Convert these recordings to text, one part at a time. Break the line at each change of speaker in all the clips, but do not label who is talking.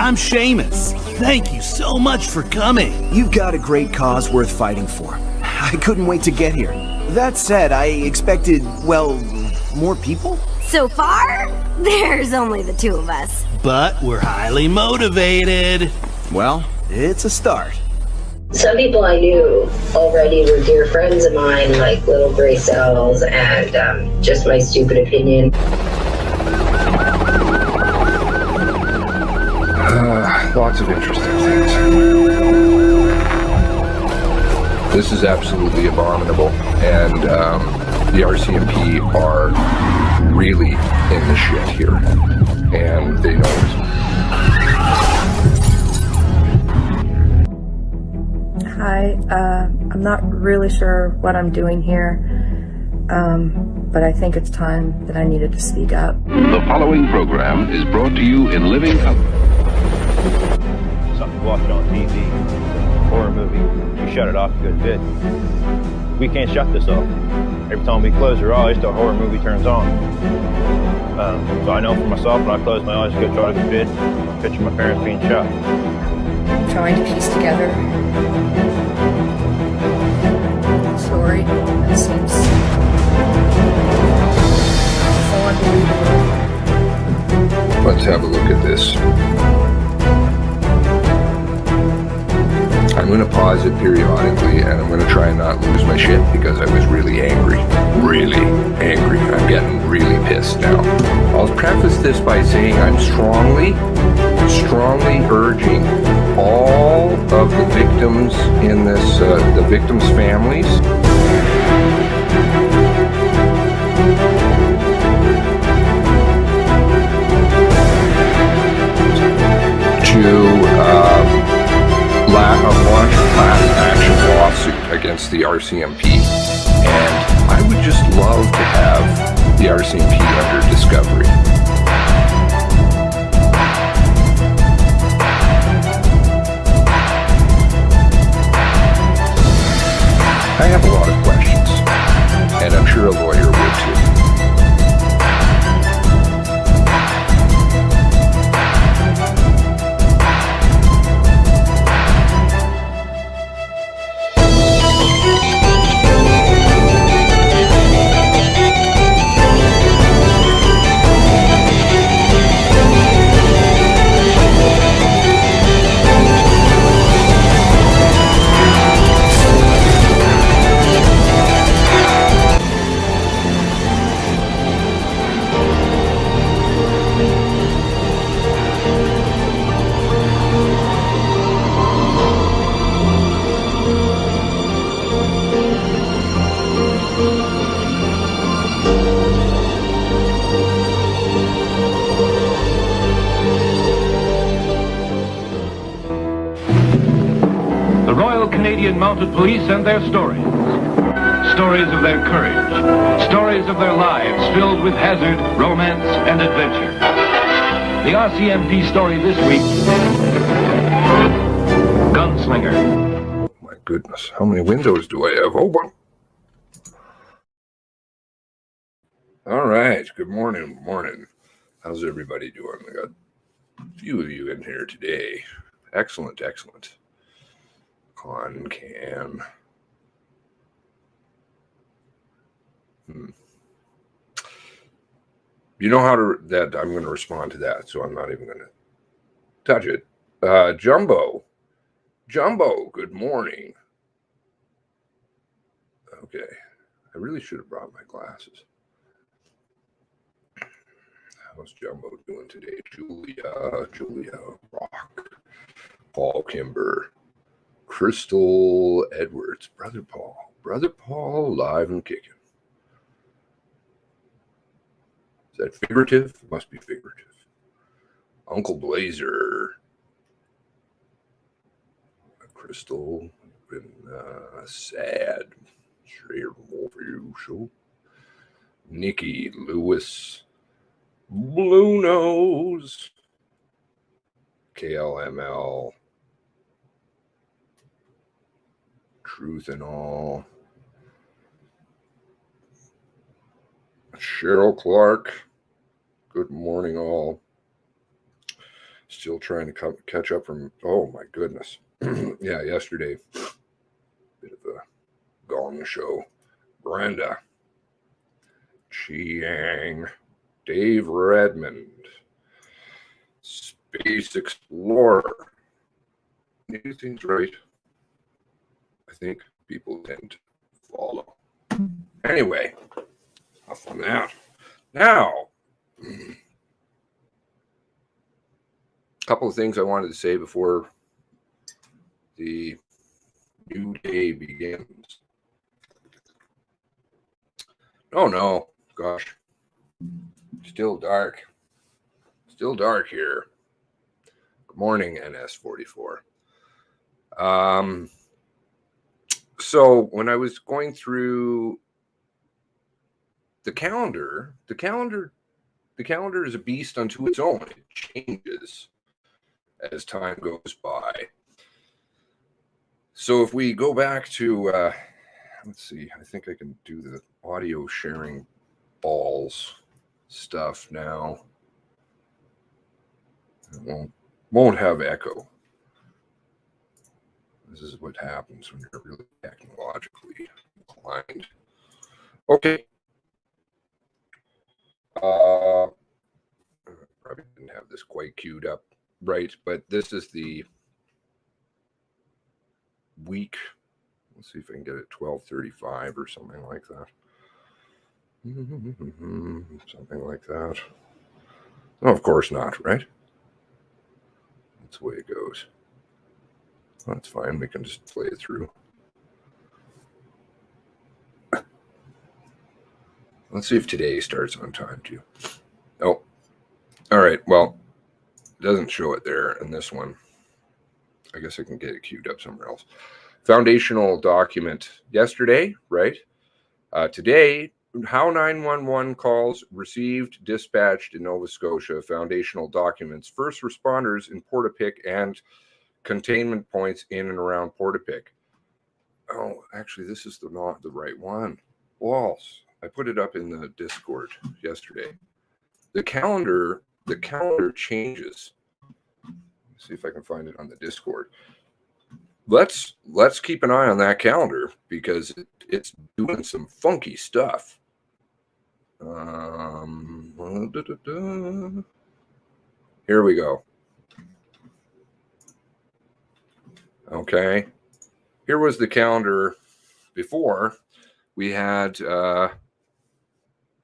I'm Seamus. Thank you so much for coming.
You've got a great cause worth fighting for. I couldn't wait to get here. That said, I expected, well, more people?
So far, there's only the two of us.
But we're highly motivated.
Well, it's a start.
Some people I knew already were dear friends of mine, like Little Gray Cells and Just My Stupid Opinion.
Lots of interesting things. This is absolutely abominable, and the RCMP are really in the shit here, and they know it.
Hi, I'm not really sure what I'm doing here, but I think it's time that I needed to speak up.
The following program is brought to you in living color.
Something to watch on TV, horror movie. You shut it off a good bit. We can't shut this off. Every time we close our eyes, the horror movie turns on. So I know for myself, when I close my eyes, go try to go to bed, picture my parents being shot.
Trying to piece together a story that seems so unbelievable.
Let's have a look at this. I'm going to pause it periodically, and I'm going to try and not lose my shit because I was really angry. Really angry. I'm getting really pissed now. I'll preface this by saying I'm strongly urging all of the victims in this, the victims' families, to launch a class action lawsuit against the RCMP. And I would just love to have the RCMP under discovery. I have a lot of questions, and I'm sure a lawyer would too.
Canadian Mounted Police and their stories. Stories of their courage. Stories of their lives filled with hazard, romance, and adventure. The RCMP story this week, Gunslinger.
Oh my goodness, how many windows do I have open? All right, good morning, How's everybody doing? I got a few of you in here today. Excellent. Can. You know how to, that I'm going to respond to that, so I'm not even going to touch it. Jumbo, good morning. Okay, I really should have brought my glasses. How's Jumbo doing today? Julia, Rock, Paul Kimber, Crystal Edwards, Brother Paul, live and kicking. Is that figurative? It must be figurative. Uncle Blazer, Crystal, been sad. Straight more for you, show. Nikki Lewis, Blue Nose, KLML. Truth and all. Cheryl Clark. Good morning, all. Still trying to catch up from, oh my goodness. Yeah, yesterday, bit of a gong show. Brenda, Chiang, Dave Redmond, Space Explorer. Do things right. I think people tend to follow. Anyway, enough on that. Now, a couple of things I wanted to say before the new day begins. Oh no, gosh. Still dark. Still dark here. Good morning, NS44. So when I was going through the calendar is a beast unto its own. It changes as time goes by. So if we go back to, let's see, I think I can do the audio sharing balls stuff now. It won't have echo. This is what happens when you're really technologically inclined. Okay. Probably didn't have this quite queued up right, but this is the week. Let's see if I can get it 12:35 or something like that. Something like that. No, of course not, right? That's the way it goes. That's fine. We can just play it through. Let's see if today starts on time too. Oh, all right. Well, it doesn't show it there in this one. I guess I can get it queued up somewhere else. Foundational document yesterday, right? Today, how 911 calls received, dispatched in Nova Scotia, foundational documents, first responders in Portapique, and containment points in and around Portapique. Oh, actually, this is not the right one. Walls. I put it up in the Discord yesterday. The calendar changes. Let's see if I can find it on the Discord. Let's keep an eye on that calendar because it's doing some funky stuff. Here we go. Okay. Here was the calendar before. We had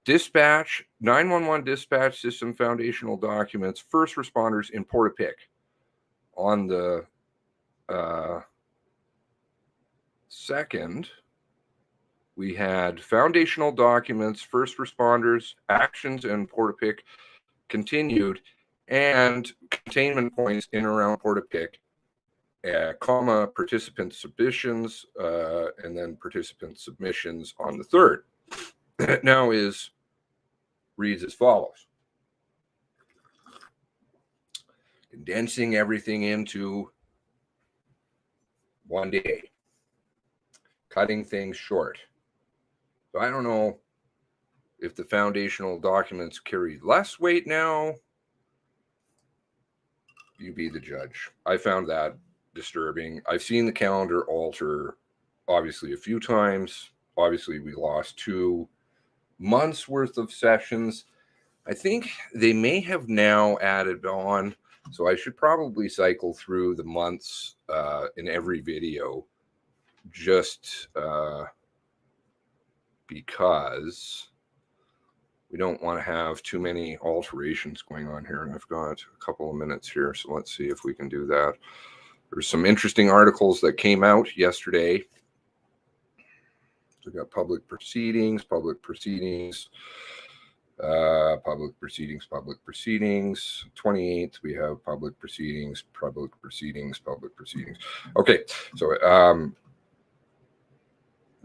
dispatch, 911 dispatch system foundational documents, first responders in Portapique on the second. We had foundational documents, first responders, actions in Portapique continued, and containment points in and around Portapique, comma, participant submissions, and then participant submissions on the third. It now reads as follows. Condensing everything into one day. Cutting things short. So I don't know if the foundational documents carry less weight now. You be the judge. I found that disturbing. I've seen the calendar alter, obviously, a few times. Obviously, we lost 2 months worth of sessions. I think they may have now added on, so I should probably cycle through the months in every video, just because we don't want to have too many alterations going on here. And I've got a couple of minutes here, so let's see if we can do that. There's some interesting articles that came out yesterday. So we got public proceedings, 28th, we have public proceedings. Okay, so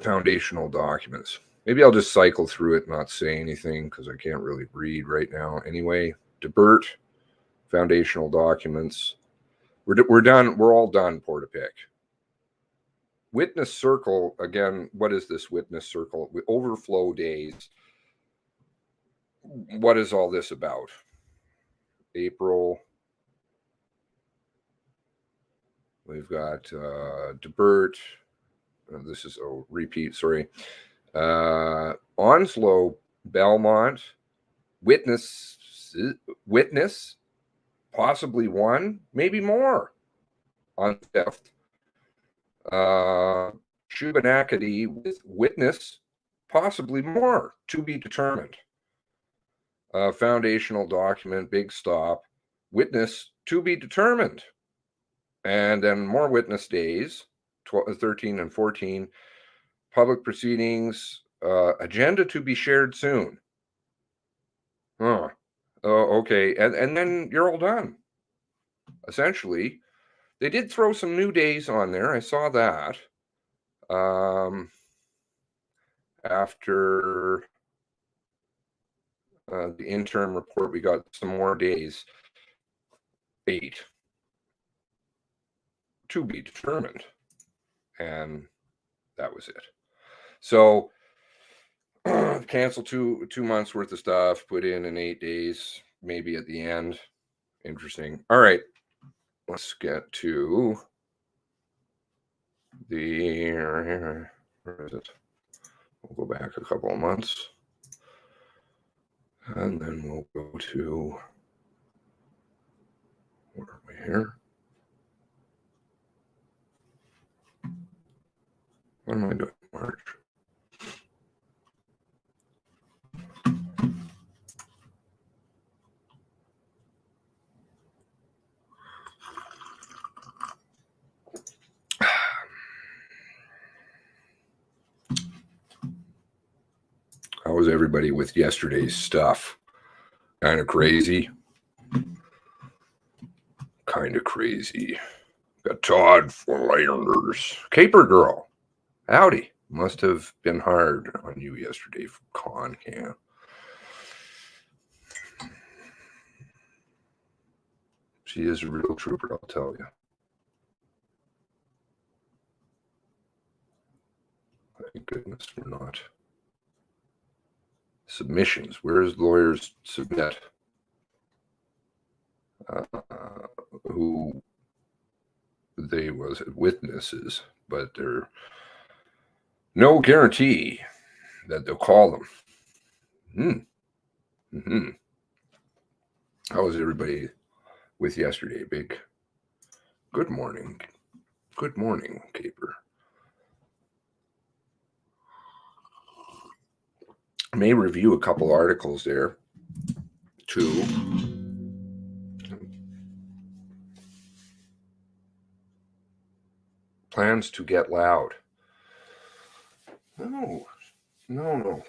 foundational documents. Maybe I'll just cycle through it, not say anything, because I can't really read right now. Anyway, DeBert, foundational documents. We're done. We're all done, Portapique. Witness circle, again, what is this witness circle? Overflow days. What is all this about? April, we've got DeBert. This is a repeat, sorry. Onslow, Belmont, Witness, possibly one, maybe more on theft. Shubenacadie with Witness, possibly more, to be determined. Foundational document, Big Stop, Witness, to be determined. And then more witness days, 13 and 14. Public proceedings, agenda to be shared soon. Oh, okay. And then you're all done. Essentially, they did throw some new days on there. I saw that. After the interim report, we got some more days. 8 to be determined. And that was it. So cancel two months worth of stuff, put in 8 days, maybe at the end. Interesting. All right, let's get to the, where is it? We'll go back a couple of months. And then we'll go to, where are we here? What am I doing? March. How was everybody with yesterday's stuff? Kind of crazy. Kind of crazy. Got Todd Flanders. Caper Girl. Howdy. Must have been hard on you yesterday from ConCam. She is a real trooper, I'll tell you. Thank goodness we're not. Submissions. Where's lawyers submit? Who they was witnesses, but there no guarantee that they'll call them. How was everybody with yesterday? Big good morning. Good morning, Caper. I may review a couple articles there too. Plans to get loud. No.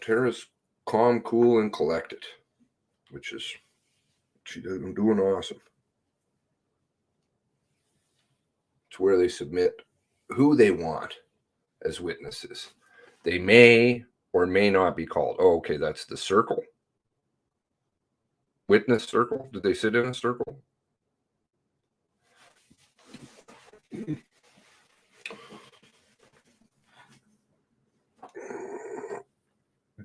Tara's calm, cool, and collected, which is she's doing awesome. It's where they submit who they want as witnesses. They may or may not be called. Oh, okay, that's the circle. Witness circle? Did they sit in a circle?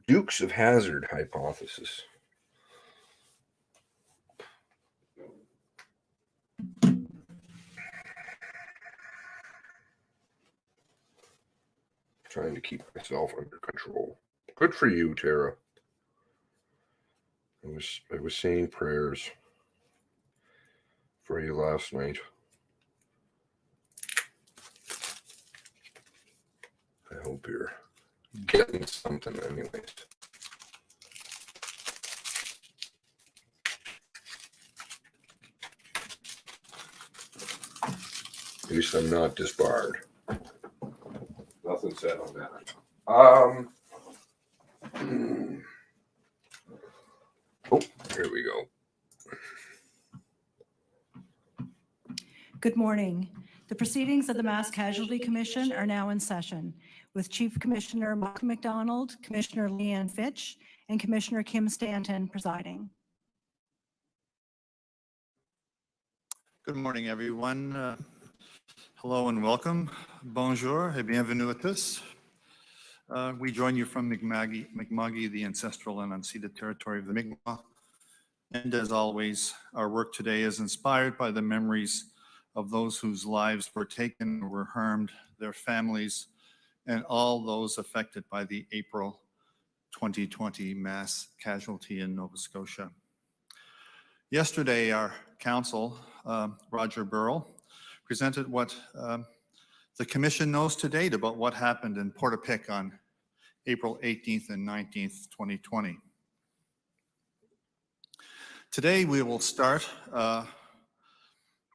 Dukes of Hazzard hypothesis. Trying to keep myself under control. Good for you, Tara. I was saying prayers for you last night. I hope you're getting something anyways. At least I'm not disbarred. Nothing said on that. Oh, here we go.
Good morning. The proceedings of the Mass Casualty Commission are now in session with Chief Commissioner Mark McDonald, Commissioner Leanne Fitch, and Commissioner Kim Stanton presiding.
Good morning, everyone. Hello and welcome. Bonjour et bienvenue à tous. We join you from Mi'kma'ki, the ancestral and unceded territory of the Mi'kmaq. And as always, our work today is inspired by the memories of those whose lives were taken or were harmed, their families, and all those affected by the April 2020 mass casualty in Nova Scotia. Yesterday, our counsel, Roger Burrell, presented what the Commission knows to date about what happened in Portapique on April 18th and 19th, 2020. Today, we will start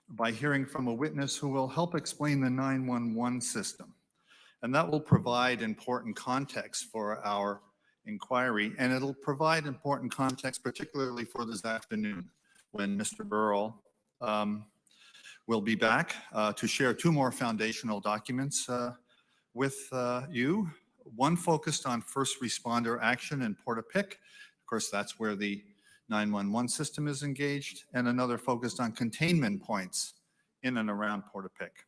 by hearing from a witness who will help explain the 911 system. And that will provide important context for our inquiry, and it'll provide important context particularly for this afternoon when Mr. Burrell will be back to share two more foundational documents with you. One focused on first responder action in Portapique. Of course, that's where the 911 system is engaged, and another focused on containment points in and around Portapique.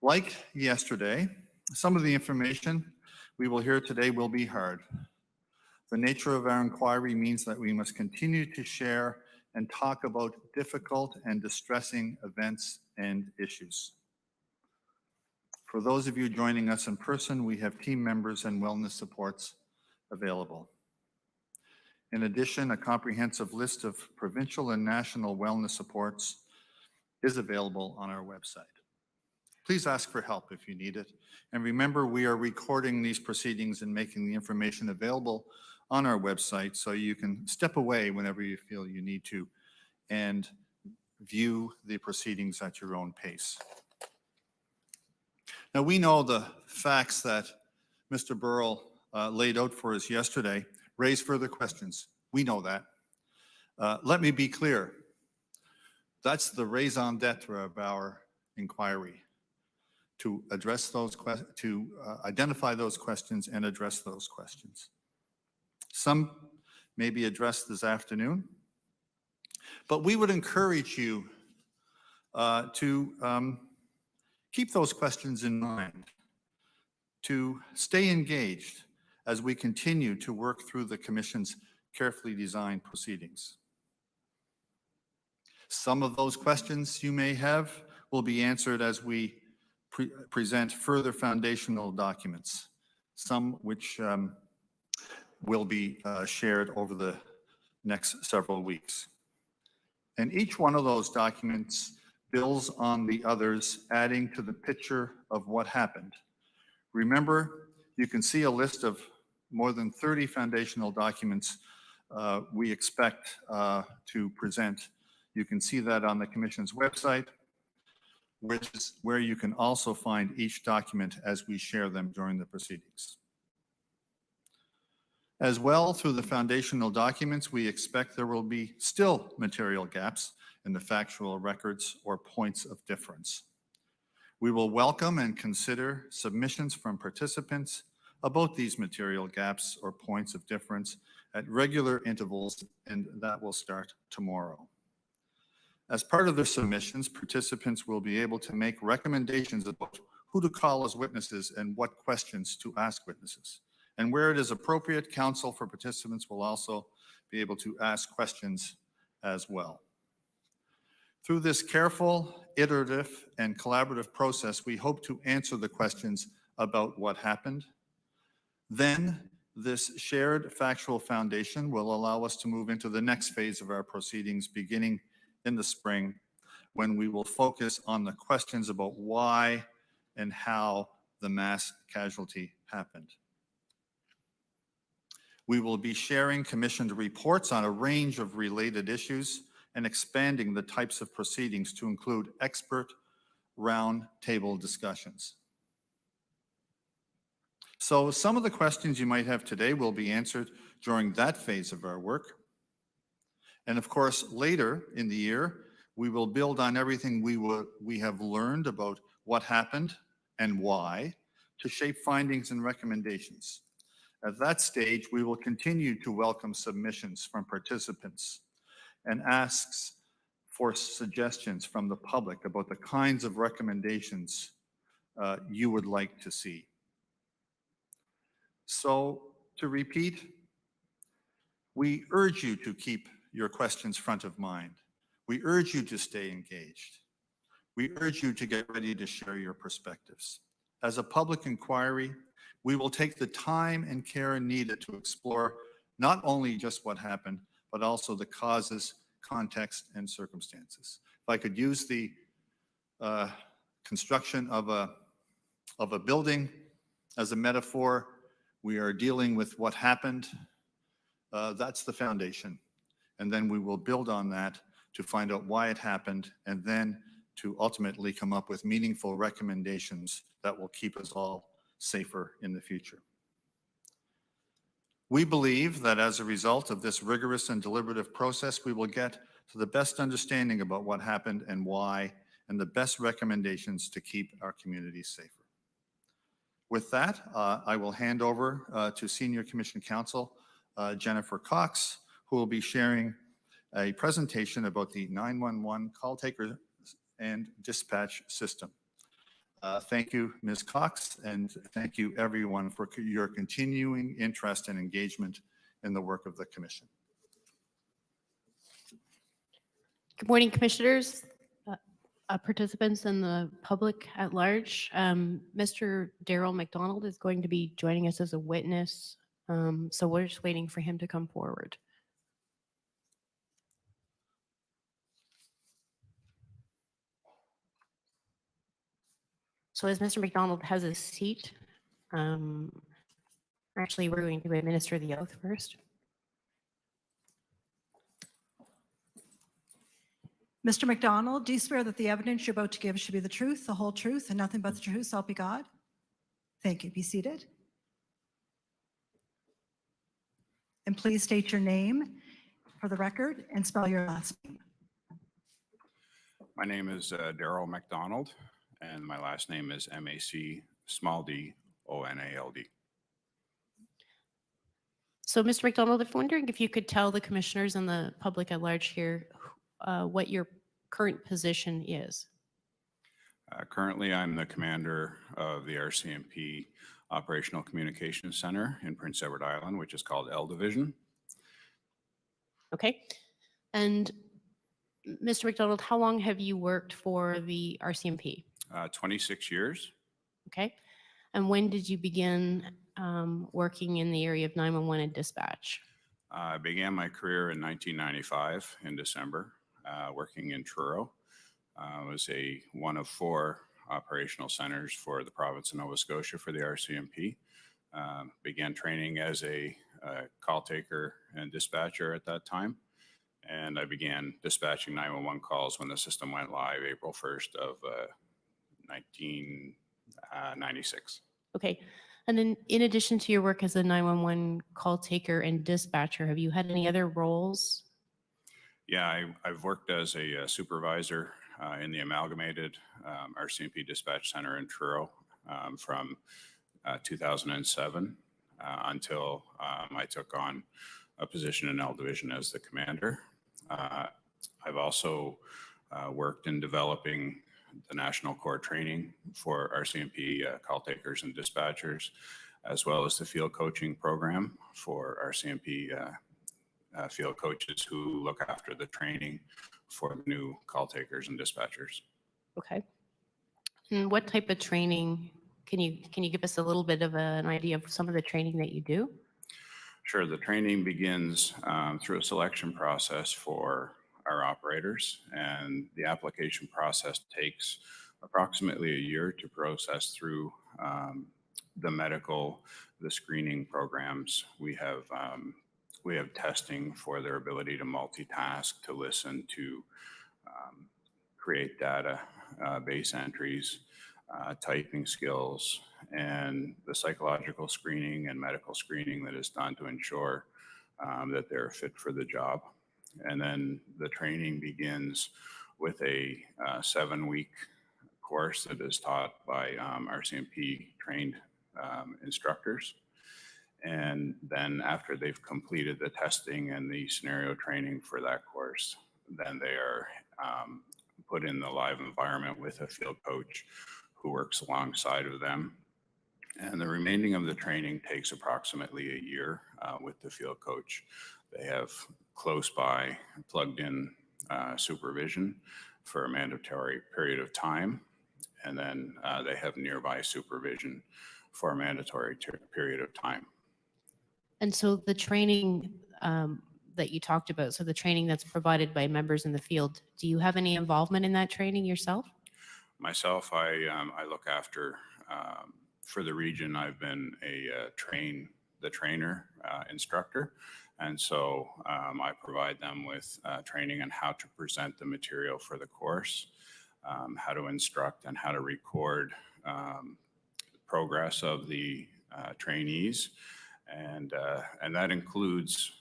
Like yesterday, some of the information we will hear today will be hard. The nature of our inquiry means that we must continue to share and talk about difficult and distressing events and issues. For those of you joining us in person, we have team members and wellness supports available. In addition, a comprehensive list of provincial and national wellness supports is available on our website. Please ask for help if you need it. And remember, we are recording these proceedings and making the information available on our website so you can step away whenever you feel you need to and view the proceedings at your own pace. Now, we know the facts that Mr. Burrell laid out for us yesterday raise further questions. We know that. Let me be clear. That's the raison d'etre of our inquiry, to address those to identify those questions and address those questions. Some may be addressed this afternoon, but we would encourage you to keep those questions in mind, to stay engaged as we continue to work through the Commission's carefully designed proceedings. Some of those questions you may have will be answered as we present further foundational documents, some which will be shared over the next several weeks. And each one of those documents builds on the others, adding to the picture of what happened. Remember, you can see a list of more than 30 foundational documents we expect to present. You can see that on the Commission's website, which is where you can also find each document as we share them during the proceedings. As well, through the foundational documents, we expect there will be still material gaps in the factual records or points of difference. We will welcome and consider submissions from participants about these material gaps or points of difference at regular intervals, and that will start tomorrow. As part of their submissions, participants will be able to make recommendations about who to call as witnesses and what questions to ask witnesses. And where it is appropriate, counsel for participants will also be able to ask questions as well. Through this careful, iterative, and collaborative process, we hope to answer the questions about what happened. Then, this shared factual foundation will allow us to move into the next phase of our proceedings beginning in the spring, when we will focus on the questions about why and how the mass casualty happened. We will be sharing commissioned reports on a range of related issues and expanding the types of proceedings to include expert round-table discussions. So some of the questions you might have today will be answered during that phase of our work. And of course, later in the year, we will build on everything we have learned about what happened and why to shape findings and recommendations. At that stage, we will continue to welcome submissions from participants and asks for suggestions from the public about the kinds of recommendations you would like to see. So, to repeat, we urge you to keep your questions front of mind. We urge you to stay engaged. We urge you to get ready to share your perspectives. As a public inquiry, we will take the time and care needed to explore not only just what happened, but also the causes, context, and circumstances. If I could use the construction of a building as a metaphor, we are dealing with what happened. That's the foundation. And then we will build on that to find out why it happened, and then to ultimately come up with meaningful recommendations that will keep us all safer in the future. We believe that as a result of this rigorous and deliberative process, we will get to the best understanding about what happened and why, and the best recommendations to keep our communities safer. With that, I will hand over to Senior Commission Counsel Jennifer Cox, who will be sharing a presentation about the 911 call taker and dispatch system. Thank you, Ms. Cox, and thank you everyone for your continuing interest and engagement in the work of the Commission.
Good morning, Commissioners, participants, and the public at large. Mr. Daryl McDonald is going to be joining us as a witness, so we're just waiting for him to come forward. So as Mr. McDonald has a seat, actually we're going to administer the oath first.
Mr. McDonald, do you swear that the evidence you're about to give should be the truth, the whole truth, and nothing but the truth, so help you God? Thank you. Be seated. And please state your name for the record and spell your last name.
My name is Daryl McDonald, and my last name is M-A-C-D-O-N-A-L-D.
So, Mr. McDonald, I'm wondering if you could tell the commissioners and the public at large here what your current position is.
Currently, I'm the commander of the RCMP Operational Communications Center in Prince Edward Island, which is called L Division.
Okay. And Mr. McDonald, how long have you worked for the RCMP?
26 years.
Okay. And when did you begin working in the area of 911 and dispatch?
I began my career in 1995 in December, working in Truro. I was one of 4 operational centers for the province of Nova Scotia for the RCMP. Began training as a call taker and dispatcher at that time. And I began dispatching 911 calls when the system went live April 1st of 1996.
Okay. And then in addition to your work as a 911 call taker and dispatcher, have you had any other roles?
Yeah, I've worked as a supervisor in the amalgamated RCMP dispatch center in Truro from 2007 until I took on a position in L Division as the commander. I've also worked in developing the national core training for RCMP call takers and dispatchers, as well as the field coaching program for RCMP field coaches who look after the training for new call takers and dispatchers.
Okay. And what type of training, can you give us a little bit of an idea of some of the training that you do?
Sure. The training begins through a selection process for our operators, and the application process takes approximately a year to process through the medical, the screening programs. We have testing for their ability to multitask, to listen, to create data, base entries, typing skills, and the psychological screening and medical screening that is done to ensure that they're fit for the job. And then the training begins with a 7-week course that is taught by RCMP trained instructors. And then after they've completed the testing and the scenario training for that course, then they are put in the live environment with a field coach who works alongside of them. And the remaining of the training takes approximately a year with the field coach. They have close by plugged in supervision for a mandatory period of time. And then they have nearby supervision for a mandatory period of time.
And so the training that you talked about, so the training that's provided by members in the field, do you have any involvement in that training yourself?
Myself, I look after, for the region, I've been the trainer instructor. And so I provide them with training on how to present the material for the course, how to instruct and how to record progress of the trainees. And that includes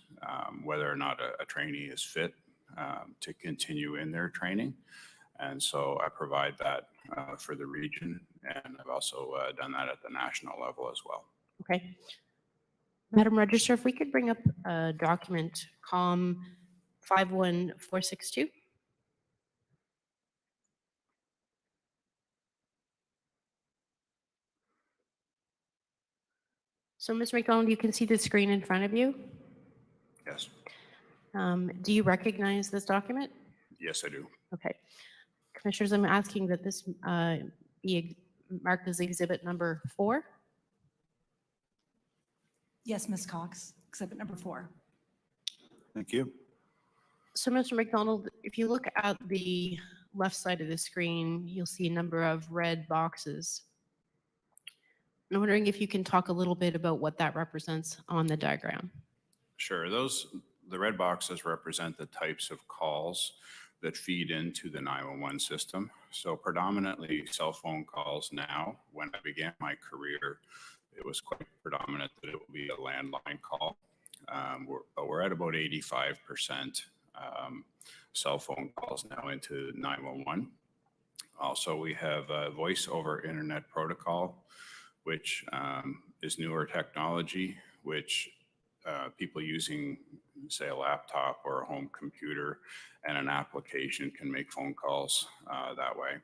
whether or not a trainee is fit to continue in their training. And so I provide that for the region, and I've also done that at the national level as well.
Okay. Madam Register, if we could bring up a document, COM 51462. So, Ms. McDonald, you can see the screen in front of you.
Yes.
Do you recognize this document?
Yes, I do.
Okay. Commissioners, I'm asking that this be marked as exhibit number 4.
Yes, Ms. Cox, exhibit number 4.
Thank you.
So, Mr. McDonald, if you look at the left side of the screen, you'll see a number of red boxes. I'm wondering if you can talk a little bit about what that represents on the diagram.
Sure. The red boxes represent the types of calls that feed into the 911 system. So predominantly cell phone calls now. When I began my career, it was quite predominant that it would be a landline call. We're at about 85% cell phone calls now into 911. Also, we have a voice over internet protocol, which is newer technology, which people using, say, a laptop or a home computer and an application can make phone calls that way.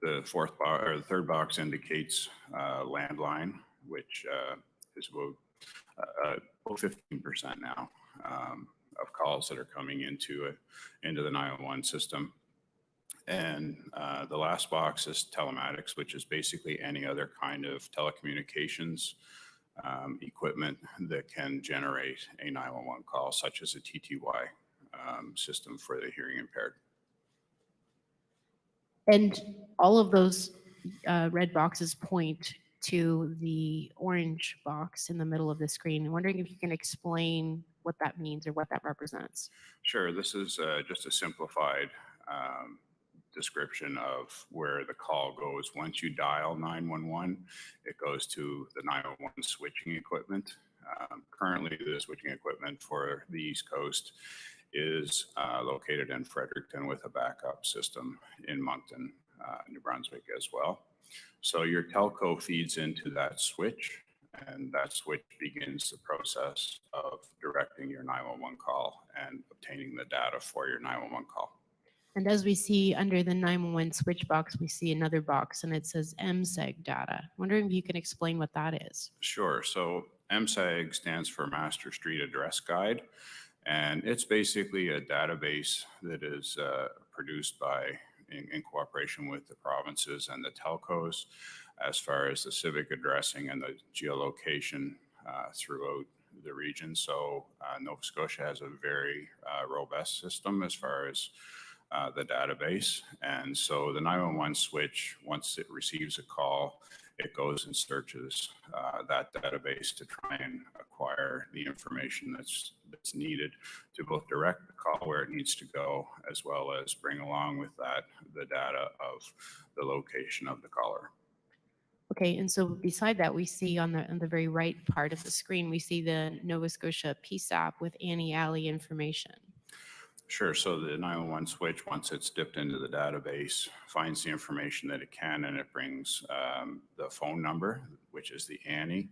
The third box indicates landline, which is about 15% now of calls that are coming into the 911 system. And the last box is telematics, which is basically any other kind of telecommunications equipment that can generate a 911 call, such as a TTY system for the hearing impaired.
And all of those red boxes point to the orange box in the middle of the screen. I'm wondering if you can explain what that means or what that represents.
Sure. This is just a simplified description of where the call goes. Once you dial 911, it goes to the 911 switching equipment. Currently, the switching equipment for the East Coast is located in Fredericton with a backup system in Moncton, New Brunswick as well. So your telco feeds into that switch, and that switch begins the process of directing your 911 call and obtaining the data for your 911 call.
And as we see under the 911 switch box, we see another box and it says MSEG data. I'm wondering if you can explain what that is.
Sure. So MSEG stands for Master Street Address Guide, and it's basically a database that is produced in cooperation with the provinces and the telcos as far as the civic addressing and the geolocation throughout the region. So Nova Scotia has a very robust system as far as the database. And so the 911 switch, once it receives a call, it goes and searches that database to try and acquire the information that's needed to both direct the call where it needs to go, as well as bring along with that the data of the location of the caller.
Okay, and so beside that, we see on the very right part of the screen, we see the Nova Scotia PSAP with Annie Alley information.
Sure. So the 911 switch, once it's dipped into the database, finds the information that it can, and it brings the phone number, which is the ANI,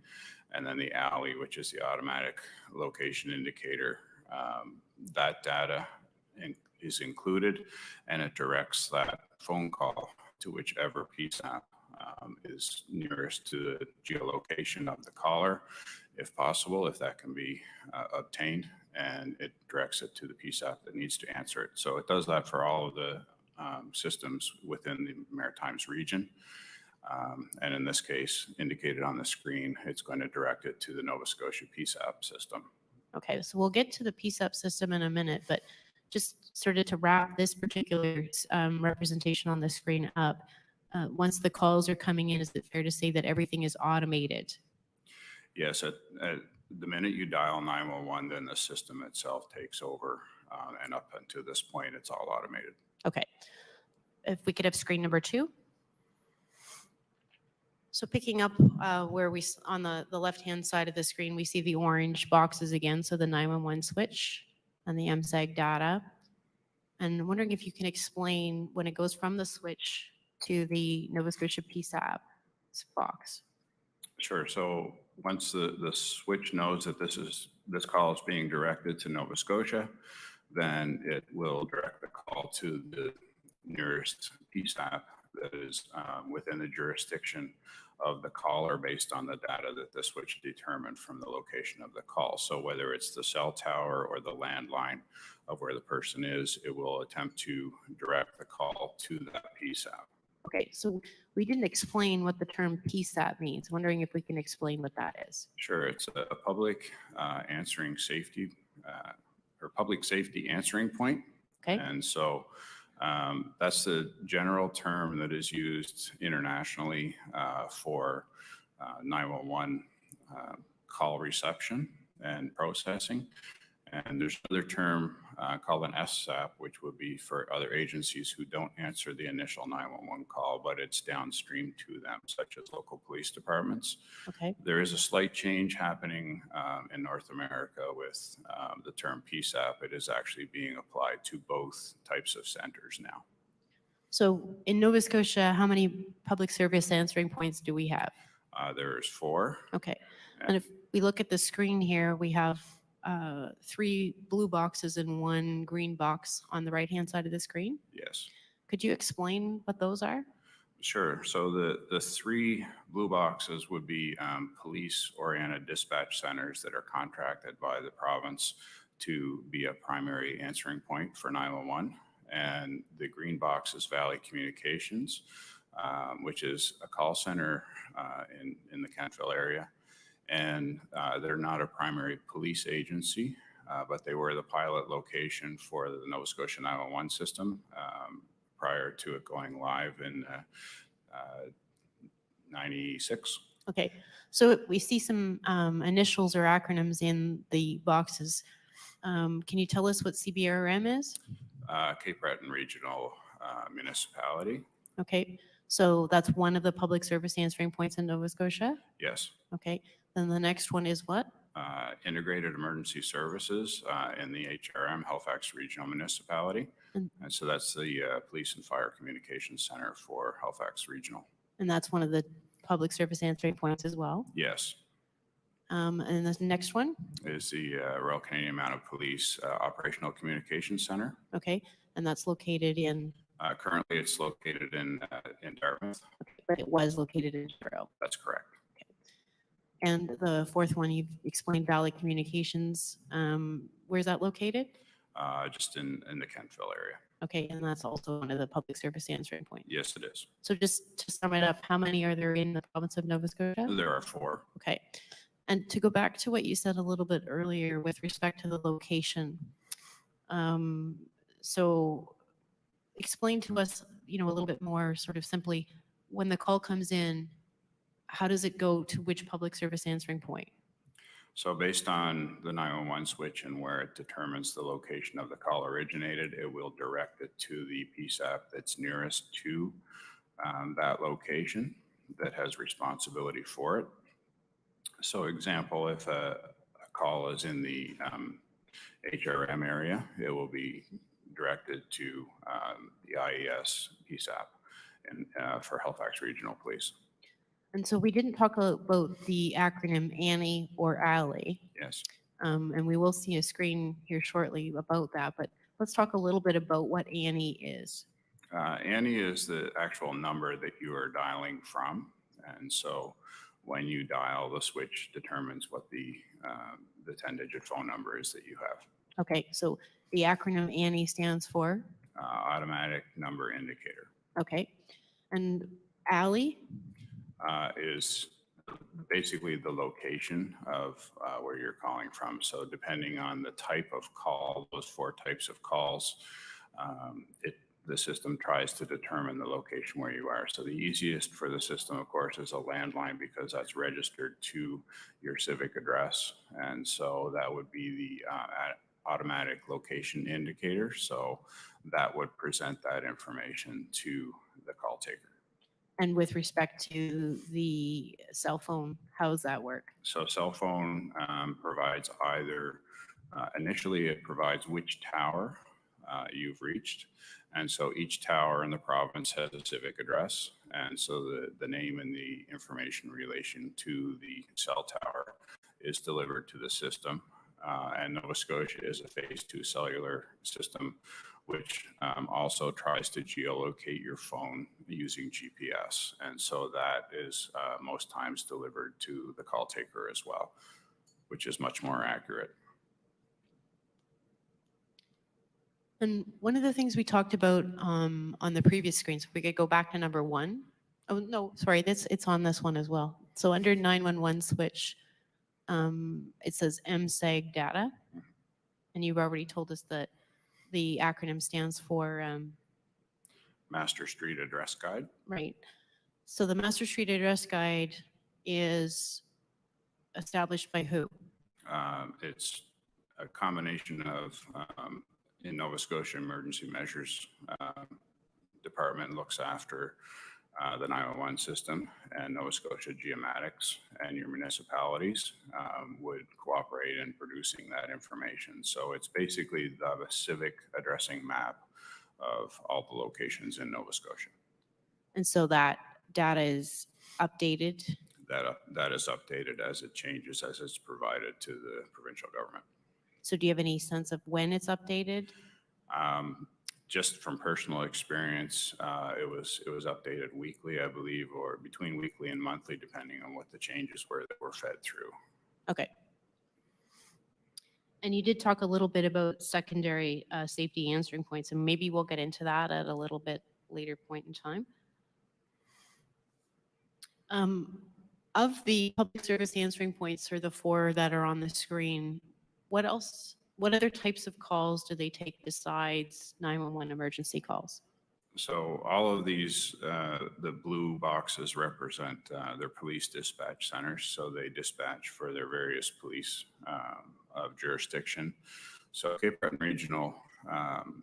and then the ALI, which is the automatic location indicator. That data is included, and it directs that phone call to whichever PSAP is nearest to the geolocation of the caller, if possible, if that can be obtained. and it directs it to the PSAP that needs to answer it. So it does that for all of the systems within the Maritimes region. And in this case, indicated on the screen, it's going to direct it to the Nova Scotia PSAP system.
Okay, so we'll get to the PSAP system in a minute, but just sort of to wrap this particular representation on the screen up, once the calls are coming in, is it fair to say that everything is automated?
Yes, at the minute you dial 911, then the system itself takes over, and up until this point, it's all automated.
Okay. If we could have screen number 2. So picking up where we, on the left-hand side of the screen, we see the orange boxes again, so the 911 switch and the MSAG data. And I'm wondering if you can explain when it goes from the switch to the Nova Scotia PSAP box.
Sure. So once the switch knows that this call is being directed to Nova Scotia, then it will direct the call to the nearest PSAP that is within the jurisdiction of the caller based on the data that the switch determined from the location of the call. So whether it's the cell tower or the landline of where the person is, it will attempt to direct the call to that PSAP.
Okay, so we didn't explain what the term PSAP means. Wondering if we can explain what that is.
Sure, it's a public answering safety or public safety answering point.
Okay.
And so that's the general term that is used internationally for 911 call reception and processing. And there's another term called an SSAP, which would be for other agencies who don't answer the initial 911 call, but it's downstream to them, such as local police departments.
Okay.
There is a slight change happening in North America with the term PSAP. It is actually being applied to both types of centers now.
So in Nova Scotia, how many public service answering points do we have?
There's 4.
Okay. And if we look at the screen here, we have 3 blue boxes and 1 green box on the right-hand side of the screen.
Yes.
Could you explain what those are?
Sure. So the 3 blue boxes would be police-oriented dispatch centers that are contracted by the province to be a primary answering point for 911. And the green box is Valley Communications, which is a call center in the Kentville area. And they're not a primary police agency, but they were the pilot location for the Nova Scotia 911 system prior to it going live in 96.
Okay, so we see some initials or acronyms in the boxes. Can you tell us what CBRM is?
Cape Breton Regional Municipality.
Okay, so that's one of the public service answering points in Nova Scotia?
Yes.
Okay, then the next one is what?
Integrated Emergency Services in the HRM, Halifax Regional Municipality. And so that's the Police and Fire Communications Center for Halifax Regional.
And that's one of the public service answering points as well?
Yes.
And the next one?
Is the Royal Canadian Mounted Police Operational Communications Center.
Okay, and that's located in?
Currently, it's located in Dartmouth.
Okay, but it was located in Toronto.
That's correct.
And the fourth one, you've explained Valley Communications. Where's that located?
Just in the Kentville area.
Okay, and that's also one of the public service answering points.
Yes, it is.
So just to sum it up, how many are there in the province of Nova Scotia?
There are 4.
Okay. And to go back to what you said a little bit earlier with respect to the location. So explain to us, a little bit more sort of simply, when the call comes in, how does it go to which public service answering point?
So based on the 911 switch and where it determines the location of the call originated, it will direct it to the PSAP that's nearest to that location that has responsibility for it. So example, if a call is in the HRM area, it will be directed to the IES PSAP and for Halifax Regional Police.
And so we didn't talk about the acronym ANI or ALI.
Yes.
And we will see a screen here shortly about that, but let's talk a little bit about what ANI is.
ANI is the actual number that you are dialing from. And so when you dial, the switch determines what the the 10-digit phone number is that you have.
Okay, so the acronym ANI stands for?
Automatic number indicator.
Okay. And ALI?
Is basically the location of where you're calling from. So depending on the type of call, those 4 types of calls, the system tries to determine the location where you are. So the easiest for the system, of course, is a landline because that's registered to your civic address. And so that would be the automatic location indicator. So that would present that information to the call taker.
And with respect to the cell phone, how does that work?
So cell phone provides either, initially it provides which tower you've reached. And so each tower in the province has a civic address. And so the name and the information in relation to the cell tower is delivered to the system. And Nova Scotia is a phase 2 cellular system, which also tries to geolocate your phone using GPS. And so that is most times delivered to the call taker as well, which is much more accurate.
And one of the things we talked about on the previous screen, so if we could go back to number 1. Oh, no, sorry, it's on this one as well. So under 911 switch, it says MSAG data. And you've already told us that the acronym stands for
Master Street Address Guide.
Right. So the Master Street Address Guide is established by who?
It's a combination of, in Nova Scotia, Emergency Measures Department looks after the 911 system, and Nova Scotia Geomatics and your municipalities would cooperate in producing that information. So it's basically the civic addressing map of all the locations in Nova Scotia.
And so that data is updated?
That is updated as it changes, as it's provided to the provincial government.
So do you have any sense of when it's updated?
Just from personal experience, it was updated weekly, I believe, or between weekly and monthly, depending on what the changes were that were fed through.
Okay. And you did talk a little bit about secondary safety answering points, and maybe we'll get into that at a little bit later point in time. Of the public service answering points, or the 4 that are on the screen, what other types of calls do they take besides 911 emergency calls?
So all of these, the blue boxes represent their police dispatch centers. So they dispatch for their various police of jurisdiction. So Cape Breton Regional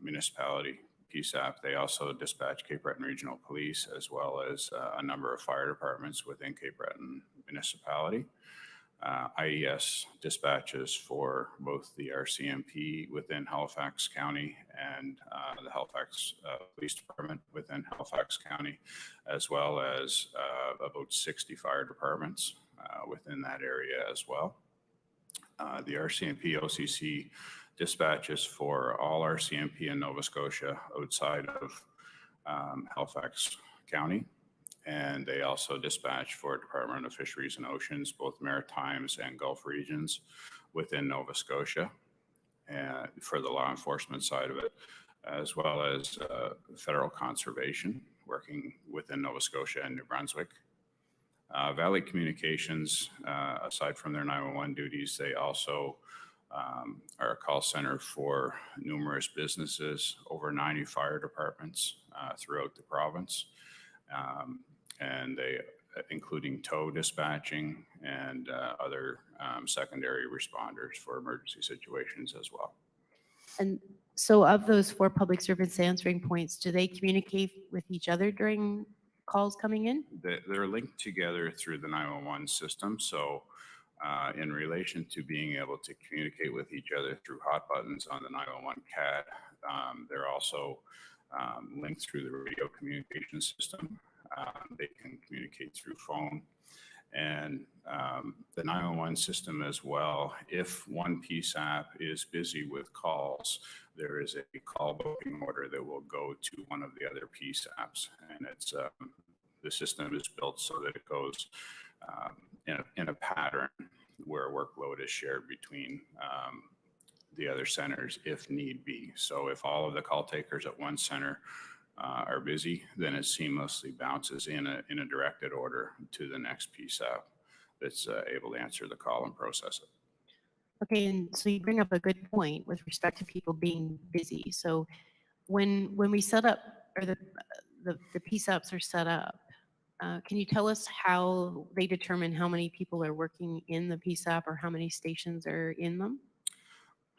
Municipality, PSAP, they also dispatch Cape Breton Regional Police, as well as a number of fire departments within Cape Breton Municipality. IES dispatches for both the RCMP within Halifax County and the Halifax Police Department within Halifax County, as well as about 60 fire departments within that area as well. The RCMP OCC dispatches for all RCMP in Nova Scotia outside of Halifax County. And they also dispatch for Department of Fisheries and Oceans, both Maritimes and Gulf regions within Nova Scotia, and for the law enforcement side of it, as well as federal conservation working within Nova Scotia and New Brunswick. Valley Communications, aside from their 911 duties, they also are a call center for numerous businesses, over 90 fire departments throughout the province. And they, including tow dispatching and other secondary responders for emergency situations as well.
And so of those 4 public service answering points, do they communicate with each other during calls coming in?
They're linked together through the 911 system. So in relation to being able to communicate with each other through hot buttons on the 911 CAD, they're also linked through the radio communication system. They can communicate through phone, and the 911 system as well. If one PSAP is busy with calls, there is a call booking order that will go to one of the other PSAPs, and it's the system is built so that it goes in a pattern where workload is shared between the other centers if need be. So if all of the call takers at one center are busy, then it seamlessly bounces in a directed order to the next PSAP that's able to answer the call and process it.
Okay, and so you bring up a good point with respect to people being busy. So when we set up, or the PSAPs are set up, can you tell us how they determine how many people are working in the PSAP or how many stations are in them?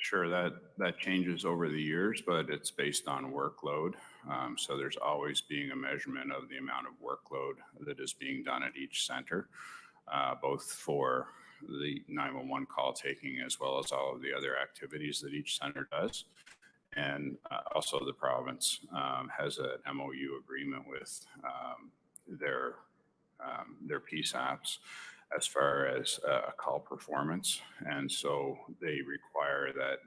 Sure, that changes over the years, but it's based on workload. So there's always being a measurement of the amount of workload that is being done at each center, both for the 911 call taking as well as all of the other activities that each center does. And also the province has an MOU agreement with their PSAPs as far as call performance. And so they require that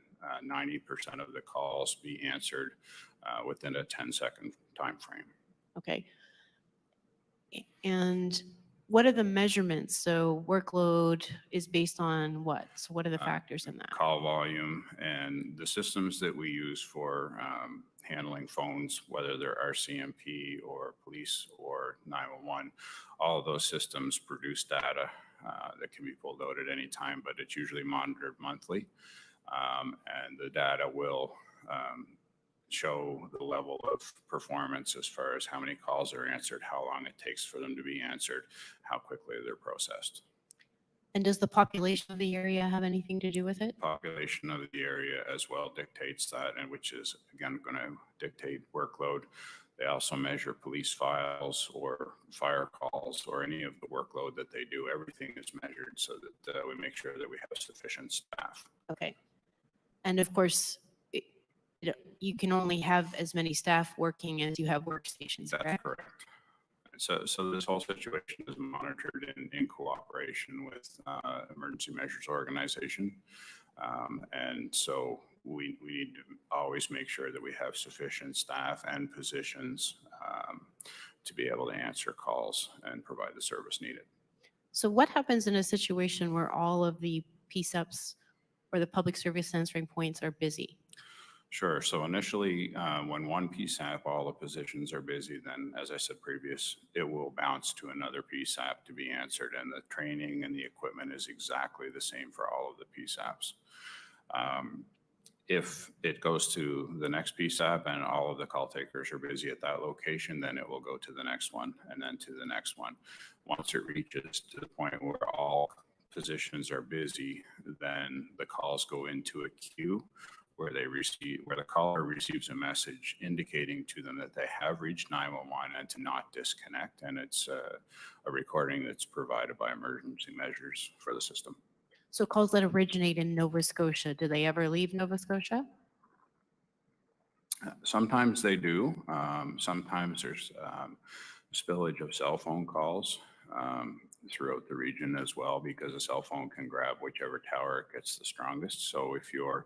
90% of the calls be answered within a 10-second time frame.
Okay. And what are the measurements? So workload is based on what? So what are the factors in that?
Call volume and the systems that we use for handling phones, whether they're RCMP or police or 911, all of those systems produce data that can be pulled out at any time, but it's usually monitored monthly. And the data will show the level of performance as far as how many calls are answered, how long it takes for them to be answered, how quickly they're processed.
And does the population of the area have anything to do with it?
Population of the area as well dictates that, and which is again going to dictate workload. They also measure police files or fire calls or any of the workload that they do. Everything is measured so that we make sure that we have sufficient staff.
Okay. And of course, you can only have as many staff working as you have workstations,
That's correct. So this whole situation is monitored in cooperation with Emergency Measures Organization. And so we need to always make sure that we have sufficient staff and positions to be able to answer calls and provide the service needed.
So what happens in a situation where all of the PSAPs or the public service answering points are busy?
Sure. So initially, when one PSAP, all the positions are busy, then as I said previous, it will bounce to another PSAP to be answered. And the training and the equipment is exactly the same for all of the PSAPs. If it goes to the next PSAP and all of the call takers are busy at that location, then it will go to the next one and then to the next one. Once it reaches to the point where all positions are busy, then the calls go into a queue where the caller receives a message indicating to them that they have reached 911 and to not disconnect. And it's a recording that's provided by Emergency Measures for the system.
So calls that originate in Nova Scotia, do they ever leave Nova Scotia?
Sometimes they do. Sometimes there's spillage of cell phone calls throughout the region as well, because a cell phone can grab whichever tower gets the strongest. So if you're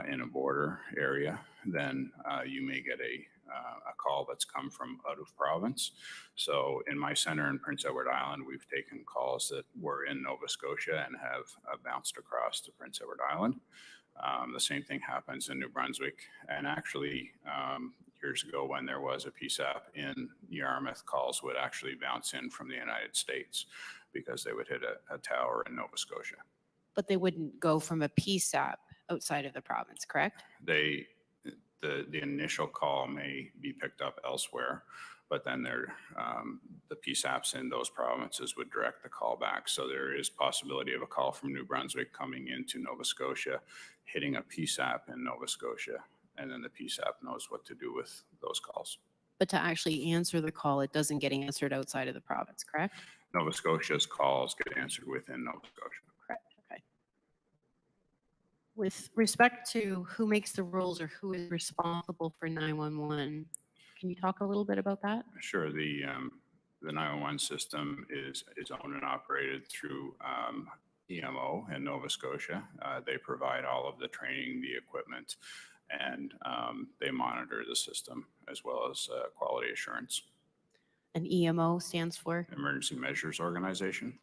in a border area, then you may get a call that's come from out of province. So in my center in Prince Edward Island, we've taken calls that were in Nova Scotia and have bounced across to Prince Edward Island. The same thing happens in New Brunswick. And actually, years ago when there was a PSAP in Yarmouth, calls would actually bounce in from the United States because they would hit a tower in Nova Scotia.
But they wouldn't go from a PSAP outside of the province, correct?
The initial call may be picked up elsewhere, but then the PSAPs in those provinces would direct the call back. So there is possibility of a call from New Brunswick coming into Nova Scotia, hitting a PSAP in Nova Scotia, and then the PSAP knows what to do with those calls.
But to actually answer the call, it doesn't get answered outside of the province, correct?
Nova Scotia's calls get answered within Nova Scotia.
Correct, okay. With respect to who makes the rules or who is responsible for 911, can you talk a little bit about that?
Sure. The 911 system is owned and operated through EMO in Nova Scotia. They provide all of the training, the equipment, and they monitor the system as well as quality assurance.
And EMO stands for?
Emergency Measures Organization.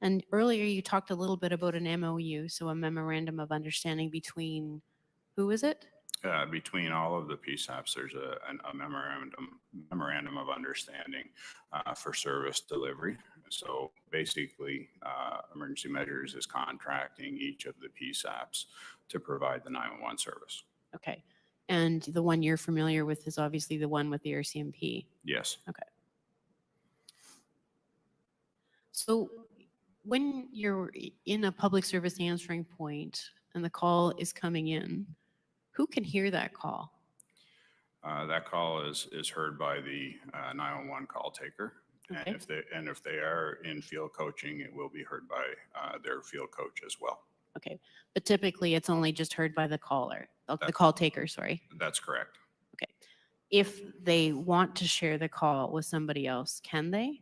And earlier you talked a little bit about an MOU, so a memorandum of understanding between, who is it?
Between all of the PSAPs, there's a memorandum of understanding for service delivery. So basically, Emergency Measures is contracting each of the PSAPs to provide the 911 service.
Okay. And the one you're familiar with is obviously the one with the RCMP.
Yes.
Okay. So when you're in a public service answering point and the call is coming in, who can hear that call?
That call is heard by the 911 call taker.
Okay.
And if they are in field coaching, it will be heard by their field coach as well.
Okay. But typically it's only just heard by the caller, the call taker, sorry.
That's correct.
Okay. If they want to share the call with somebody else, can they?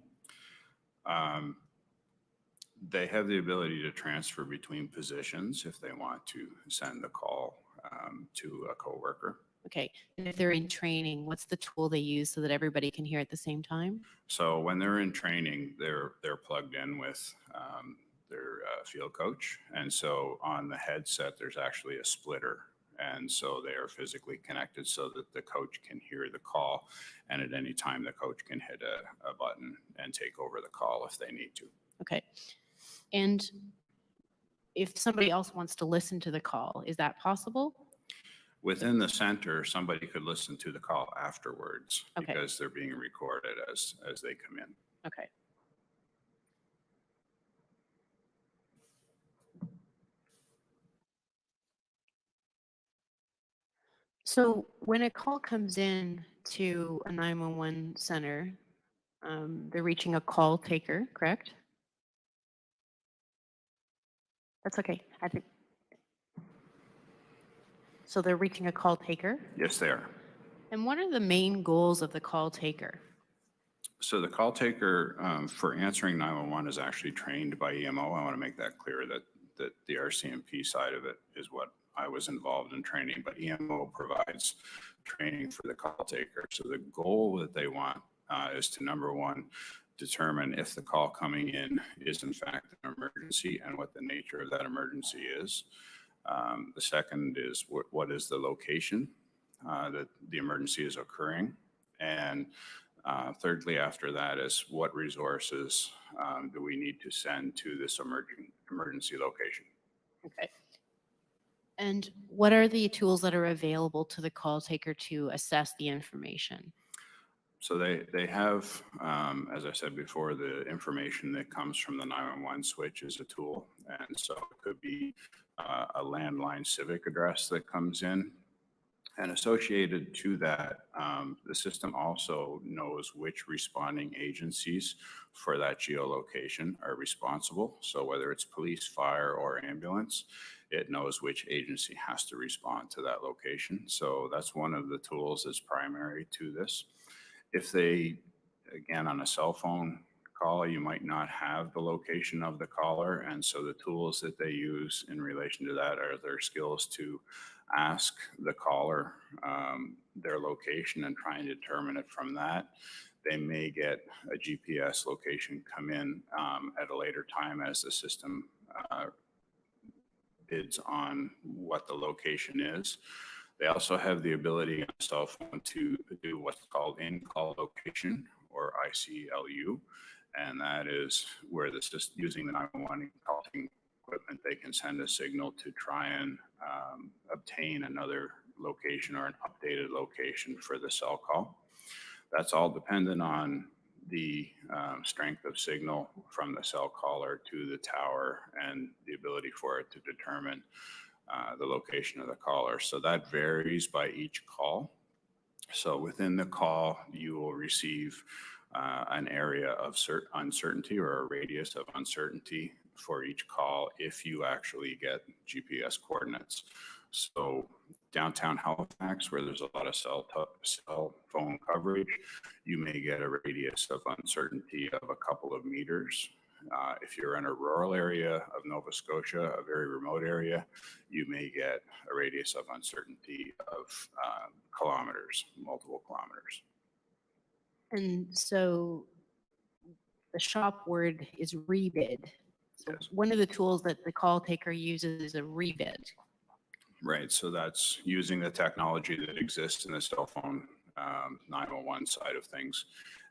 They have the ability to transfer between positions if they want to send the call to a coworker.
Okay. And if they're in training, what's the tool they use so that everybody can hear at the same time?
So when they're in training, they're plugged in with their field coach. And so on the headset, there's actually a splitter. And so they are physically connected so that the coach can hear the call. And at any time, the coach can hit a button and take over the call if they need to.
Okay. And if somebody else wants to listen to the call, is that possible?
Within the center, somebody could listen to the call afterwards
Okay.
because they're being recorded as they come in.
Okay. So when a call comes in to a 911 center, they're reaching a call taker, correct? That's okay. I think. So they're reaching a call taker?
Yes, they are.
And what are the main goals of the call taker?
So the call taker for answering 911 is actually trained by EMO. I want to make that clear that the RCMP side of it is what I was involved in training, but EMO provides training for the call taker. So the goal that they want is to, number one, determine if the call coming in is in fact an emergency and what the nature of that emergency is. The second is what is the location that the emergency is occurring. And thirdly, after that is what resources do we need to send to this emergency location.
Okay. And what are the tools that are available to the call taker to assess the information?
So they have, as I said before, the information that comes from the 911 switch is a tool. And so it could be a landline civic address that comes in. And associated to that, the system also knows which responding agencies for that geolocation are responsible. So whether it's police, fire, or ambulance, it knows which agency has to respond to that location. So that's one of the tools that's primary to this. If they, again, on a cell phone call, you might not have the location of the caller. And so the tools that they use in relation to that are their skills to ask the caller their location and try and determine it from that. They may get a GPS location come in at a later time as the system bids on what the location is. They also have the ability on a cell phone to do what's called in-call location, or ICLU, and that is where this is using the 911 calling equipment. They can send a signal to try and obtain another location or an updated location for the cell call. That's all dependent on the strength of signal from the cell caller to the tower and the ability for it to determine the location of the caller. So that varies by each call. So within the call, you will receive an area of uncertainty or a radius of uncertainty for each call if you actually get GPS coordinates. So downtown Halifax, where there's a lot of cell phone coverage, you may get a radius of uncertainty of a couple of meters. If you're in a rural area of Nova Scotia, a very remote area, you may get a radius of uncertainty of kilometers, multiple kilometers.
And so the shop word is rebid. So
Yes.
one of the tools that the call taker uses is a rebid.
Right, so that's using the technology that exists in the cell phone 911 side of things.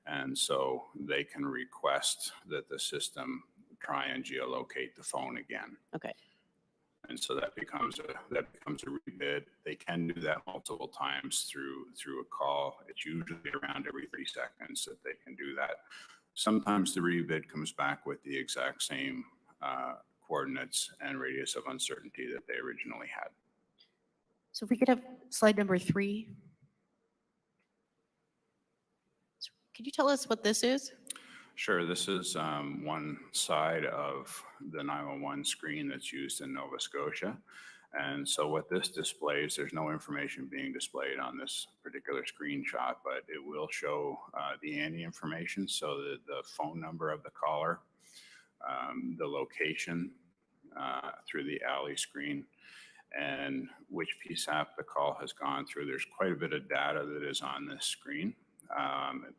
And so they can request that the system try and geolocate the phone again.
Okay.
And so that becomes a rebid. They can do that multiple times through a call. It's usually around every 30 seconds that they can do that. Sometimes the rebid comes back with the exact same coordinates and radius of uncertainty that they originally had.
So if we could have slide number 3. So could you tell us what this is?
Sure, this is one side of the 911 screen that's used in Nova Scotia. And so what this displays, there's no information being displayed on this particular screenshot, but it will show the ANI information, so the phone number of the caller, the location through the alley screen, and which PSAP the call has gone through. There's quite a bit of data that is on this screen.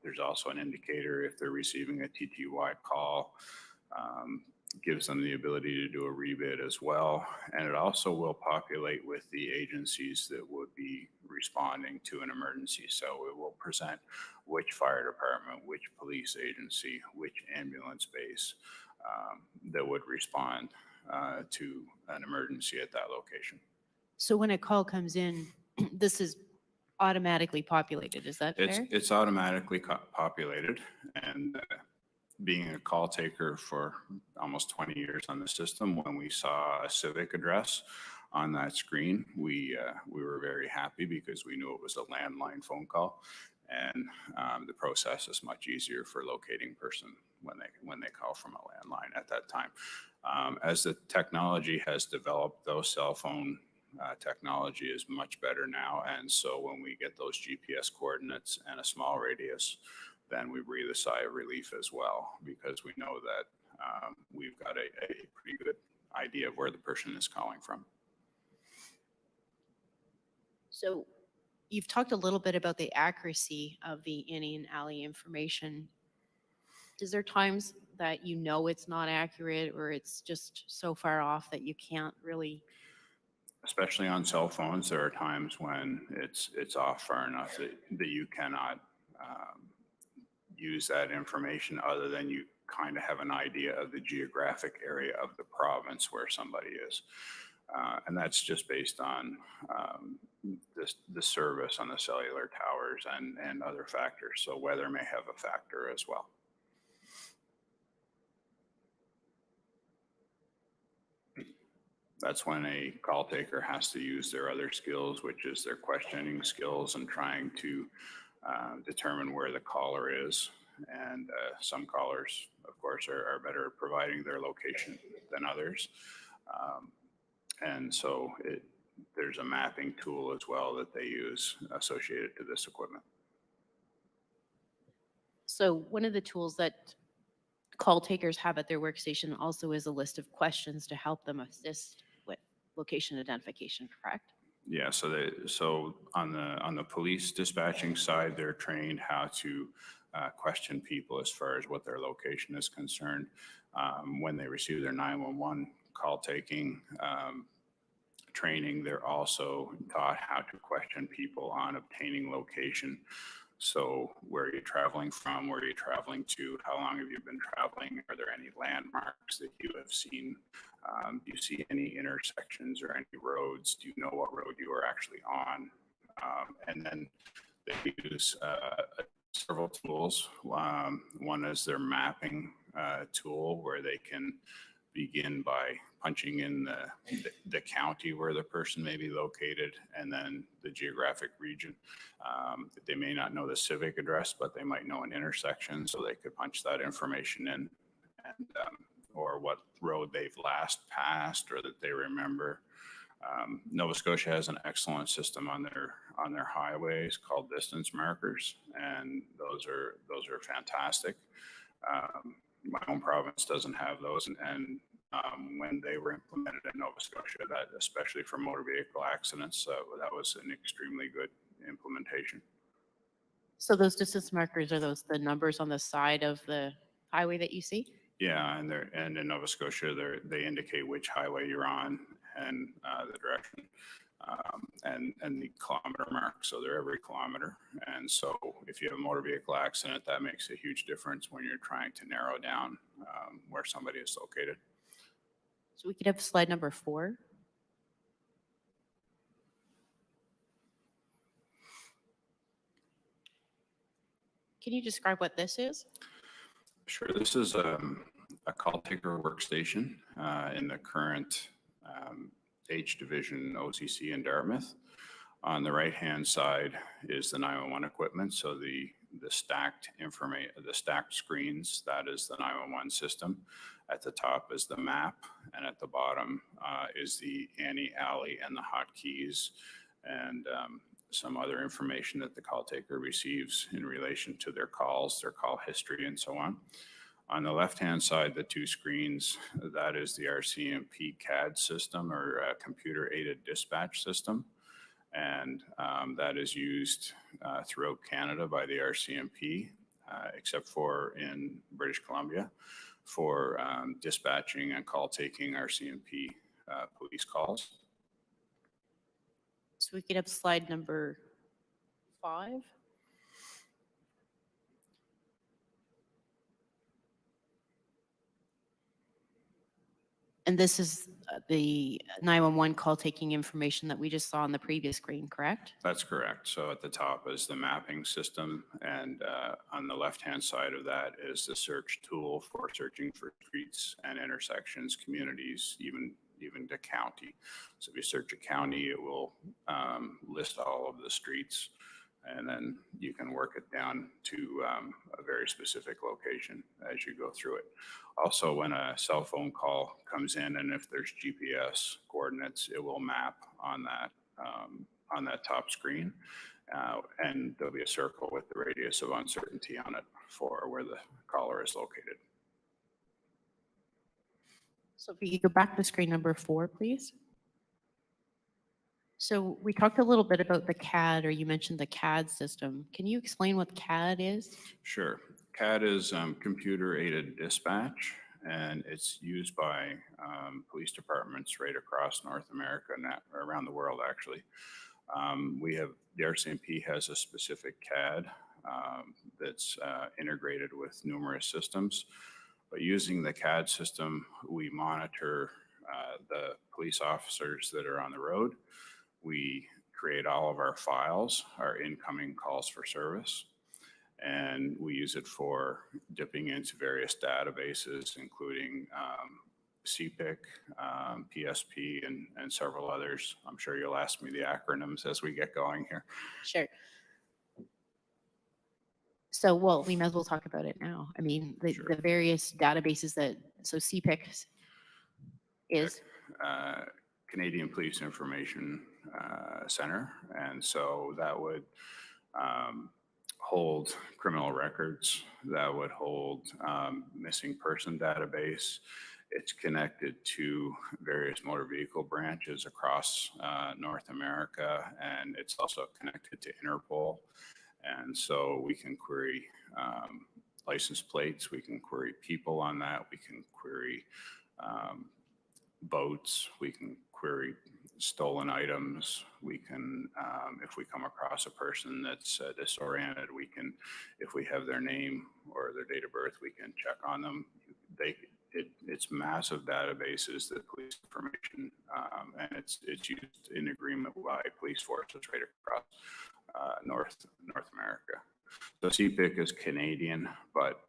There's also an indicator if they're receiving a TTY call, gives them the ability to do a rebid as well. And it also will populate with the agencies that would be responding to an emergency. So it will present which fire department, which police agency, which ambulance base that would respond to an emergency at that location.
So when a call comes in, this is automatically populated, is that fair?
It's automatically populated, and being a call taker for almost 20 years on the system, when we saw a civic address on that screen, we were very happy because we knew it was a landline phone call, and the process is much easier for locating person when they call from a landline at that time. As the technology has developed, those cell phone technology is much better now, and so when we get those GPS coordinates and a small radius, then we breathe a sigh of relief as well, because we know that we've got a pretty good idea of where the person is calling from.
So you've talked a little bit about the accuracy of the ANI and ALI information. Is there times that you know it's not accurate, or it's just so far off that you can't really?
Especially on cell phones, there are times when it's off far enough that you cannot use that information, other than you kind of have an idea of the geographic area of the province where somebody is. And that's just based on the service on the cellular towers and other factors. So weather may have a factor as well. That's when a call taker has to use their other skills, which is their questioning skills and trying to determine where the caller is. And some callers, of course, are better at providing their location than others. And so there's a mapping tool as well that they use associated to this equipment.
So one of the tools that call takers have at their workstation also is a list of questions to help them assist with location identification, correct?
Yeah, so on the police dispatching side, they're trained how to question people as far as what their location is concerned. When they receive their 911 call taking training, they're also taught how to question people on obtaining location. So where are you traveling from? Where are you traveling to? How long have you been traveling? Are there any landmarks that you have seen? Do you see any intersections or any roads? Do you know what road you are actually on? And then they use several tools. One is their mapping tool, where they can begin by punching in the county where the person may be located, and then the geographic region. They may not know the civic address, but they might know an intersection, so they could punch that information in, and or what road they've last passed or that they remember. Nova Scotia has an excellent system on their highways called distance markers, and those are fantastic. My own province doesn't have those, and when they were implemented in Nova Scotia, that especially for motor vehicle accidents, that was an extremely good implementation.
So those distance markers, are those the numbers on the side of the highway that you see?
Yeah, and in Nova Scotia, they indicate which highway you're on and the direction and the kilometer mark. So they're every kilometer. And so if you have a motor vehicle accident, that makes a huge difference when you're trying to narrow down where somebody is located.
So we could have slide number 4. Can you describe what this is?
Sure. This is a call taker workstation in the current H Division OCC in Dartmouth. On the right-hand side is the 911 equipment. So the stacked screens, that is the 911 system. At the top is the map, and at the bottom is the Annie, Alley, and the hotkeys, and some other information that the call taker receives in relation to their calls, their call history, and so on. On the left-hand side, the 2 screens, that is the RCMP CAD system, or computer-aided dispatch system. And that is used throughout Canada by the RCMP, except for in British Columbia, for dispatching and call taking RCMP police calls.
So we could have slide number 5. And this is the 911 call taking information that we just saw on the previous screen, correct?
That's correct. So at the top is the mapping system, and on the left-hand side of that is the search tool for searching for streets and intersections, communities, even to county. So if you search a county, it will list all of the streets, and then you can work it down to a very specific location as you go through it. Also, when a cell phone call comes in, and if there's GPS coordinates, it will map on that top screen, and there'll be a circle with the radius of uncertainty on it for where the caller is located.
So if you could go back to screen number 4, please. So we talked a little bit about the CAD, or you mentioned the CAD system. Can you explain what CAD is?
Sure. CAD is computer-aided dispatch, and it's used by police departments right across North America and around the world, actually. The RCMP has a specific CAD that's integrated with numerous systems. But using the CAD system, we monitor the police officers that are on the road. We create all of our files, our incoming calls for service, and we use it for dipping into various databases, including CPIC, PSP, and several others. I'm sure you'll ask me the acronyms as we get going here.
Sure. So, well, we might as well talk about it now. I mean, the various databases so CPIC is?
Canadian Police Information Center. And so that would hold criminal records, that would hold missing person database. It's connected to various motor vehicle branches across North America, and it's also connected to Interpol. And so we can query license plates, we can query people on that, we can query boats, we can query stolen items, we can, if we come across a person that's disoriented, we can, if we have their name or their date of birth, we can check on them. It's massive databases that police information, and it's used in agreement by police forces right across North America. So CPIC is Canadian, but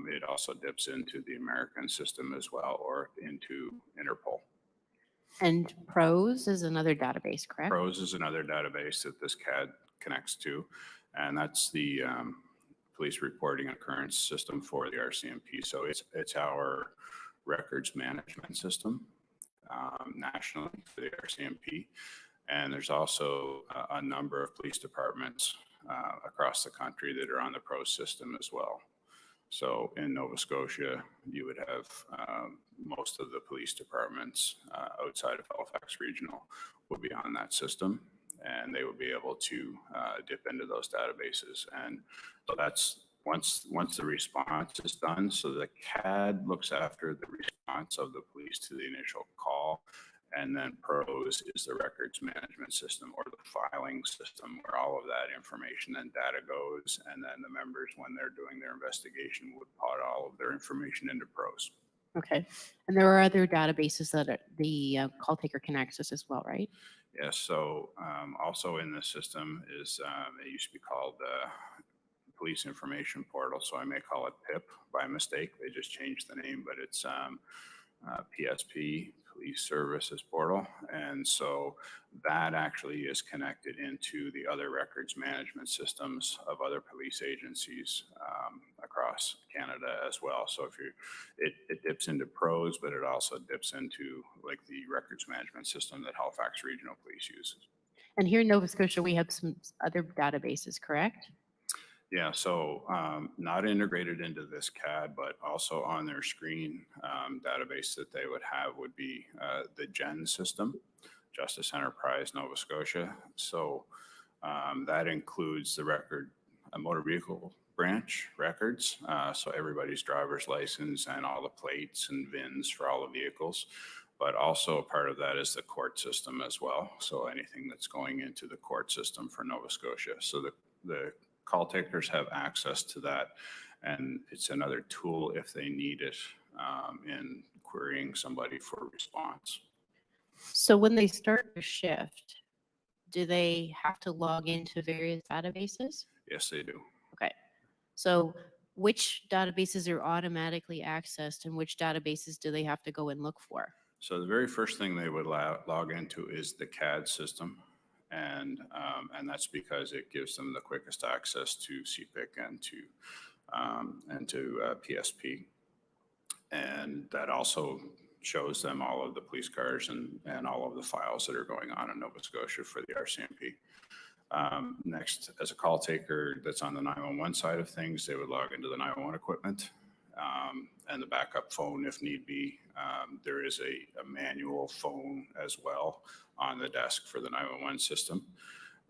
it also dips into the American system as well, or into Interpol.
And PROS is another database, correct?
PROS is another database that this CAD connects to, and that's the police reporting occurrence system for the RCMP. So it's our records management system nationally for the RCMP. And there's also a number of police departments across the country that are on the PROS system as well. So in Nova Scotia, you would have most of the police departments outside of Halifax Regional would be on that system, and they would be able to dip into those databases. And so once the response is done. So the CAD looks after the response of the police to the initial call, and then PROS is the records management system or the filing system where all of that information and data goes, and then the members, when they're doing their investigation, would put all of their information into PROS.
Okay. And there are other databases that the call taker can access as well, right?
Yes. So also in the system is it used to be called Police Information Portal, so I may call it PIP by mistake. They just changed the name, but it's PSP, Police Services Portal. And so that actually is connected into the other records management systems of other police agencies across Canada as well. So if it dips into PROS, but it also dips into like the records management system that Halifax Regional Police uses.
And here in Nova Scotia, we have some other databases, correct?
Yeah, so not integrated into this CAD, but also on their screen database that they would have would be the GEN system, Justice Enterprise Nova Scotia. So that includes the motor vehicle branch records. So everybody's driver's license and all the plates and VINs for all the vehicles. But also a part of that is the court system as well. So anything that's going into the court system for Nova Scotia. So the call takers have access to that, and it's another tool if they need it in querying somebody for response.
So when they start a shift, do they have to log into various databases?
Yes, they do.
Okay. So which databases are automatically accessed and which databases do they have to go and look for?
So the very first thing they would log into is the CAD system. And that's because it gives them the quickest access to CPIC and to PSP. And that also shows them all of the police cars and all of the files that are going on in Nova Scotia for the RCMP. Next, as a call taker that's on the 911 side of things, they would log into the 911 equipment and the backup phone if need be. There is a manual phone as well on the desk for the 911 system.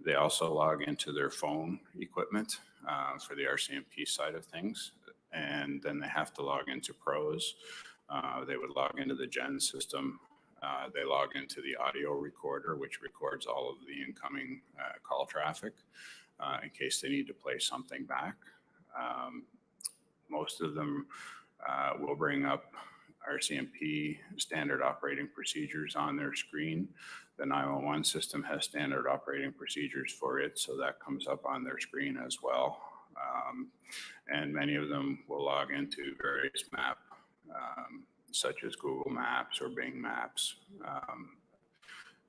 They also log into their phone equipment for the RCMP side of things, and then they have to log into PROS. They would log into the GEN system. They log into the audio recorder, which records all of the incoming call traffic in case they need to play something back. Most of them will bring up RCMP standard operating procedures on their screen. The 911 system has standard operating procedures for it, so that comes up on their screen as well. And many of them will log into various map, such as Google Maps or Bing Maps,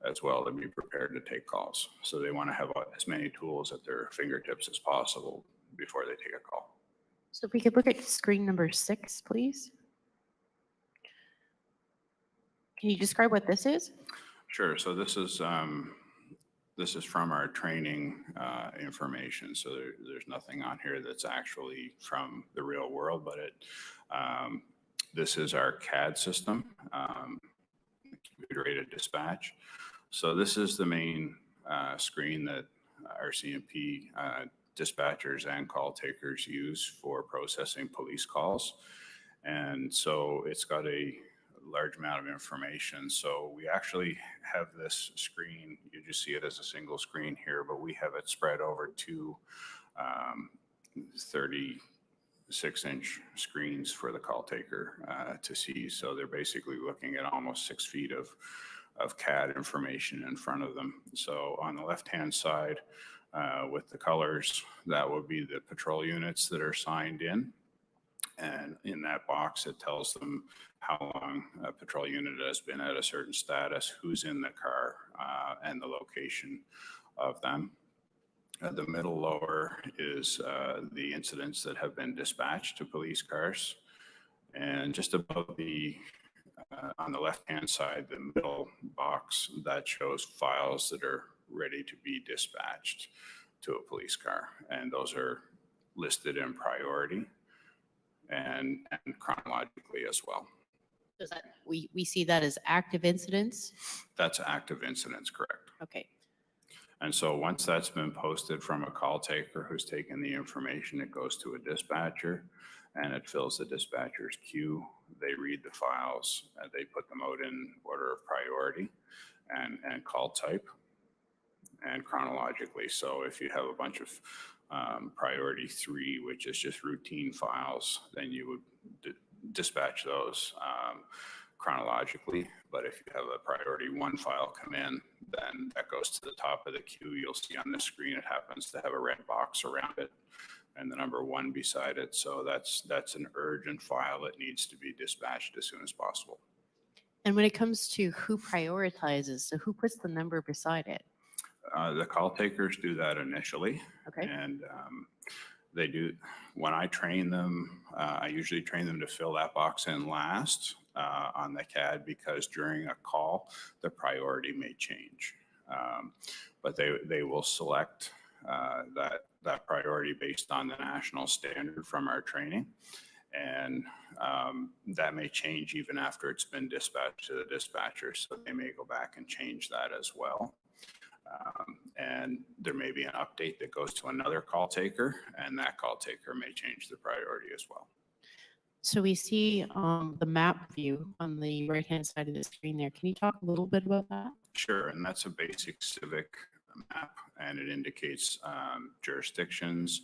as well, to be prepared to take calls. So they want to have as many tools at their fingertips as possible before they take a call.
So if we could look at screen number 6, please. Can you describe what this is?
Sure. So this is from our training information. So there's nothing on here that's actually from the real world, but this is our CAD system, computer-aided dispatch. So this is the main screen that RCMP dispatchers and call takers use for processing police calls. And so it's got a large amount of information. So we actually have this screen, you just see it as a single screen here, but we have it spread over two 36-inch screens for the call taker to see. So they're basically looking at almost 6 feet of CAD information in front of them. So on the left-hand side, with the colors, that would be the patrol units that are signed in. And in that box, it tells them how long a patrol unit has been at a certain status, who's in the car, and the location of them. The middle lower is the incidents that have been dispatched to police cars. And just above on the left-hand side, the middle box, that shows files that are ready to be dispatched to a police car. And those are listed in priority and chronologically as well.
Does that we see that as active incidents?
That's active incidents, correct.
Okay.
And so once that's been posted from a call taker who's taken the information, it goes to a dispatcher and it fills the dispatcher's queue. They read the files, they put them out in order of priority and call type and chronologically. So if you have a bunch of priority 3, which is just routine files, then you would dispatch those chronologically. But if you have a priority 1 file come in, then that goes to the top of the queue. You'll see on the screen it happens to have a red box around it and the number 1 beside it. So that's an urgent file that needs to be dispatched as soon as possible.
And when it comes to who prioritizes, so who puts the number beside it?
The call takers do that initially.
Okay.
And they do, when I train them, I usually train them to fill that box in last on the CAD, because during a call, the priority may change. But they will select that priority based on the national standard from our training. And that may change even after it's been dispatched to the dispatcher. So they may go back and change that as well. And there may be an update that goes to another call taker, and that call taker may change the priority as well.
So we see the map view on the right-hand side of the screen there. Can you talk a little bit about that?
Sure, and that's a basic civic map, and it indicates jurisdictions.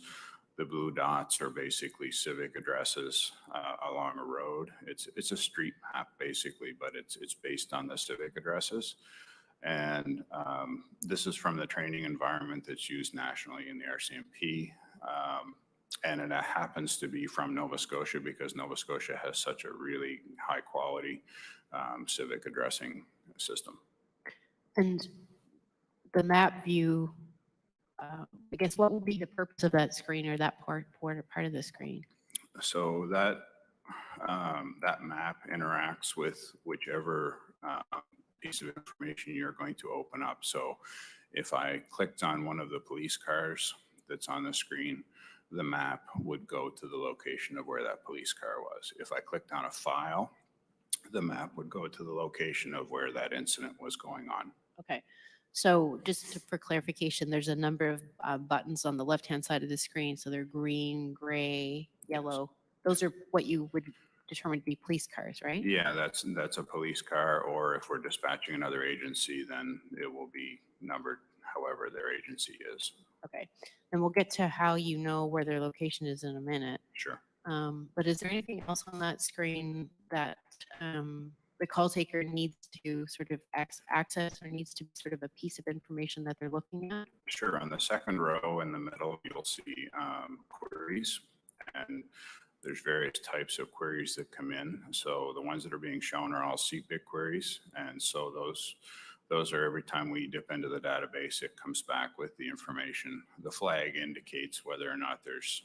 The blue dots are basically civic addresses along a road. It's a street map basically, but it's based on the civic addresses. And this is from the training environment that's used nationally in the RCMP. And it happens to be from Nova Scotia because Nova Scotia has such a really high quality civic addressing system.
And the map view, I guess what would be the purpose of that screen or that part of the screen?
So that map interacts with whichever piece of information you're going to open up. So if I clicked on one of the police cars that's on the screen, the map would go to the location of where that police car was. If I clicked on a file, the map would go to the location of where that incident was going on.
Okay. So for clarification, there's a number of buttons on the left-hand side of the screen. So they're green, gray, yellow. Those are what you would determine to be police cars, right?
Yeah, that's a police car, or if we're dispatching another agency, then it will be numbered however their agency is.
Okay. And we'll get to how you know where their location is in a minute.
Sure.
But is there anything else on that screen that the call taker needs to sort of access, or needs to be sort of a piece of information that they're looking at?
Sure. On the second row in the middle, you'll see queries, and there's various types of queries that come in. So the ones that are being shown are all CPIC queries. And so those are every time we dip into the database, it comes back with the information. The flag indicates whether or not there's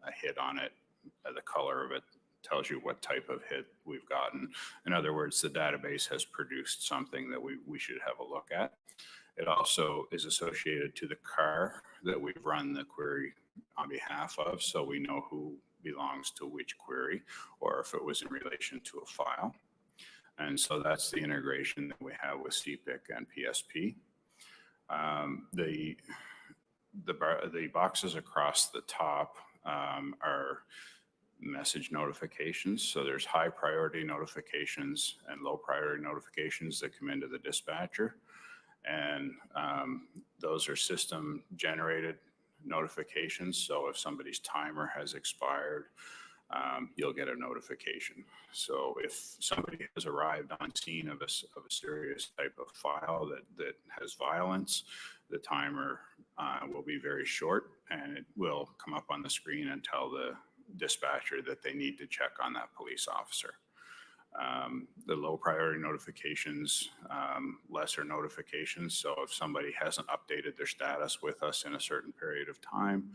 a hit on it. The color of it tells you what type of hit we've gotten. In other words, the database has produced something that we should have a look at. It also is associated to the car that we've run the query on behalf of, so we know who belongs to which query, or if it was in relation to a file. And so that's the integration that we have with CPIC and PSP. The boxes across the top are message notifications. So there's high priority notifications and low priority notifications that come into the dispatcher. And those are system generated notifications. So if somebody's timer has expired, you'll get a notification. So if somebody has arrived on scene of a serious type of file that has violence, the timer will be very short, and it will come up on the screen and tell the dispatcher that they need to check on that police officer. The low priority notifications, lesser notifications. So if somebody hasn't updated their status with us in a certain period of time,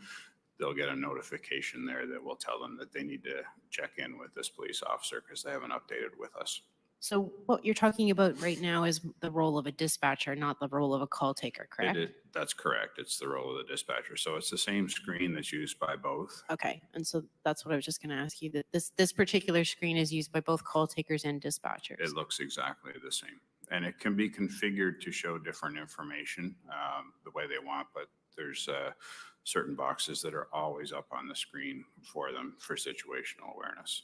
they'll get a notification there that will tell them that they need to check in with this police officer because they haven't updated with us.
So what you're talking about right now is the role of a dispatcher, not the role of a call taker, correct?
That's correct. It's the role of the dispatcher. So it's the same screen that's used by both.
Okay. And so that's what I was just going to ask you, that this particular screen is used by both call takers and dispatchers.
It looks exactly the same. And it can be configured to show different information the way they want, but there's certain boxes that are always up on the screen for them for situational awareness.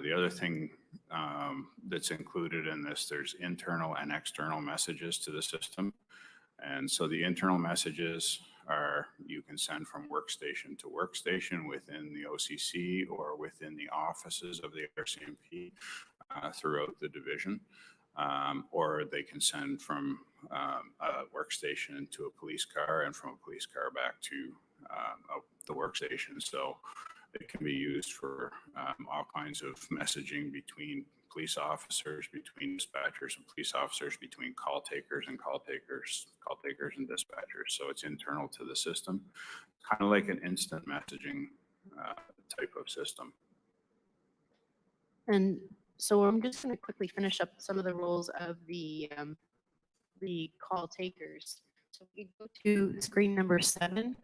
The other thing that's included in this, there's internal and external messages to the system. And so the internal messages are, you can send from workstation to workstation within the OCC or within the offices of the RCMP throughout the division. Or they can send from a workstation to a police car and from a police car back to the workstation. So it can be used for all kinds of messaging between police officers, between dispatchers and police officers, between call takers and call takers and dispatchers. So it's internal to the system, kind of like an instant messaging type of system.
And so I'm just going to quickly finish up some of the roles of the call takers. So we go to screen number 7.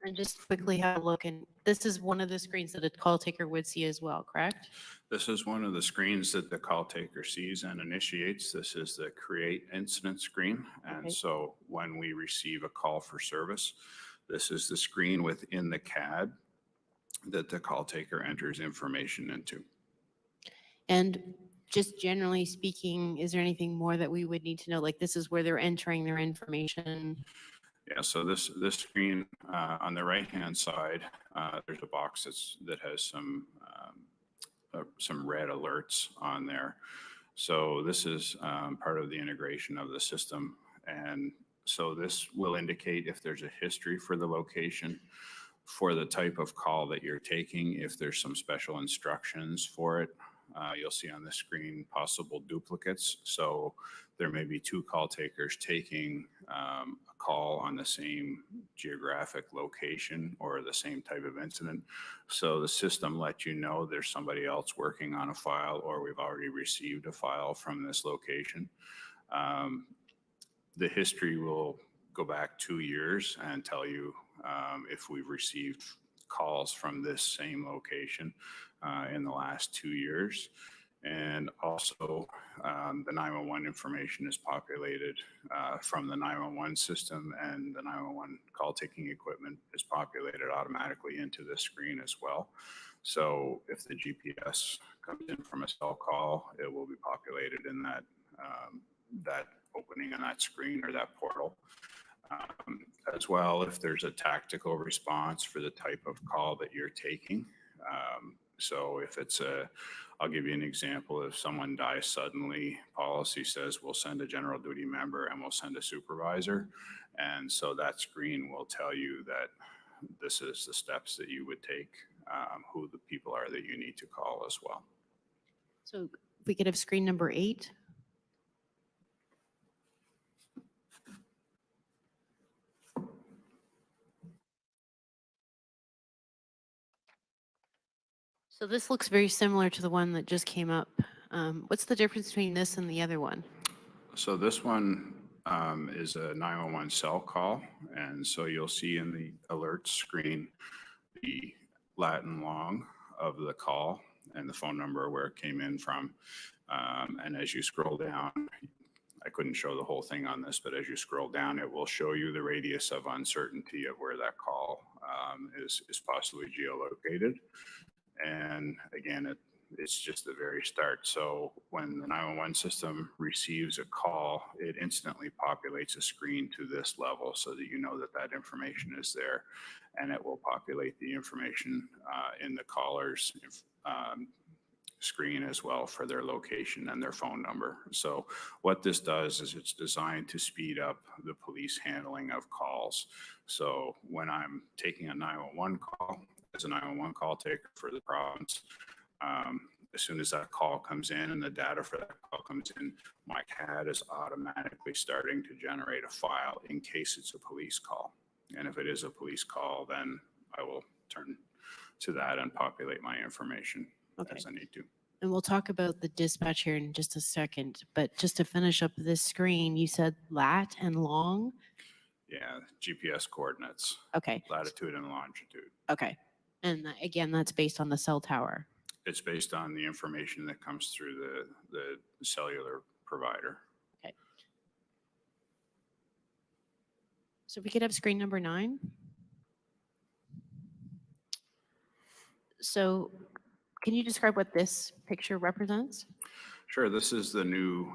And just quickly have a look, and this is one of the screens that a call taker would see as well, correct?
This is one of the screens that the call taker sees and initiates. This is the create incident screen. And
Okay.
so when we receive a call for service, this is the screen within the CAD that the call taker enters information into.
And just generally speaking, is there anything more that we would need to know? Like this is where they're entering their information.
Yeah, so this screen on the right-hand side, there's a box that has some red alerts on there. So this is part of the integration of the system. And so this will indicate if there's a history for the location, for the type of call that you're taking, if there's some special instructions for it. You'll see on the screen possible duplicates. So there may be 2 call takers taking a call on the same geographic location or the same type of incident. So the system lets you know there's somebody else working on a file, or we've already received a file from this location. The history will go back 2 years and tell you if we've received calls from this same location in the last 2 years. And also the 911 information is populated from the 911 system, and the 911 call taking equipment is populated automatically into this screen as well. So if the GPS comes in from a cell call, it will be populated in that that opening on that screen or that portal. As well, if there's a tactical response for the type of call that you're taking. So if it's I'll give you an example. If someone dies suddenly, policy says we'll send a general duty member and we'll send a supervisor. And so that screen will tell you that this is the steps that you would take, who the people are that you need to call as well.
So if we could have screen number 8. So this looks very similar to the one that just came up. What's the difference between this and the other one?
So this one is a 911 cell call. And so you'll see in the alert screen the lat and long of the call and the phone number where it came in from. And as you scroll down, I couldn't show the whole thing on this, but as you scroll down, it will show you the radius of uncertainty of where that call is possibly geolocated. And again, it's just the very start. So when the 911 system receives a call, it instantly populates a screen to this level so that you know that that information is there. And it will populate the information in the caller's screen as well for their location and their phone number. So what this does is it's designed to speed up the police handling of calls. So when I'm taking a 911 call, as a 911 call taker for the province, as soon as that call comes in and the data for that call comes in, my CAD is automatically starting to generate a file in case it's a police call. And if it is a police call, then I will turn to that and populate my information as I need to.
And we'll talk about the dispatch here in just a second, but just to finish up this screen, you said lat and long?
Yeah, GPS coordinates.
Okay.
Latitude and longitude.
Okay. And again, that's based on the cell tower.
it's based on the information that comes through the cellular provider.
Okay. So if we could have screen number 9. So can you describe what this picture represents?
Sure. This is the new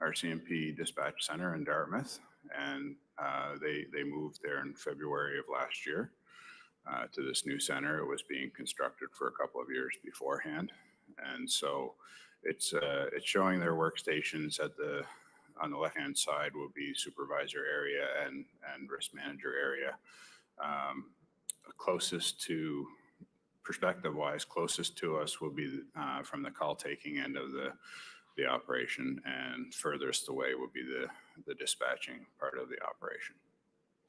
RCMP dispatch center in Dartmouth, and they moved there in February of last year to this new center. It was being constructed for a couple of years beforehand, and so it's showing their workstations on the left-hand side will be supervisor area and risk manager area. Closest to perspective-wise, closest to us will be from the call-taking end of the operation, and furthest away will be the dispatching part of the operation.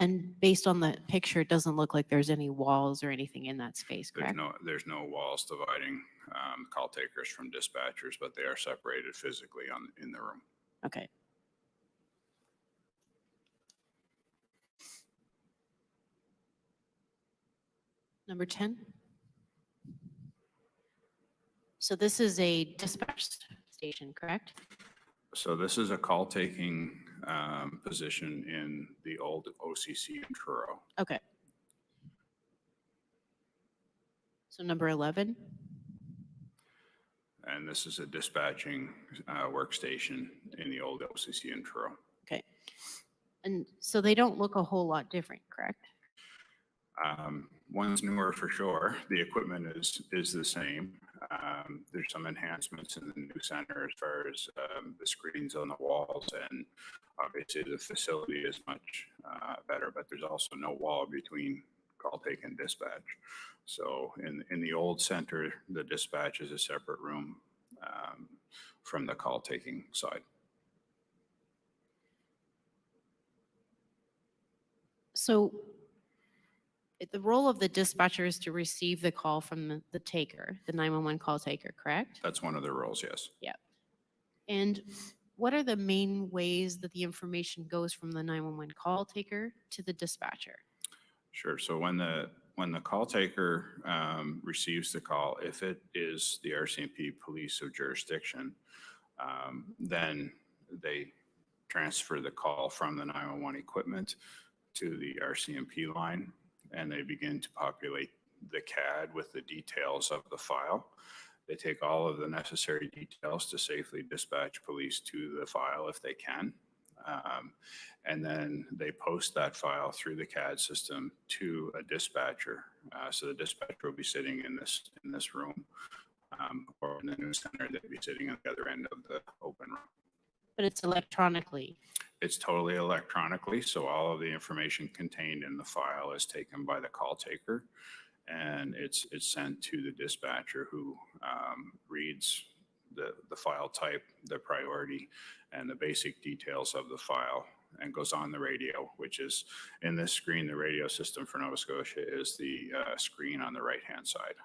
And based on the picture, it doesn't look like there's any walls or anything in that space, correct?
There's no walls dividing call takers from dispatchers, but they are separated physically in the room.
Okay. Number 10. So this is a dispatch station, correct?
So this is a call taking position in the old OCC in Truro.
Okay. So number 11.
And this is a dispatching workstation in the old OCC in Truro.
Okay. And so they don't look a whole lot different, correct?
One's newer for sure. The equipment is the same. There's some enhancements in the new center as far as the screens on the walls, and obviously the facility is much better, but there's also no wall between call take and dispatch. So in the old center, the dispatch is a separate room from the call taking side.
So the role of the dispatcher is to receive the call from the taker, the 911 call taker, correct?
That's one of the roles, yes.
Yeah. And what are the main ways that the information goes from the 911 call taker to the dispatcher?
Sure. So when the call taker receives the call, if it is the RCMP police of jurisdiction, then they transfer the call from the 911 equipment to the RCMP line, and they begin to populate the CAD with the details of the file. They take all of the necessary details to safely dispatch police to the file if they can. And then they post that file through the CAD system to a dispatcher. So the dispatcher will be sitting in this room, or in the new center, they'd be sitting at the other end of the open room.
But it's electronically.
It's totally electronically, so all of the information contained in the file is taken by the call taker, and it's sent to the dispatcher, who reads the file type, the priority, and the basic details of the file, and goes on the radio, which is in this screen. The radio system for Nova Scotia is the screen on the right-hand side.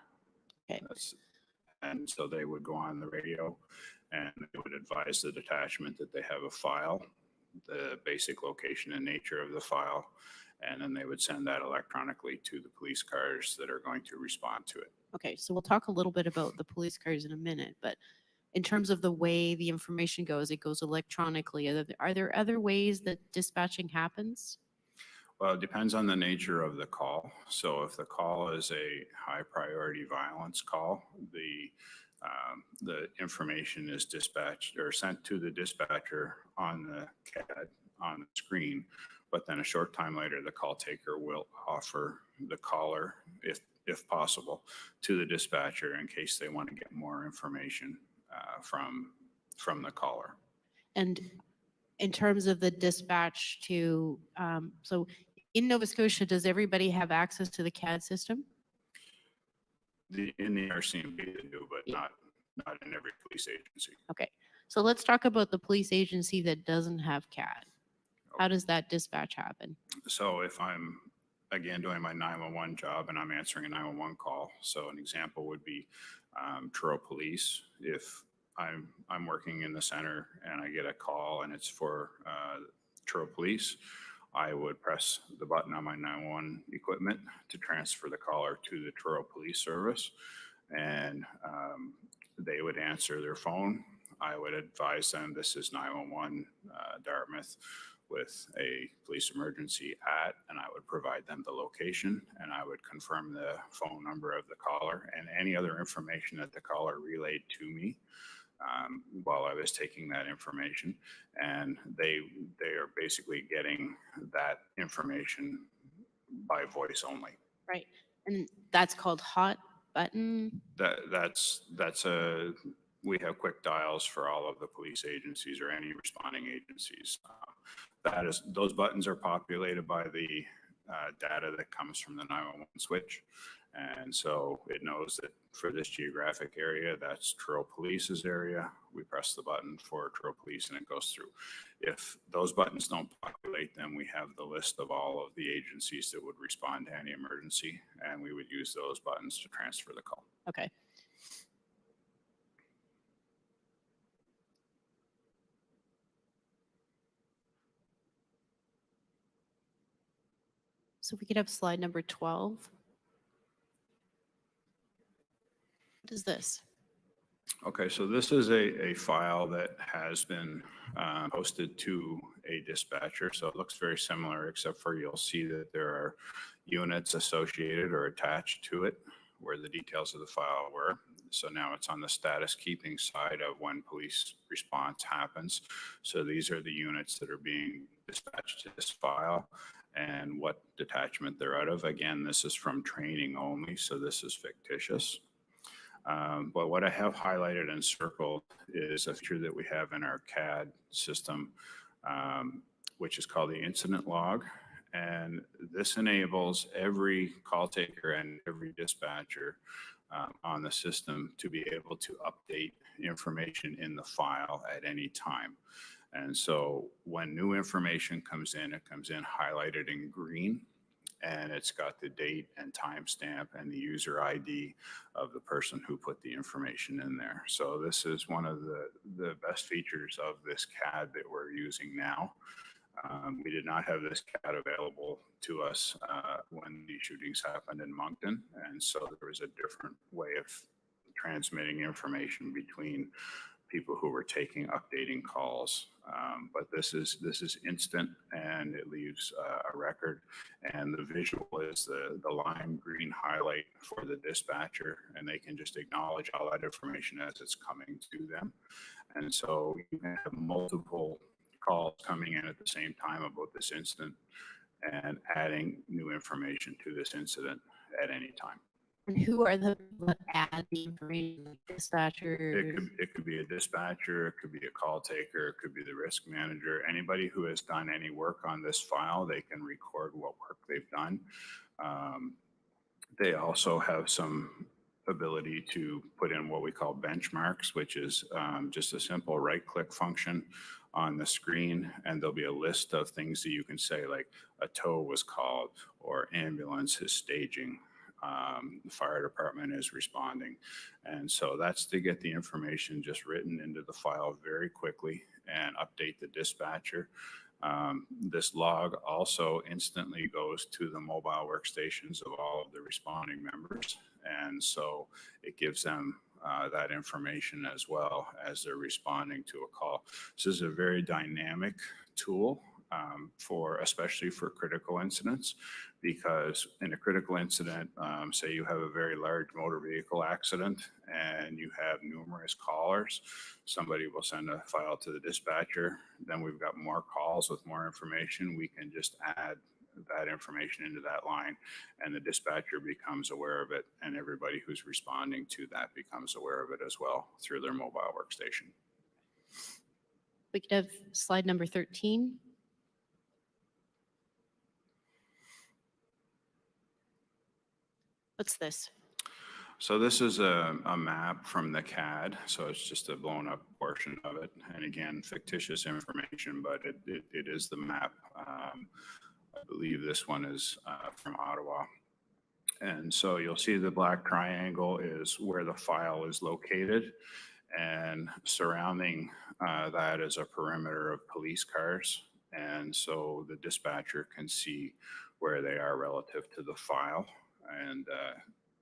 Okay.
And so they would go on the radio, and they would advise the detachment that they have a file, the basic location and nature of the file, and then they would send that electronically to the police cars that are going to respond to it.
Okay, so we'll talk a little bit about the police cars in a minute, but in terms of the way the information goes, it goes electronically. Are there other ways that dispatching happens?
Well, it depends on the nature of the call. So if the call is a high priority violence call, the information is dispatched or sent to the dispatcher on the CAD on the screen, but then a short time later, the call taker will offer the caller, if possible, to the dispatcher in case they want to get more information from the caller.
And in terms of the dispatch to, so in Nova Scotia, does everybody have access to the CAD system?
In the RCMP they do, but not in every police agency.
Okay, so let's talk about the police agency that doesn't have CAD. How does that dispatch happen?
So if I'm, again, doing my 911 job and I'm answering a 911 call, so an example would be Truro Police. If I'm working in the center and I get a call and it's for Truro Police, I would press the button on my 911 equipment to transfer the caller to the Truro Police Service. and they would answer their phone. I would advise them this is 911 Dartmouth with a police emergency at, and I would provide them the location, and I would confirm the phone number of the caller and any other information that the caller relayed to me while I was taking that information. And they are basically getting that information by voice only.
Right. And that's called hot button.
We have quick dials for all of the police agencies or any responding agencies. Those buttons are populated by the data that comes from the 911 switch. And so it knows that for this geographic area, that's Truro Police's area. We press the button for Truro Police and it goes through. If those buttons don't populate, then we have the list of all of the agencies that would respond to any emergency, and we would use those buttons to transfer the call.
Okay. So we could have slide number 12. What is this?
Okay, so this is a file that has been posted to a dispatcher. So it looks very similar, except for you'll see that there are units associated or attached to it where the details of the file were. So now it's on the status keeping side of when police response happens. So these are the units that are being dispatched to this file and what detachment they're out of. Again, this is from training only, so this is fictitious. But what I have highlighted and circled is a feature that we have in our CAD system, which is called the incident log. And this enables every call taker and every dispatcher on the system to be able to update information in the file at any time. And so when new information comes in, it comes in highlighted in green, and it's got the date and timestamp and the user ID of the person who put the information in there. So this is one of the best features of this CAD that we're using now. We did not have this CAD available to us when the shootings happened in Moncton, and so there was a different way of transmitting information between people who were updating calls. But this is instant, and it leaves a record. And the visual is the lime green highlight for the dispatcher, and they can just acknowledge all that information as it's coming to them. And so you can have multiple calls coming in at the same time about this incident and adding new information to this incident at any time.
And who are the people that add the information, like dispatchers?
It could be a dispatcher, it could be a call taker, it could be the risk manager. Anybody who has done any work on this file, they can record what work they've done. They also have some ability to put in what we call benchmarks, which is just a simple right-click function on the screen, and there'll be a list of things that you can say, like a tow was called, or ambulance is staging, the fire department is responding. And so that's to get the information just written into the file very quickly and update the dispatcher. This log also instantly goes to the mobile workstations of all of the responding members. And so it gives them that information as well as they're responding to a call. This is a very dynamic tool especially for critical incidents, because in a critical incident, say you have a very large motor vehicle accident and you have numerous callers, somebody will send a file to the dispatcher, then we've got more calls with more information. We can just add that information into that line, and the dispatcher becomes aware of it, and everybody who's responding to that becomes aware of it as well through their mobile workstation.
We could have slide number 13. What's this?
So this is a map from the CAD. So it's just a blown up portion of it. And again, fictitious information, but it is the map. I believe this one is from Ottawa. And so you'll see the black triangle is where the file is located. And surrounding that is a perimeter of police cars. And so the dispatcher can see where they are relative to the file. And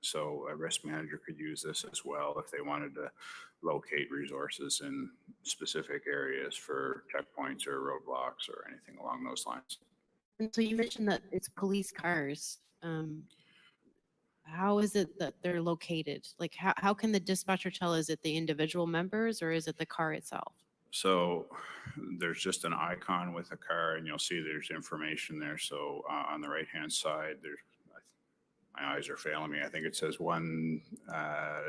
So a risk manager could use this as well if they wanted to locate resources in specific areas for checkpoints or roadblocks or anything along those lines.
And so you mentioned that it's police cars. How is it that they're located? Like, how can the dispatcher tell? Is it the individual members or is it the car itself?
So there's just an icon with a car, and you'll see there's information there. So on the right-hand side, there's, my eyes are failing me. I think it says 1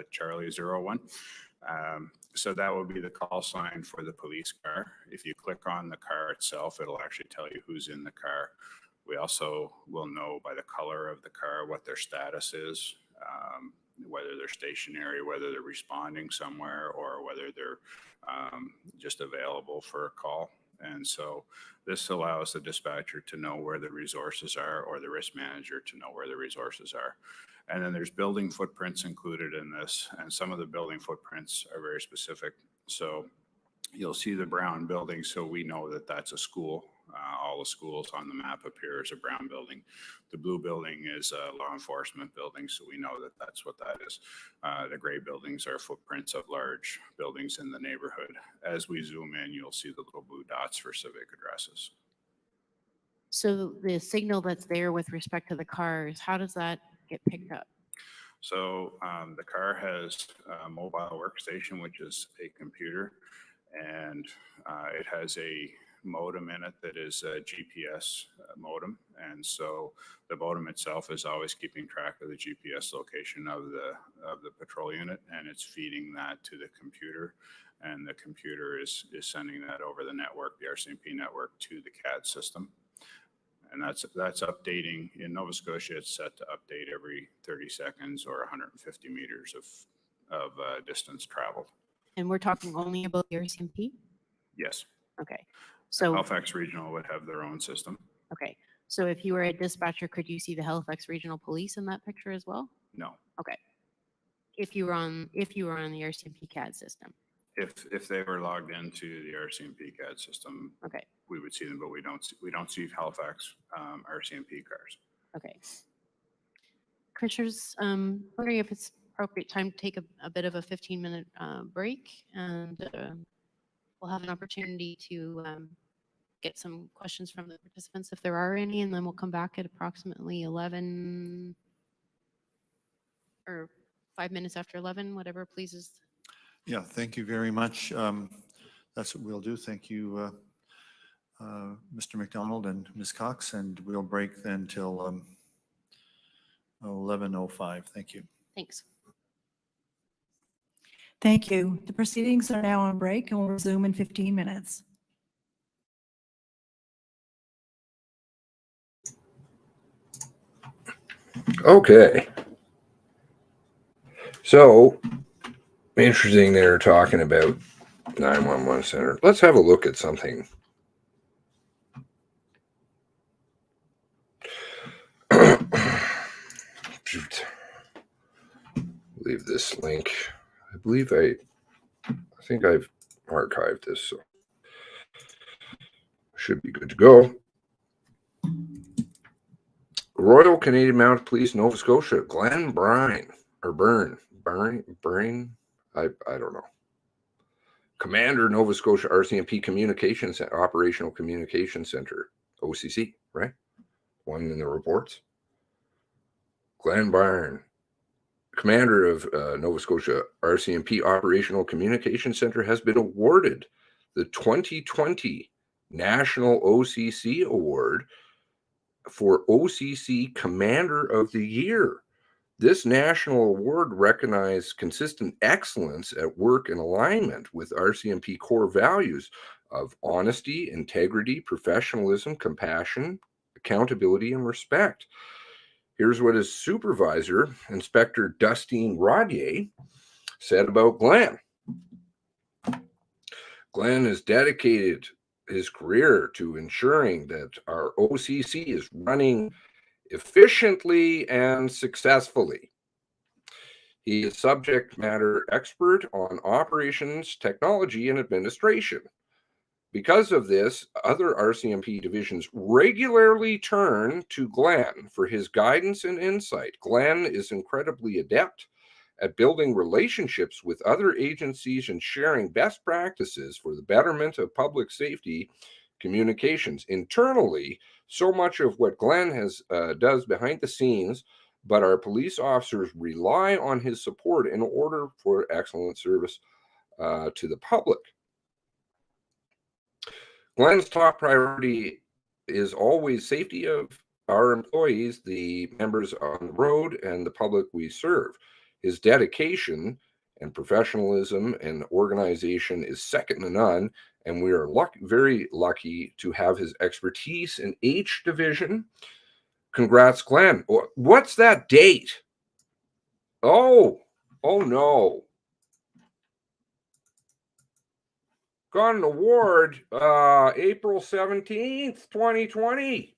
Charlie 01. So that will be the call sign for the police car. If you click on the car itself, it'll actually tell you who's in the car. We also will know by the color of the car what their status is, whether they're stationary, whether they're responding somewhere, or whether they're just available for a call. And so this allows the dispatcher to know where the resources are, or the risk manager to know where the resources are. And then there's building footprints included in this, and some of the building footprints are very specific. So you'll see the brown building, so we know that that's a school. All the schools on the map appear as a brown building. The blue building is a law enforcement building, so we know that that's what that is. The gray buildings are footprints of large buildings in the neighborhood. As we zoom in, you'll see the little blue dots for civic addresses.
So the signal that's there with respect to the cars, how does that get picked up?
So the car has a mobile workstation, which is a computer, and it has a modem in it that is a GPS modem. And so the modem itself is always keeping track of the GPS location of the patrol unit, and it's feeding that to the computer. And the computer is sending that over the network, the RCMP network, to the CAD system. And that's updating. In Nova Scotia, it's set to update every 30 seconds or 150 meters of distance traveled.
And we're talking only about the RCMP?
Yes.
Okay. So
Halifax Regional would have their own system.
okay. So if you were a dispatcher, could you see the Halifax Regional Police in that picture as well?
No.
Okay. If you were on the RCMP CAD system.
If they were logged into the RCMP CAD system,
okay,
we would see them, but we don't see Halifax RCMP cars.
Okay. Commissioners, wondering if it's appropriate time to take a bit of a 15-minute break, and we'll have an opportunity to get some questions from the participants if there are any, and then we'll come back at approximately 11 or 5 minutes after 11, whatever pleases.
Yeah, thank you very much. That's what we'll do. Thank you, Mr. McDonald and Ms. Cox, and we'll break then till 11:05. Thank you.
Thanks.
Thank you. The proceedings are now on break and will resume in 15 minutes.
Okay. So, interesting they're talking about 911 center. Let's have a look at something. Leave this link. I think I've archived this, so should be good to go. Royal Canadian Mounted Police, Nova Scotia, Glen Bryan, or Byrne, I don't know. Commander, Nova Scotia RCMP Communications, Operational Communication Center, OCC, right? One in the reports. Glen Bryan, Commander of Nova Scotia RCMP Operational Communication Center, has been awarded the 2020 National OCC Award for OCC Commander of the Year. This national award recognized consistent excellence at work in alignment with RCMP core values of honesty, integrity, professionalism, compassion, accountability, and respect. Here's what his supervisor, Inspector Dustine Rodier, said about Glen. Glen has dedicated his career to ensuring that our OCC is running efficiently and successfully. He is subject matter expert on operations, technology, and administration. Because of this, other RCMP divisions regularly turn to Glenn for his guidance and insight. Glenn is incredibly adept at building relationships with other agencies and sharing best practices for the betterment of public safety communications. Internally, so much of what Glenn does behind the scenes, but our police officers rely on his support in order for excellent service to the public. Glenn's top priority is always safety of our employees, the members on the road, and the public we serve. His dedication and professionalism and organization is second to none, and we are very lucky to have his expertise in H Division. Congrats, Glenn. What's that date? Oh no. Got an award April 17th, 2020.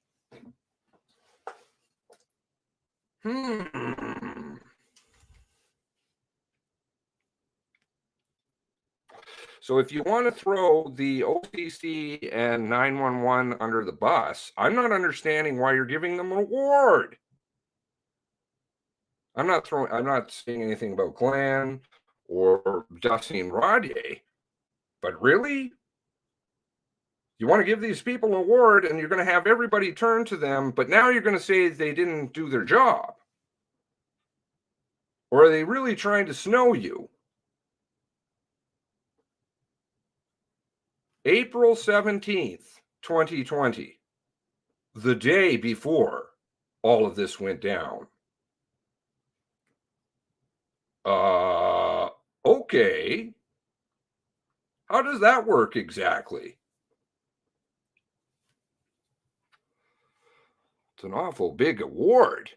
So if you want to throw the OCC and 911 under the bus, I'm not understanding why you're giving them an award. I'm not saying anything about Glenn or Justine Rodier, but really? You want to give these people an award and you're going to have everybody turn to them, but now you're going to say they didn't do their job. Or are they really trying to snow you? April 17th, 2020, the day before all of this went down. Okay. How does that work exactly? It's an awful big award.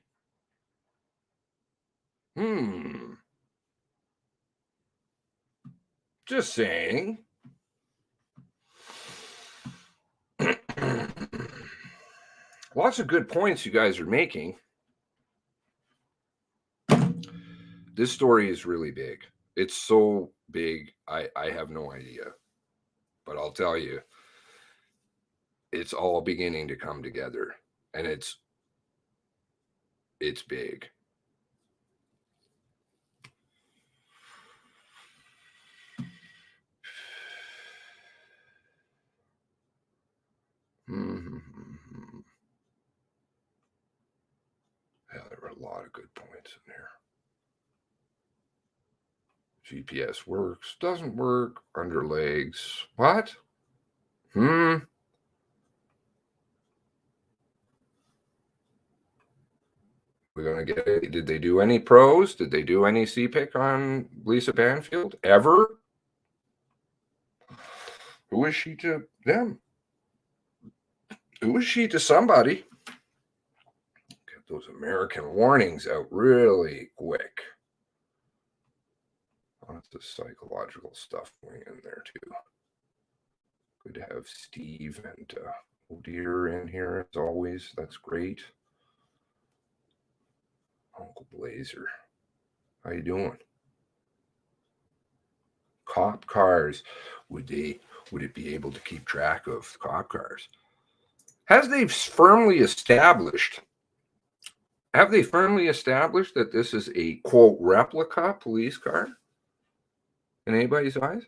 Just saying. Lots of good points you guys are making. This story is really big. It's so big, I have no idea. But I'll tell you, it's all beginning to come together. And it's big. Yeah, there were a lot of good points in there. GPS works, doesn't work, under legs. What? We're going to get it. Did they do any pros? Did they do any CPIC on Lisa Banfield? Ever? Who is she to them? Who is she to somebody? Get those American warnings out really quick. Lots of psychological stuff going in there too. Good to have Steve and O'Dear in here as always. That's great. Uncle Blazer, how you doing? Cop cars, would it be able to keep track of cop cars? Have they firmly established that this is a quote replica police car in anybody's eyes?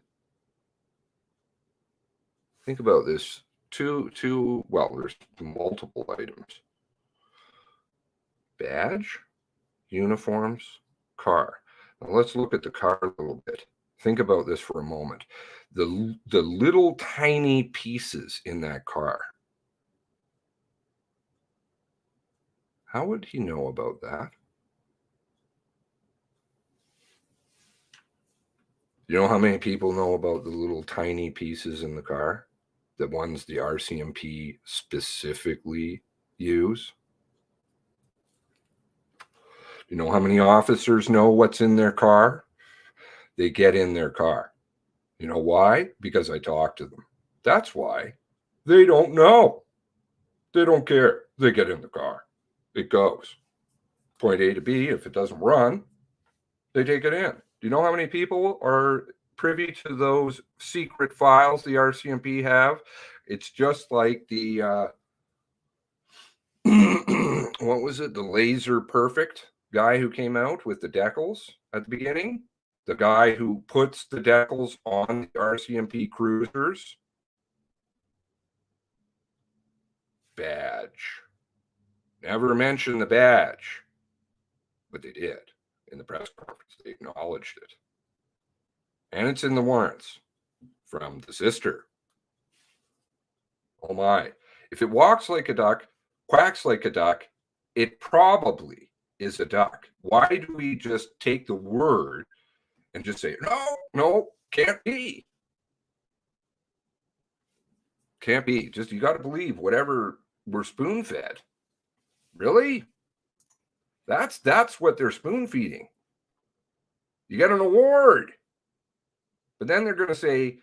Think about this. Well, there's multiple items. Badge, uniforms, car. Now let's look at the car a little bit. Think about this for a moment. The little tiny pieces in that car. How would he know about that? You know how many people know about the little tiny pieces in the car? The ones the RCMP specifically use? You know how many officers know what's in their car? They get in their car. You know why? Because I talk to them. That's why. They don't know. They don't care. They get in the car. It goes. Point A to B. If it doesn't run, they take it in. Do you know how many people are privy to those secret files the RCMP have. It's just like the, what was it? The Laser Perfect guy who came out with the decals at the beginning. The guy who puts the decals on the RCMP cruisers. Badge. Never mention the badge. But they did in the press conference. They acknowledged it. And it's in the warrants from the sister. Oh my. If it walks like a duck, quacks like a duck, it probably is a duck. Why do we just take the word and just say, no, can't be? Can't be. Just, you got to believe whatever we're spoon-fed. Really? That's what they're spoon-feeding. You get an award. But then they're going to say,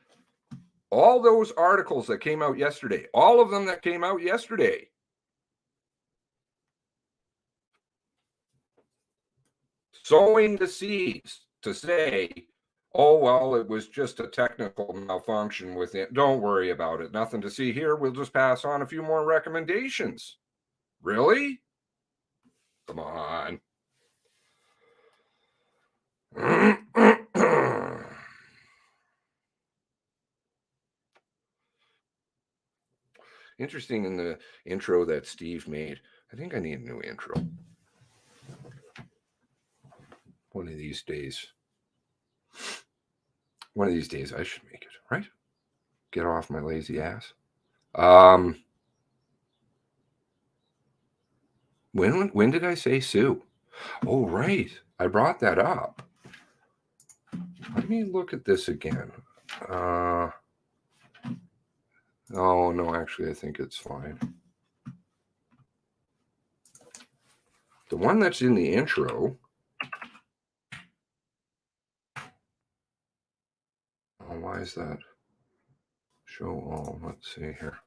all those articles that came out yesterday, all of them that came out yesterday, sowing the seeds to say, oh, well, it was just a technical malfunction with it. Don't worry about it. Nothing to see here. We'll just pass on a few more recommendations. Really? Come on. Interesting in the intro that Steve made. I think I need a new intro. One of these days. One of these days I should make it, right? Get off my lazy ass. When did I say Sue? Oh, right. I brought that up. Let me look at this again. Oh, no, actually, I think it's fine. The one that's in the intro. Oh, why is that? Show all. Let's see here.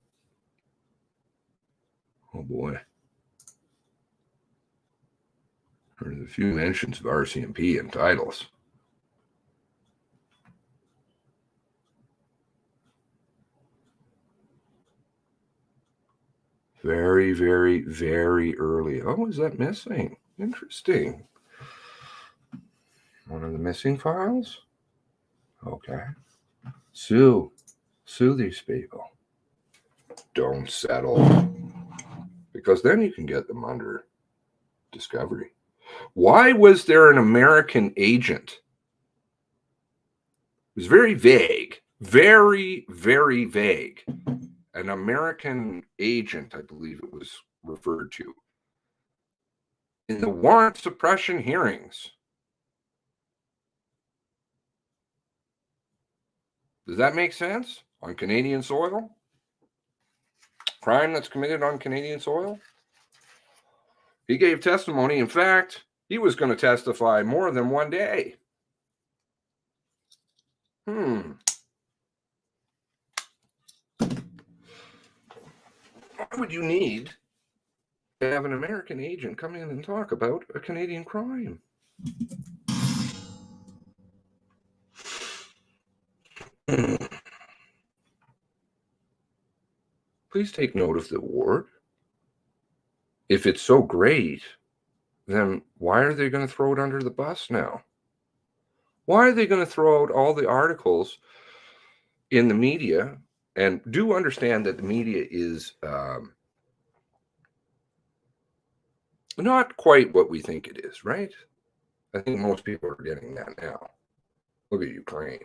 Oh, boy. There's a few mentions of RCMP in titles. Very, very, very early. Oh, is that missing? Interesting. One of the missing files? Okay. Sue these people. Don't settle. Because then you can get them under discovery. Why was there an American agent? It was very vague. Very, very vague. An American agent, I believe it was referred to, in the warrant suppression hearings. Does that make sense? On Canadian soil? Crime that's committed on Canadian soil? He gave testimony. In fact, he was going to testify more than one day. Why would you need to have an American agent come in and talk about a Canadian crime? Please take note of the award. If it's so great, then why are they going to throw it under the bus now? Why are they going to throw out all the articles in the media? And do understand that the media is not quite what we think it is, right? I think most people are getting that now. Look at Ukraine.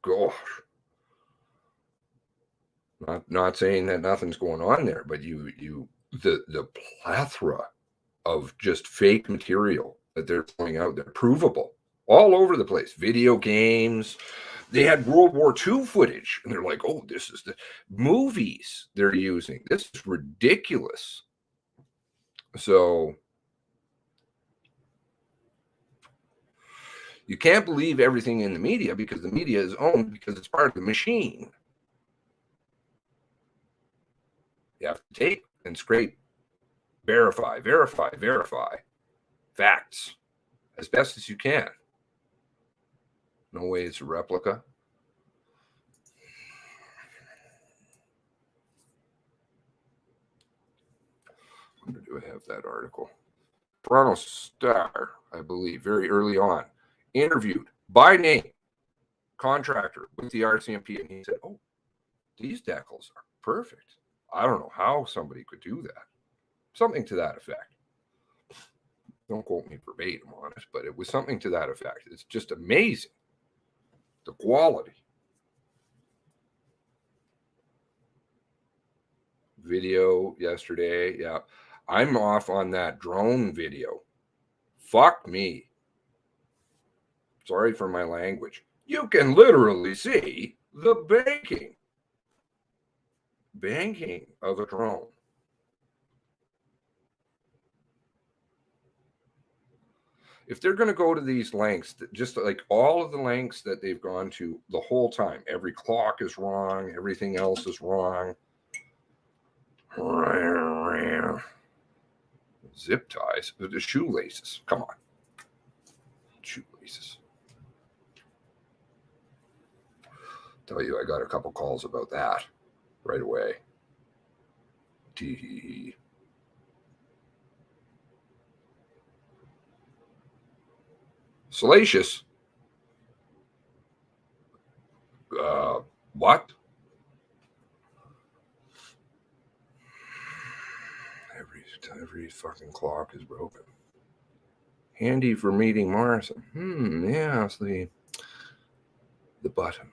Gosh. Not saying that nothing's going on there, but the plethora of just fake material that they're throwing out there, provable, all over the place. Video games. They had World War II footage, and they're like, oh, this is the movies they're using. This is ridiculous. So you can't believe everything in the media because the media is owned because it's part of the machine. You have to take and scrape, verify facts as best as you can. No way it's a replica. Where do I have that article? Toronto Star, I believe, very early on, interviewed by name contractor with the RCMP, and he said, "Oh, these decals are perfect. I don't know how somebody could do that." Something to that effect. Don't quote me verbatim on it, but it was something to that effect. It's just amazing, the quality. Video yesterday, yeah. I'm off on that drone video. Fuck me. Sorry for my language. You can literally see the banking of a drone. If they're going to go to these lengths, just like all of the lengths that they've gone to the whole time, every clock is wrong, everything else is wrong. Zip ties, the shoelaces. Come on. Shoelaces. Tell you, I got a couple calls about that right away. Tee. Salacious. What? Every fucking clock is broken. Handy for meeting Morrison. Yeah, it's the button.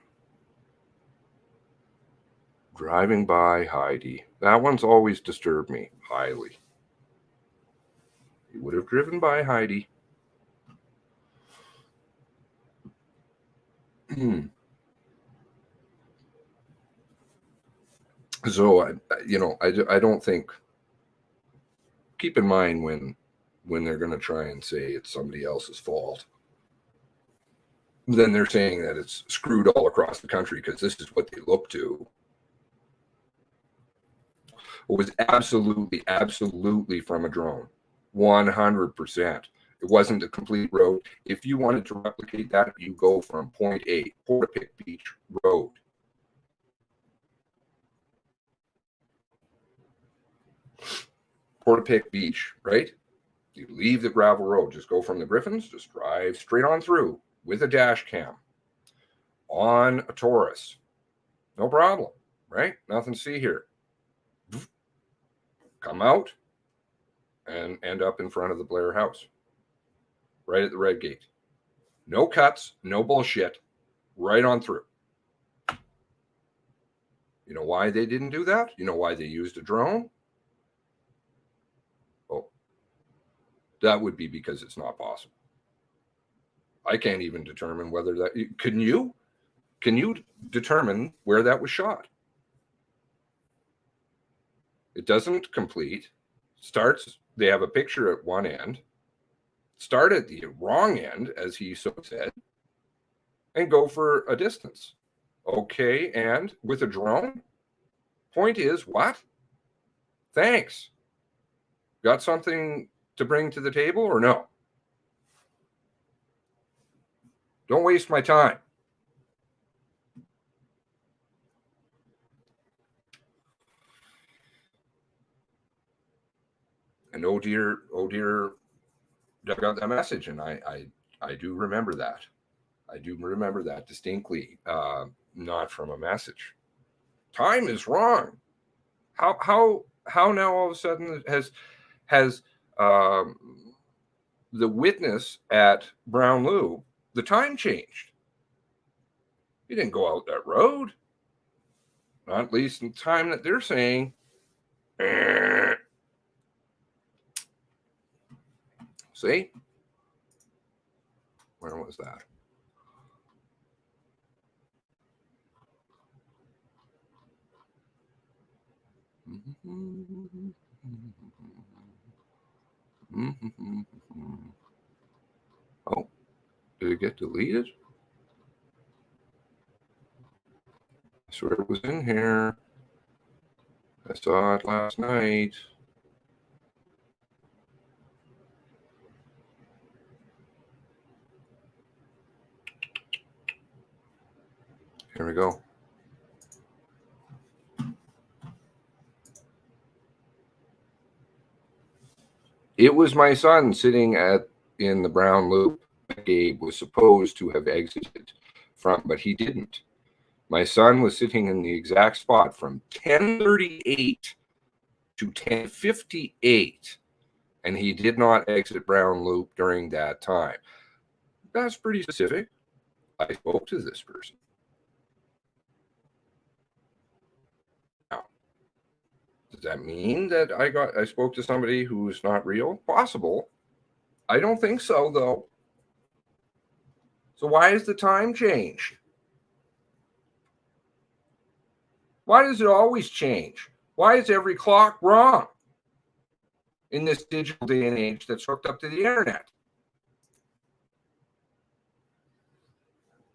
Driving by Heidi. That one's always disturbed me highly. He would have driven by Heidi. So I don't think. Keep in mind when they're going to try and say it's somebody else's fault, then they're saying that it's screwed all across the country because this is what they look to. It was absolutely from a drone, 100%. It wasn't a complete road. If you wanted to replicate that, you go from point A, Portapic Beach Road. Portapic Beach, right? You leave the gravel road, just go from the Griffins, just drive straight on through with a dash cam on a Taurus. No problem, right? Nothing to see here. Come out and end up in front of the Blair house, right at the red gate. No cuts, no bullshit, right on through. You know why they didn't do that? You know why they used a drone? Oh, that would be because it's not possible. I can't even determine whether that... Can you determine where that was shot? It doesn't complete. Starts, they have a picture at one end, start at the wrong end, as he so said, and go for a distance. Okay, and with a drone? Point is, what? Thanks. Got something to bring to the table or no? Don't waste my time. And oh dear, I got that message, and I do remember that. I do remember that distinctly, not from a message. Time is wrong. How now all of a sudden has the witness at Brownlow, the time changed? He didn't go out that road. Not at least in the time that they're saying. See? Where was that? Oh, did it get deleted? I swear it was in here. I saw it last night. Here we go. It was my son sitting in the brown loop that Gabe was supposed to have exited from, but he didn't. My son was sitting in the exact spot from 10:38 to 10:58, and he did not exit brown loop during that time. That's pretty specific. I spoke to this person. Now, does that mean that I spoke to somebody who's not real? Possible. I don't think so, though. So why is the time changed? Why does it always change? Why is every clock wrong in this digital day and age that's hooked up to the internet?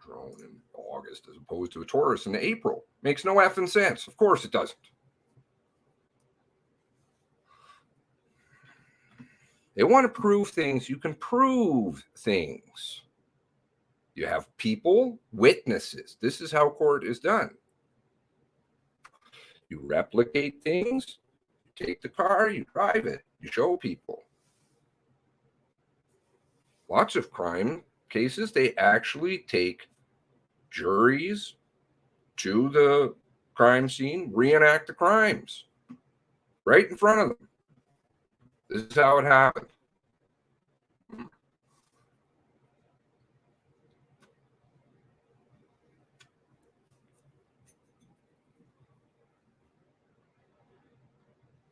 Drone in August as opposed to a Taurus in April. Makes no effing sense. Of course it doesn't. They want to prove things. You can prove things. You have people, witnesses. This is how court is done. You replicate things. You take the car, you drive it, you show people. Lots of crime cases, they actually take juries to the crime scene, reenact the crimes right in front of them. This is how it happened.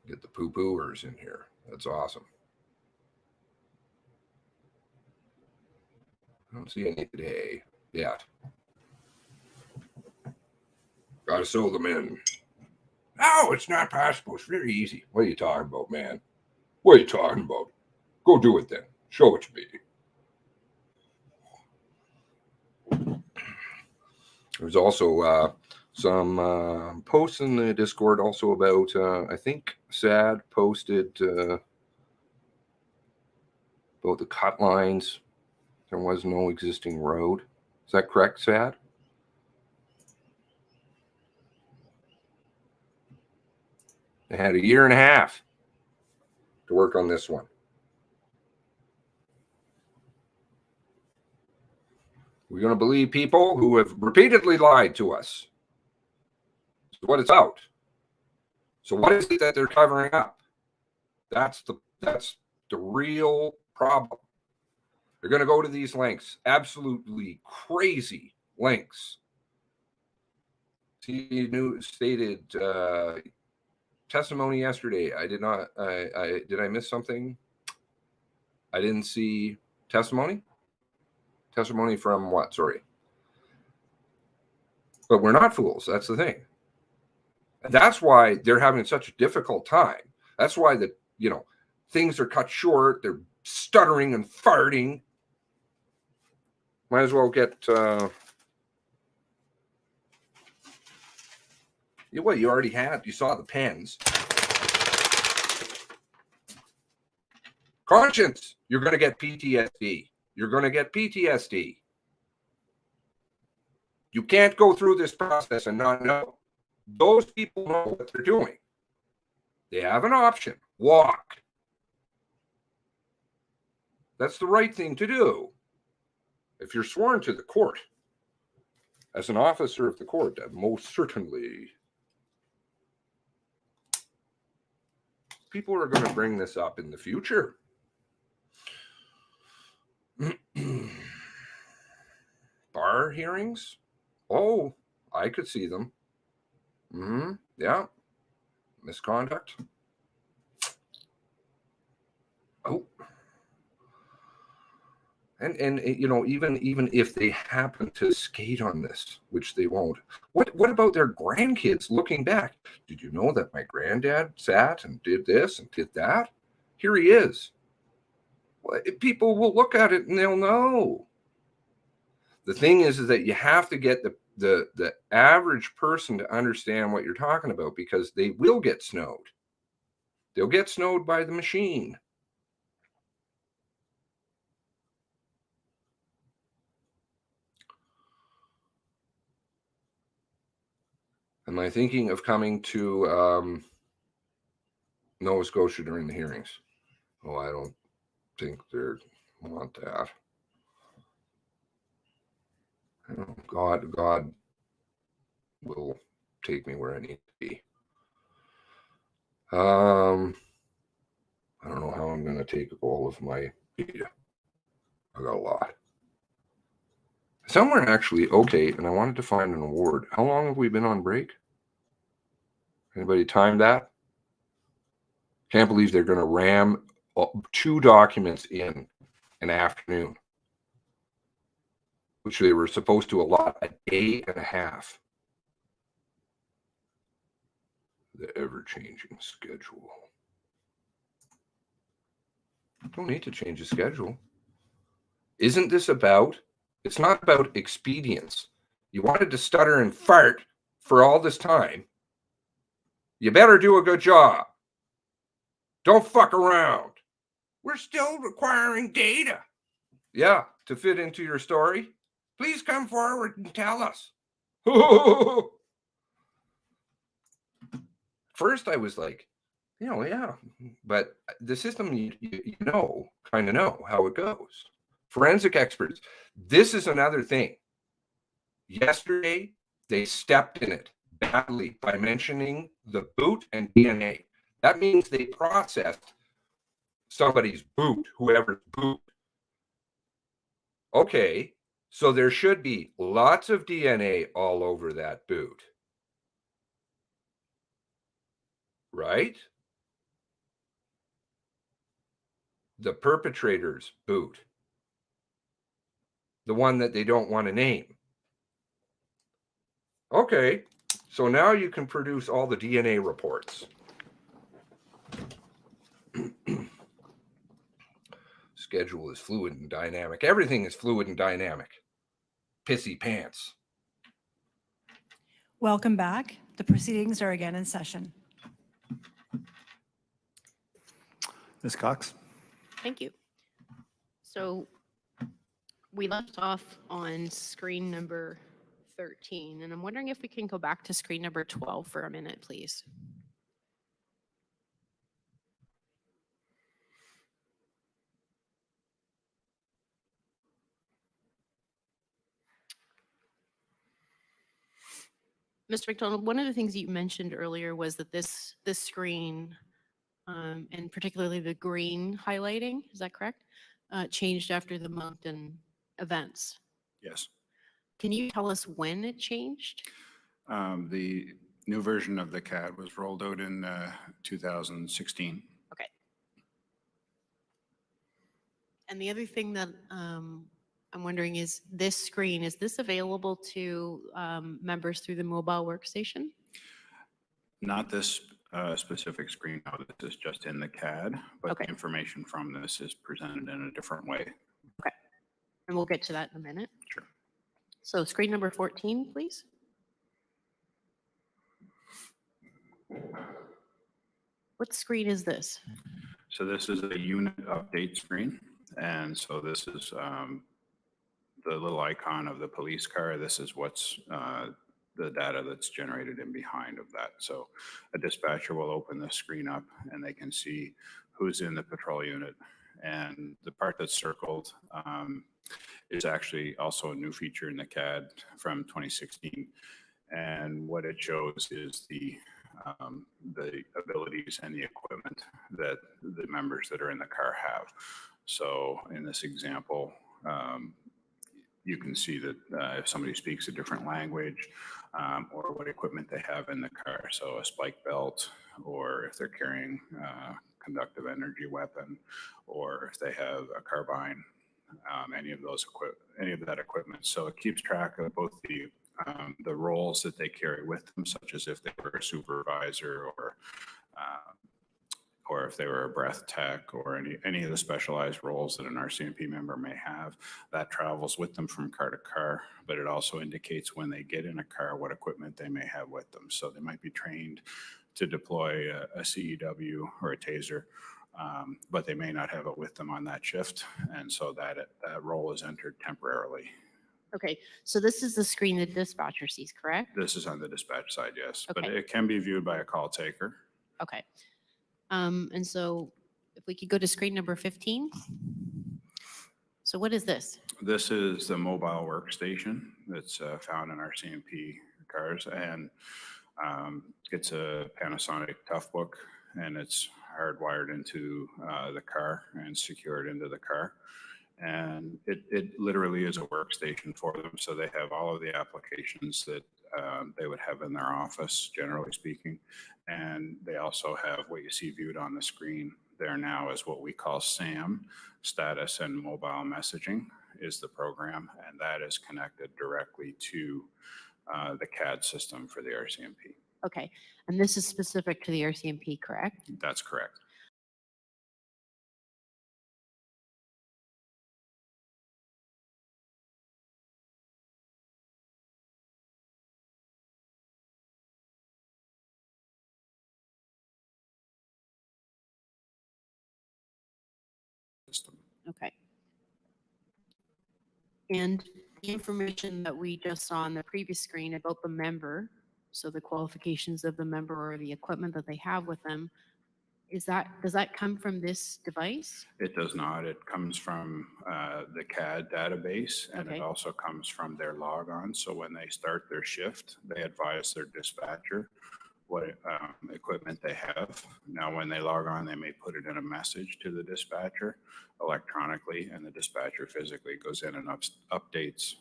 Get the poo-pooers in here. That's awesome. I don't see any today yet. Got to sew them in. No, it's not possible. It's very easy. What are you talking about, man? What are you talking about? Go do it then. Show it to me. There's also some posts in the Discord also about, I think SAD posted about the cut lines. There was no existing road. Is that correct, SAD? They had 1.5 years to work on this one. We're going to believe people who have repeatedly lied to us. That's what it's out. So what is it that they're covering up? That's the real problem. They're going to go to these lengths, absolutely crazy lengths. He stated testimony yesterday. I did not. Did I miss something? I didn't see testimony. Testimony from what? Sorry. But we're not fools. That's the thing. And that's why they're having such a difficult time. That's why things are cut short. They're stuttering and farting. Might as well get. You already had. You saw the pens. Conscience. You're going to get PTSD. You're going to get PTSD. You can't go through this process and not know. Those people know what they're doing. They have an option. Walk. That's the right thing to do. If you're sworn to the court, as an officer of the court, most certainly. People are going to bring this up in the future. Bar hearings? Oh, I could see them. Yeah. Misconduct. Oh. And even if they happen to skate on this, which they won't, what about their grandkids looking back? Did you know that my granddad sat and did this and did that? Here he is. Well, people will look at it and they'll know. The thing is that you have to get the average person to understand what you're talking about, because they will get snowed. They'll get snowed by the machine. Am I thinking of coming to Nova Scotia during the hearings? Oh, I don't think they want that. God will take me where I need to be. I don't know how I'm going to take all of my data. I got a lot. Somewhere actually, okay, and I wanted to find an award. How long have we been on break? Anybody timed that? Can't believe they're going to ram 2 documents in an afternoon, which they were supposed to allot a day and a half. The ever-changing schedule. Don't need to change the schedule. Isn't this about? It's not about expedience. You wanted to stutter and fart for all this time. You better do a good job. Don't fuck around. We're still requiring data. Yeah, to fit into your story. Please come forward and tell us. First, I was like, yeah. But the system, you kind of know how it goes. Forensic experts. This is another thing. Yesterday, they stepped in it badly by mentioning the boot and DNA. That means they processed somebody's boot, whoever's boot. Okay, so there should be lots of DNA all over that boot. Right? The perpetrator's boot. The one that they don't want to name. Okay, so now you can produce all the DNA reports. Schedule is fluid and dynamic. Everything is fluid and dynamic. Pissy pants.
Welcome back. The proceedings are again in session.
Ms. Cox?
Thank you. So we left off on screen number 13, and I'm wondering if we can go back to screen number 12 for a minute, please. Mr. McDonald, one of the things you mentioned earlier was that this screen, and particularly the green highlighting, is that correct? Changed after the Moncton events.
Yes.
Can you tell us when it changed?
The new version of the CAD was rolled out in 2016.
Okay. And the other thing that I'm wondering is this screen, is this available to members through the mobile workstation?
Not this specific screen. No, this is just in the CAD, but the information from this is presented in a different way.
Okay. And we'll get to that in a minute.
Sure.
So screen number 14, please. What screen is this?
So this is a unit update screen. And so this is the little icon of the police car. This is what's the data that's generated in behind of that. So a dispatcher will open the screen up and they can see who's in the patrol unit. And the part that's circled is actually also a new feature in the CAD from 2016. And what it shows is the abilities and the equipment that the members that are in the car have. So in this example, you can see that if somebody speaks a different language or what equipment they have in the car, so a spike belt, or if they're carrying a conductive energy weapon, or if they have a carbine, any of that equipment. So it keeps track of both the roles that they carry with them, such as if they were a supervisor or if they were a breath tech or any of the specialized roles that an RCMP member may have. That travels with them from car to car, but it also indicates when they get in a car what equipment they may have with them. So they might be trained to deploy a CEW or a taser, but they may not have it with them on that shift. And so that role is entered temporarily.
Okay, so this is the screen the dispatcher sees, correct?
This is on the dispatch side, yes,
Okay.
but it can be viewed by a call taker.
Okay. And so if we could go to screen number 15. So what is this?
This is the mobile workstation that's found in our CMP cars, and it's a Panasonic Toughbook, and it's hardwired into the car and secured into the car. And it literally is a workstation for them. So they have all of the applications that they would have in their office, generally speaking. And they also have what you see viewed on the screen there now is what we call SAM, Status and Mobile Messaging is the program. And that is connected directly to the CAD system for the RCMP.
Okay. And this is specific to the RCMP, correct?
That's correct. System.
Okay. And the information that we just saw on the previous screen about the member, so the qualifications of the member or the equipment that they have with them, does that come from this device?
It does not. It comes from the CAD database, and
Okay.
it also comes from their logon. So when they start their shift, they advise their dispatcher what equipment they have. Now, when they log on, they may put it in a message to the dispatcher electronically, and the dispatcher physically goes in and updates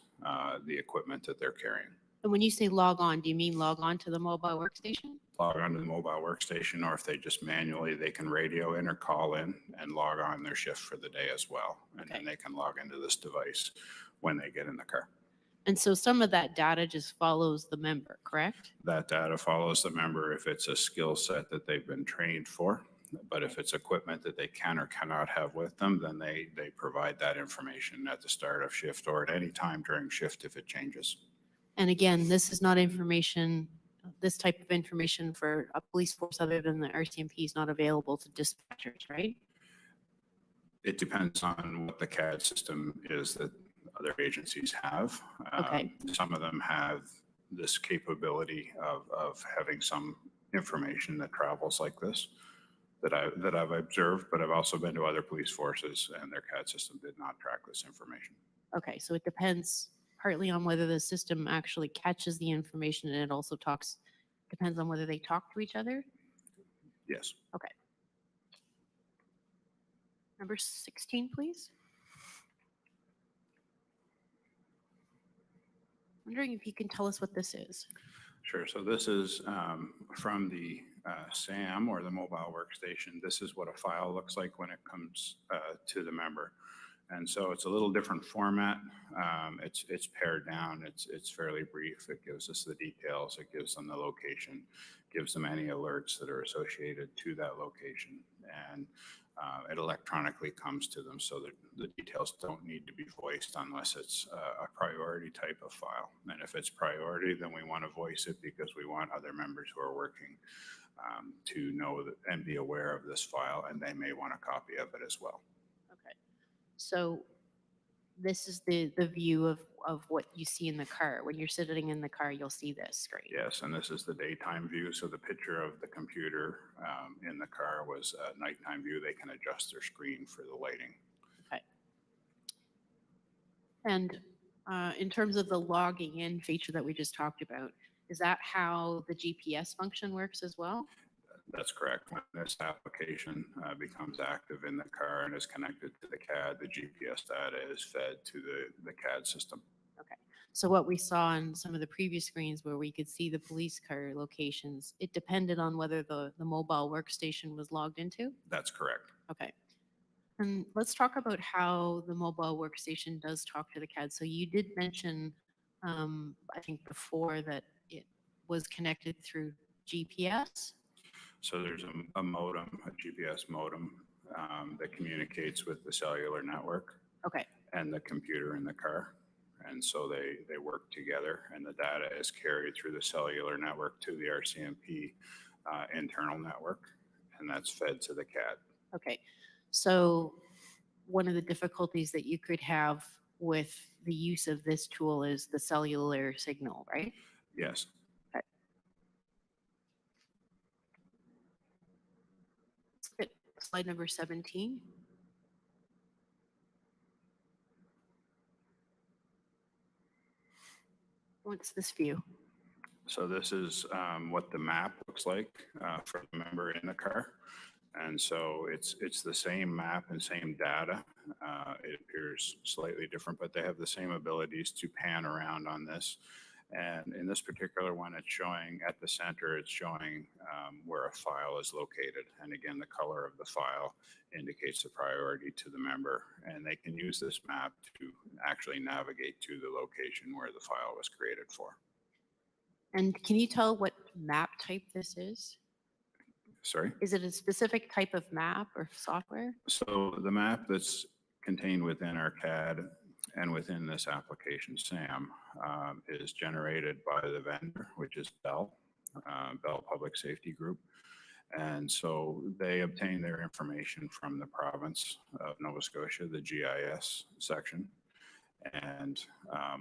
the equipment that they're carrying.
And when you say log on, do you mean log on to the mobile workstation?
Log on to the mobile workstation, or if they just manually, they can radio in or call in and log on their shift for the day as well. And then they can log into this device when they get in the car.
And so some of that data just follows the member, correct?
That data follows the member if it's a skill set that they've been trained for. But if it's equipment that they can or cannot have with them, then they provide that information at the start of shift or at any time during shift if it changes.
And again, this is not information, this type of information for a police force other than the RCMP is not available to dispatchers, right?
It depends on what the CAD system is that other agencies have.
Okay.
Some of them have this capability of having some information that travels like this that I've observed, but I've also been to other police forces and their CAD system did not track this information.
Okay, so it depends partly on whether the system actually catches the information, and it also depends on whether they talk to each other?
Yes.
Okay. Number 16, please. Wondering if you can tell us what this is.
Sure. So this is from the SAM, or the mobile workstation. This is what a file looks like when it comes to the member. And so it's a little different format. It's pared down. It's fairly brief. It gives us the details. It gives them the location, gives them any alerts that are associated to that location. And it electronically comes to them so that the details don't need to be voiced unless it's a priority type of file. And if it's priority, then we want to voice it because we want other members who are working to know that and be aware of this file, and they may want a copy of it as well.
Okay. So this is the view of what you see in the car. When you're sitting in the car, you'll see this screen.
Yes, and this is the daytime view. So the picture of the computer in the car was a nighttime view. They can adjust their screen for the lighting.
Okay. And in terms of the logging in feature that we just talked about, is that how the GPS function works as well?
That's correct. When this application becomes active in the car and is connected to the CAD, the GPS data is fed to the CAD system.
Okay. So what we saw on some of the previous screens where we could see the police car locations, it depended on whether the mobile workstation was logged into?
That's correct.
Okay. And let's talk about how the mobile workstation does talk to the CAD. So you did mention, I think before, that it was connected through GPS.
So there's a modem, a GPS modem that communicates with the cellular network.
Okay.
And the computer in the car. And so they work together, and the data is carried through the cellular network to the RCMP internal network, and that's fed to the CAD.
Okay. So one of the difficulties that you could have with the use of this tool is the cellular signal, right?
Yes.
slide number 17. What's this view?
So this is what the map looks like for the member in the car. And so it's the same map and same data. It appears slightly different, but they have the same abilities to pan around on this. And in this particular one, it's showing at the center, it's showing where a file is located. And again, the color of the file indicates the priority to the member. And they can use this map to actually navigate to the location where the file was created for.
And can you tell what map type this is?
Sorry?
Is it a specific type of map or software?
So the map that's contained within our CAD and within this application, SAM, is generated by the vendor, which is Bell Public Safety Group. And so they obtain their information from the province of Nova Scotia, the GIS section, and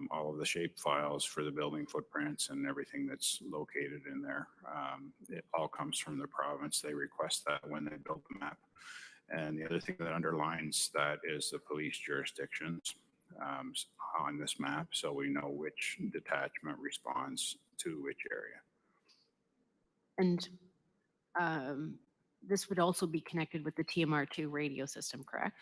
all of the shape files for the building footprints and everything that's located in there. It all comes from the province. They request that when they build the map. And the other thing that underlines that is the police jurisdictions on this map, so we know which detachment responds to which area.
And this would also be connected with the TMR2 radio system, correct?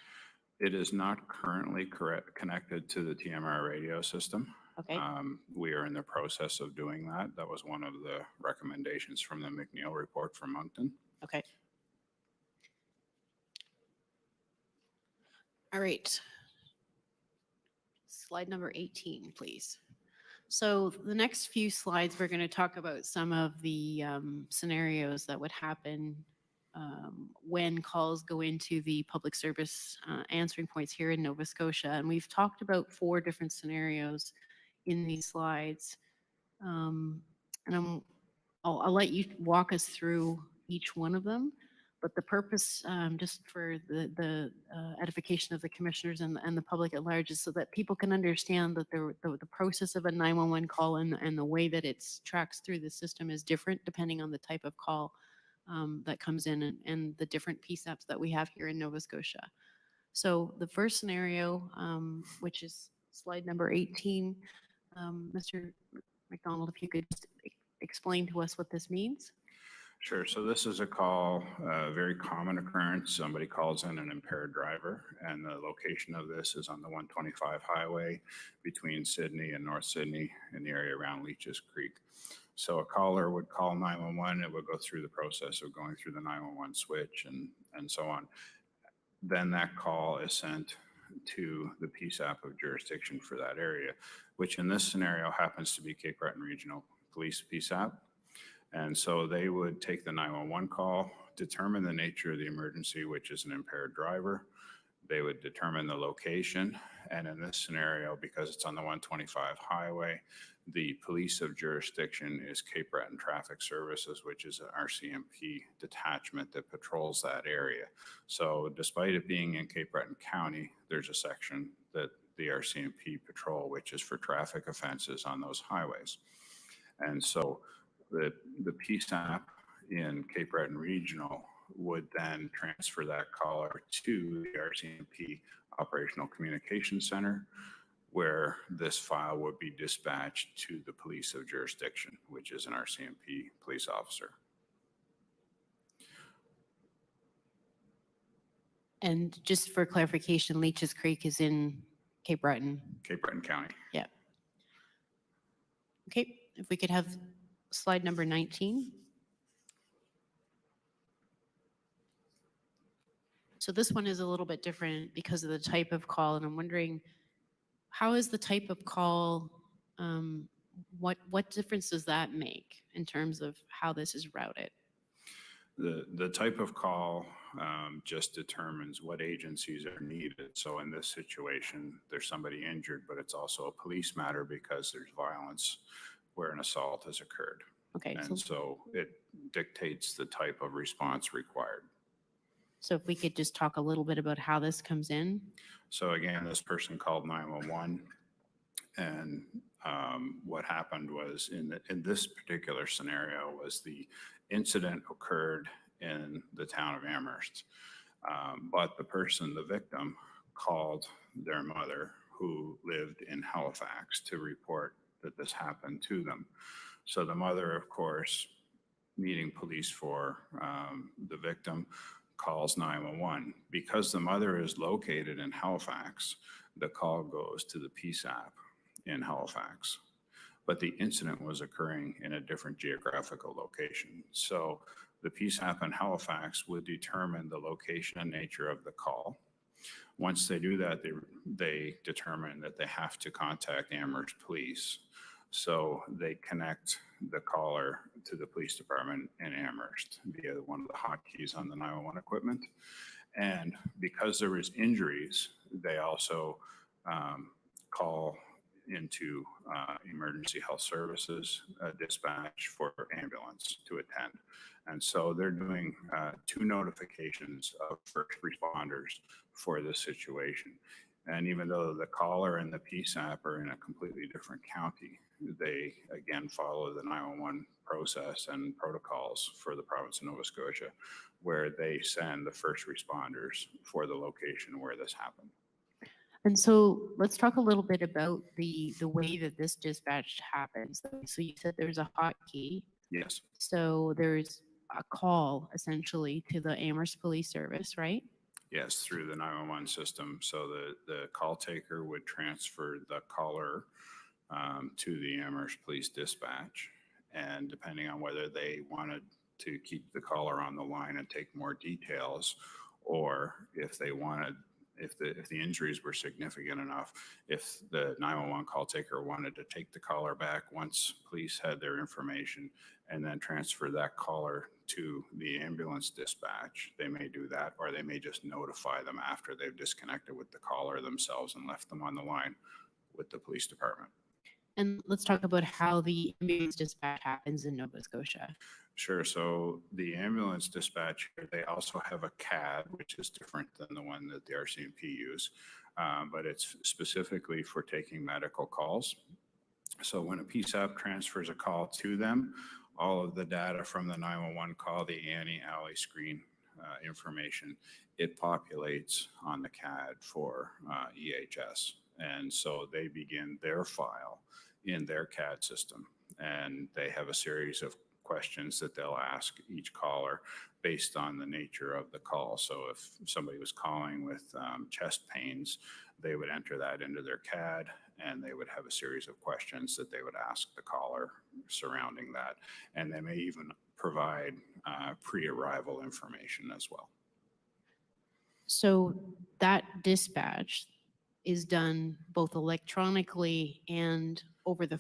It is not currently connected to the TMR radio system.
Okay.
We are in the process of doing that. That was one of the recommendations from the McNeil report from Moncton.
Okay. All right. Slide number 18, please. So the next few slides, we're going to talk about some of the scenarios that would happen when calls go into the public service answering points here in Nova Scotia. And we've talked about 4 different scenarios in these slides. And I'll let you walk us through each one of them. But the purpose, just for the edification of the commissioners and the public at large, is so that people can understand that the process of a 911 call and the way that it tracks through the system is different depending on the type of call that comes in and the different PSAPs that we have here in Nova Scotia. So the first scenario, which is slide number 18, Mr. McDonald, if you could explain to us what this means.
Sure. So this is a call, a very common occurrence. Somebody calls in an impaired driver, and the location of this is on the 125 highway between Sydney and North Sydney in the area around Leeches Creek. So a caller would call 911. It would go through the process of going through the 911 switch and so on. Then that call is sent to the PSAP of jurisdiction for that area, which in this scenario happens to be Cape Breton Regional Police PSAP. And so they would take the 911 call, determine the nature of the emergency, which is an impaired driver. They would determine the location. And in this scenario, because it's on the 125 highway, the police of jurisdiction is Cape Breton Traffic Services, which is an RCMP detachment that patrols that area. So despite it being in Cape Breton County, there's a section that the RCMP patrol, which is for traffic offenses on those highways. And so the PSAP in Cape Breton Regional would then transfer that caller to the RCMP Operational Communications Center, where this file would be dispatched to the police of jurisdiction, which is an RCMP police officer.
And just for clarification, Leeches Creek is in Cape Breton.
Cape Breton County.
Yeah. Okay, if we could have slide number 19. So this one is a little bit different because of the type of call, and I'm wondering, how is the type of call, what difference does that make in terms of how this is routed?
The type of call just determines what agencies are needed. So in this situation, there's somebody injured, but it's also a police matter because there's violence where an assault has occurred.
Okay.
And so it dictates the type of response required.
So if we could just talk a little bit about how this comes in.
So again, this person called 911, and what happened was in this particular scenario was the incident occurred in the town of Amherst. But the person, the victim, called their mother who lived in Halifax to report that this happened to them. So the mother, of course, needing police for the victim, calls 911. Because the mother is located in Halifax, the call goes to the PSAP in Halifax. But the incident was occurring in a different geographical location. So the PSAP in Halifax would determine the location and nature of the call. Once they do that, they determine that they have to contact Amherst Police. So they connect the caller to the police department in Amherst via one of the hotkeys on the 911 equipment. And because there was injuries, they also call into emergency health services dispatch for ambulance to attend. And so they're doing 2 notifications of first responders for this situation. And even though the caller and the PSAP are in a completely different county, they again follow the 911 process and protocols for the province of Nova Scotia, where they send the first responders for the location where this happened.
And so let's talk a little bit about the way that this dispatch happens. So you said there's a hotkey.
Yes.
So there's a call essentially to the Amherst Police Service, right?
Yes, through the 911 system. So the call taker would transfer the caller to the Amherst Police Dispatch. And depending on whether they wanted to keep the caller on the line and take more details, or if they wanted, if the injuries were significant enough, if the 911 call taker wanted to take the caller back once police had their information and then transfer that caller to the ambulance dispatch, they may do that, or they may just notify them after they've disconnected with the caller themselves and left them on the line with the police department.
And let's talk about how the ambulance dispatch happens in Nova Scotia.
Sure. So the ambulance dispatch, they also have a CAD, which is different than the one that the RCMP use, but it's specifically for taking medical calls. So when a PSAP transfers a call to them, all of the data from the 911 call, the Annie Alley screen information, it populates on the CAD for EHS. And so they begin their file in their CAD system, and they have a series of questions that they'll ask each caller based on the nature of the call. So if somebody was calling with chest pains, they would enter that into their CAD, and they would have a series of questions that they would ask the caller surrounding that. And they may even provide pre-arrival information as well.
So that dispatch is done both electronically and over the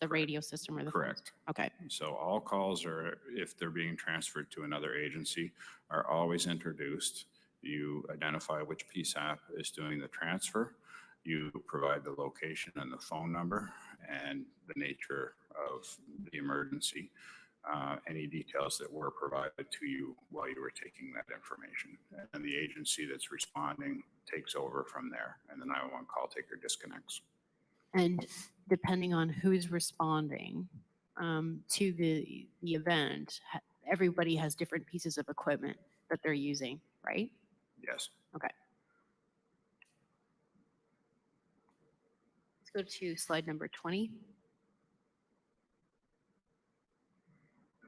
radio system or the
Correct.
phone. Okay.
So all calls are, if they're being transferred to another agency, are always introduced. You identify which PSAP is doing the transfer. You provide the location and the phone number and the nature of the emergency. Any details that were provided to you while you were taking that information. And the agency that's responding takes over from there, and the 911 call taker disconnects.
And depending on who's responding to the event, everybody has different pieces of equipment that they're using, right?
Yes.
Okay. Let's go to slide number 20.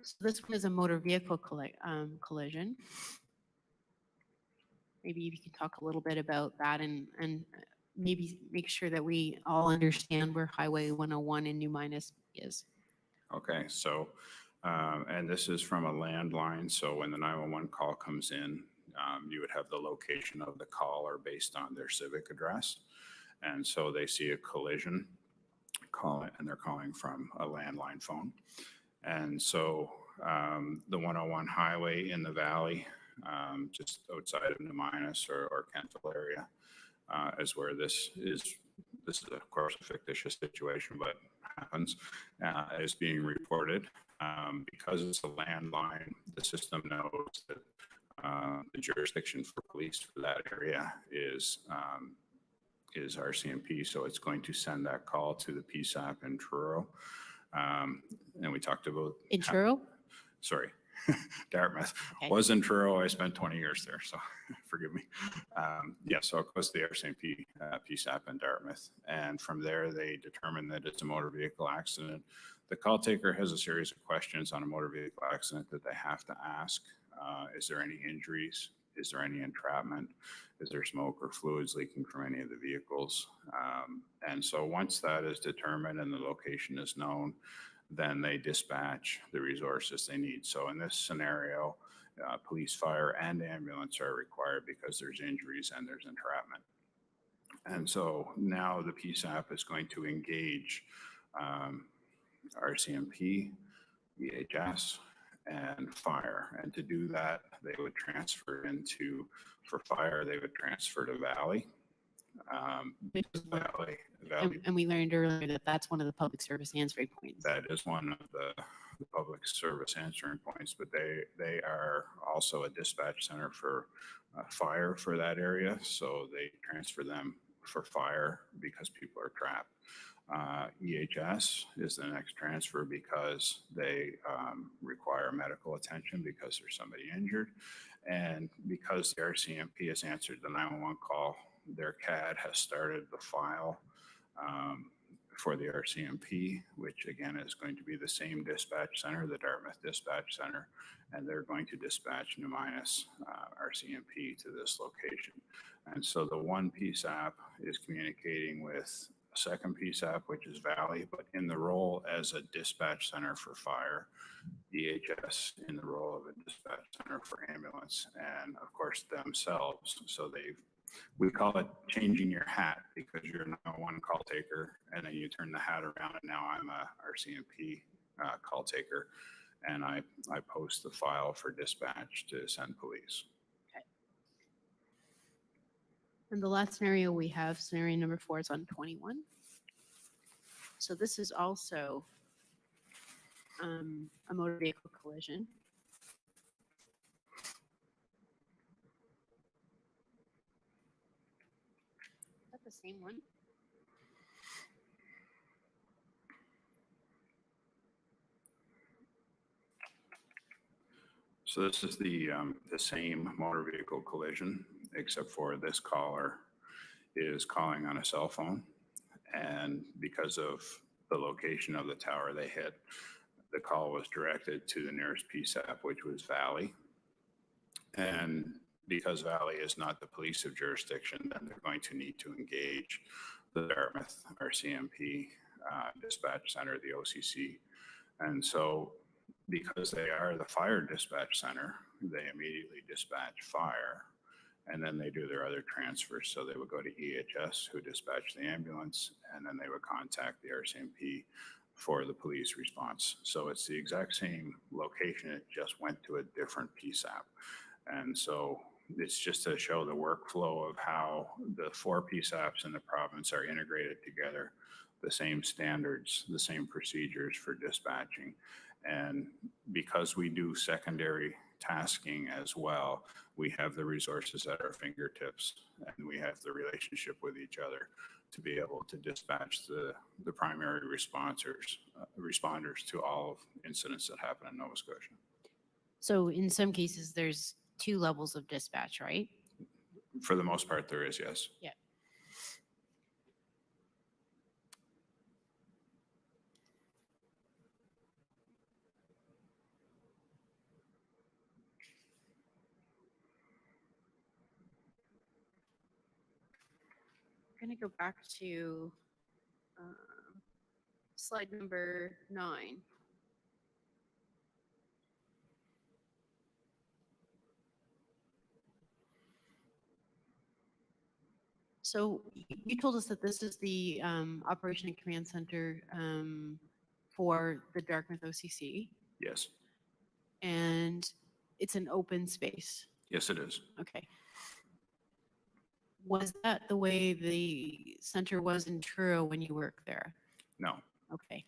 So this one is a motor vehicle collision. Maybe you can talk a little bit about that and maybe make sure that we all understand where Highway 101 in New Minas is.
Okay, so, and this is from a landline. So when the 911 call comes in, you would have the location of the caller based on their civic address. And so they see a collision call, and they're calling from a landline phone. And so the 101 highway in the valley, just outside of New Minas or Kentville area, is where this is of course a fictitious situation, but happens, is being reported. Because it's a landline, the system knows that the jurisdiction for police for that area is RCMP, so it's going to send that call to the PSAP in Truro. And we talked about...
In Truro?
Sorry. Dartmouth.
Okay.
Was in Truro. I spent 20 years there, so forgive me. Yeah, so it goes to the RCMP PSAP in Dartmouth. And from there, they determine that it's a motor vehicle accident. The call taker has a series of questions on a motor vehicle accident that they have to ask. Is there any injuries? Is there any entrapment? Is there smoke or fluids leaking from any of the vehicles? And so once that is determined and the location is known, then they dispatch the resources they need. So in this scenario, police, fire, and ambulance are required because there's injuries and there's entrapment. And so now the PSAP is going to engage RCMP, EHS, and fire. And to do that, they would transfer into, for fire, they would transfer to Valley. Valley.
And we learned earlier that that's one of the public service answering points.
That is one of the public service answering points, but they are also a dispatch center for fire for that area. So they transfer them for fire because people are trapped. EHS is the next transfer because they require medical attention because there's somebody injured. And because the RCMP has answered the 911 call, their CAD has started the file for the RCMP, which again is going to be the same dispatch center, the Dartmouth Dispatch Center, and they're going to dispatch Numinus RCMP to this location. And so the one PSAP is communicating with a second PSAP, which is Valley, but in the role as a dispatch center for fire, EHS in the role of a dispatch center for ambulance, and of course themselves. So we call it changing your hat because you're now one call taker and then you turn the hat around and now I'm a RCMP call taker and I post the file for dispatch to send police.
Okay. And the last scenario we have, scenario number 4, is on 21. So this is also a motor vehicle collision. The same one.
So this is the same motor vehicle collision, except for this caller is calling on a cell phone. And because of the location of the tower they hit, the call was directed to the nearest PSAP, which was Valley. And because Valley is not the police of jurisdiction, then they're going to need to engage the Dartmouth RCMP dispatch center, the OCC. And so because they are the fire dispatch center, they immediately dispatch fire and then they do their other transfers. So they would go to EHS, who dispatch the ambulance, and then they would contact the RCMP for the police response. So it's the exact same location, it just went to a different PSAP. And so it's just to show the workflow of how the 4 PSAPs in the province are integrated together, the same standards, the same procedures for dispatching. And because we do secondary tasking as well, we have the resources at our fingertips and we have the relationship with each other to be able to dispatch the primary responders to all of incidents that happen in Nova Scotia.
So in some cases, there's 2 levels of dispatch, right?
For the most part, there is, yes.
Yeah. I'm going to go back to slide number 9. So you told us that this is the Operation and Command Center for the Dartmouth OCC.
Yes.
And it's an open space.
Yes, it is.
Okay. Was that the way the center was in Truro when you worked there?
No.
Okay.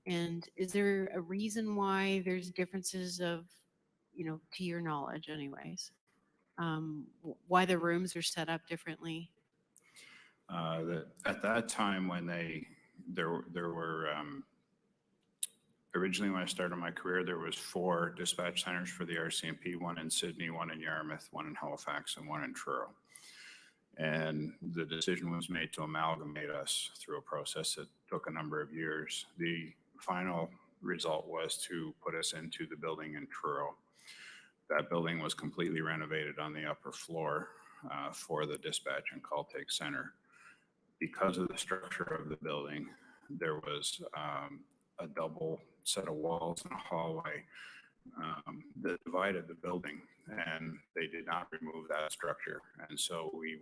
And is there a reason why there's differences of, to your knowledge anyways, why the rooms are set up differently?
At that time when there were Originally, when I started my career, there was 4 dispatch centers for the RCMP, one in Sydney, one in Yarmouth, one in Halifax, and one in Truro. And the decision was made to amalgamate us through a process that took a number of years. The final result was to put us into the building in Truro. That building was completely renovated on the upper floor for the dispatch and call take center. Because of the structure of the building, there was a double set of walls and a hallway that divided the building, and they did not remove that structure. And so we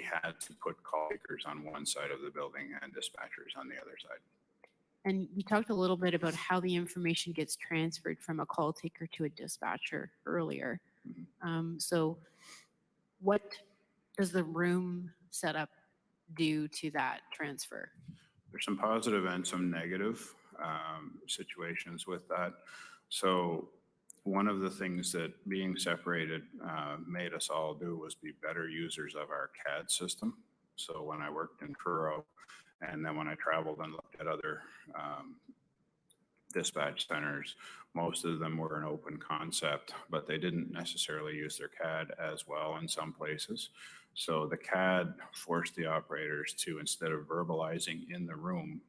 had to put call takers on one side of the building and dispatchers on the other side.
And you talked a little bit about how the information gets transferred from a call taker to a dispatcher earlier. So what does the room setup do to that transfer?
There's some positive and some negative situations with that. So one of the things that being separated made us all do was be better users of our CAD system. So when I worked in Truro, and then when I traveled and looked at other dispatch centers, most of them were an open concept, but they didn't necessarily use their CAD as well in some places. So the CAD forced the operators to, instead of verbalizing in the room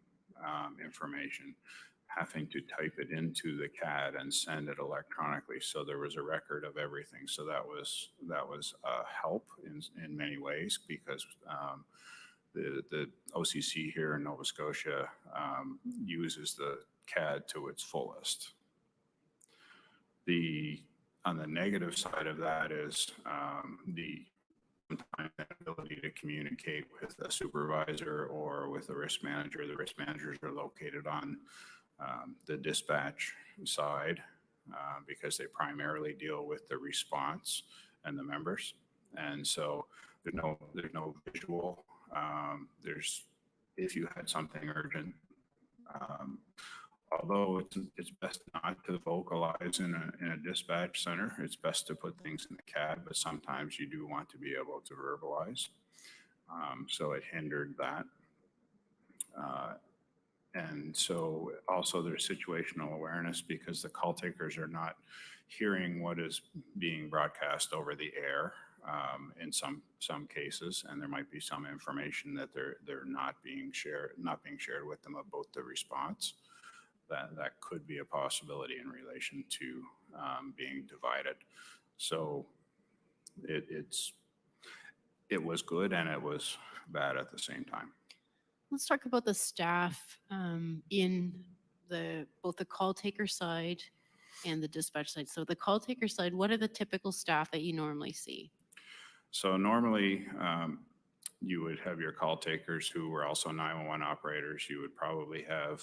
information, having to type it into the CAD and send it electronically. So there was a record of everything. So that was a help in many ways, because the OCC here in Nova Scotia uses the CAD to its fullest. On the negative side of that is the ability to communicate with a supervisor or with a risk manager. The risk managers are located on the dispatch side because they primarily deal with the response and the members. And so there's no visual. If you had something urgent, although it's best not to vocalize in a dispatch center, it's best to put things in the CAD, but sometimes you do want to be able to verbalize. So it hindered that. And so also there's situational awareness, because the call takers are not hearing what is being broadcast over the air in some cases, and there might be some information that they're not being shared with them about the response. That could be a possibility in relation to being divided. So it was good and it was bad at the same time.
Let's talk about the staff in both the call taker side and the dispatch side. So the call taker side, what are the typical staff that you normally see?
So normally you would have your call takers who were also 911 operators. You would probably have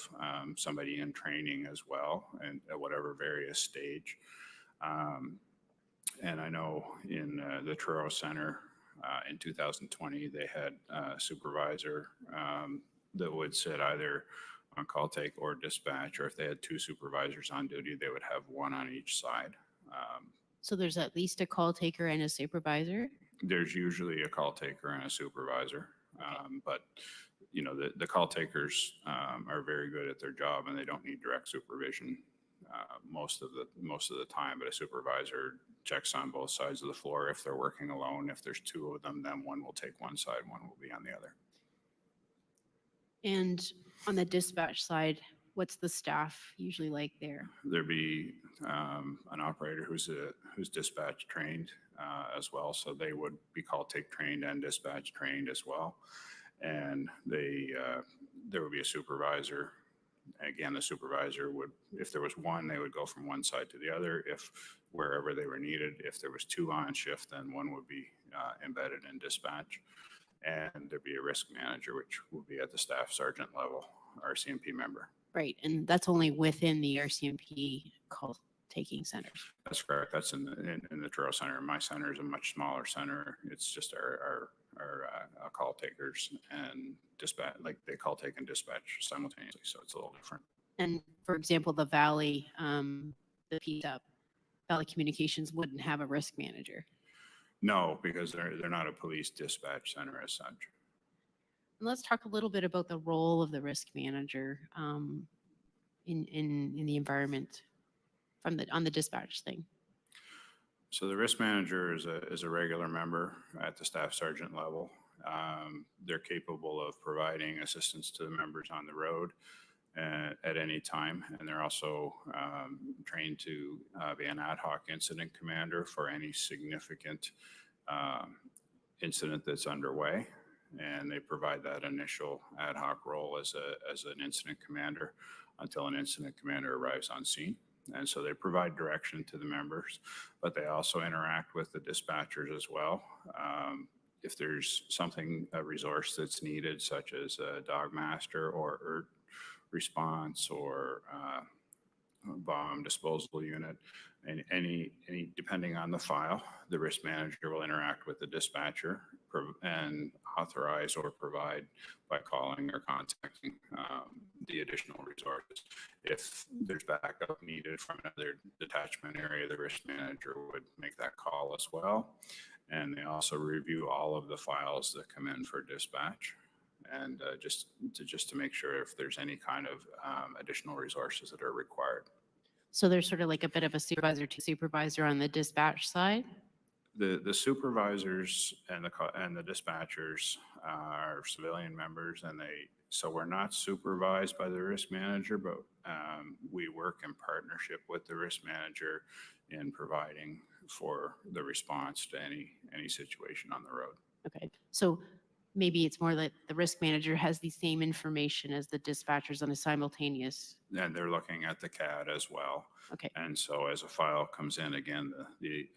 somebody in training as well, and at whatever various stage. And I know in the Truro Center in 2020, they had a supervisor that would sit either on call take or dispatch, or if they had 2 supervisors on duty, they would have 1 on each side.
So there's at least a call taker and a supervisor?
There's usually a call taker and a supervisor, but you know, the call takers are very good at their job and they don't need direct supervision most of the time, but a supervisor checks on both sides of the floor. If they're working alone, if there's 2 of them, then one will take one side, one will be on the other.
And on the dispatch side, what's the staff usually like there?
There'd be an operator who's dispatch trained as well, so they would be call take trained and dispatch trained as well. And there would be a supervisor. Again, the supervisor would, if there was 1, they would go from one side to the other. If wherever they were needed, if there was 2 on shift, then 1 would be embedded in dispatch. And there'd be a risk manager, which will be at the staff sergeant level, RCMP member.
Right, and that's only within the RCMP call taking centers.
That's correct. That's in the Truro Center. My center is a much smaller center. It's just our call takers and dispatch, like they call take and dispatch simultaneously. So it's a little different.
And for example, the Valley, the PSUP, Valley Communications wouldn't have a risk manager.
No, because they're not a police dispatch center as such.
And let's talk a little bit about the role of the risk manager. in the environment from on the dispatch thing?
So the risk manager is a regular member at the staff sergeant level. They're capable of providing assistance to the members on the road at any time, and they're also trained to be an ad hoc incident commander for any significant incident that's underway. And they provide that initial ad hoc role as an incident commander until an incident commander arrives on scene. And so they provide direction to the members, but they also interact with the dispatchers as well. If there's something, a resource that's needed, such as a dog master or response or bomb disposal unit, and any depending on the file, the risk manager will interact with the dispatcher and authorize or provide by calling or contacting the additional resources. If there's backup needed from another detachment area, the risk manager would make that call as well. And they also review all of the files that come in for dispatch, and just to make sure if there's any kind of additional resources that are required.
So there's sort of like a bit of a supervisor to supervisor on the dispatch side?
The supervisors and the dispatchers are civilian members, and so we're not supervised by the risk manager, but we work in partnership with the risk manager in providing for the response to any situation on the road.
Okay, so maybe it's more like the risk manager has the same information as the dispatchers on a simultaneous.
And they're looking at the CAD as well.
Okay.
And so as a file comes in, again,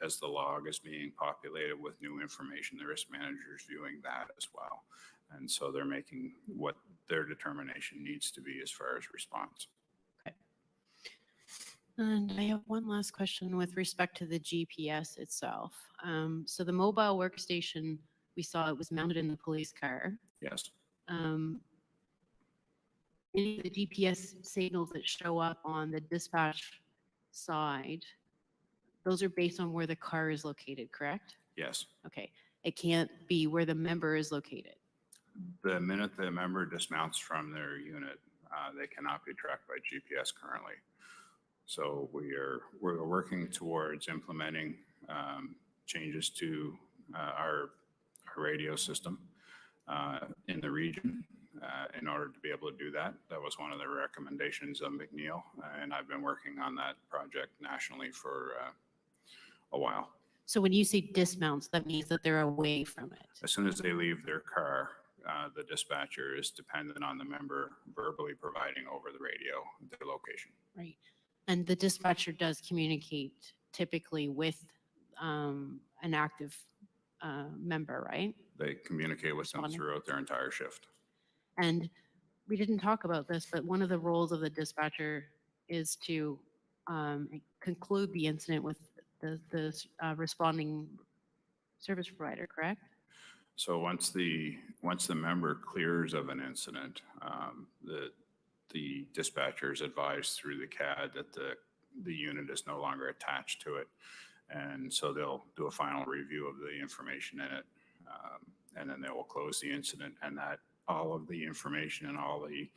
as the log is being populated with new information, the risk manager is viewing that as well. And so they're making what their determination needs to be as far as response.
Okay. And I have one last question with respect to the GPS itself. So the mobile workstation, we saw it was mounted in the police car.
Yes.
Any of the GPS signals that show up on the dispatch side, those are based on where the car is located, correct?
Yes.
Okay. It can't be where the member is located.
The minute the member dismounts from their unit, they cannot be tracked by GPS currently. So we're working towards implementing changes to our radio system in the region in order to be able to do that. That was one of the recommendations of McNeil, and I've been working on that project nationally for a while.
So when you say dismounts, that means that they're away from it.
As soon as they leave their car, the dispatcher is dependent on the member verbally providing over the radio their location.
Right. And the dispatcher does communicate typically with an active member, right?
They communicate with them throughout their entire shift.
And we didn't talk about this, but one of the roles of the dispatcher is to conclude the incident with the responding service provider, correct?
So once the member clears of an incident, the dispatcher is advised through the CAD that the unit is no longer attached to it. And so they'll do a final review of the information in it, and then they will close the incident, and that all of the information and all the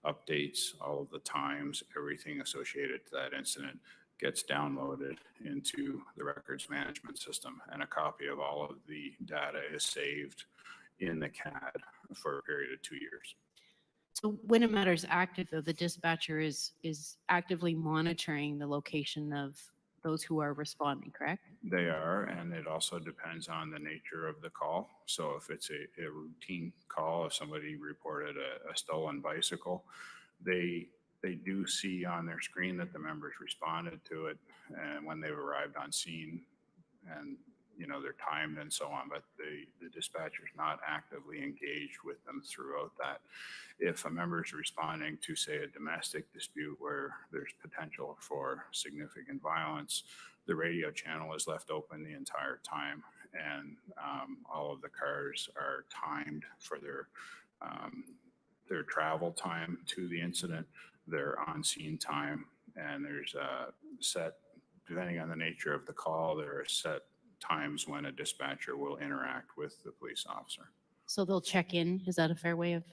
updates, all of the times, everything associated to that incident gets downloaded into the records management system, and a copy of all of the data is saved in the CAD for a period of 2 years.
So when a matter is active, though, the dispatcher is actively monitoring the location of those who are responding, correct?
They are, and it also depends on the nature of the call. So if it's a routine call, if somebody reported a stolen bicycle, they do see on their screen that the members responded to it and when they've arrived on scene, and they're timed and so on, but the dispatcher is not actively engaged with them throughout that. If a member is responding to, say, a domestic dispute where there's potential for significant violence, the radio channel is left open the entire time, and all of the cars are timed for their travel time to the incident, their on-scene time, and there's a set, depending on the nature of the call, there are set times when a dispatcher will interact with the police officer.
So they'll check in. Is that a fair way of?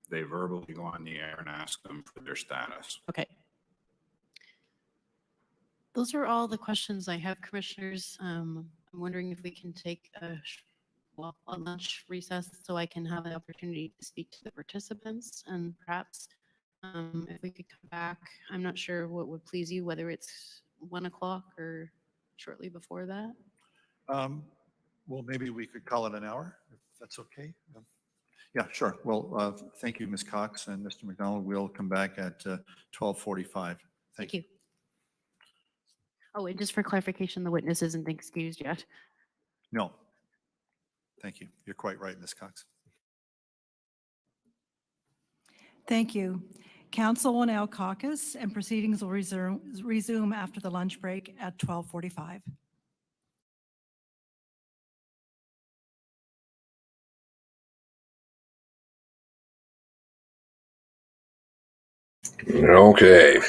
They verbally go on the air and ask them for their status.
Okay. Those are all the questions I have, Commissioners. I'm wondering if we can take a lunch recess so I can have an opportunity to speak to the participants, and perhaps if we could come back. I'm not sure what would please you, whether it's 1 o'clock or shortly before that.
Well, maybe we could call it an hour, if that's okay. Yeah, sure. Well, thank you, Ms. Cox and Mr. McDonald. We'll come back at 12:45.
Thank you. Oh, and just for clarification, the witness isn't excused yet.
No. Thank you. You're quite right, Ms. Cox.
Thank you. Council will now caucus, and proceedings will resume after the lunch break at 12:45.
Okay.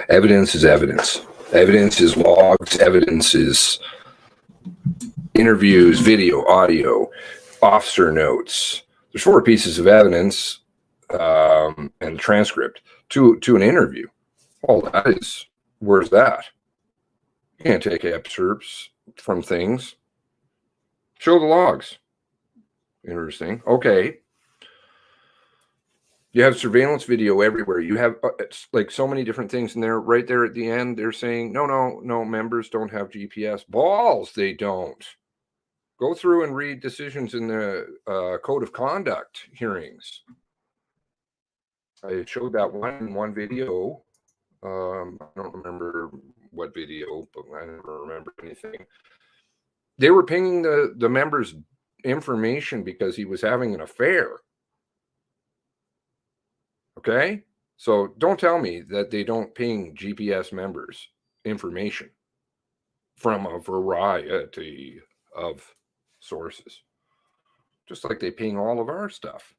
Evidence is evidence. Evidence is logs. Evidence is interviews, video, audio, officer notes. There's 4 pieces of evidence and a transcript to an interview. All that is, where's that? You can't take excerpts from things. Show the logs. Interesting. Okay. You have surveillance video everywhere. You have like so many different things in there. Right there at the end, they're saying, no, members don't have GPS. Balls, they don't. Go through and read decisions in the Code of Conduct hearings. I showed that one video. I don't remember what video, but I never remember anything. They were pinging the members' information because he was having an affair. Okay? So don't tell me that they don't ping GPS members' information from a variety of sources. Just like they ping all of our stuff.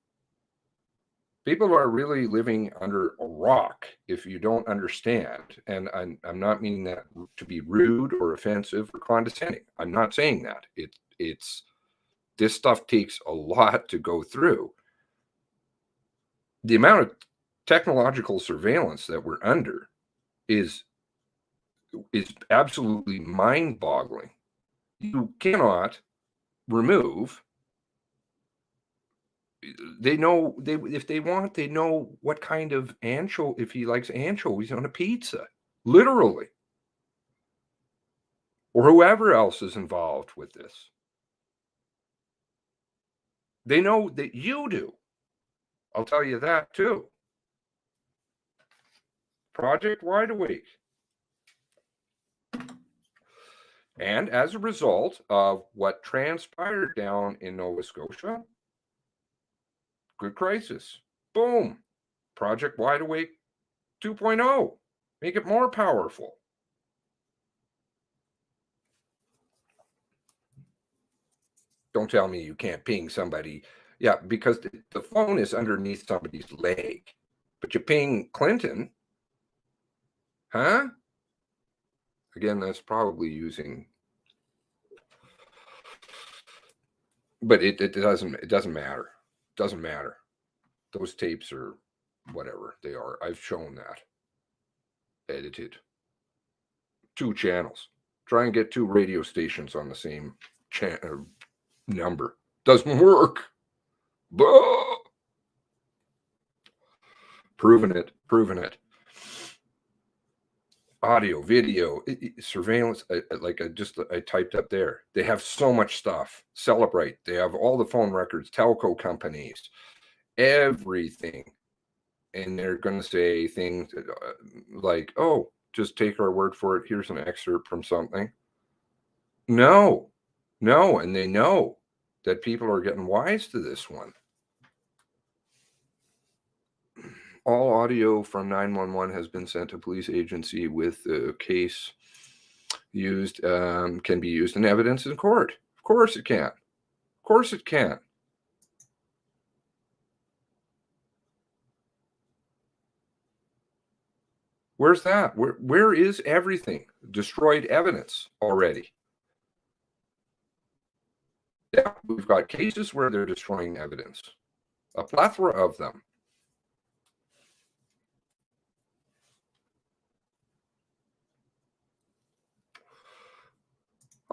People are really living under a rock if you don't understand. And I'm not meaning that to be rude or offensive or condescending. I'm not saying that. It's this stuff takes a lot to go through. The amount of technological surveillance that we're under is absolutely mind-boggling. You cannot remove. They know if they want, they know what kind of anchovy, if he likes anchovies on a pizza, literally, or whoever else is involved with this. They know that you do. I'll tell you that too. Project Wide Awake. And as a result of what transpired down in Nova Scotia, good crisis. Boom. Project Wide Awake 2.0. Make it more powerful. Don't tell me you can't ping somebody. Yeah, because the phone is underneath somebody's leg. But you ping Clinton. Huh? Again, that's probably using. But it doesn't matter. Doesn't matter. Those tapes are whatever they are. I've shown that. Edited. 2 channels. Try and get 2 radio stations on the same number. Doesn't work. Bah! Proven it. Audio, video, surveillance. I typed up there. They have so much stuff. Celebrate. They have all the phone records, telco companies, everything. And they're going to say things like, oh, just take our word for it. Here's an excerpt from something. No. And they know that people are getting wise to this one. All audio from 911 has been sent to police agency with the case used, can be used in evidence in court. Of course it can. Of course it can. Where's that? Where is everything? Destroyed evidence already. Yeah, we've got cases where they're destroying evidence. A plethora of them.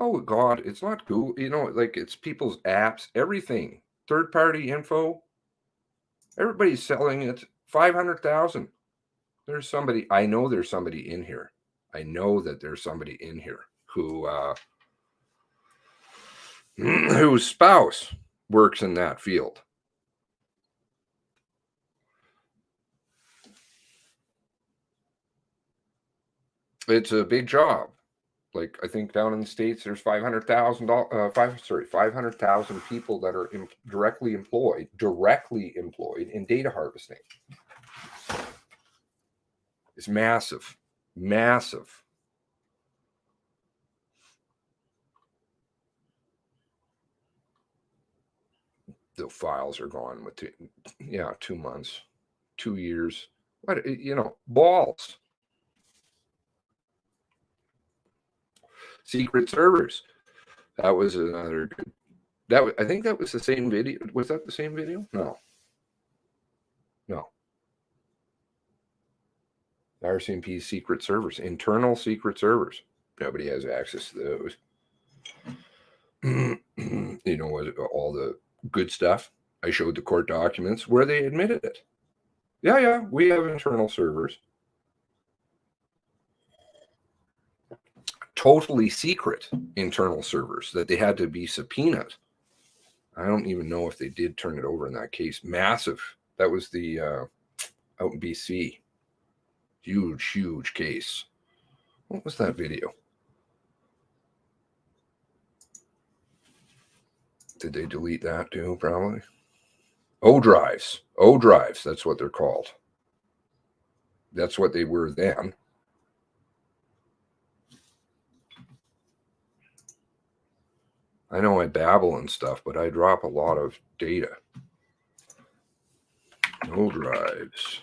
Oh God, it's not Google. You know, like it's people's apps, everything, third-party info. Everybody's selling it. 500,000. There's somebody. I know there's somebody in here. I know that there's somebody in here who whose spouse works in that field. It's a big job. Like I think down in the States, there's 500,000 people that are directly employed in data harvesting. It's massive, massive. The files are gone with 2 months, 2 years. What, balls. Secret servers. That was another good. I think that was the same video. Was that the same video? No. RCMP secret servers, internal secret servers. Nobody has access to those. All the good stuff. I showed the court documents where they admitted it. Yeah, we have internal servers. Totally secret internal servers that they had to be subpoenaed. I don't even know if they did turn it over in that case. Massive. That was the out in BC. Huge case. What was that video? Did they delete that too? Probably. O drives. That's what they're called. That's what they were then. I know I babble and stuff, but I drop a lot of data. O drives.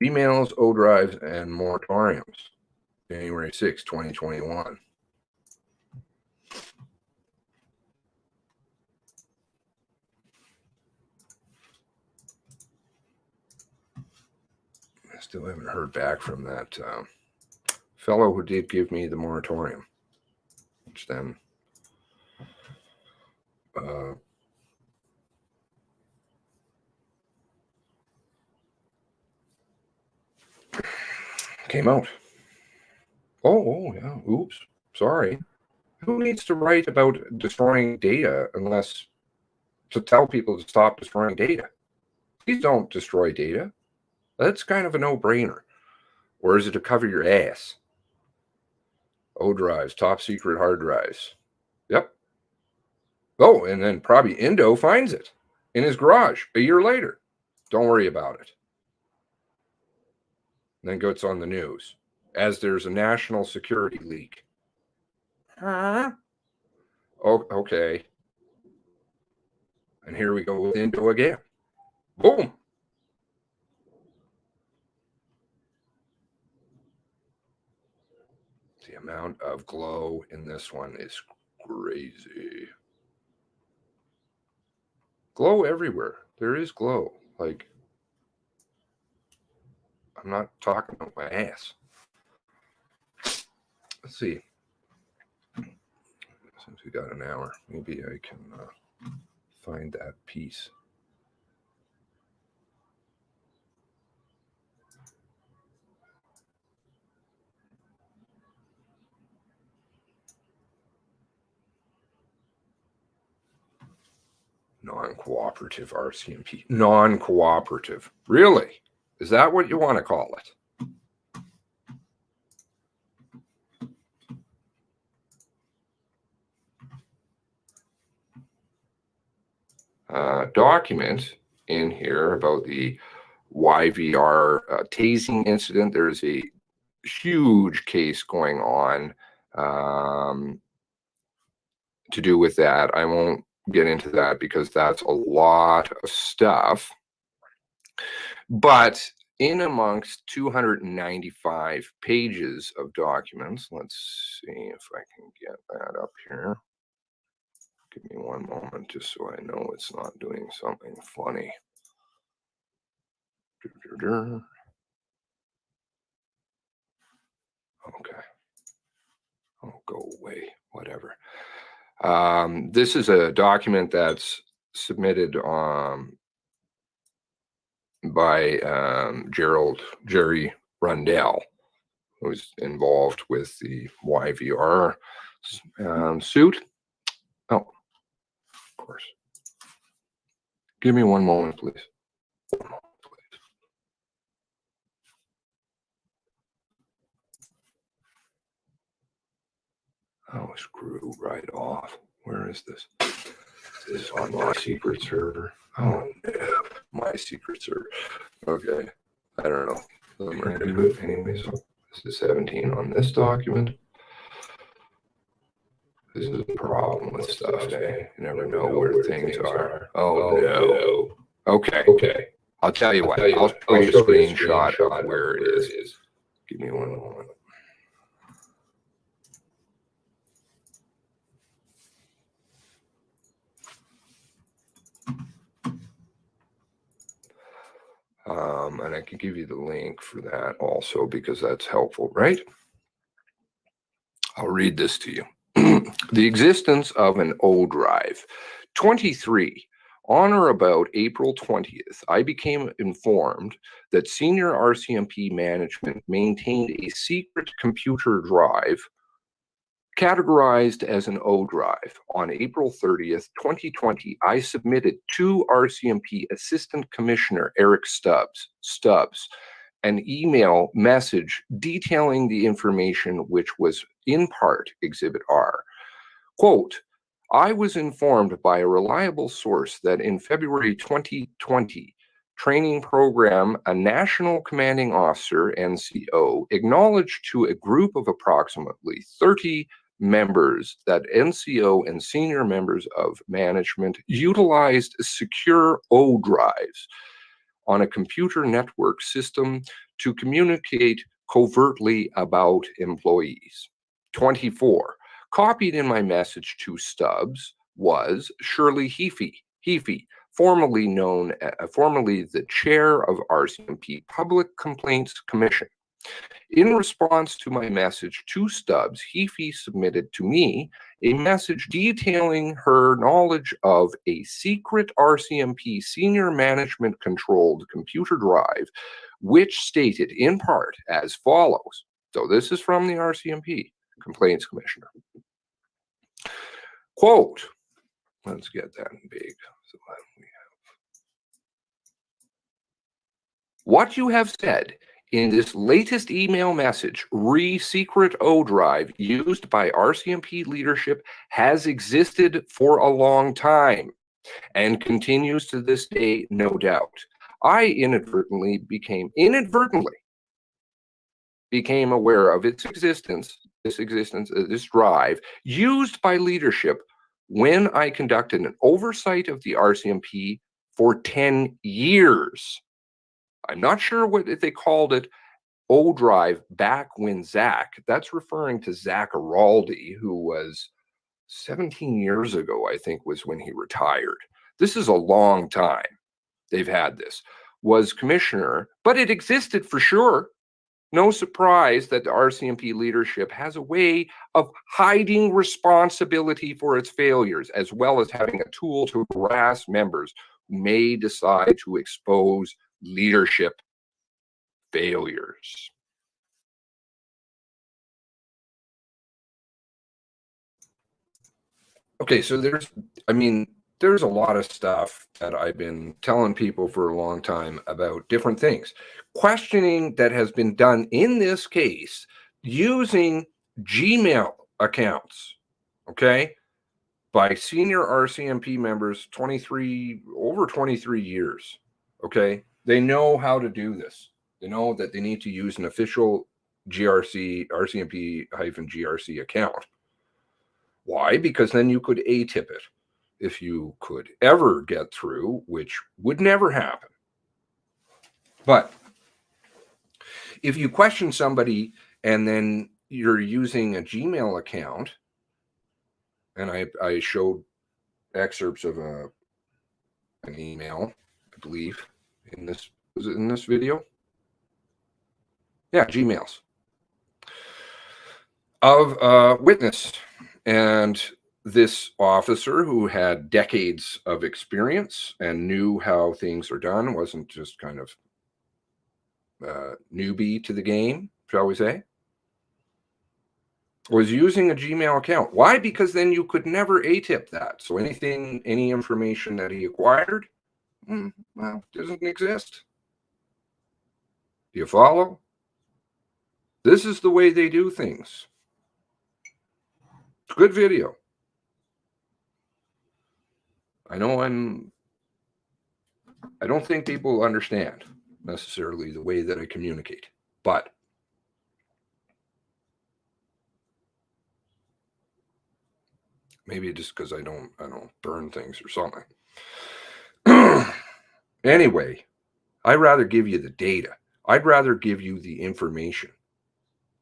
Emails, O drives, and moratoriums. January 6, 2021. I still haven't heard back from that fellow who did give me the moratorium, which then came out. Oh, yeah. Oops. Sorry. Who needs to write about destroying data unless to tell people to stop destroying data? Please don't destroy data. That's kind of a no-brainer. Or is it to cover your ass? O drives, top secret hard drives. Yep. Oh, and then probably Indo finds it in his garage a year later. Don't worry about it. And then goes on the news as there's a national security leak. Huh? Oh, okay. And here we go with Indo again. Boom. The amount of glow in this one is crazy. Glow everywhere. There is glow. Like, I'm not talking about my ass. Let's see. Since we got an hour, maybe I can find that piece. Non-cooperative RCMP. Non-cooperative. Really? Is that what you want to call it? Document in here about the YVR tasing incident. There's a huge case going on to do with that. I won't get into that because that's a lot of stuff. But in amongst 295 pages of documents, let's see if I can get that up here. Give me one moment just so I know it's not doing something funny. Okay. go away, whatever. This is a document that's submitted by Jerry Rundell, who's involved with the YVR suit. Oh, of course. Give me one moment, please. One moment, please. Oh, screw right off. Where is this? Is this on my secret server? Oh, no. My secret server. Okay. I don't know. I'm going to do it anyway. So this is 17 on this document. This is a problem with stuff, eh? You never know where things are. Oh, no. Okay. I'll tell you what. I'll show you a screenshot of where it is. Give me one moment. And I can give you the link for that also because that's helpful, right? I'll read this to you. The existence of an O drive. 23. On or about April 20th, I became informed that senior RCMP management maintained a secret computer drive categorized as an O drive. On April 30th, 2020, I submitted to RCMP Assistant Commissioner Eric Stubbs an email message detailing the information, which was in part Exhibit R. Quote, I was informed by a reliable source that in February 2020, training program, a national commanding officer, NCO, acknowledged to a group of approximately 30 members that NCO and senior members of management utilized secure O drives on a computer network system to communicate covertly about employees. 24. Copied in my message to Stubbs was Shirley Heafy, formerly the chair of RCMP Public Complaints Commission. In response to my message to Stubbs, Heafy submitted to me a message detailing her knowledge of a secret RCMP senior management controlled computer drive, which stated in part as follows. So this is from the RCMP Complaints Commissioner. Quote, let's get that in big. So we have what you have said in this latest email message, secret O drive used by RCMP leadership has existed for a long time and continues to this day, no doubt. I inadvertently became aware of its existence, this drive used by leadership when I conducted an oversight of the RCMP for 10 years. I'm not sure what they called it O drive back when Zach, that's referring to Zach Araldi, who was 17 years ago, I think was when he retired. This is a long time they've had this, was commissioner, but it existed for sure. No surprise that the RCMP leadership has a way of hiding responsibility for its failures, as well as having a tool to harass members who may decide to expose leadership failures. Okay, so there's a lot of stuff that I've been telling people for a long time about different things. Questioning that has been done in this case using Gmail accounts, okay, by senior RCMP members, over 23 years, okay? They know how to do this. They know that they need to use an official RCMP-GRC account. Why? Because then you could ATIP it if you could ever get through, which would never happen. But if you question somebody and then you're using a Gmail account, and I showed excerpts of an email, I believe, was it in this video? Yeah, Gmails. of a witness. And this officer, who had decades of experience and knew how things are done, wasn't just kind of newbie to the game, shall we say, was using a Gmail account. Why? Because then you could never ATIP that. So anything, any information that he acquired, well, doesn't exist. Do you follow? This is the way they do things. Good video. I know I don't think people understand necessarily the way that I communicate, but maybe just because I don't burn things or something. Anyway, I'd rather give you the data. I'd rather give you the information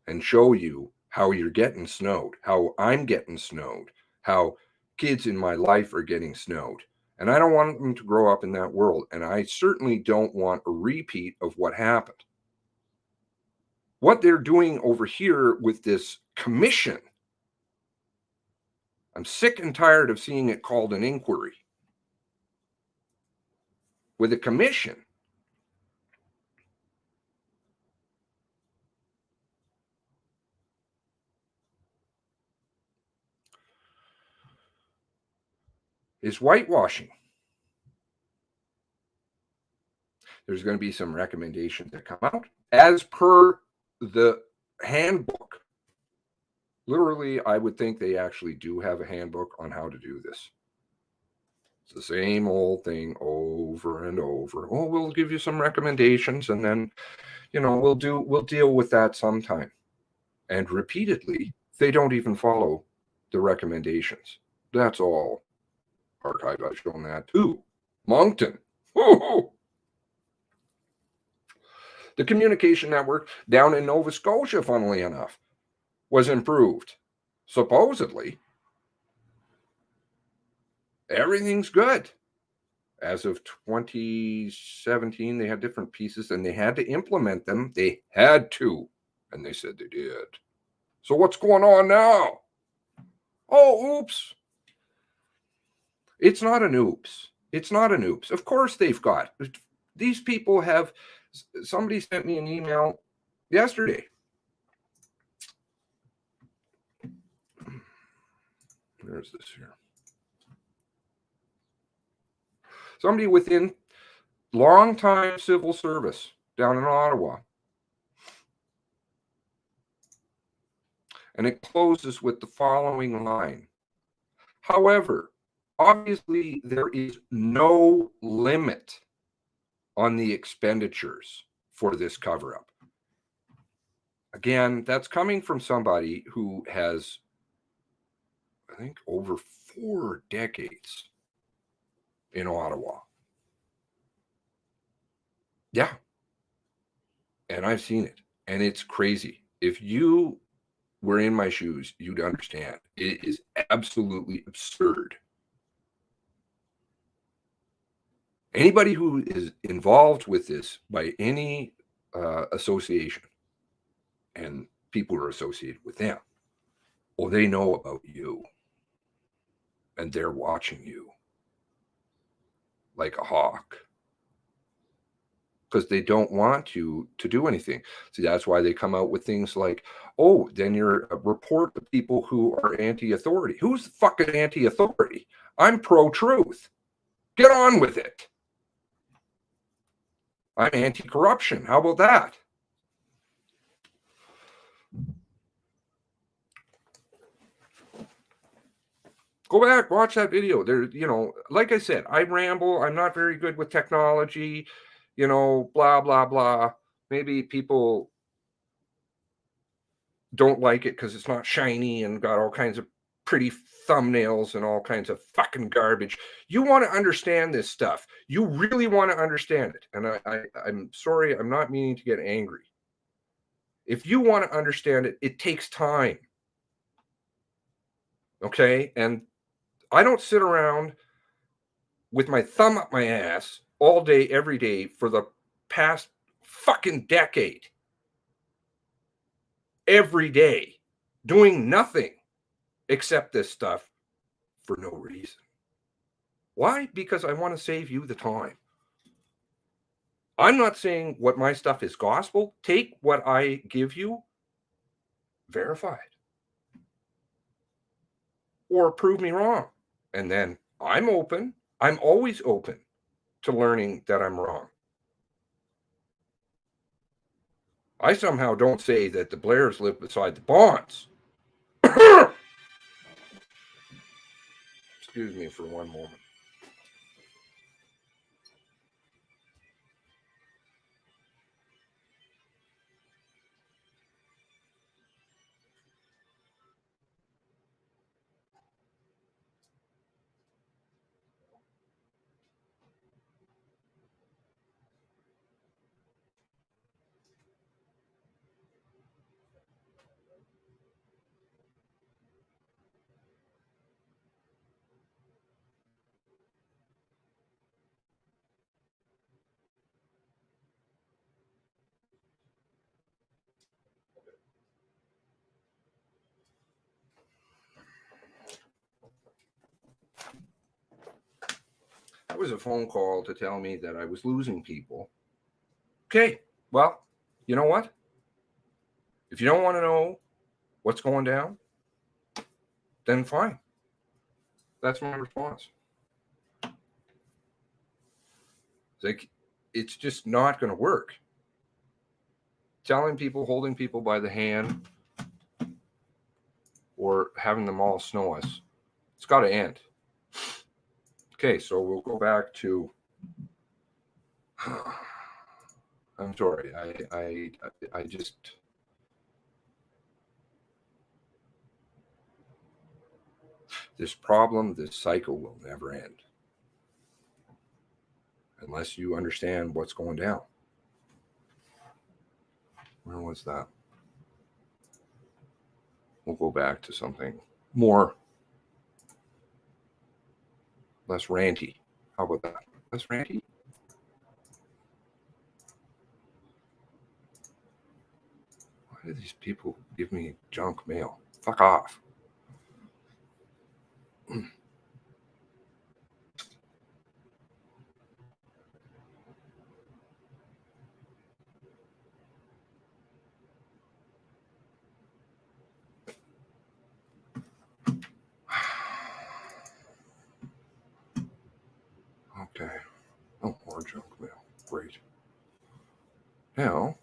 and show you how you're getting snowed, how I'm getting snowed, how kids in my life are getting snowed. And I don't want them to grow up in that world. And I certainly don't want a repeat of what happened. What they're doing over here with this commission, I'm sick and tired of seeing it called an inquiry. With a commission, is whitewashing. There's going to be some recommendations that come out as per the handbook. Literally, I would think they actually do have a handbook on how to do this. It's the same old thing over and over. Oh, we'll give you some recommendations, and then, we'll deal with that sometime. And repeatedly, they don't even follow the recommendations. That's all. Archive, I've shown that too. Moncton. Woo-hoo. The communication network down in Nova Scotia, funnily enough, was improved. Supposedly. Everything's good. As of 2017, they had different pieces and they had to implement them. They had to. And they said they did. So what's going on now? Oh, oops. It's not an oops. It's not an oops. Of course they've got. These people have. Somebody sent me an email yesterday. Where's this here? Somebody within long-time civil service down in Ottawa. And it closes with the following line. However, obviously there is no limit on the expenditures for this cover-up. Again, that's coming from somebody who has, I think, over 4 decades in Ottawa. Yeah. And I've seen it. And it's crazy. If you were in my shoes, you'd understand. It is absolutely absurd. Anybody who is involved with this by any association, and people who are associated with them, well, they know about you. And they're watching you like a hawk. Because they don't want you to do anything. See, that's why they come out with things like, oh, then you're a report to people who are anti-authority. Who's fucking anti-authority? I'm pro-truth. Get on with it. I'm anti-corruption. How about that? Go back, watch that video. There, like I said, I ramble. I'm not very good with technology, blah, blah, blah. Maybe people don't like it because it's not shiny and got all kinds of pretty thumbnails and all kinds of fucking garbage. You want to understand this stuff. You really want to understand it. And I'm sorry, I'm not meaning to get angry. If you want to understand it, it takes time. Okay? And I don't sit around with my thumb up my ass all day, every day for the past fucking decade. Every day doing nothing except this stuff for no reason. Why? Because I want to save you the time. I'm not saying what my stuff is gospel. Take what I give you, verify it, or prove me wrong. And then I'm open. I'm always open to learning that I'm wrong. I somehow don't say that the Blairs live beside the Bonds. Excuse me for one moment. That was a phone call to tell me that I was losing people. Okay, well, you know what? If you don't want to know what's going down, then fine. That's my response. Like, it's just not going to work. Telling people, holding people by the hand, or having them all snow us, it's got to end. Okay, so we'll go back to. I'm sorry. I just. This problem, this cycle will never end unless you understand what's going down. Where was that? We'll go back to something more, less ranty. How about that? Less ranty? Why do these people give me junk mail? Fuck off. Okay. Oh, more junk mail. Great. Now,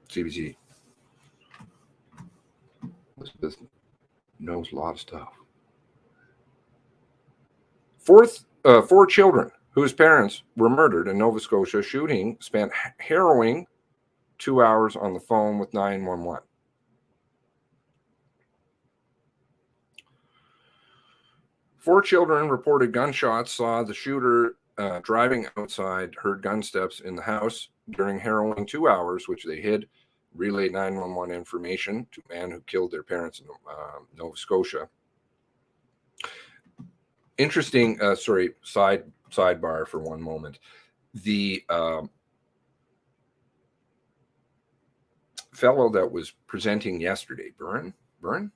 CBC. Elizabeth knows a lot of stuff. Four children whose parents were murdered in Nova Scotia shooting spent harrowing 2 hours on the phone with 911. Four children reported gunshots, saw the shooter driving outside, heard gun steps in the house during harrowing 2 hours, which they hid, relayed 911 information to a man who killed their parents in Nova Scotia. Interesting, sidebar for one moment. The fellow that was presenting yesterday, Byrne, was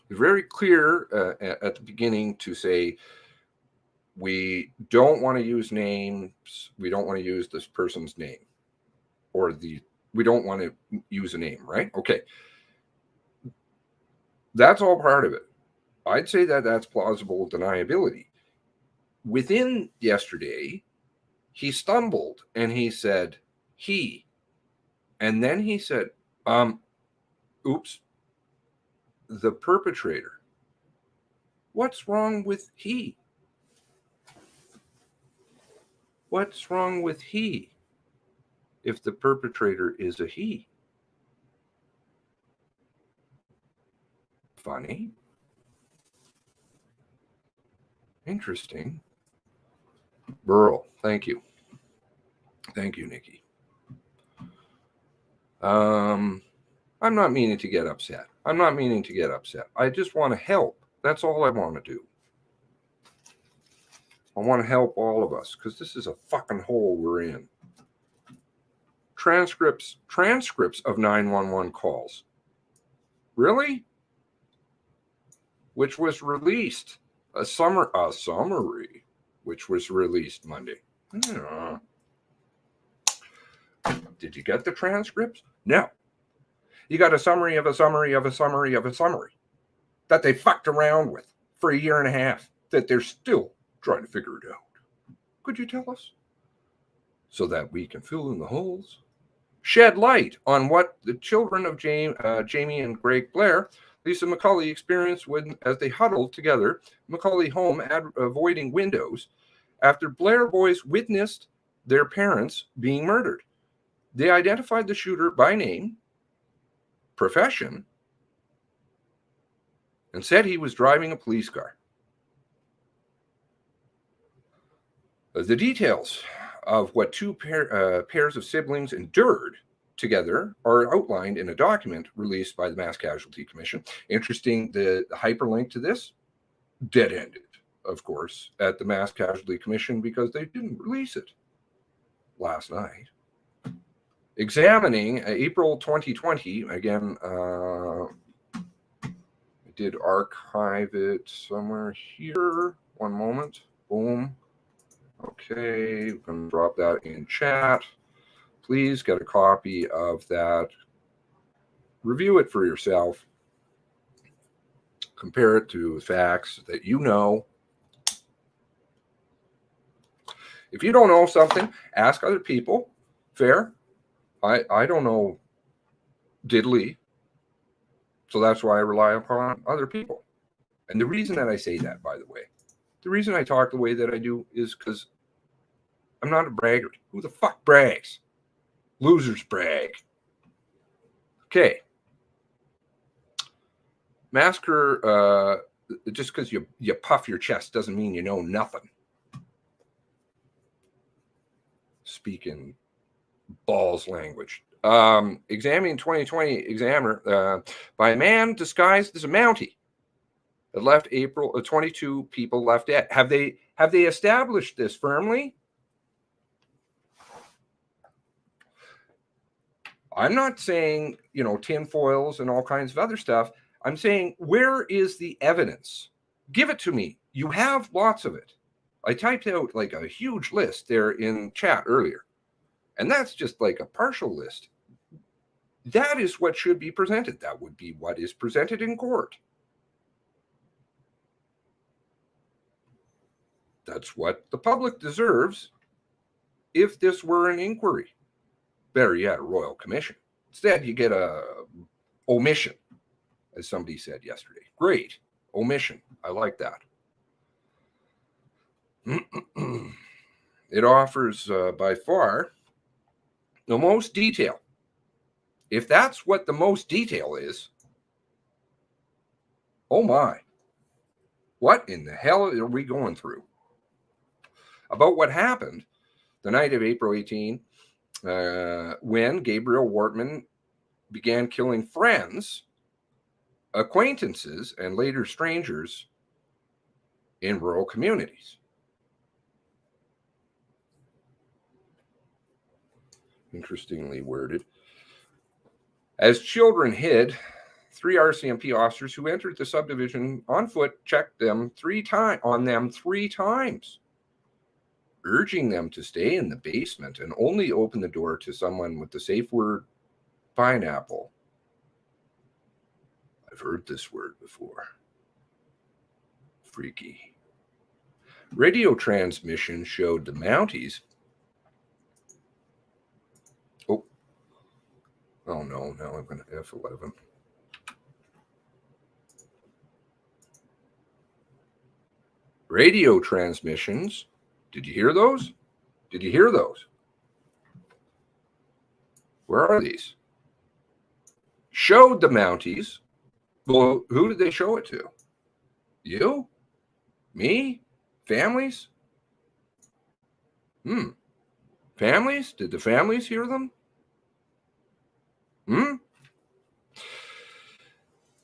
very clear at the beginning to say, we don't want to use names. We don't want to use this person's name, or we don't want to use a name, right? Okay. That's all part of it. I'd say that that's plausible deniability. Within yesterday, he stumbled and he said, he. And then he said, oops, the perpetrator. What's wrong with he? What's wrong with he if the perpetrator is a he? Funny. Interesting. Burl, thank you. Thank you, Nikki. I'm not meaning to get upset. I'm not meaning to get upset. I just want to help. That's all I want to do. I want to help all of us because this is a fucking hole we're in. Transcripts of 911 calls. Really? Which was released. A summary, which was released Monday. Yeah. Did you get the transcripts? No. You got a summary of a summary of a summary of a summary that they fucked around with for a year and a half that they're still trying to figure it out. Could you tell us? So that we can fill in the holes. Shed light on what the children of Jamie and Greg Blair, Lisa McCulley, experienced as they huddled together McCulley home avoiding windows after Blair boys witnessed their parents being murdered. They identified the shooter by name, profession, and said he was driving a police car. The details of what two pairs of siblings endured together are outlined in a document released by the Mass Casualty Commission. Interesting, the hyperlink to this, dead-ended, of course, at the Mass Casualty Commission because they didn't release it last night. Examining April 2020, again, I did archive it somewhere here. One moment. Boom. Okay, I'm going to drop that in chat. Please get a copy of that. Review it for yourself. Compare it to facts that you know. If you don't know something, ask other people. Fair. I don't know diddly. So that's why I rely upon other people. And the reason that I say that, by the way, the reason I talk the way that I do is because I'm not a braggart. Who the fuck brags? Losers brag. Okay. Massacre, just because you puff your chest doesn't mean you know nothing. Speaking balls language. Examining 2020 Examiner by a man disguised as a Mountie that left April. 22 people left dead. Have they established this firmly? I'm not saying, tinfoils and all kinds of other stuff. I'm saying, where is the evidence? Give it to me. You have lots of it. I typed out like a huge list there in chat earlier. And that's just like a partial list. That is what should be presented. That would be what is presented in court. That's what the public deserves if this were an inquiry. Better yet, a royal commission. Instead, you get a omission, as somebody said yesterday. Great. Omission. I like that. It offers by far the most detail. If that's what the most detail is, oh my. What in the hell are we going through? About what happened the night of April 18, when Gabriel Wortman began killing friends, acquaintances, and later strangers in rural communities. Interestingly worded. As children hid, 3 RCMP officers who entered the subdivision on foot checked them 3 times, urging them to stay in the basement and only open the door to someone with the safe word pineapple. I've heard this word before. Freaky. Radio transmission showed the Mounties. Oh no, now I'm going to F11. Radio transmissions. Did you hear those? Did you hear those? Where are these? Showed the Mounties. Well, who did they show it to? You? Me? Families? Families? Did the families hear them?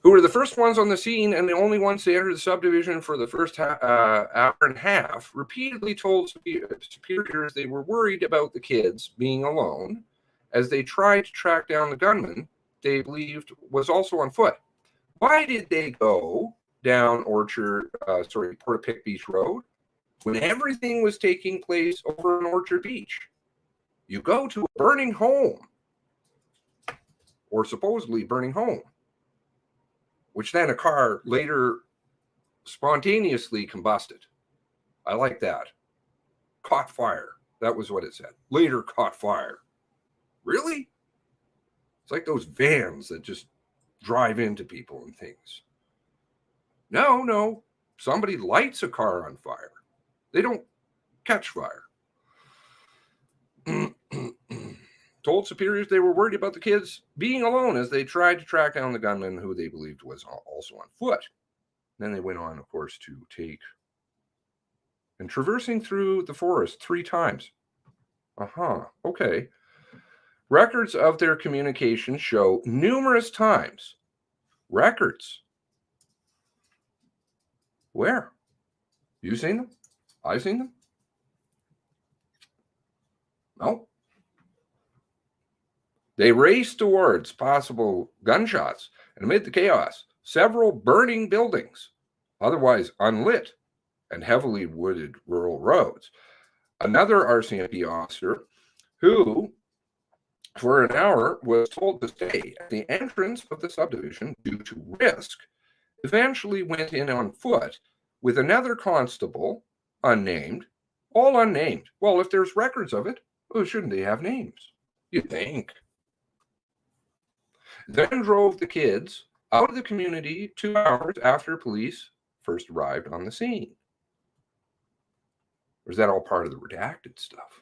who were the first ones on the scene and the only ones to enter the subdivision for the first hour and a half, repeatedly told superiors they were worried about the kids being alone as they tried to track down the gunman they believed was also on foot. Why did they go down Portapique Beach Road when everything was taking place over on Orchard Beach? You go to a burning home, or supposedly burning home, which then a car later spontaneously combusted. I like that. Caught fire. That was what it said. Later caught fire. Really? It's like those vans that just drive into people and things. No. Somebody lights a car on fire. They don't catch fire. Told superiors they were worried about the kids being alone as they tried to track down the gunman who they believed was also on foot. Then they went on, of course, to take and traversing through the forest 3 times. Okay. Records of their communication show numerous times. Records. Where? You seen them? I've seen them? No. They raced towards possible gunshots, and amid the chaos, several burning buildings, otherwise unlit and heavily wooded rural roads. Another RCMP officer who, for an hour, was told to stay at the entrance of the subdivision due to risk, eventually went in on foot with another constable, unnamed, all unnamed. Well, if there's records of it, well, shouldn't they have names? You'd think. Then drove the kids out of the community 2 hours after police first arrived on the scene. Or is that all part of the redacted stuff?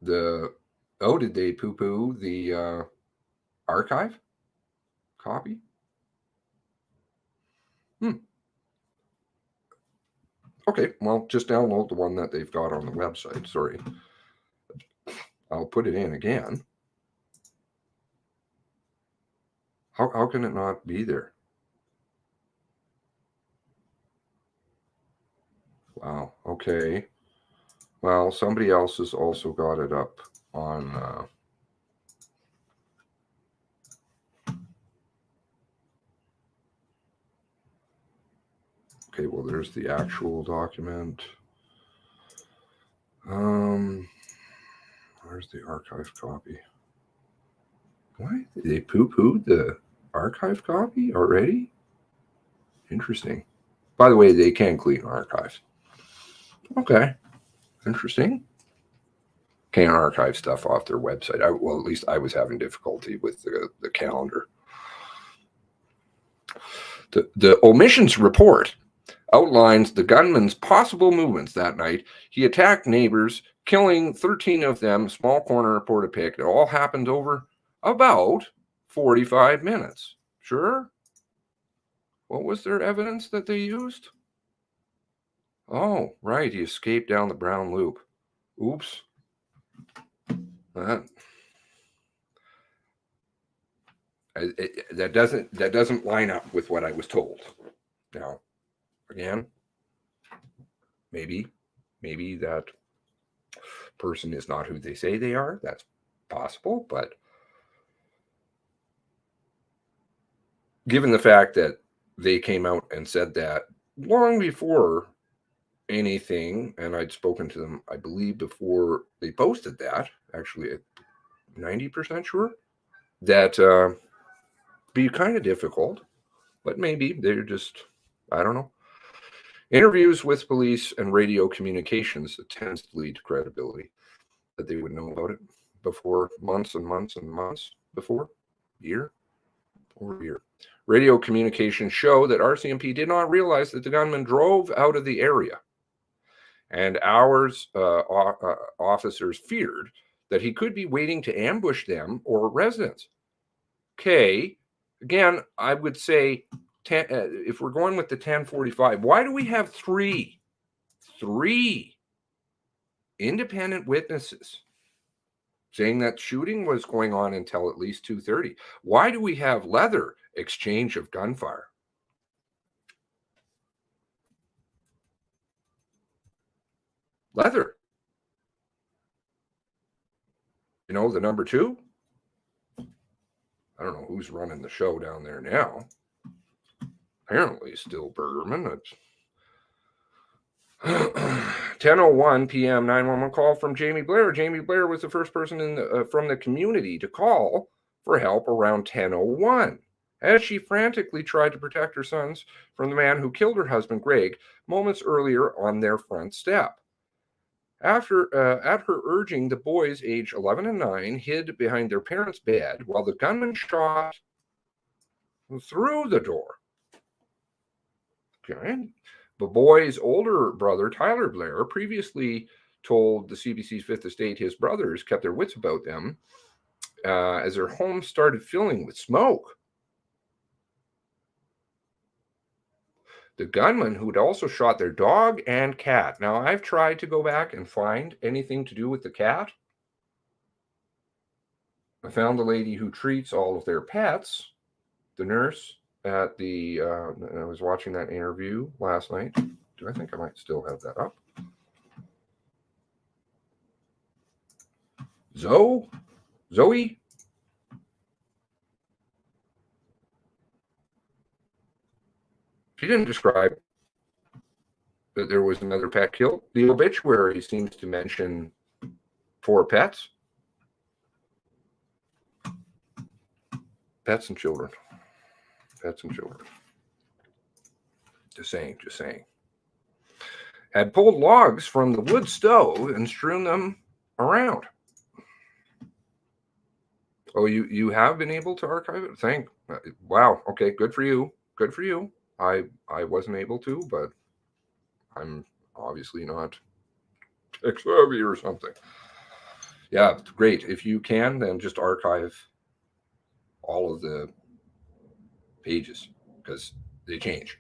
Did they poo-poo the archive copy? Okay, well, just download the one that they've got on the website. Sorry. I'll put it in again. How can it not be there? Wow, okay. Well, somebody else has also got it up on... Okay, well, there's the actual document. Where's the archive copy? What? They poo-pooed the archive copy already? Interesting. By the way, they can clean archives. Okay. Interesting. Can't archive stuff off their website. Well, at least I was having difficulty with the calendar. The omissions report outlines the gunman's possible movements that night. He attacked neighbors, killing 13 of them, small corner of Portapique. It all happened over about 45 minutes. Sure? What was their evidence that they used? Oh, right. He escaped down the Brown Loop. Oops. That doesn't line up with what I was told. Now, again, maybe that person is not who they say they are. That's possible, but given the fact that they came out and said that long before anything, and I'd spoken to them, I believe, before they posted that, actually 90% sure, that be kind of difficult, but maybe they're just, I don't know. Interviews with police and radio communications that tends to lead to credibility, that they would know about it before, months and months and months before, over a year. Radio communications show that RCMP did not realize that the gunman drove out of the area, and officers feared that he could be waiting to ambush them or residents. Okay, again, I would say, if we're going with the 1045, why do we have three independent witnesses saying that shooting was going on until at least 2:30. Why do we have leather exchange of gunfire? Leather. You know, the number 2? I don't know who's running the show down there now. Apparently still Bergerman. It's 10:01 p.m. 911 call from Jamie Blair. Jamie Blair was the first person from the community to call for help around 10:01 as she frantically tried to protect her sons from the man who killed her husband Greg moments earlier on their front step. At her urging, the boys, aged 11 and 9, hid behind their parents' bed while the gunman shot through the door. Okay. The boy's older brother, Tyler Blair, previously told the CBC's Fifth Estate his brothers kept their wits about them as their home started filling with smoke. The gunman, who had also shot their dog and cat. Now, I've tried to go back and find anything to do with the cat. I found the lady who treats all of their pets, the nurse at the, I was watching that interview last night. I think I might still have that up. Zoe? She didn't describe that there was another pet killed. The obituary seems to mention 4 pets. Pets and children. Just saying. Had pulled logs from the wood stove and strewn them around. Oh, you have been able to archive it? Wow. Okay, good for you. I wasn't able to, but I'm obviously not tech savvy or something. Yeah, great. If you can, then just archive all of the pages because they change.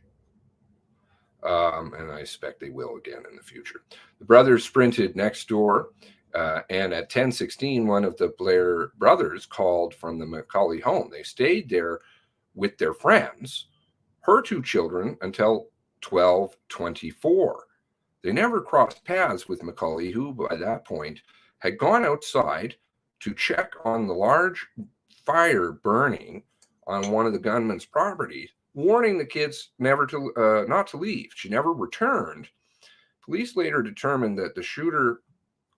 And I expect they will again in the future. The brothers sprinted next door, and at 10:16, one of the Blair brothers called from the McCauley home. They stayed there with their friends, her 2 children, until 12:24. They never crossed paths with McCauley, who by that point had gone outside to check on the large fire burning on one of the gunman's property, warning the kids not to leave. She never returned. Police later determined that the shooter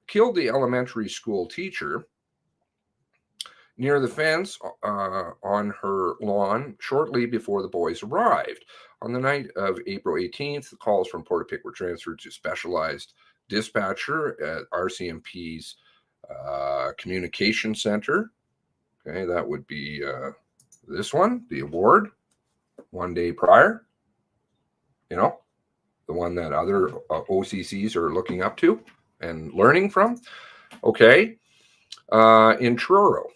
killed the elementary school teacher near the fence on her lawn shortly before the boys arrived. On the night of April 18th, the calls from Port of Pitt were transferred to specialized dispatcher at RCMP's communication center. Okay, that would be this one, the award, one day prior. You know, the one that other OCCs are looking up to and learning from. Okay, in Truro.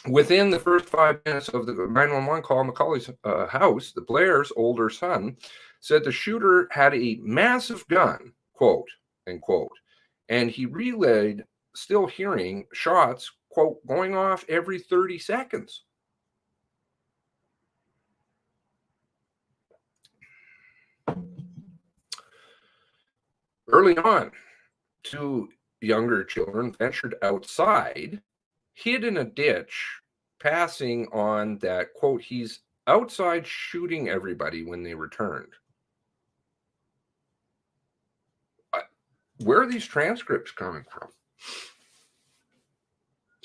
Within the first 5 minutes of the 911 call, McCauley's house, the Blair's older son said the shooter had a massive gun, quote, unquote, and he relayed still hearing shots, quote, going off every 30 seconds. Early on, 2 younger children ventured outside, hid in a ditch, passing on that, quote, he's outside shooting everybody when they returned. Where are these transcripts coming from?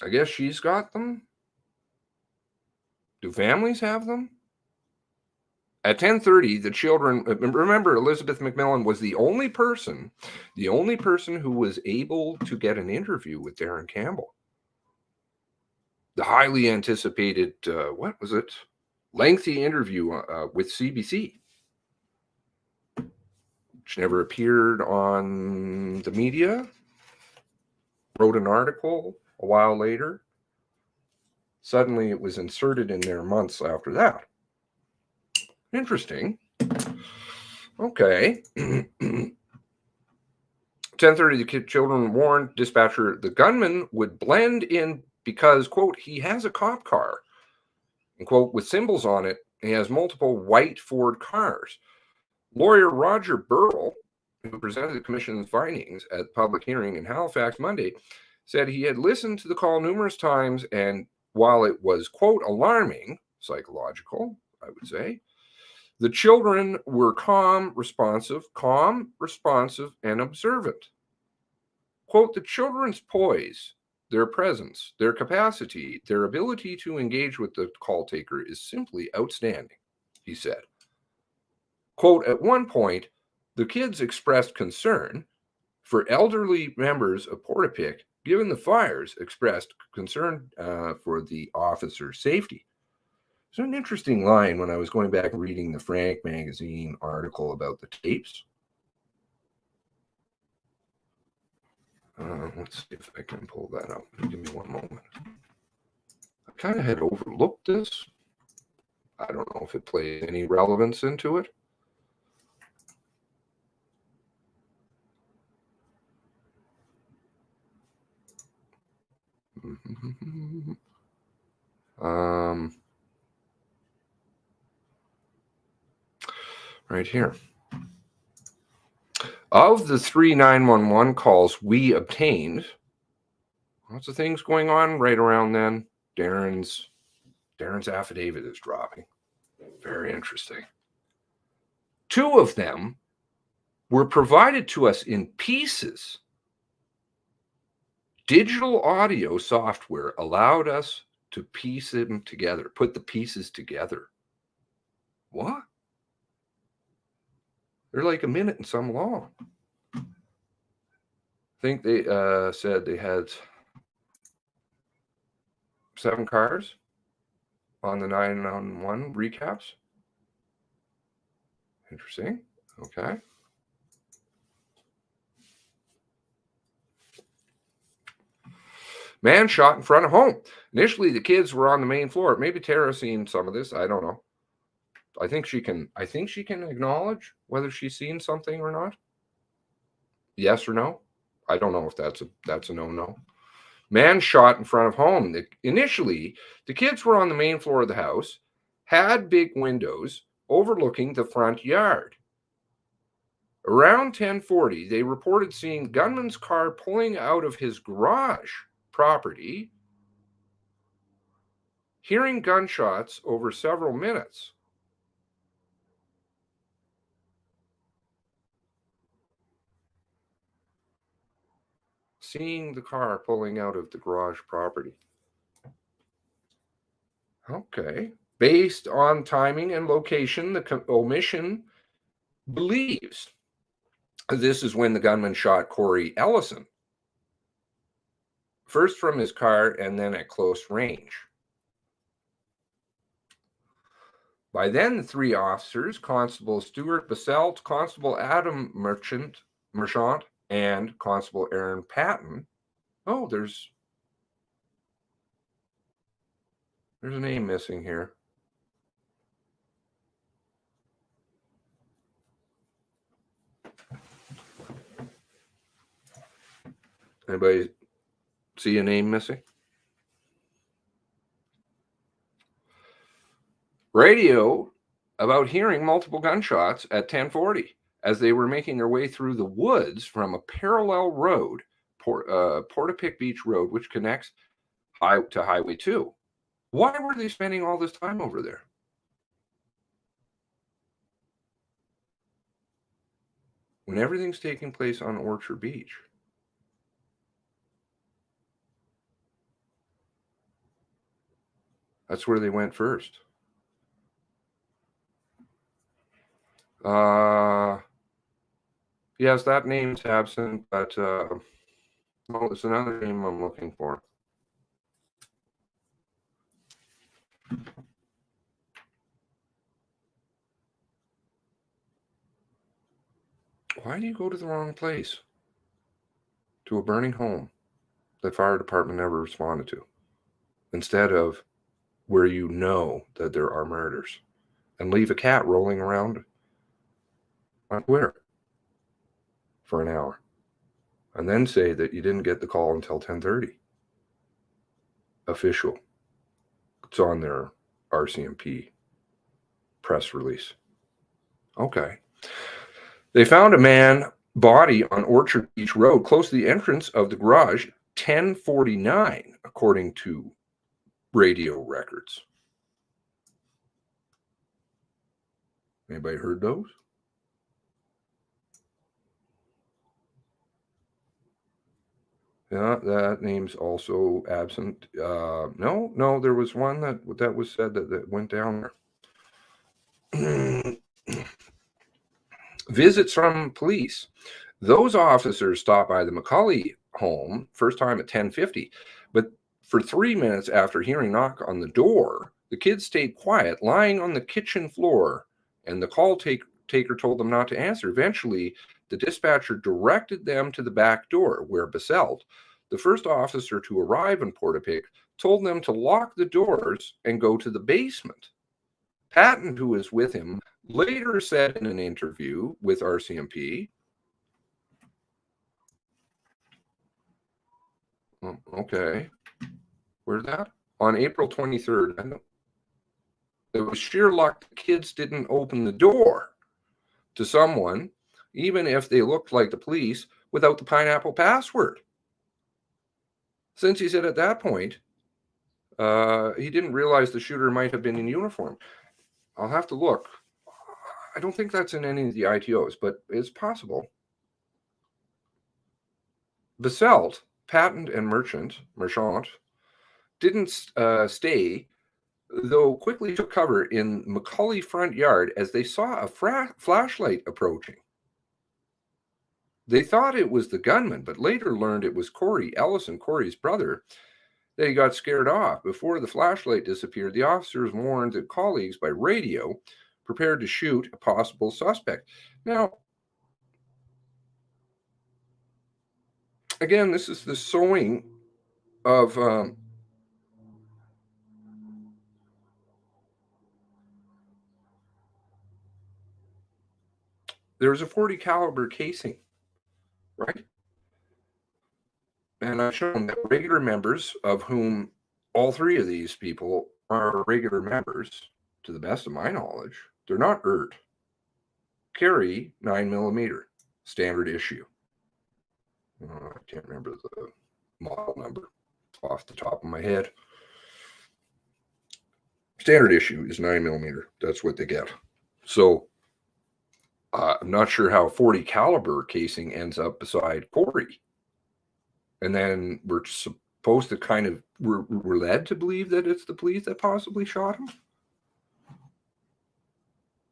I guess she's got them. Do families have them? At 10:30, the children, remember, Elizabeth McMillan was the only person who was able to get an interview with Darren Campbell. The highly anticipated, lengthy interview with CBC, which never appeared on the media, wrote an article a while later. Suddenly it was inserted in there months after that. Interesting. Okay. 10:30, the children warned dispatcher the gunman would blend in because, quote, he has a cop car, and, quote, with symbols on it, he has multiple white Ford cars. Lawyer Roger Burrell, who presented the commission's findings at the public hearing in Halifax Monday, said he had listened to the call numerous times, and while it was, quote, alarming, psychological, I would say, the children were calm, responsive, and observant. Quote, the children's poise, their presence, their capacity, their ability to engage with the call taker is simply outstanding, he said. Quote, at one point, the kids expressed concern for elderly members of Portapique, given the fires, expressed concern for the officer's safety. It's an interesting line when I was going back and reading the Frank magazine article about the tapes. Let's see if I can pull that up. Give me one moment. I kind of had overlooked this. I don't know if it plays any relevance into it. Right here. Of the 3 911 calls we obtained, lots of things going on right around then. Darren's affidavit is dropping. Very interesting. 2 of them were provided to us in pieces. Digital audio software allowed us to piece them together, put the pieces together. What? They're like a minute and some long. I think they said they had 7 cars on the 911 recaps. Interesting. Okay. Man shot in front of home. Initially, the kids were on the main floor. Maybe Tara's seen some of this. I don't know. I think she can acknowledge whether she's seen something or not. Yes or no? I don't know if that's a no-no. Man shot in front of home. Initially, the kids were on the main floor of the house, had big windows overlooking the front yard. Around 10:40, they reported seeing the gunman's car pulling out of his garage property, hearing gunshots over several minutes. Seeing the car pulling out of the garage property. Okay. Based on timing and location, the omission believes this is when the gunman shot Corey Ellison. First from his car and then at close range. By then, the 3 officers, Constable Stuart Basselt, Constable Adam Merchant, and Constable Aaron Patton. Oh, there's a name missing here. Anybody see a name missing? Radio about hearing multiple gunshots at 10:40 as they were making their way through the woods from a parallel road, Portapique Beach Road, which connects to Highway 2. Why were they spending all this time over there? When everything's taking place on Orchard Beach. That's where they went first. Yes, that name's absent, but well, it's another name I'm looking for. Why do you go to the wrong place? To a burning home that fire department never responded to, instead of where you know that there are murders, and leave a cat rolling around on Twitter for an hour. and then say that you didn't get the call until 10:30. Official. It's on their RCMP press release. Okay. They found a man body on Orchard Beach Road close to the entrance of the garage 10:49, according to radio records. Anybody heard those? Yeah, that name's also absent. No, there was one that was said that went down there. Visits from police. Those officers stopped by the Macaulay home first time at 10:50, but for 3 minutes after hearing knock on the door, the kids stayed quiet, lying on the kitchen floor, and the call taker told them not to answer. Eventually, the dispatcher directed them to the back door, where Basselt, the first officer to arrive in Portapique, told them to lock the doors and go to the basement. Patton, who was with him, later said in an interview with RCMP, okay, where's that? On April 23rd, it was sheer luck the kids didn't open the door to someone, even if they looked like the police, without the pineapple password. Since he said at that point, he didn't realize the shooter might have been in uniform. I'll have to look. I don't think that's in any of the ITOs, but it's possible. Basselt, Patton, and Merchant didn't stay, though quickly took cover in Macaulay front yard as they saw a flashlight approaching. They thought it was the gunman, but later learned it was Corey Ellison, Corey's brother. They got scared off. Before the flashlight disappeared, the officers warned their colleagues by radio, prepared to shoot a possible suspect. Now, again, this is the sowing of there's a .40 caliber casing, right? And I've shown that regular members, of whom all three of these people are regular members, to the best of my knowledge, they're not ERT, carry 9mm standard issue. I can't remember the model number off the top of my head. Standard issue is 9mm. That's what they get. So I'm not sure how 40 caliber casing ends up beside Corey. And then we're supposed to kind of, we're led to believe that it's the police that possibly shot him.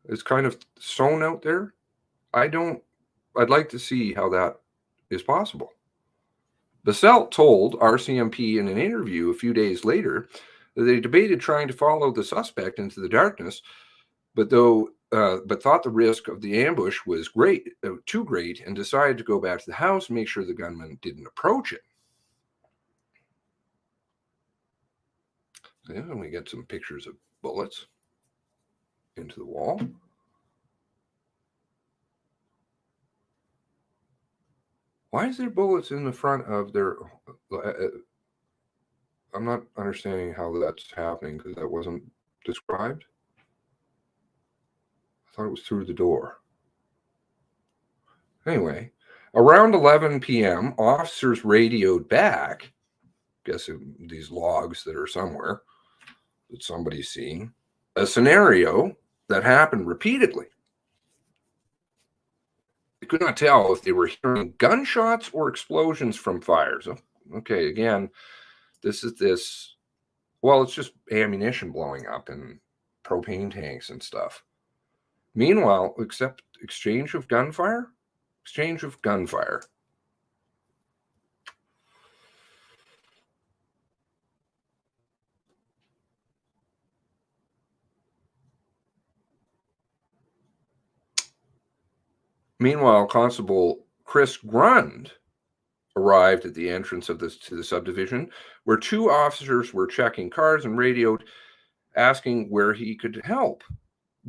It's kind of sewn out there. I'd like to see how that is possible. Basselt told RCMP in an interview a few days later that they debated trying to follow the suspect into the darkness, but thought the risk of the ambush was too great, and decided to go back to the house and make sure the gunman didn't approach it. And we get some pictures of bullets into the wall. Why is there bullets in the front of their... I'm not understanding how that's happening, because that wasn't described. I thought it was through the door. Anyway, around 11 p.m., officers radioed back, guessing these logs that are somewhere that somebody's seen, a scenario that happened repeatedly. They could not tell if they were hearing gunshots or explosions from fires. Okay, again, it's just ammunition blowing up and propane tanks and stuff. Meanwhile, exchange of gunfire. Meanwhile, Constable Chris Grund arrived at the entrance to the subdivision, where two officers were checking cars and radioed asking where he could help.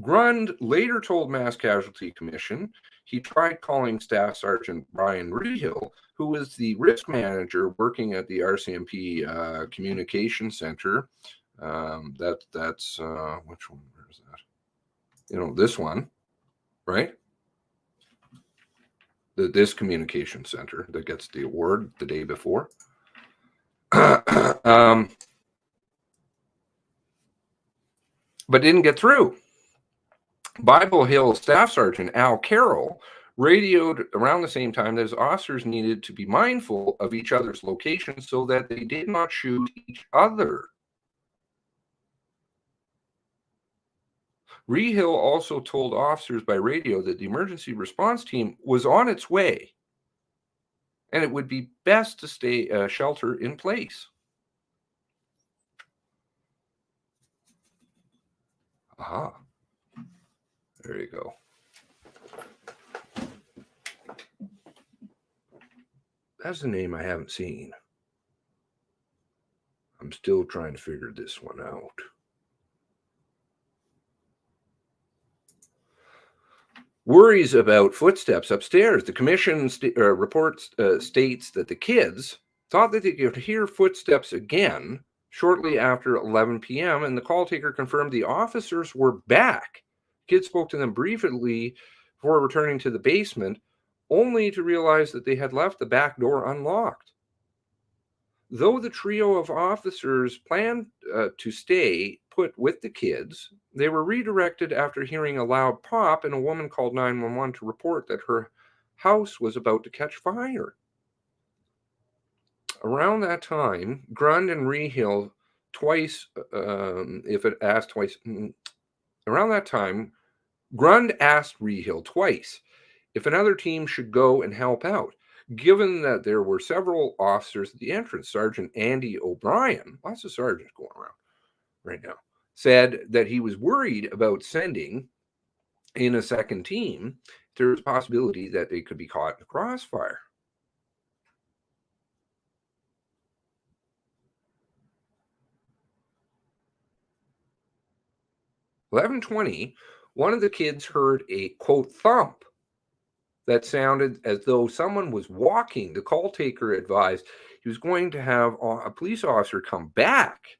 Grund later told Mass Casualty Commission he tried calling Staff Sergeant Brian Rehill, who was the risk manager working at the RCMP Communication Center. That's which one? Where's that? This one, right? This communication center that gets the award the day before. But didn't get through. Bible Hill Staff Sergeant Al Carroll radioed around the same time that his officers needed to be mindful of each other's locations so that they did not shoot each other. Rehill also told officers by radio that the emergency response team was on its way and it would be best to stay shelter in place. Aha. There you go. That's a name I haven't seen. I'm still trying to figure this one out. Worries about footsteps upstairs. The commission report states that the kids thought that they could hear footsteps again shortly after 11 p.m. and the call taker confirmed the officers were back. Kids spoke to them briefly before returning to the basement, only to realize that they had left the back door unlocked. Though the trio of officers planned to stay put with the kids, they were redirected after hearing a loud pop and a woman called 911 to report that her house was about to catch fire. Around that time, Grund and Rehill around that time, Grund asked Rehill twice if another team should go and help out. Given that there were several officers at the entrance, Sergeant Andy O'Brien, lots of sergeants going around right now, said that he was worried about sending in a second team. There was a possibility that they could be caught in a crossfire. At 11:20, one of the kids heard a, quote, thump that sounded as though someone was walking. The call taker advised he was going to have a police officer come back.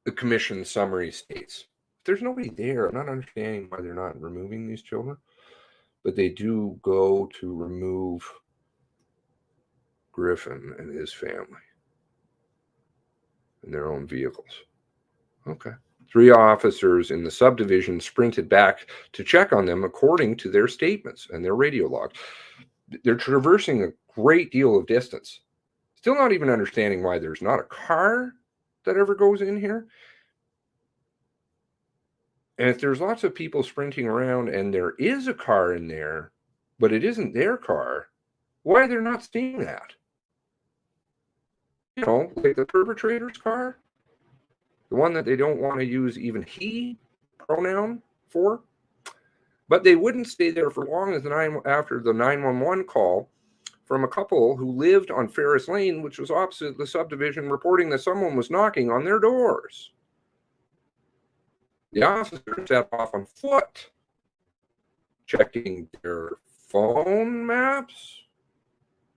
The commission summary states, there's nobody there. I'm not understanding why they're not removing these children, but they do go to remove Griffin and his family in their own vehicles. Okay. 3 officers in the subdivision sprinted back to check on them according to their statements and their radio logs. They're traversing a great deal of distance. Still not even understanding why there's not a car that ever goes in here. And if there's lots of people sprinting around and there is a car in there, but it isn't their car, why they're not seeing that? Like the perpetrator's car, the one that they don't want to use even he pronoun for. But they wouldn't stay there for long after the 911 call from a couple who lived on Ferris Lane, which was opposite the subdivision, reporting that someone was knocking on their doors. The officers set off on foot, checking their phone maps,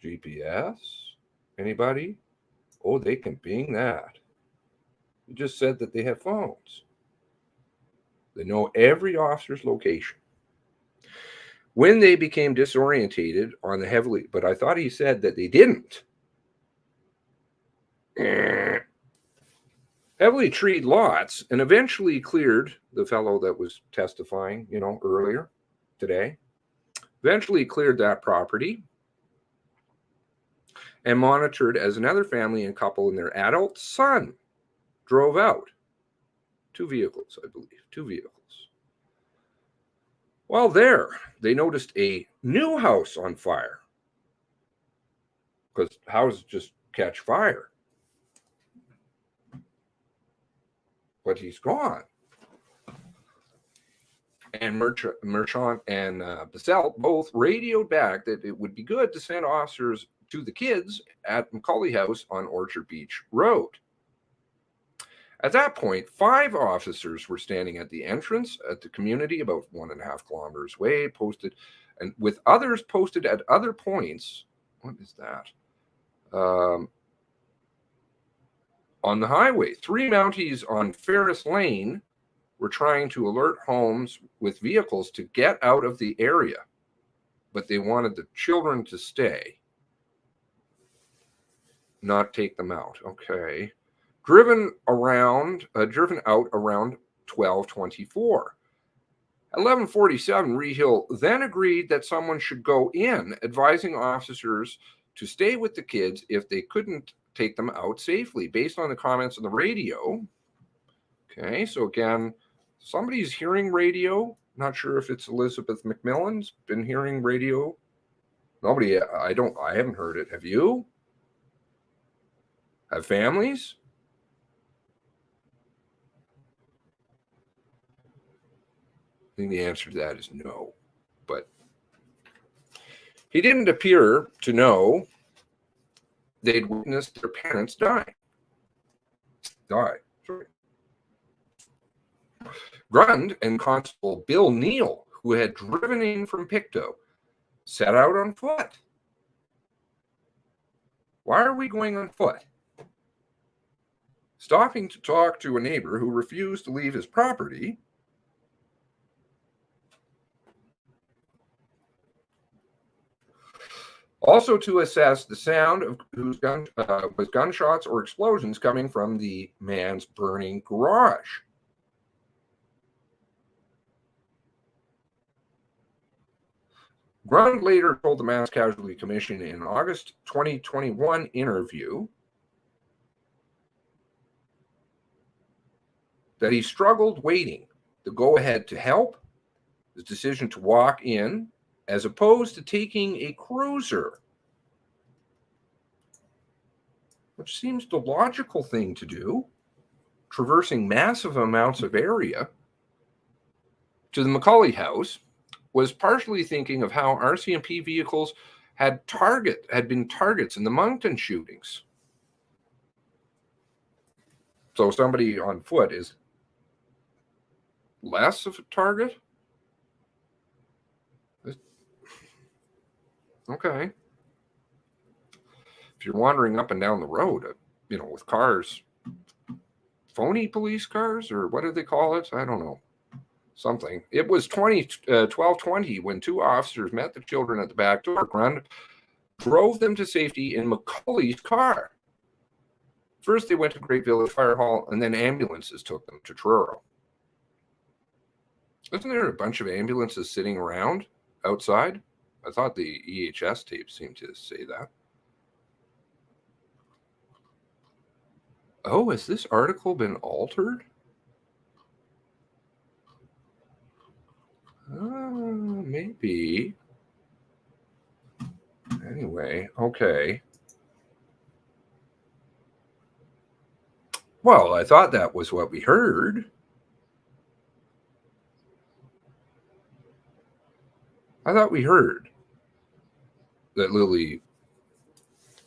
GPS. Anybody? Oh, they can ping that. You just said that they have phones. They know every officer's location. When they became disorientated on the heavily, but I thought he said that they didn't. Heavily treed lots and eventually cleared the fellow that was testifying, earlier today, eventually cleared that property and monitored as another family and couple and their adult son drove out. 2 vehicles, I believe, 2 vehicles. While there, they noticed a new house on fire because houses just catch fire. But he's gone. And Merchant and Bissell both radioed back that it would be good to send officers to the kids at Macaulay House on Orchard Beach Road. At that point, 5 officers were standing at the entrance at the community about 1.5 kilometers away, posted, and with others posted at other points. What is that? On the highway. 3 Mounties on Ferris Lane were trying to alert homes with vehicles to get out of the area, but they wanted the children to stay, not take them out. Okay. Driven out around 12:24. At 11:47, Rehill then agreed that someone should go in, advising officers to stay with the kids if they couldn't take them out safely, based on the comments on the radio. Okay, so again, somebody's hearing radio. Not sure if it's Elizabeth McMillan's been hearing radio. Nobody, I haven't heard it. Have you? Have families? I think the answer to that is no. But he didn't appear to know they'd witnessed their parents die. Sorry. Grund and Constable Bill Neal, who had driven in from Pictou, set out on foot. Why are we going on foot? Stopping to talk to a neighbor who refused to leave his property. Also to assess the sound of whose was gunshots or explosions coming from the man's burning garage. Grund later told the Mass Casualty Commission in an August 2021 interview that he struggled waiting the go-ahead to help, his decision to walk in, as opposed to taking a cruiser, which seems the logical thing to do, traversing massive amounts of area to the Macaulay House, was partially thinking of how RCMP vehicles had been targets in the Moncton shootings. So somebody on foot is less of a target? Okay. If you're wandering up and down the road, with cars, phony police cars, or what do they call it? I don't know. Something. It was 12:20 when 2 officers met the children at the back door. Grund drove them to safety in Macaulay's car. First, they went to Great Village Fire Hall, and then ambulances took them to Truro. Isn't there a bunch of ambulances sitting around outside? I thought the EHS tape seemed to say that. Oh, has this article been altered? Maybe. Anyway, okay. Well, I thought that was what we heard. I thought we heard that Lily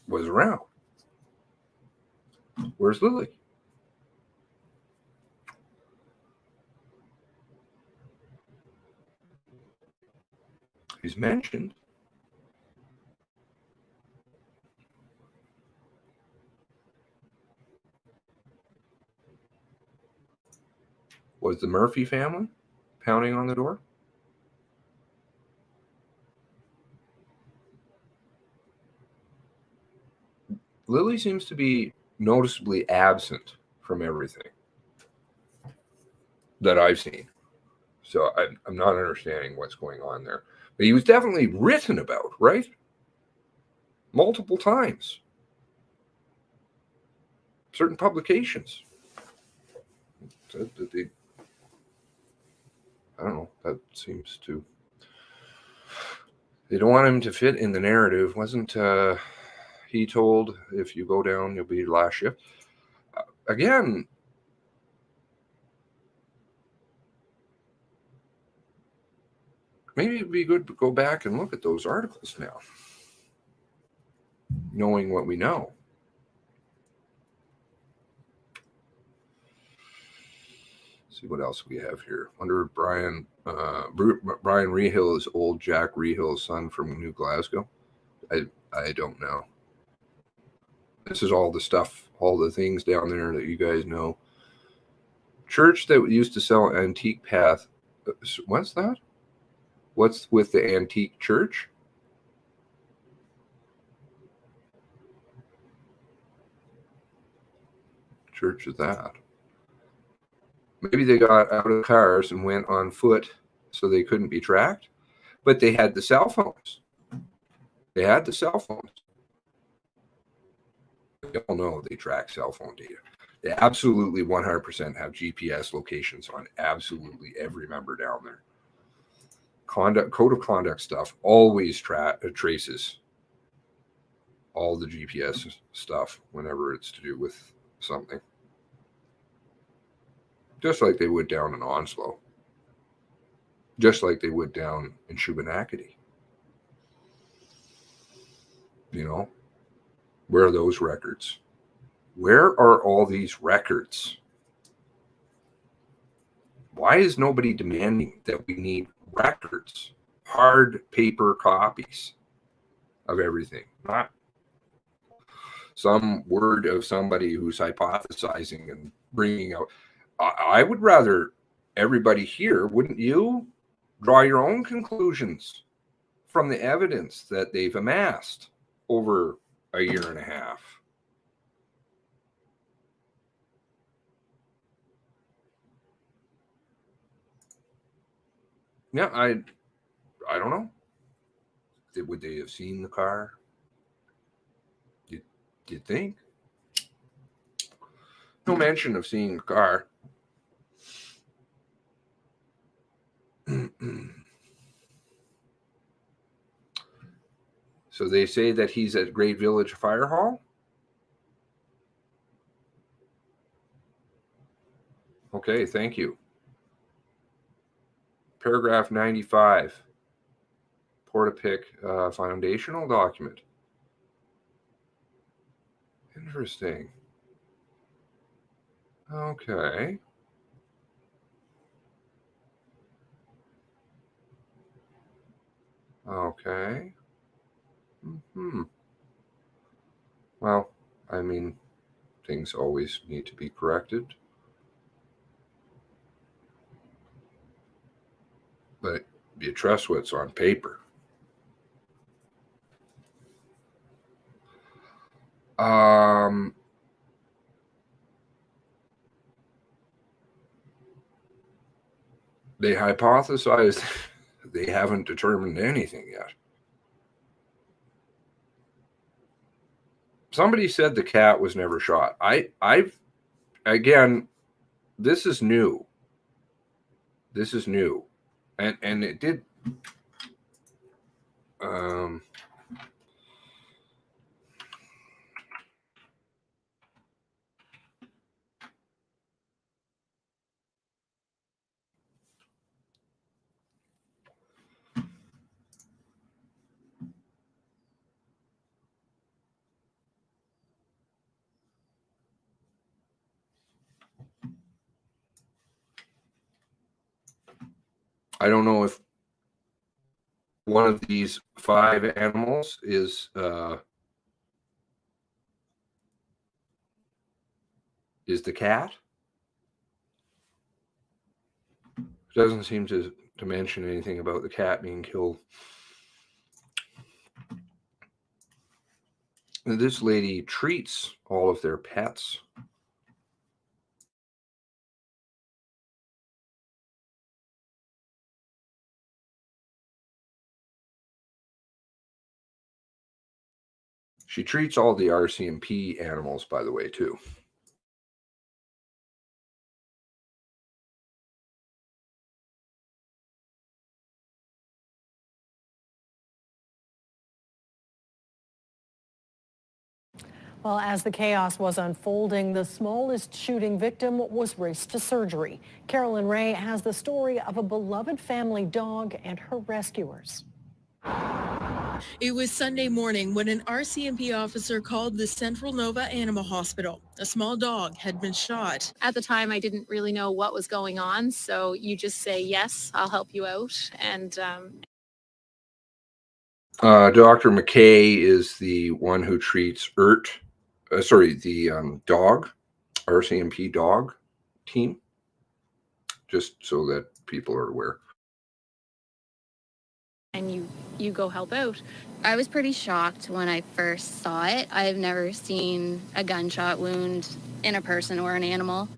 was around. Where's Lily? He's mentioned. Was the Murphy family pounding on the door? Lily seems to be noticeably absent from everything that I've seen. So I'm not understanding what's going on there. But he was definitely written about, right? Multiple times. Certain publications. Said that they, I don't know, that seems to... They don't want him to fit in the narrative. Wasn't he told, if you go down, you'll be last shift? Again, maybe it'd be good to go back and look at those articles now. knowing what we know. Let's see what else we have here. Under Brian Rehill is old Jack Rehill's son from New Glasgow. I don't know. This is all the stuff, all the things down there that you guys know. Church that used to sell antique path. What's that? What's with the antique church? Church is that? Maybe they got out of cars and went on foot so they couldn't be tracked, but they had the cell phones. They had the cell phones. We all know they track cell phone data. They absolutely 100% have GPS locations on absolutely every member down there. Code of conduct stuff always traces all the GPS stuff whenever it's to do with something. Just like they would down in Onslow. Just like they would down in Shubenacadie. You know, where are those records? Where are all these records? Why is nobody demanding that we need records, hard paper copies of everything? Not some word of somebody who's hypothesizing and bringing out. I would rather everybody here, wouldn't you, draw your own conclusions from the evidence that they've amassed over a year and a half. Yeah, I don't know. Would they have seen the car? Do you think? No mention of seeing the car. So they say that he's at Great Village Fire Hall? Okay, thank you. Paragraph 95. Portapic foundational document. Interesting. Okay. Okay. Well, I mean, things always need to be corrected. But you trust what's on paper. They hypothesized they haven't determined anything yet. Somebody said the cat was never shot. Again, this is new. This is new. And it did I don't know if one of these 5 animals is the cat. It doesn't seem to mention anything about the cat being killed. And this lady treats all of their pets. She treats all the RCMP animals, by the way, too.
Well, as the chaos was unfolding, the smallest shooting victim was raced to surgery. Carolyn Ray has the story of a beloved family dog and her rescuers.
It was Sunday morning when an RCMP officer called the Central Nova Animal Hospital. A small dog had been shot.
At the time, I didn't really know what was going on, so you just say, yes, I'll help you out. And
Dr. McKay is the one who treats the dog, RCMP dog team, just so that people are aware.
And you go help out.
I was pretty shocked when I first saw it. I've never seen a gunshot wound in a person or an animal.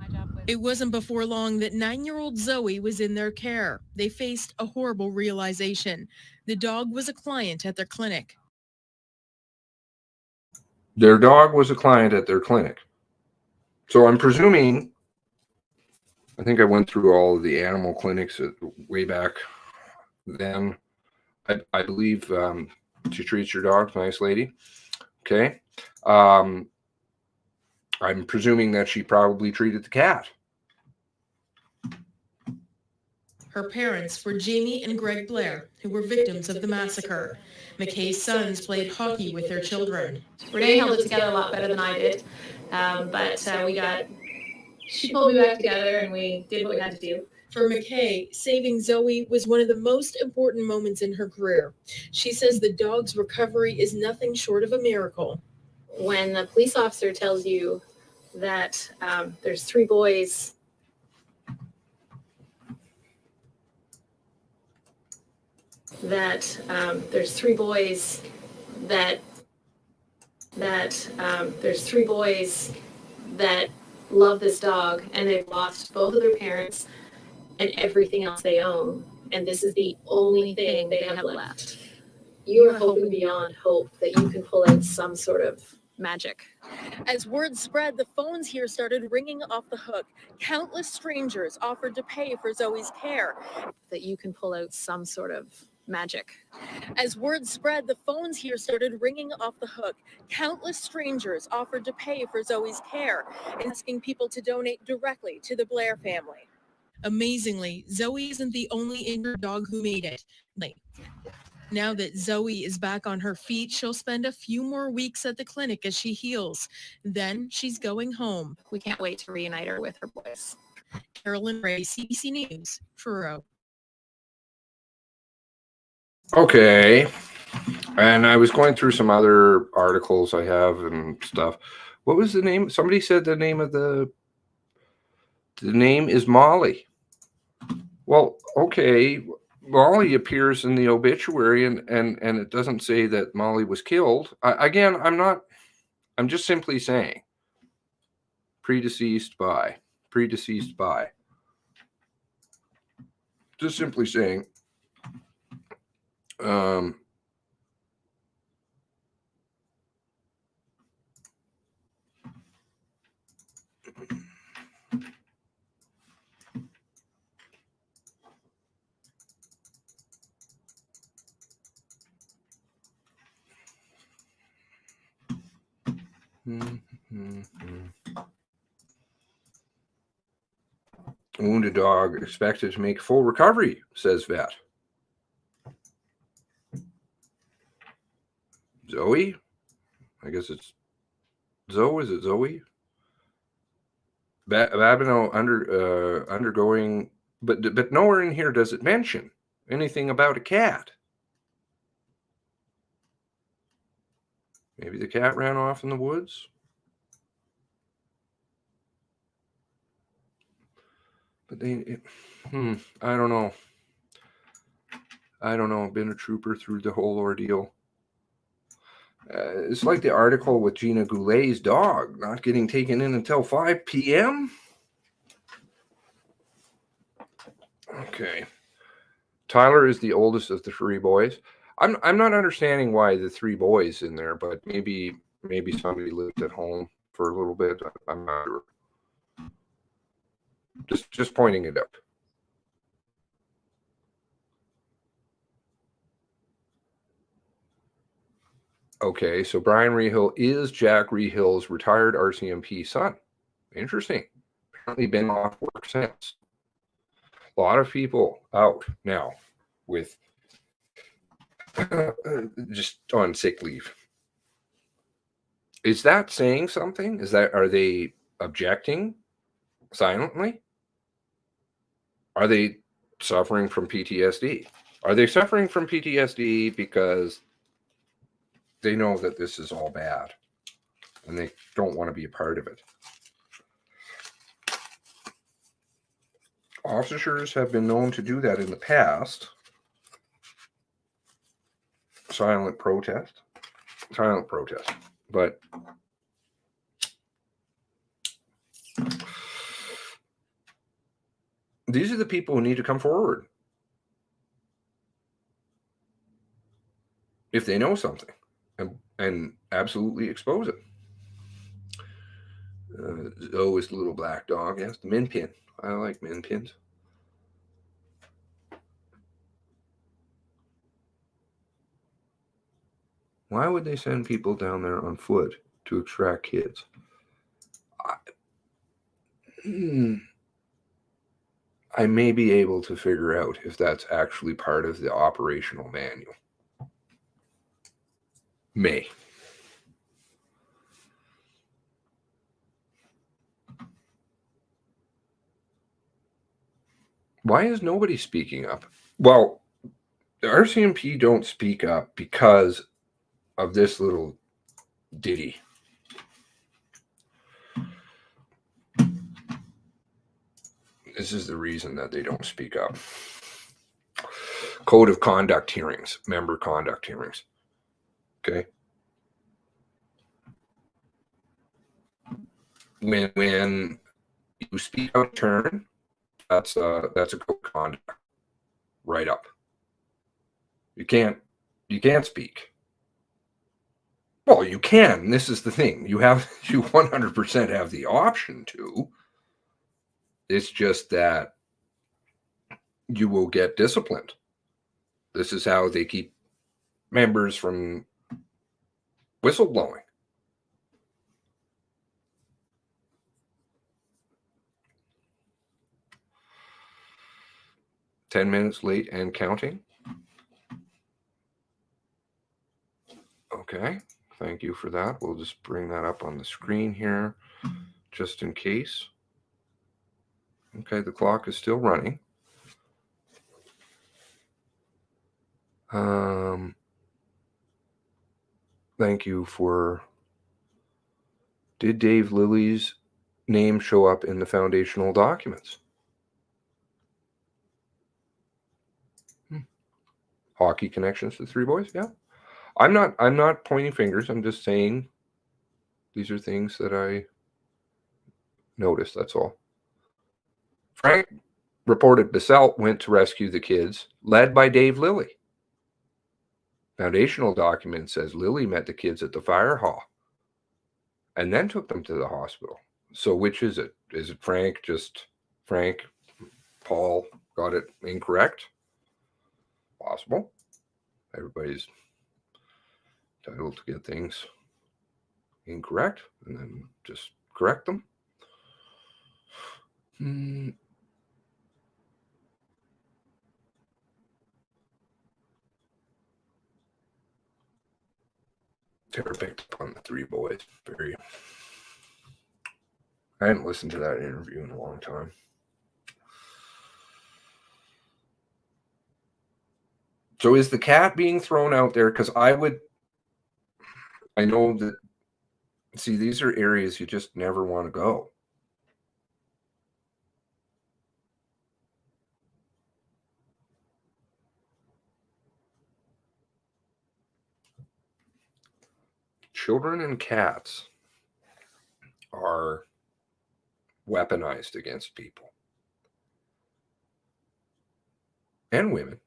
It wasn't before long that 9-year-old Zoe was in their care. They faced a horrible realization. The dog was a client at their clinic.
Their dog was a client at their clinic. So I'm presuming, I think I went through all of the animal clinics way back then. I believe she treats your dog, nice lady. Okay. I'm presuming that she probably treated the cat.
Her parents were Jamie and Greg Blair, who were victims of the massacre. McKay's sons played hockey with their children.
Renee held it together a lot better than I did, she pulled me back together and we did what we had to do.
For McKay, saving Zoe was one of the most important moments in her career. She says the dog's recovery is nothing short of a miracle.
When the police officer tells you that there's three boys that love this dog and they've lost both of their parents and everything else they own, and this is the only thing they have left. You are hoping beyond hope that you can pull out some sort of magic.
As word spread, the phones here started ringing off the hook. Countless strangers offered to pay for Zoe's care.
That you can pull out some sort of magic.
As word spread, the phones here started ringing off the hook. Countless strangers offered to pay for Zoe's care, asking people to donate directly to the Blair family. Amazingly, Zoe isn't the only injured dog who made it. Now that Zoe is back on her feet, she'll spend a few more weeks at the clinic as she heals. Then she's going home.
We can't wait to reunite her with her boys.
Carolyn Ray, CBC News, Truro.
Okay. And I was going through some other articles I have and stuff. What was the name? Somebody said the name is Molly. Well, okay. Molly appears in the obituary and it doesn't say that Molly was killed. I'm just simply saying predeceased by. Just simply saying. Wounded dog expected to make full recovery, says vet. Zoe? I guess it's Zoe. Is it Zoe? Babineau undergoing, but nowhere in here does it mention anything about a cat. Maybe the cat ran off in the woods. But I don't know. Been a trooper through the whole ordeal. It's like the article with Gina Goulet's dog not getting taken in until 5 p.m. Okay. Tyler is the oldest of the three boys. I'm not understanding why the three boys in there, but maybe somebody lived at home for a little bit. I'm not sure. Just pointing it out. Okay, so Brian Rehill is Jack Rehill's retired RCMP son. Interesting. Apparently been off work since. A lot of people out now with just on sick leave. Is that saying something? Are they objecting silently? Are they suffering from PTSD? Are they suffering from PTSD because they know that this is all bad and they don't want to be a part of it? Officers have been known to do that in the past. Silent protest. But these are the people who need to come forward if they know something and absolutely expose it. Zoe is the little black dog. Yes, the min pin. I like min pins. Why would they send people down there on foot to extract kids? I may be able to figure out if that's actually part of the operational manual. May. Why is nobody speaking up? Well, the RCMP don't speak up because of this little ditty. This is the reason that they don't speak up. Code of conduct hearings, member conduct hearings. Okay. When you speak out of turn, that's a code of conduct. Right up. You can't speak. Well, you can. This is the thing. You 100% have the option to. It's just that you will get disciplined. This is how they keep members from whistleblowing. "10 minutes late and counting." Okay, thank you for that. We'll just bring that up on the screen here, just in case. Okay, the clock is still running. Thank you for... Did Dave Lilly's name show up in the foundational documents? Hockey connections to Three Boys? Yeah. I'm not pointing fingers. I'm just saying these are things that I noticed. That's all. Frank reported Basalt went to rescue the kids, led by Dave Lilly. Foundational document says Lilly met the kids at the fire hall and then took them to the hospital. So which is it? Is it Frank? Just Frank? Paul got it incorrect? Possible. Everybody's entitled to get things incorrect and then just correct them. Terror picked up on the Three Boys. I hadn't listened to that interview in a long time. So is the cat being thrown out there? Because I know that, see, these are areas you just never want to go. Children and cats are weaponized against people. And women.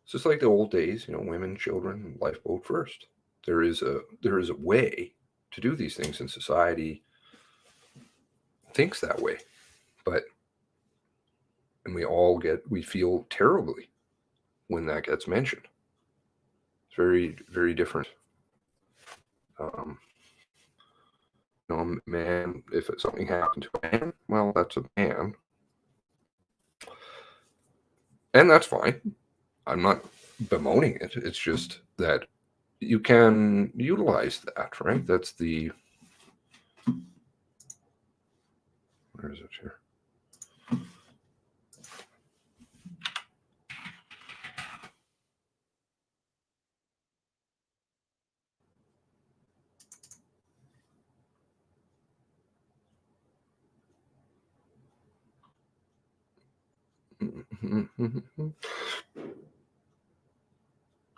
It's just like the old days, women, children, lifeboat first. There is a way to do these things, and society thinks that way. And we feel terribly when that gets mentioned. It's very, very different. Man, if something happened to a man, well, that's a man. And that's fine. I'm not bemoaning it. It's just that you can utilize that, right? That's the, where is it here?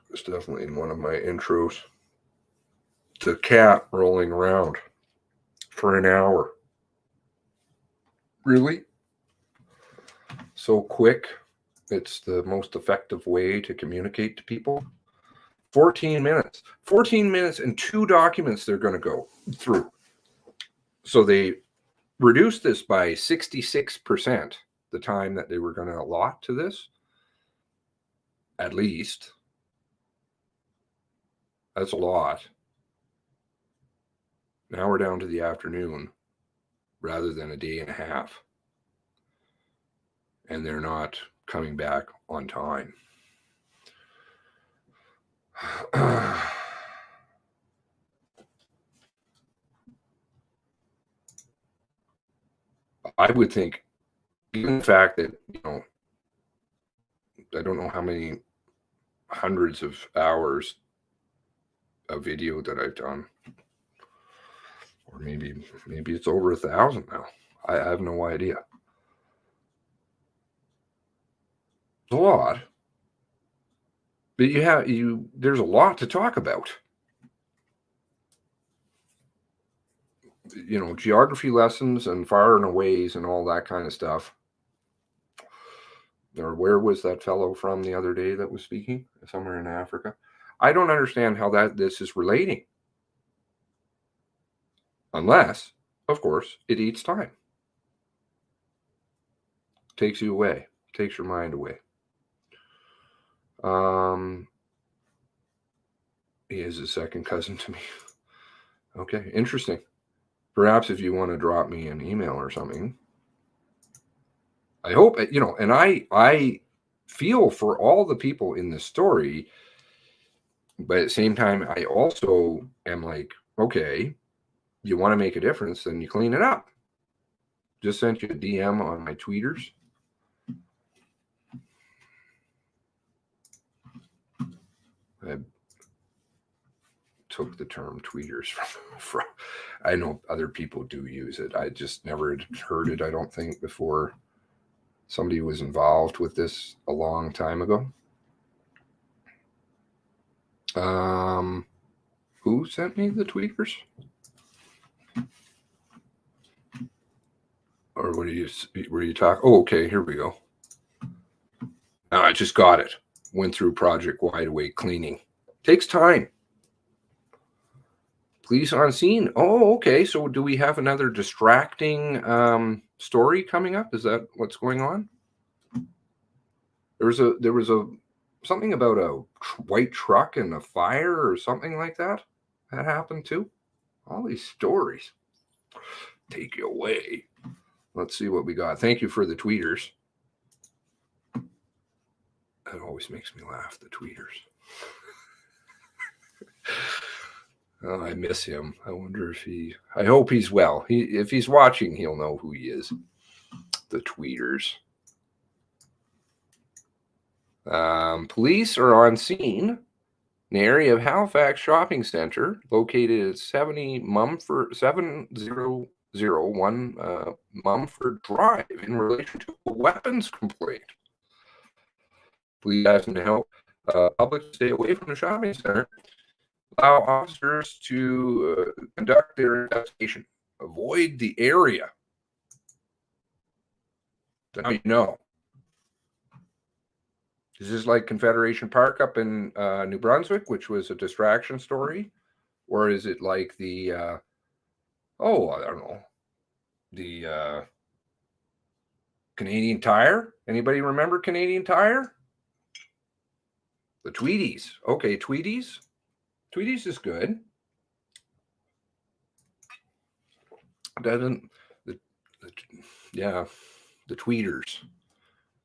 It's definitely in one of my intros. The cat rolling around for an hour. Really? So quick. It's the most effective way to communicate to people. 14 minutes. 14 minutes and 2 documents they're going to go through. So they reduced this by 66%, the time that they were going to allot to this. At least. That's a lot. Now we're down to the afternoon rather than a day and a half. And they're not coming back on time. I would think, given the fact that, I don't know how many hundreds of hours of video that I've done, or maybe it's over 1,000 now. I have no idea. It's a lot, but there's a lot to talk about. Geography lessons and far and aways and all that kind of stuff. Or where was that fellow from the other day that was speaking? Somewhere in Africa. I don't understand how this is relating. Unless, of course, it eats time. Takes you away. Takes your mind away. He is a second cousin to me. Okay, interesting. Perhaps if you want to drop me an email or something. I hope, and I feel for all the people in this story, but at the same time, I also am like, okay, you want to make a difference, then you clean it up. Just sent you a DM on my tweeters. I took the term tweeters from I know other people do use it. I just never had heard it, I don't think, before somebody was involved with this a long time ago. Who sent me the tweeters? Or what were you talking? Oh, okay, here we go. I just got it. Went through Project Wide Awake cleaning. Takes time. Police on scene. Oh, okay. So do we have another distracting story coming up? Is that what's going on? There was something about a white truck and a fire or something like that. That happened too. All these stories take you away. Let's see what we got. Thank you for the tweeters. That always makes me laugh, the tweeters. Oh, I miss him. I wonder if I hope he's well. If he's watching, he'll know who he is. The tweeters. Police are on scene in the area of Halifax Shopping Center, located at 7001 Mumford Drive, in relation to a weapons complaint. Police asking to help public stay away from the shopping center, allow officers to conduct their investigation, avoid the area. So now you know. Is this like Confederation Park up in New Brunswick, which was a distraction story? Or is it like the, I don't know, the Canadian Tire? Anybody remember Canadian Tire? The Tweeties. Okay, Tweeties. Tweeties is good. The tweeters.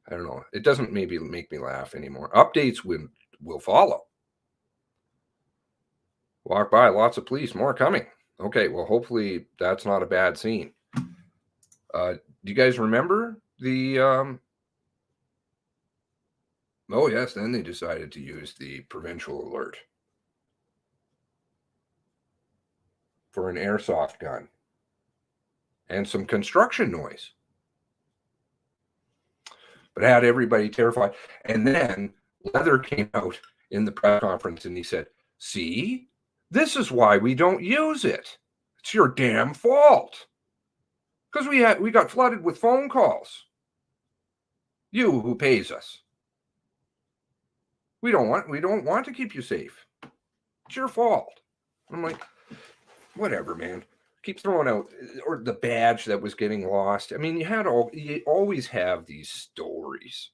I don't know. It doesn't maybe make me laugh anymore. Updates will follow. Walk by, lots of police, more coming. Okay, well, hopefully that's not a bad scene. Do you guys remember the... Oh, yes, then they decided to use the provincial alert for an airsoft gun and some construction noise. But had everybody terrified. And then Leather came out in the press conference and he said, see, this is why we don't use it. It's your damn fault. Because we got flooded with phone calls. You who pays us. We don't want to keep you safe. It's your fault. I'm like, whatever, man. Keep throwing out, or the badge that was getting lost. I mean, you always have these stories.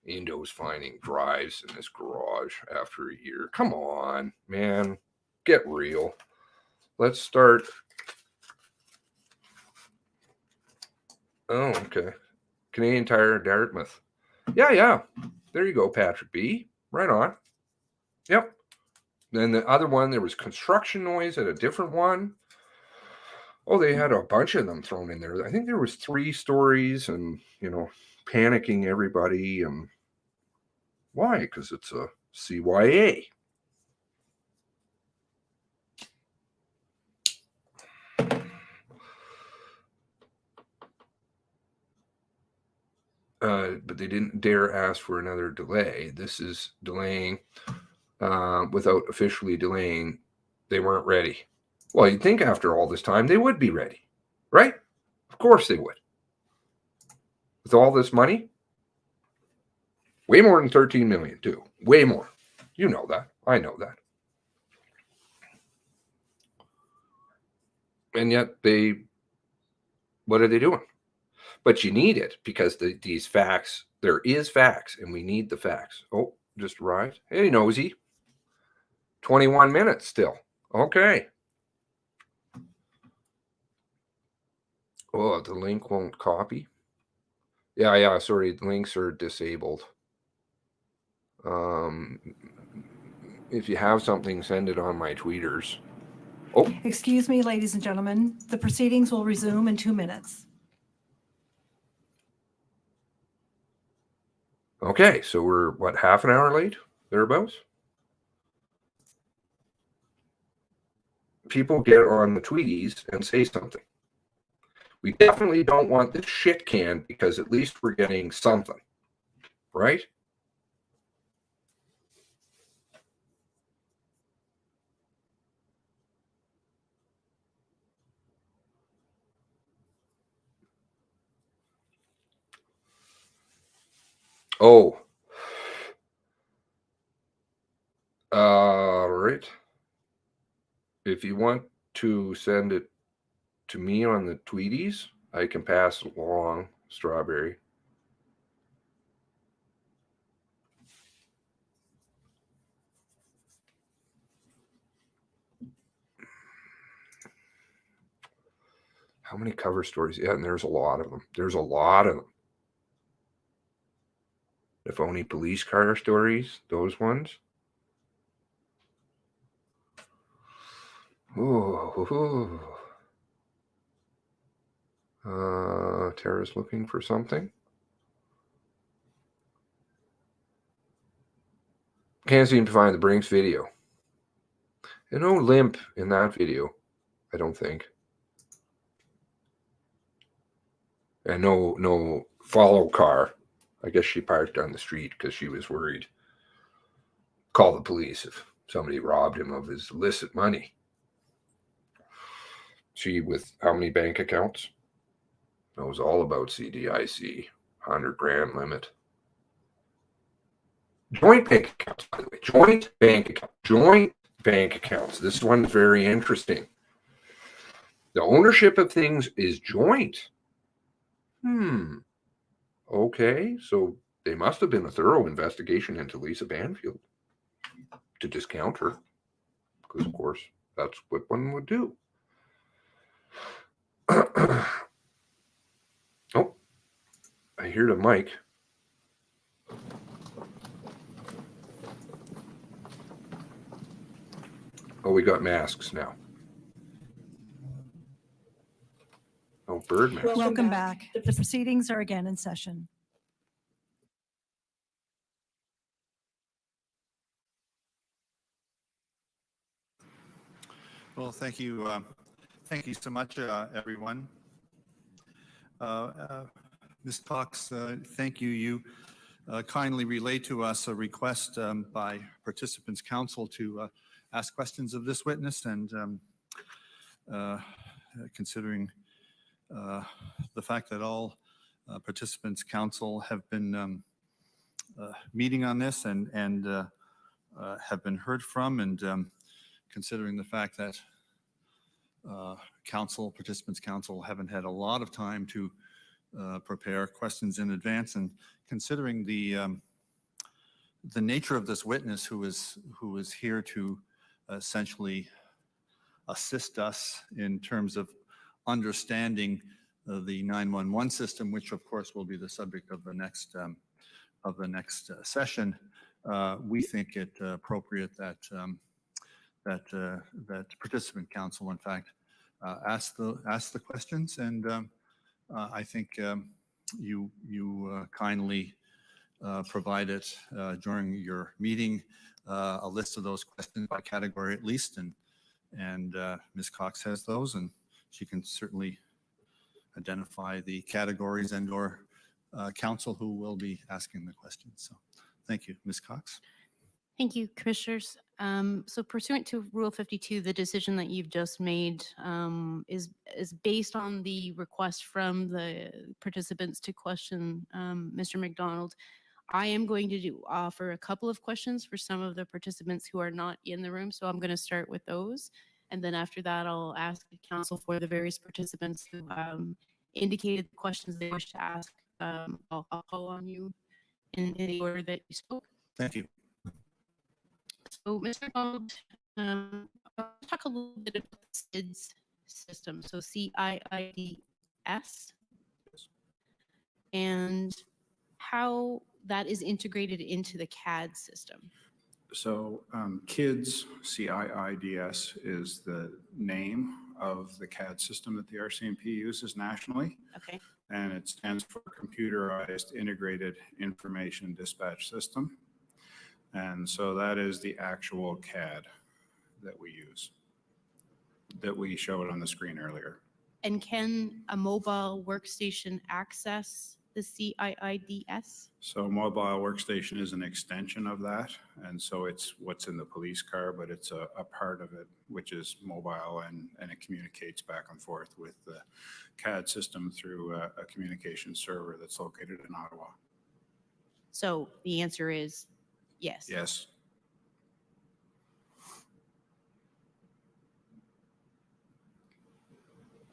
Indo's finding drives in his garage after a year. Come on, man. Get real. Let's start. Oh, okay. Canadian Tire, Dartmouth. Yeah. There you go, Patrick B. Right on. Yep. Then the other one, there was construction noise at a different one. Oh, they had a bunch of them thrown in there. I think there was 3 stories and, panicking everybody. And why? Because it's a CYA. But they didn't dare ask for another delay. This is delaying without officially delaying. They weren't ready. Well, you'd think after all this time they would be ready, right? Of course they would. With all this money, way more than 13 million, too. Way more. You know that. I know that. And yet what are they doing? But you need it because these facts, there is facts, and we need the facts. Oh, just arrived. Hey, nosy. 21 minutes still. Okay. Oh, the link won't copy. Yeah, sorry, the links are disabled. If you have something, send it on my tweeters. Oh.
Excuse me, ladies and gentlemen. The proceedings will resume in 2 minutes.
Okay, so we're, half an hour late? Thereabouts? People get on the tweeties and say something. We definitely don't want this shit can because at least we're getting something, right? Oh. All right. If you want to send it to me on the tweeties, I can pass it along, Strawberry. How many cover stories? Yeah, and there's a lot of them. The phony police car stories, those ones. Ooh. Tara's looking for something. Can't seem to find the Brinks video. And no limp in that video, I don't think. And no follow car. I guess she parked on the street because she was worried. Call the police if somebody robbed him of his illicit money. She with how many bank accounts? Knows all about CDIC. 100 grand limit. Joint bank accounts, by the way. Joint bank accounts. This one's very interesting. The ownership of things is joint. Okay, so they must have been a thorough investigation into Lisa Banfield to discount her. Because, of course, that's what one would do. Oh, I hear the mic. Oh, we got masks now. Oh, bird mask.
Welcome back. The proceedings are again in session.
Well, thank you. Thank you so much, everyone. Ms. Cox, thank you. You kindly relayed to us a request by Participants Council to ask questions of this witness, and considering the fact that all Participants Council have been meeting on this and have been heard from, and considering the fact that Participants Council haven't had a lot of time to prepare questions in advance, and considering the nature of this witness who is here to essentially assist us in terms of understanding the 911 system, which of course will be the subject of the next session, we think it appropriate that that Participant Council, in fact, ask the questions, and I think you kindly provided during your meeting a list of those questions by category at least, and Ms. Cox has those, and she can certainly identify the categories and/or council who will be asking the questions. So, thank you, Ms. Cox.
Thank you, Commissioners. So pursuant to Rule 52, the decision that you've just made is based on the request from the participants to question Mr. McDonald. I am going to offer a couple of questions for some of the participants who are not in the room, so I'm going to start with those. And then after that, I'll ask the council for the various participants who indicated the questions they wish to ask. I'll call on you in the order that you spoke.
Thank you.
So, Mr. McDonald, I'll talk a little bit about the SIDS system, so CIIDS, and how that is integrated into the CAD system.
So KIDS, CIIDS, is the name of the CAD system that the RCMP uses nationally.
Okay.
And it stands for Computerized Integrated Information Dispatch System. And so that is the actual CAD that we use, that we showed on the screen earlier.
And can a mobile workstation access the CIIDS?
So mobile workstation is an extension of that. And so it's what's in the police car, but it's a part of it, which is mobile, and it communicates back and forth with the CAD system through a communication server that's located in Ottawa.
So the answer is yes.
Yes.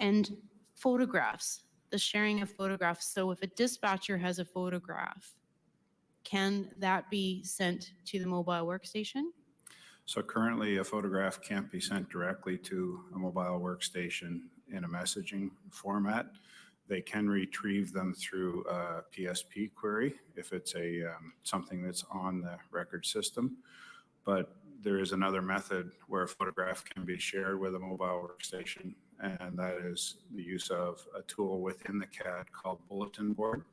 And photographs, the sharing of photographs. So if a dispatcher has a photograph, can that be sent to the mobile workstation?
So currently a photograph can't be sent directly to a mobile workstation in a messaging format. They can retrieve them through a PSP query if it's something that's on the record system. But there is another method where a photograph can be shared with a mobile workstation, and that is the use of a tool within the CAD called Bulletin Board.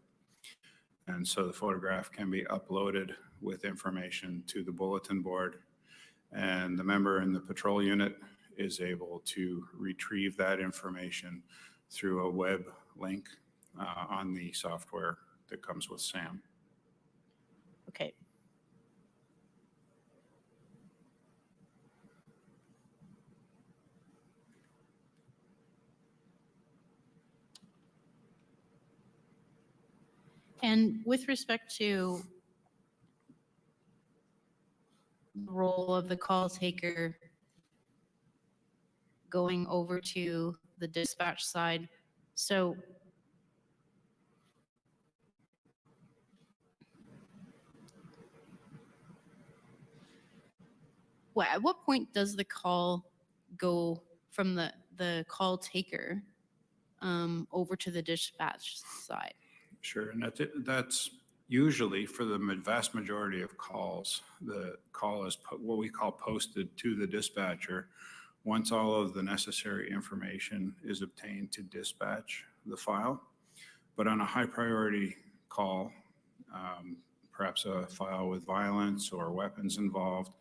And so the photograph can be uploaded with information to the Bulletin Board, and the member in the patrol unit is able to retrieve that information through a web link on the software that comes with SAM.
Okay. And with respect to the role of the call taker going over to the dispatch side, so at what point does the call go from the call taker over to the dispatch side?
Sure, and that's Usually, for the vast majority of calls, the call is what we call posted to the dispatcher once all of the necessary information is obtained to dispatch the file. But on a high priority call, perhaps a file with violence or weapons involved,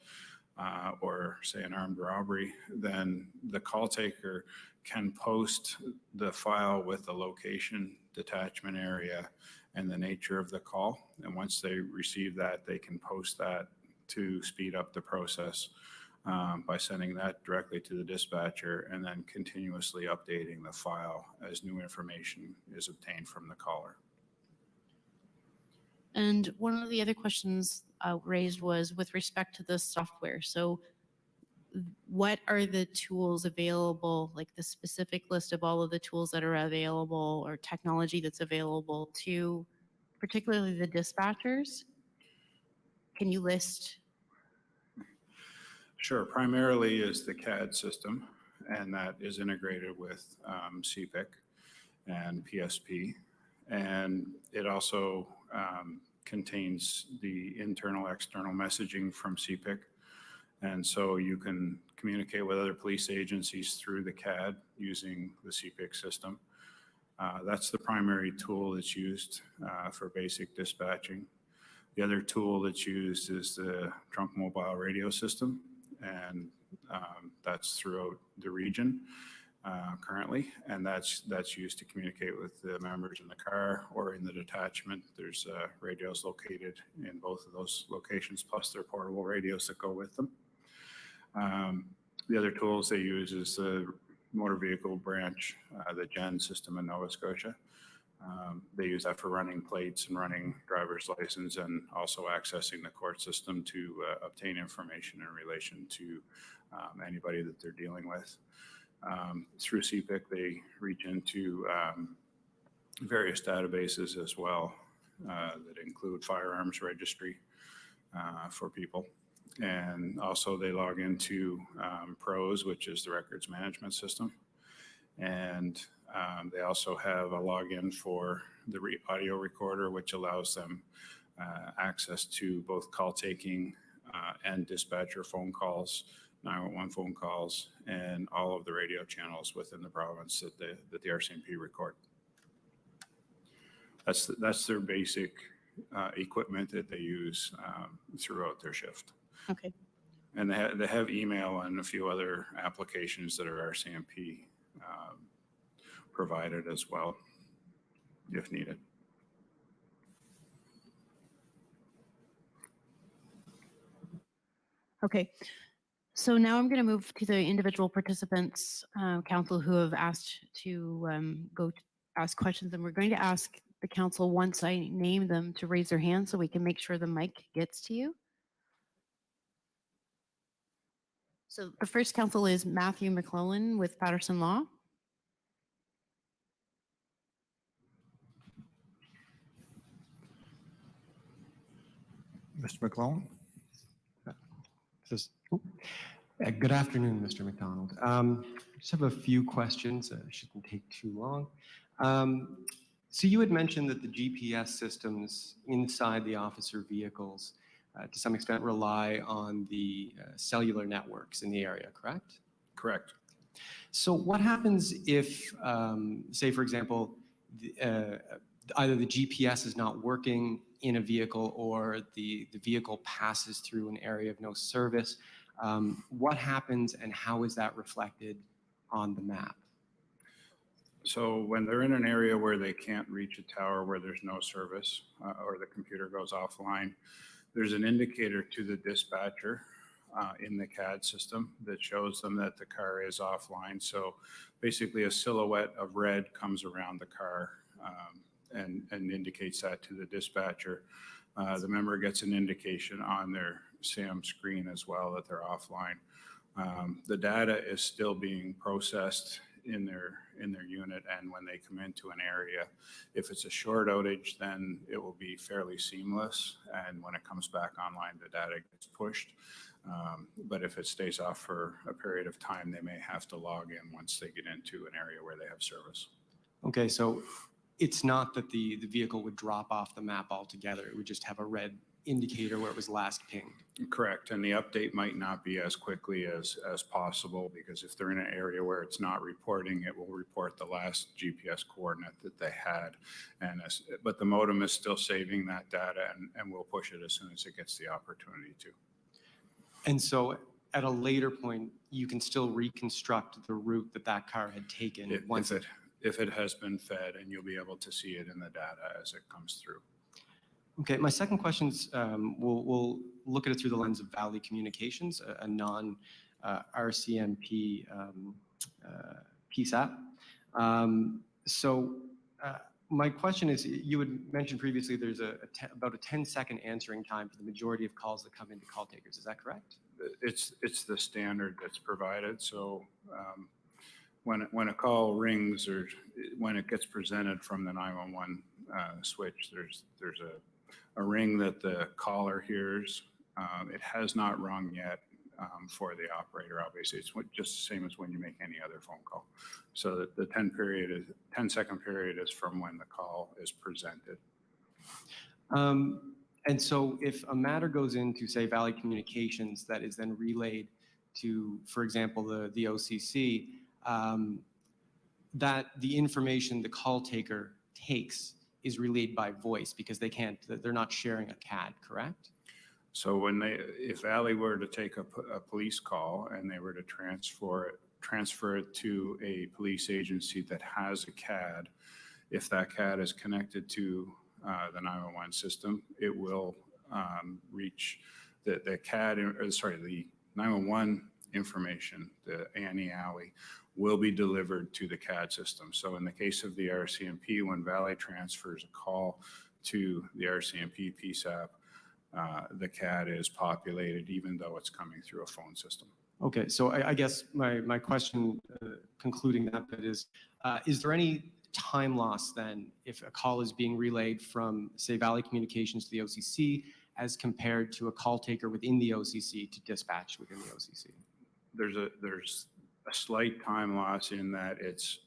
or say an armed robbery, then the call taker can post the file with the location, detachment area, and the nature of the call. And once they receive that, they can post that to speed up the process by sending that directly to the dispatcher and then continuously updating the file as new information is obtained from the caller.
And one of the other questions raised was with respect to the software. So what are the tools available, like the specific list of all of the tools that are available or technology that's available to particularly the dispatchers? Can you list?
Sure. Primarily is the CAD system, and that is integrated with CPIC and PSP. And it also contains the internal, external messaging from CPIC. And so you can communicate with other police agencies through the CAD using the CPIC system. That's the primary tool that's used for basic dispatching. The other tool that's used is the trunk mobile radio system, and that's throughout the region currently, and that's used to communicate with the members in the car or in the detachment. There's radios located in both of those locations, plus their portable radios that go with them. The other tools they use is the motor vehicle branch, the GEN system in Nova Scotia. They use that for running plates and running driver's license, and also accessing the court system to obtain information in relation to anybody that they're dealing with. Through CPIC, they reach into various databases as well that include firearms registry for people. And also they log into PROS, which is the records management system. And they also have a login for the audio recorder, which allows them access to both call taking and dispatcher phone calls, 911 phone calls, and all of the radio channels within the province that the RCMP record. That's their basic equipment that they use throughout their shift.
Okay.
And they have email and a few other applications that are RCMP provided as well, if needed.
Okay. So now I'm going to move to the individual participants, council, who have asked to go to ask questions, and we're going to ask the council, once I name them, to raise their hand so we can make sure the mic gets to you. So the first council is Matthew McClellan with Patterson Law.
Mr. McClellan. Good afternoon, Mr. McDonald. I just have a few questions. It shouldn't take too long. So you had mentioned that the GPS systems inside the officer vehicles to some extent rely on the cellular networks in the area, correct?
Correct.
So what happens if, say, for example, either the GPS is not working in a vehicle or the vehicle passes through an area of no service? What happens and how is that reflected on the map?
So when they're in an area where they can't reach a tower, where there's no service, or the computer goes offline, there's an indicator to the dispatcher in the CAD system that shows them that the car is offline. So basically a silhouette of red comes around the car and indicates that to the dispatcher. The member gets an indication on their SAM screen as well that they're offline. The data is still being processed in their unit, and when they come into an area, if it's a short outage, then it will be fairly seamless, and when it comes back online, the data gets pushed. But if it stays off for a period of time, they may have to log in once they get into an area where they have service.
Okay, so it's not that the vehicle would drop off the map altogether. It would just have a red indicator where it was last pinged.
Correct, and the update might not be as quickly as possible, because if they're in an area where it's not reporting, it will report the last GPS coordinate that they had. But the modem is still saving that data, and we'll push it as soon as it gets the opportunity to.
And so at a later point, you can still reconstruct the route that car had taken
if it has been fed, and you'll be able to see it in the data as it comes through.
Okay, my second question is, we'll look at it through the lens of Valley Communications, a non-RCMP PSAP. My question is, you had mentioned previously there's about a 10-second answering time for the majority of calls that come into call takers. Is that correct?
It's the standard that's provided. So when a call rings, or when it gets presented from the 911 switch, there's a ring that the caller hears. It has not rung yet for the operator. Obviously, it's just the same as when you make any other phone call. So the 10-second period is from when the call is presented.
And so if a matter goes into, say, Valley Communications that is then relayed to, for example, the OCC, that the information the call taker takes is relayed by voice, because they're not sharing a CAD, correct?
So if Valley were to take a police call and they were to transfer it to a police agency that has a CAD, if that CAD is connected to the 911 system, it will reach the CAD, the 911 information, the Annie Alley, will be delivered to the CAD system. So in the case of the RCMP, when Valley transfers a call to the RCMP PSAP, the CAD is populated even though it's coming through a phone system.
Okay, so I guess my question, concluding that bit, is there any time loss then if a call is being relayed from, say, Valley Communications to the OCC as compared to a call taker within the OCC to dispatch within the OCC?
There's a slight time loss in that it's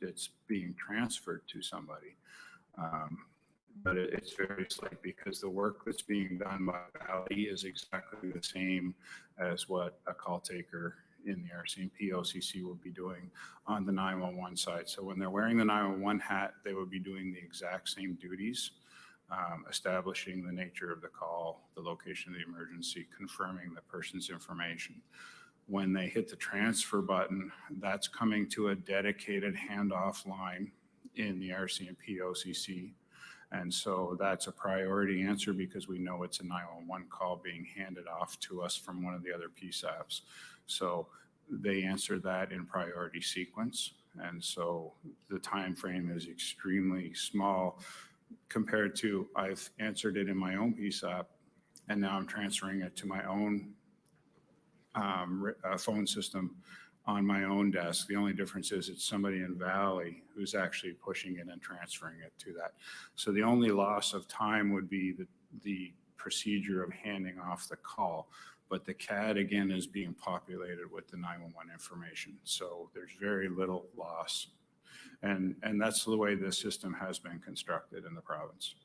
being transferred to somebody. But it's very slight, because the work that's being done by Valley is exactly the same as what a call taker in the RCMP OCC will be doing on the 911 side. So when they're wearing the 911 hat, they would be doing the exact same duties, establishing the nature of the call, the location of the emergency, confirming the person's information. When they hit the transfer button, that's coming to a dedicated handoff line in the RCMP OCC. And so that's a priority answer, because we know it's a 911 call being handed off to us from one of the other PSAPs. So they answer that in priority sequence. And so the time frame is extremely small compared to, I've answered it in my own PSAP, and now I'm transferring it to my own phone system on my own desk. The only difference is it's somebody in Valley who's actually pushing it and transferring it to that. So the only loss of time would be the procedure of handing off the call, but the CAD again is being populated with the 911 information. So there's very little loss. And that's the way the system has been constructed in the province.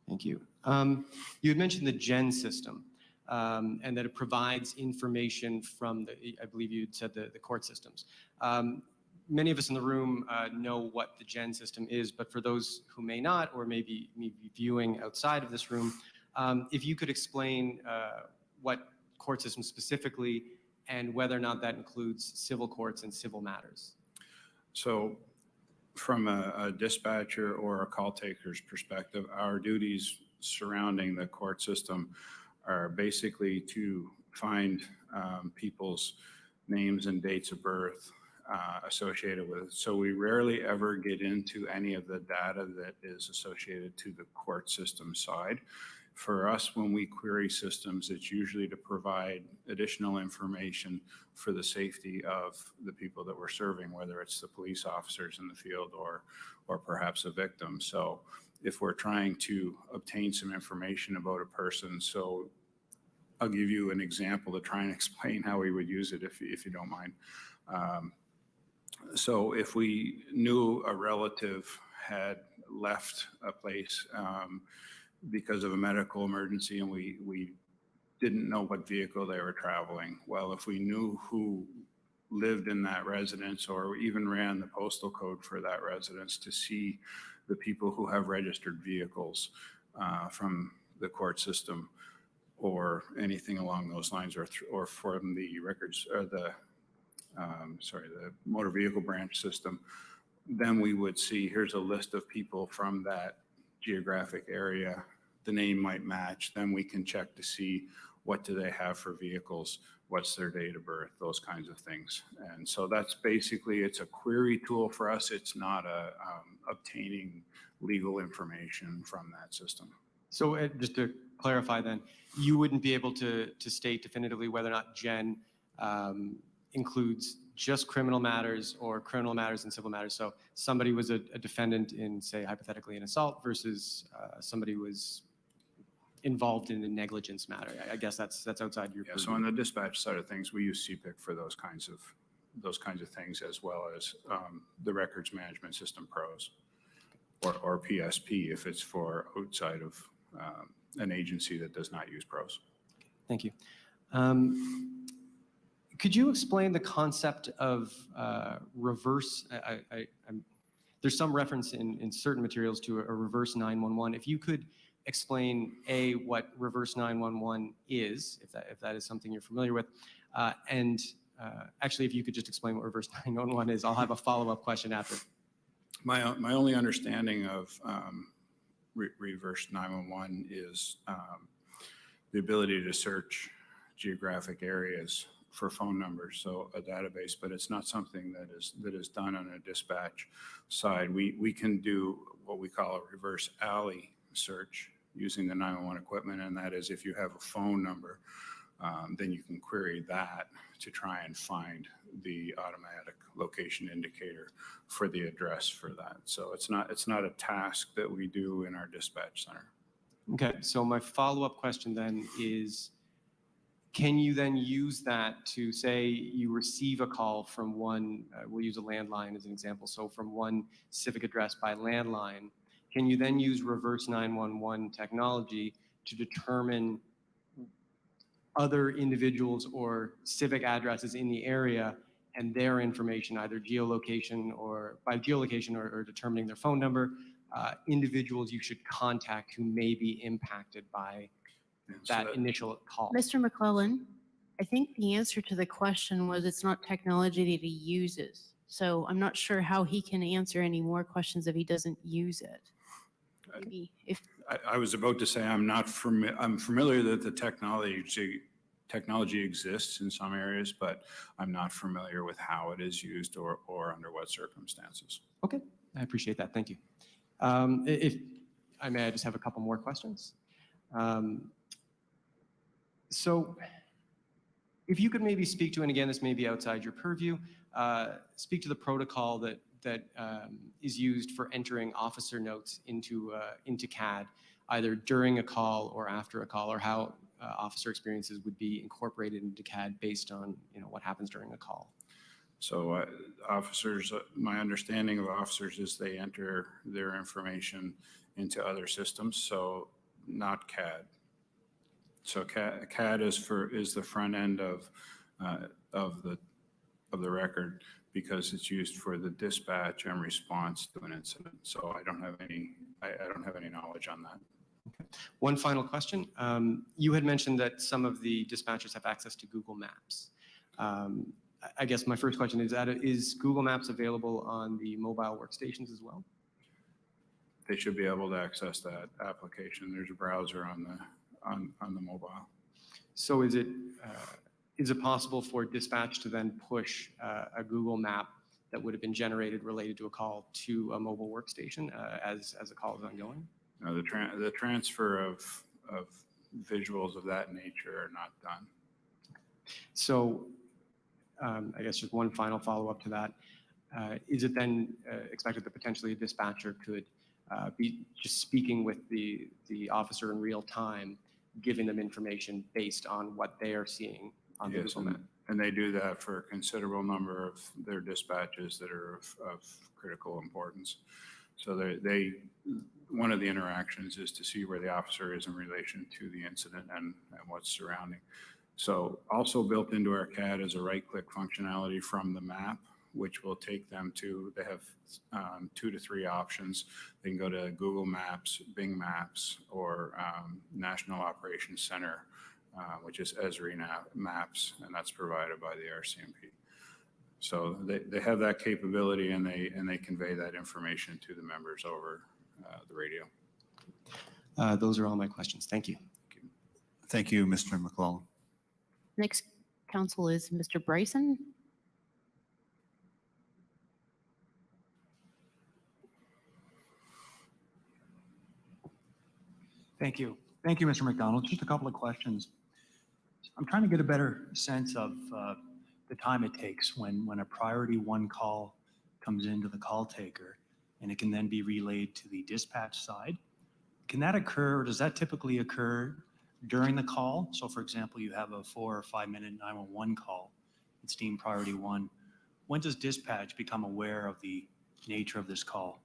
Thank you. You had mentioned the GEN system. And that it provides information from I believe you'd said the court systems. Many of us in the room know what the GEN system is, but for those who may not, or maybe viewing outside of this room, if you could explain what court system specifically, and whether or not that includes civil courts and civil matters.
So from a dispatcher or a call taker's perspective, our duties surrounding the court system are basically to find people's names and dates of birth associated with it. So we rarely ever get into any of the data that is associated to the court system side. For us, when we query systems, it's usually to provide additional information for the safety of the people that we're serving, whether it's the police officers in the field or perhaps a victim. So if we're trying to obtain some information about a person, so I'll give you an example to try and explain how we would use it, if you don't mind. So if we knew a relative had left a place because of a medical emergency, and we didn't know what vehicle they were traveling. Well, if we knew who lived in that residence, or even ran the postal code for that residence to see the people who have registered vehicles from the court system or anything along those lines, or from the records, or the motor vehicle branch system, then we would see, here's a list of people from that geographic area. The name might match. Then we can check to see what do they have for vehicles, what's their date of birth, those kinds of things. And so that's basically, it's a query tool for us. It's not obtaining legal information from that system.
So just to clarify then, you wouldn't be able to state definitively whether or not Jen includes just criminal matters or criminal matters and civil matters. So somebody was a defendant in, say, hypothetically an assault versus somebody was involved in a negligence matter. I guess that's outside your purview.
So on the dispatch side of things, we use CPIC for those kinds of things, as well as the records management system pros, or PSP if it's for outside of an agency that does not use pros.
Thank you. Could you explain the concept of reverse? There's some reference in certain materials to a reverse 911. If you could explain what reverse 911 is, if that is something you're familiar with, and actually, if you could just explain what reverse 911 is, I'll have a follow-up question after.
My only understanding of reverse 911 is the ability to search geographic areas for phone numbers, so a database, but it's not something that is done on a dispatch side. We can do what we call a reverse alley search using the 911 equipment, and that is if you have a phone number, then you can query that to try and find the automatic location indicator for the address for that. So it's not a task that we do in our dispatch center.
Okay, so my follow-up question then is, can you then use that to say you receive a call from one, we'll use a landline as an example, so from one civic address by landline, can you then use reverse 911 technology to determine other individuals or civic addresses in the area and their information, either geolocation or by geolocation or determining their phone number, individuals you should contact who may be impacted by that initial call?
Mr. McClellan, I think the answer to the question was it's not technology that he uses. So I'm not sure how he can answer any more questions if he doesn't use it. Maybe if
I was about to say I'm familiar that the technology exists in some areas, but I'm not familiar with how it is used or under what circumstances.
Okay, I appreciate that. Thank you. If I may, I just have a couple more questions. So if you could maybe speak to, and again, this may be outside your purview, speak to the protocol that is used for entering officer notes into CAD, either during a call or after a call, or how officer experiences would be incorporated into CAD based on what happens during a call.
So officers, my understanding of officers is they enter their information into other systems, so not CAD. So CAD is the front end of the record, because it's used for the dispatch and response to an incident. So I don't have any knowledge on that.
Okay. One final question. You had mentioned that some of the dispatchers have access to Google Maps. I guess my first question is Google Maps available on the mobile workstations as well?
They should be able to access that application. There's a browser on the mobile.
So is it possible for dispatch to then push a Google map that would have been generated related to a call to a mobile workstation as a call is ongoing?
No, the transfer of visuals of that nature are not done.
So I guess just one final follow-up to that. Is it then expected that potentially a dispatcher could be just speaking with the officer in real time, giving them information based on what they are seeing on the Google map?
And they do that for a considerable number of their dispatches that are of critical importance. So one of the interactions is to see where the officer is in relation to the incident and what's surrounding. So also built into our CAD is a right-click functionality from the map, which will take them to, they have 2 to 3 options. They can go to Google Maps, Bing Maps, or National Operations Center, which is Esri Maps, and that's provided by the RCMP. So they have that capability, and they convey that information to the members over the radio.
Those are all my questions. Thank you.
Thank you, Mr. McClellan.
Next council is Mr. Bryson.
Thank you. Thank you, Mr. McDonald. Just a couple of questions. I'm trying to get a better sense of the time it takes when a priority 1 call comes into the call taker and it can then be relayed to the dispatch side. Can that occur, or does that typically occur during the call? So for example, you have a 4 or 5 minute 911 call. It's deemed priority 1. When does dispatch become aware of the nature of this call?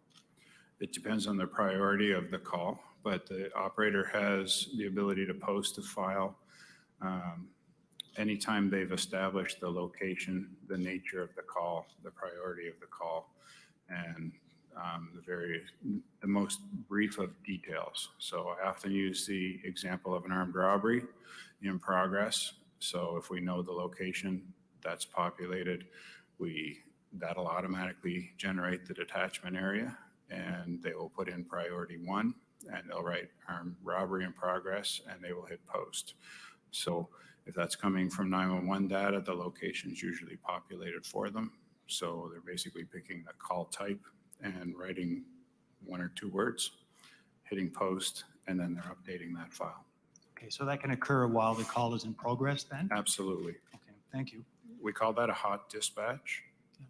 It depends on the priority of the call, but the operator has the ability to post a file anytime they've established the location, the nature of the call, the priority of the call, and the most brief of details. So I often use the example of an armed robbery in progress. So if we know the location that's populated, that'll automatically generate the detachment area, and they will put in priority 1, and they'll write armed robbery in progress, and they will hit post. So if that's coming from 911 data, the location's usually populated for them. So they're basically picking the call type and writing 1 or 2 words, hitting post, and then they're updating that file.
Okay, so that can occur while the call is in progress then?
Absolutely.
Okay, thank you.
We call that a hot dispatch.
Yeah.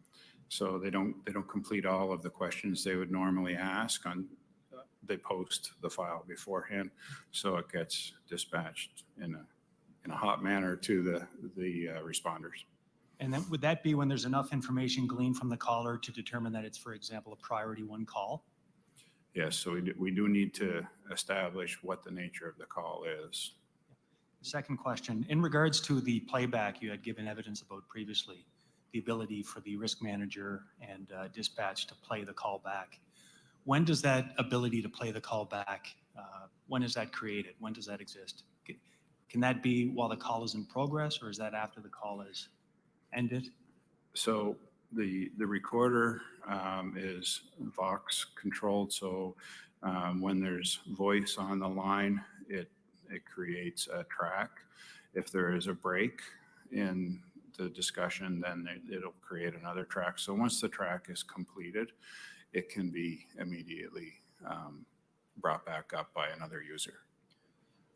So they don't complete all of the questions they would normally ask they post the file beforehand, so it gets dispatched in a hot manner to the responders.
And then would that be when there's enough information gleaned from the caller to determine that it's, for example, a priority 1 call?
Yes, so we do need to establish what the nature of the call is.
Second question, in regards to the playback you had given evidence about previously, the ability for the risk manager and dispatch to play the call back. When does that ability to play the call back, when is that created? When does that exist? Can that be while the call is in progress, or is that after the call is ended?
So the recorder is Vox controlled. So when there's voice on the line, it creates a track. If there is a break in the discussion, then it'll create another track. So once the track is completed, it can be immediately brought back up by another user.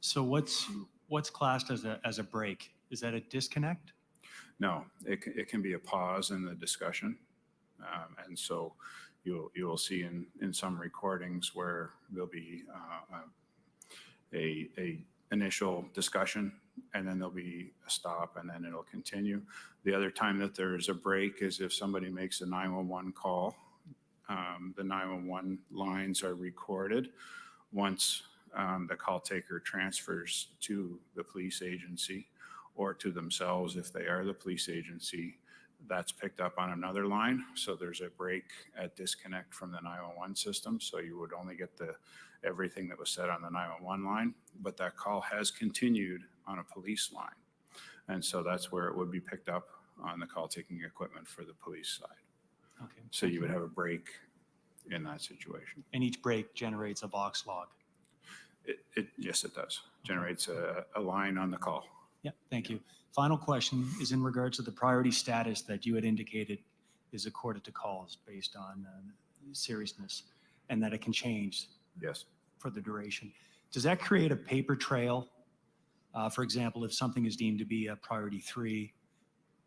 So what's classed as a break? Is that a disconnect?
No, it can be a pause in the discussion. And so you'll see in some recordings where there'll be a initial discussion, and then there'll be a stop, and then it'll continue. The other time that there's a break is if somebody makes a 911 call. The 911 lines are recorded. Once the call taker transfers to the police agency or to themselves if they are the police agency, that's picked up on another line. So there's a break at disconnect from the 911 system. So you would only get everything that was said on the 911 line, but that call has continued on a police line. And so that's where it would be picked up on the call taking equipment for the police side.
Okay.
So you would have a break in that situation.
And each break generates a Vox log?
Yes, it does. Generates a line on the call.
Yeah, thank you. Final question is in regards to the priority status that you had indicated is accorded to calls based on seriousness, and that it can change.
Yes.
For the duration. Does that create a paper trail? For example, if something is deemed to be a priority 3,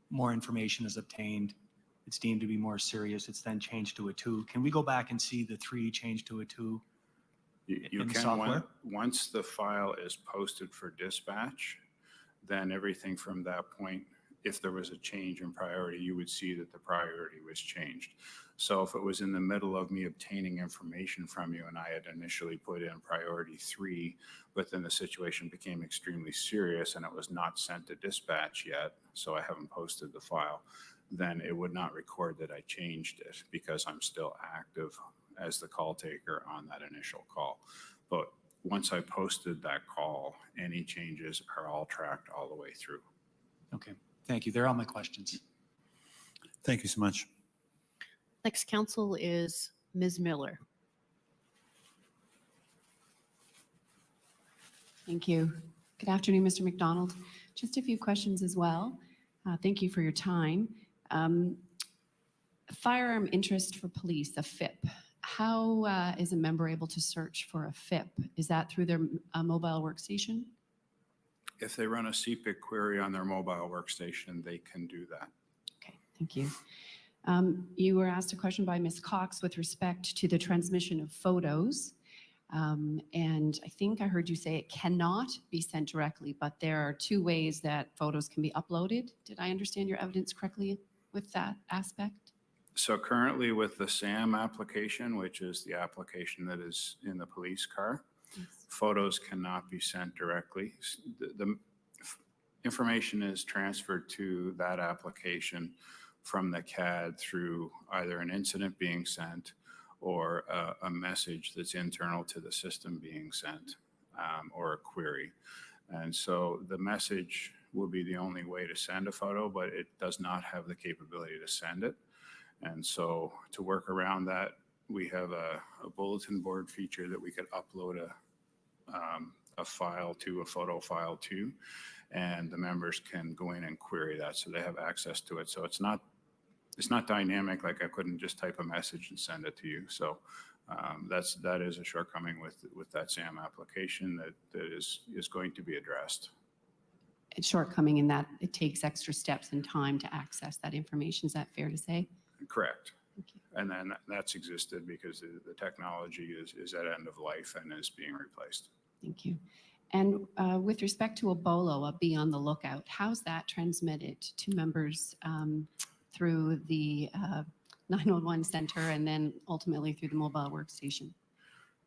more information is obtained, it's deemed to be more serious, it's then changed to a 2. Can we go back and see the 3 change to a 2?
You can, once the file is posted for dispatch, then everything from that point if there was a change in priority, you would see that the priority was changed. So if it was in the middle of me obtaining information from you and I had initially put in priority 3, but then the situation became extremely serious and it was not sent to dispatch yet, so I haven't posted the file, then it would not record that I changed it because I'm still active as the call taker on that initial call. But once I posted that call, any changes are all tracked all the way through.
Okay, thank you. They're all my questions.
Thank you so much.
Next counsel is Ms. Miller.
Thank you. Good afternoon, Mr. McDonald. Just a few questions as well. Thank you for your time. Firearm interest for police, a FIP. How is a member able to search for a FIP? Is that through their mobile workstation?
If they run a CPIC query on their mobile workstation, they can do that.
Okay, thank you. You were asked a question by Ms. Cox with respect to the transmission of photos. And I think I heard you say it cannot be sent directly, but there are 2 ways that photos can be uploaded. Did I understand your evidence correctly with that aspect?
So currently with the SAM application, which is the application that is in the police car, photos cannot be sent directly. The information is transferred to that application from the CAD through either an incident being sent or a message that's internal to the system being sent, or a query. And so the message will be the only way to send a photo, but it does not have the capability to send it. And so to work around that, we have a bulletin board feature that we could upload a file to, a photo file to, and the members can go in and query that so they have access to it. So it's not dynamic, like I couldn't just type a message and send it to you. So that is a shortcoming with that SAM application that is going to be addressed.
A shortcoming in that it takes extra steps and time to access that information. Is that fair to say?
Correct. And then that's existed because the technology is at end of life and is being replaced.
Thank you. And with respect to a BOLO, a Be on the Lookout, how's that transmitted to members through the 911 center and then ultimately through the mobile workstation?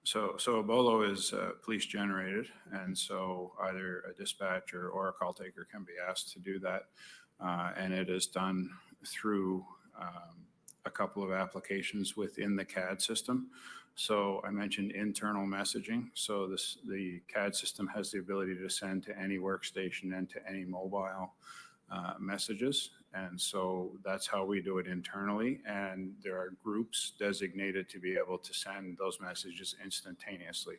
So a BOLO is police generated, and so either a dispatcher or a call taker can be asked to do that, and it is done through a couple of applications within the CAD system. So I mentioned internal messaging. So the CAD system has the ability to send to any workstation and to any mobile messages. And so that's how we do it internally. And there are groups designated to be able to send those messages instantaneously.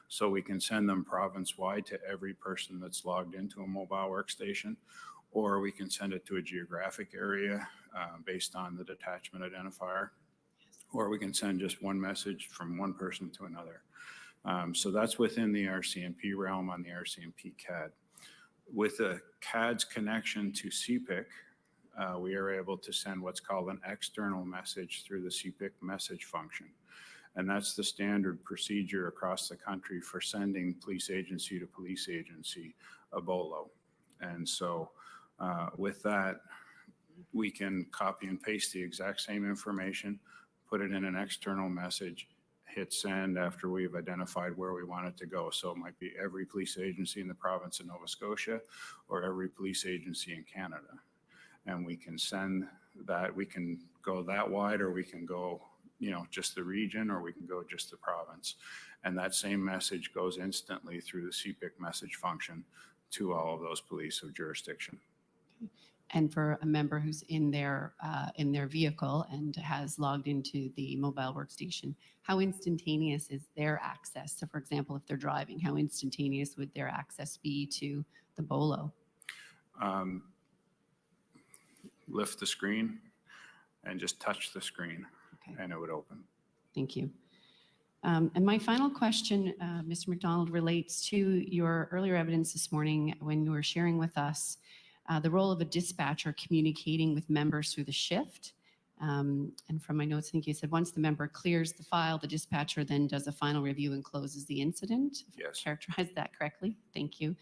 So we can send them province-wide to every person that's logged into a mobile workstation, or we can send it to a geographic area based on the detachment identifier, or we can send just one message from one person to another. So that's within the RCMP realm on the RCMP CAD. With the CAD's connection to CPIC, we are able to send what's called an external message through the CPIC message function. And that's the standard procedure across the country for sending police agency to police agency a BOLO. And so with that, we can copy and paste the exact same information, put it in an external message, hit send after we've identified where we want it to go. So it might be every police agency in the province of Nova Scotia or every police agency in Canada. And we can send that, we can go that wide, or we can go, just the region, or we can go just the province. And that same message goes instantly through the CPIC message function to all of those police of jurisdiction.
And for a member who's in their vehicle and has logged into the mobile workstation, how instantaneous is their access? So for example, if they're driving, how instantaneous would their access be to the BOLO?
Lift the screen and just touch the screen, and it would open.
Thank you. And my final question, Mr. McDonald, relates to your earlier evidence this morning when you were sharing with us the role of a dispatcher communicating with members through the shift. And from my notes, I think you said once the member clears the file, the dispatcher then does a final review and closes the incident. If I
Yes.
characterized that correctly. Thank you.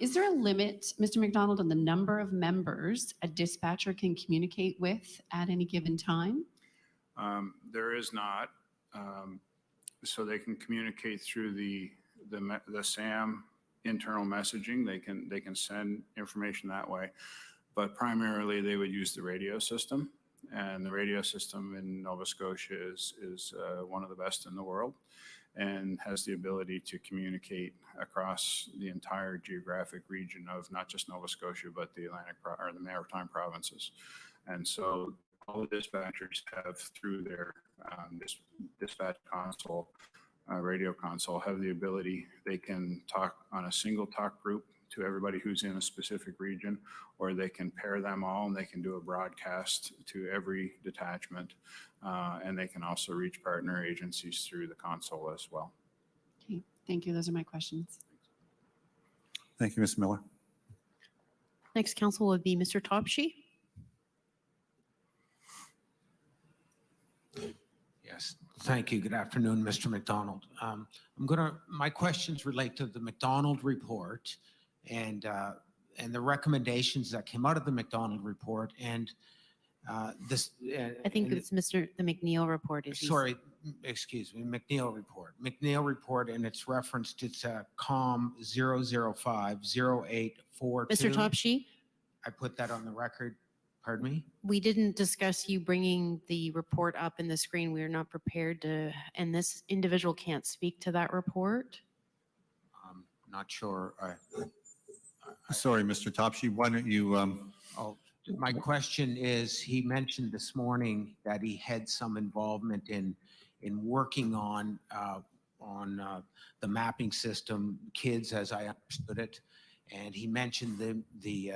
Is there a limit, Mr. McDonald, on the number of members a dispatcher can communicate with at any given time?
There is not. So they can communicate through the SAM internal messaging. They can send information that way, but primarily they would use the radio system. And the radio system in Nova Scotia is one of the best in the world and has the ability to communicate across the entire geographic region of not just Nova Scotia, but the or the Maritime provinces. And so all the dispatchers have, through their dispatch console, radio console, have the ability, they can talk on a single talk group to everybody who's in a specific region, or they can pair them all and they can do a broadcast to every detachment. And they can also reach partner agencies through the console as well.
Okay, thank you. Those are my questions.
Thank you, Ms. Miller.
Next council would be Mr. Topshe.
Yes, thank you. Good afternoon, Mr. McDonald. My questions relate to the McDonald report and the recommendations that came out of the McDonald report and this.
I think it's the McNeil report.
Sorry, excuse me, McNeil report. McNeil report, and it's referenced, it's COM 0050842.
Mr. Topshe?
I put that on the record. Pardon me?
We didn't discuss you bringing the report up in the screen. We are not prepared to, and this individual can't speak to that report.
Not sure.
Sorry, Mr. Topshe, why don't you...
My question is, he mentioned this morning that he had some involvement in working on the mapping system, kids, as I understood it. And he mentioned the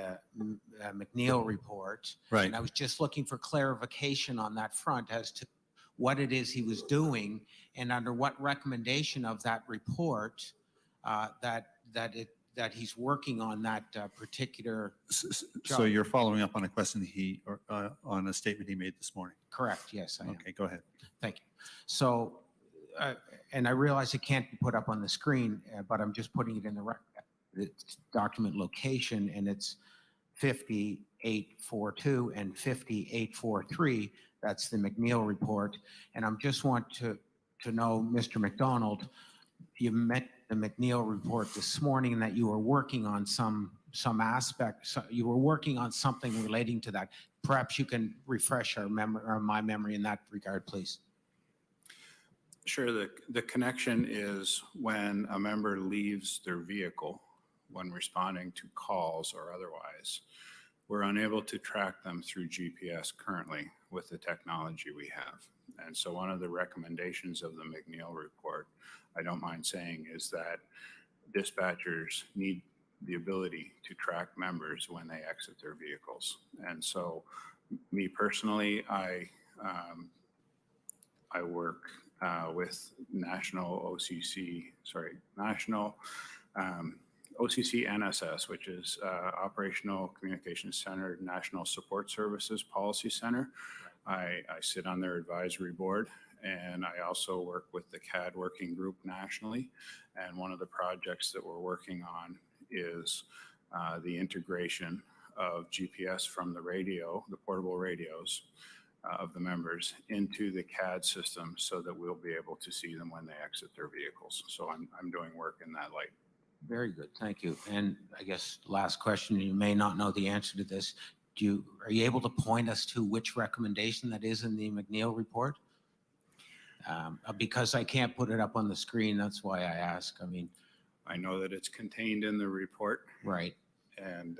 McNeil report.
Right.
And I was just looking for clarification on that front as to what it is he was doing and under what recommendation of that report that he's working on that particular job.
So you're following up on a question on a statement he made this morning? Correct,
yes, I am.
Okay, go ahead.
Thank you. So, and I realize it can't be put up on the screen, but I'm just putting it in the document location, and it's 5842 and 5843. That's the McNeil report. And I just want to know, Mr. McDonald, you met the McNeil report this morning and that you were working on some aspect, you were working on something relating to that. Perhaps you can refresh our memory, or my memory in that regard, please.
Sure. The connection is when a member leaves their vehicle when responding to calls or otherwise. We're unable to track them through GPS currently with the technology we have. And so one of the recommendations of the McNeil report, I don't mind saying, is that dispatchers need the ability to track members when they exit their vehicles. And so me personally, I work with National OCC NSS, which is Operational Communications Center National Support Services Policy Center. I sit on their advisory board, and I also work with the CAD working group nationally. And one of the projects that we're working on is the integration of GPS from the radio, the portable radios of the members, into the CAD system so that we'll be able to see them when they exit their vehicles. So I'm doing work in that light.
Very good, thank you. And I guess last question, you may not know the answer to this. Are you able to point us to which recommendation that is in the McNeil report? Because I can't put it up on the screen, that's why I ask. I mean,
I know that it's contained in the report.
Right.
And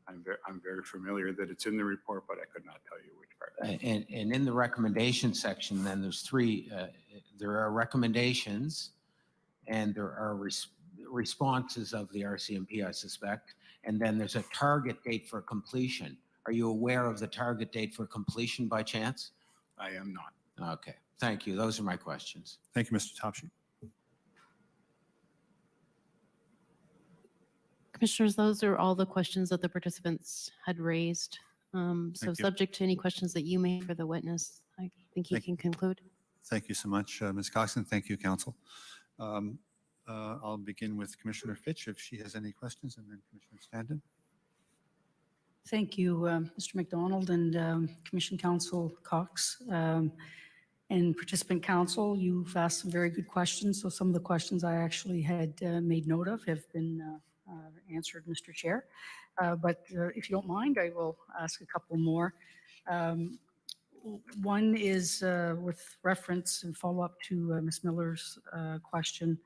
I'm very familiar that it's in the report, but I could not tell you which part.
And in the recommendation section, then there's three, there are recommendations and there are responses of the RCMP, I suspect, and then there's a target date for completion. Are you aware of the target date for completion by chance?
I am not.
Okay, thank you. Those are my questions.
Thank you, Mr. Topshe.
Commissioners, those are all the questions that the participants had raised So
Thank you.
subject to any questions that you may have for the witness, I think you can conclude.
Thank you so much, Ms. Coxon. Thank you, Council. I'll begin with Commissioner Fitch if she has any questions, and then Commissioner Standen.
Thank you, Mr. McDonald and Commission Counsel Cox. And participant council, you've asked some very good questions. So some of the questions I actually had made note of have been answered, Mr. Chair. But if you don't mind, I will ask a couple more. One is with reference and follow up to Ms. Miller's question.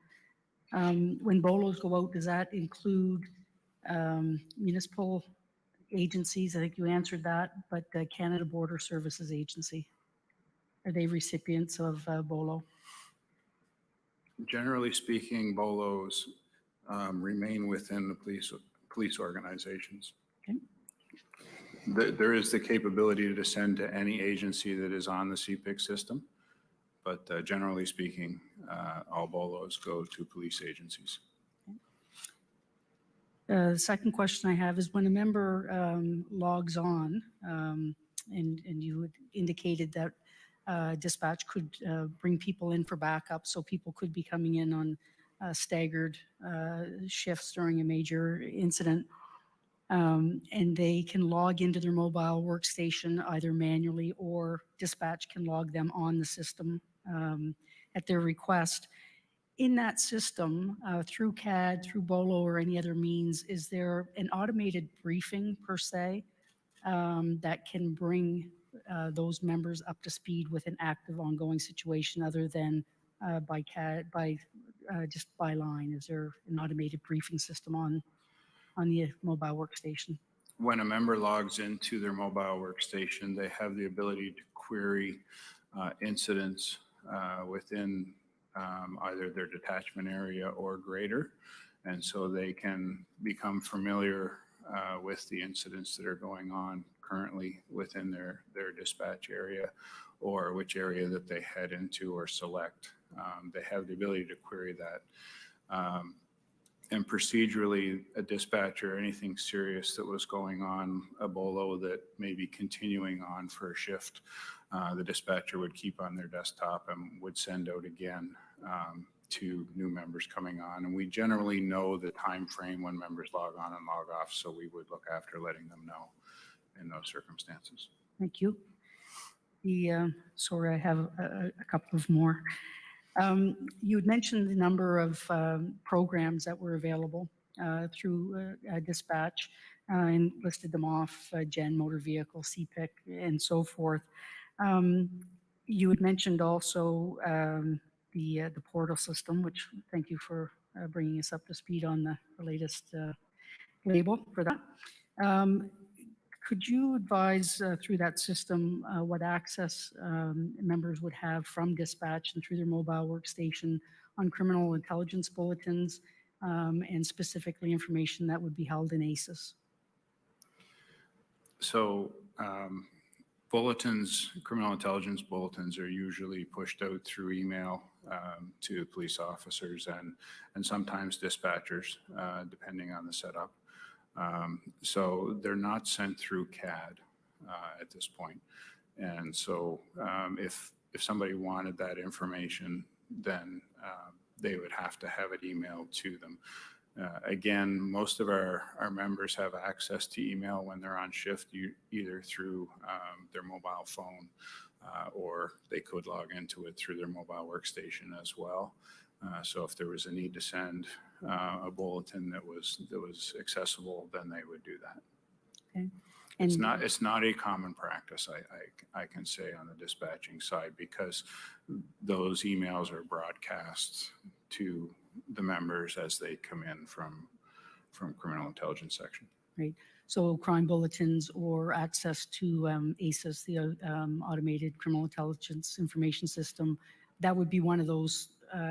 When BOLOs go out, does that include municipal agencies? I think you answered that, but Canada Border Services Agency. Are they recipients of BOLO?
Generally speaking, BOLOs remain within the police organizations.
Okay.
There is the capability to send to any agency that is on the CPIC system, but generally speaking, all BOLOs go to police agencies.
The second question I have is when a member logs on, and you had indicated that dispatch could bring people in for backup, so people could be coming in on staggered shifts during a major incident, and they can log into their mobile workstation either manually or dispatch can log them on the system at their request. In that system, through CAD, through BOLO, or any other means, is there an automated briefing per se that can bring those members up to speed with an active ongoing situation other than by CAD, just by line? Is there an automated briefing system on the mobile workstation?
When a member logs into their mobile workstation, they have the ability to query incidents within either their detachment area or greater. And so they can become familiar with the incidents that are going on currently within their dispatch area or which area that they head into or select. They have the ability to query that. And procedurally, a dispatcher, anything serious that was going on, a BOLO that may be continuing on for a shift, the dispatcher would keep on their desktop and would send out again to new members coming on. And we generally know the time frame when members log on and log off, so we would look after letting them know in those circumstances.
Thank you. Sorry, I have a couple of more. You had mentioned the number of programs that were available through dispatch and listed them off, GEN, motor vehicle, CPIC, and so forth. You had mentioned also the portal system, which thank you for bringing us up to speed on the latest label for that. Could you advise through that system what access members would have from dispatch and through their mobile workstation on criminal intelligence bulletins and specifically information that would be held in ACES?
So bulletins, criminal intelligence bulletins are usually pushed out through email to police officers and sometimes dispatchers, depending on the setup. So they're not sent through CAD at this point. And so if somebody wanted that information, then they would have to have it emailed to them. Again, most of our members have access to email when they're on shift, either through their mobile phone or they could log into it through their mobile workstation as well. So if there was a need to send a bulletin that was accessible, then they would do that.
Okay.
It's not a common practice, I can say, on the dispatching side, because those emails are broadcast to the members as they come in from criminal intelligence section.
Right. So crime bulletins or access to ACES, the Automated Criminal Intelligence Information System, that would be one of those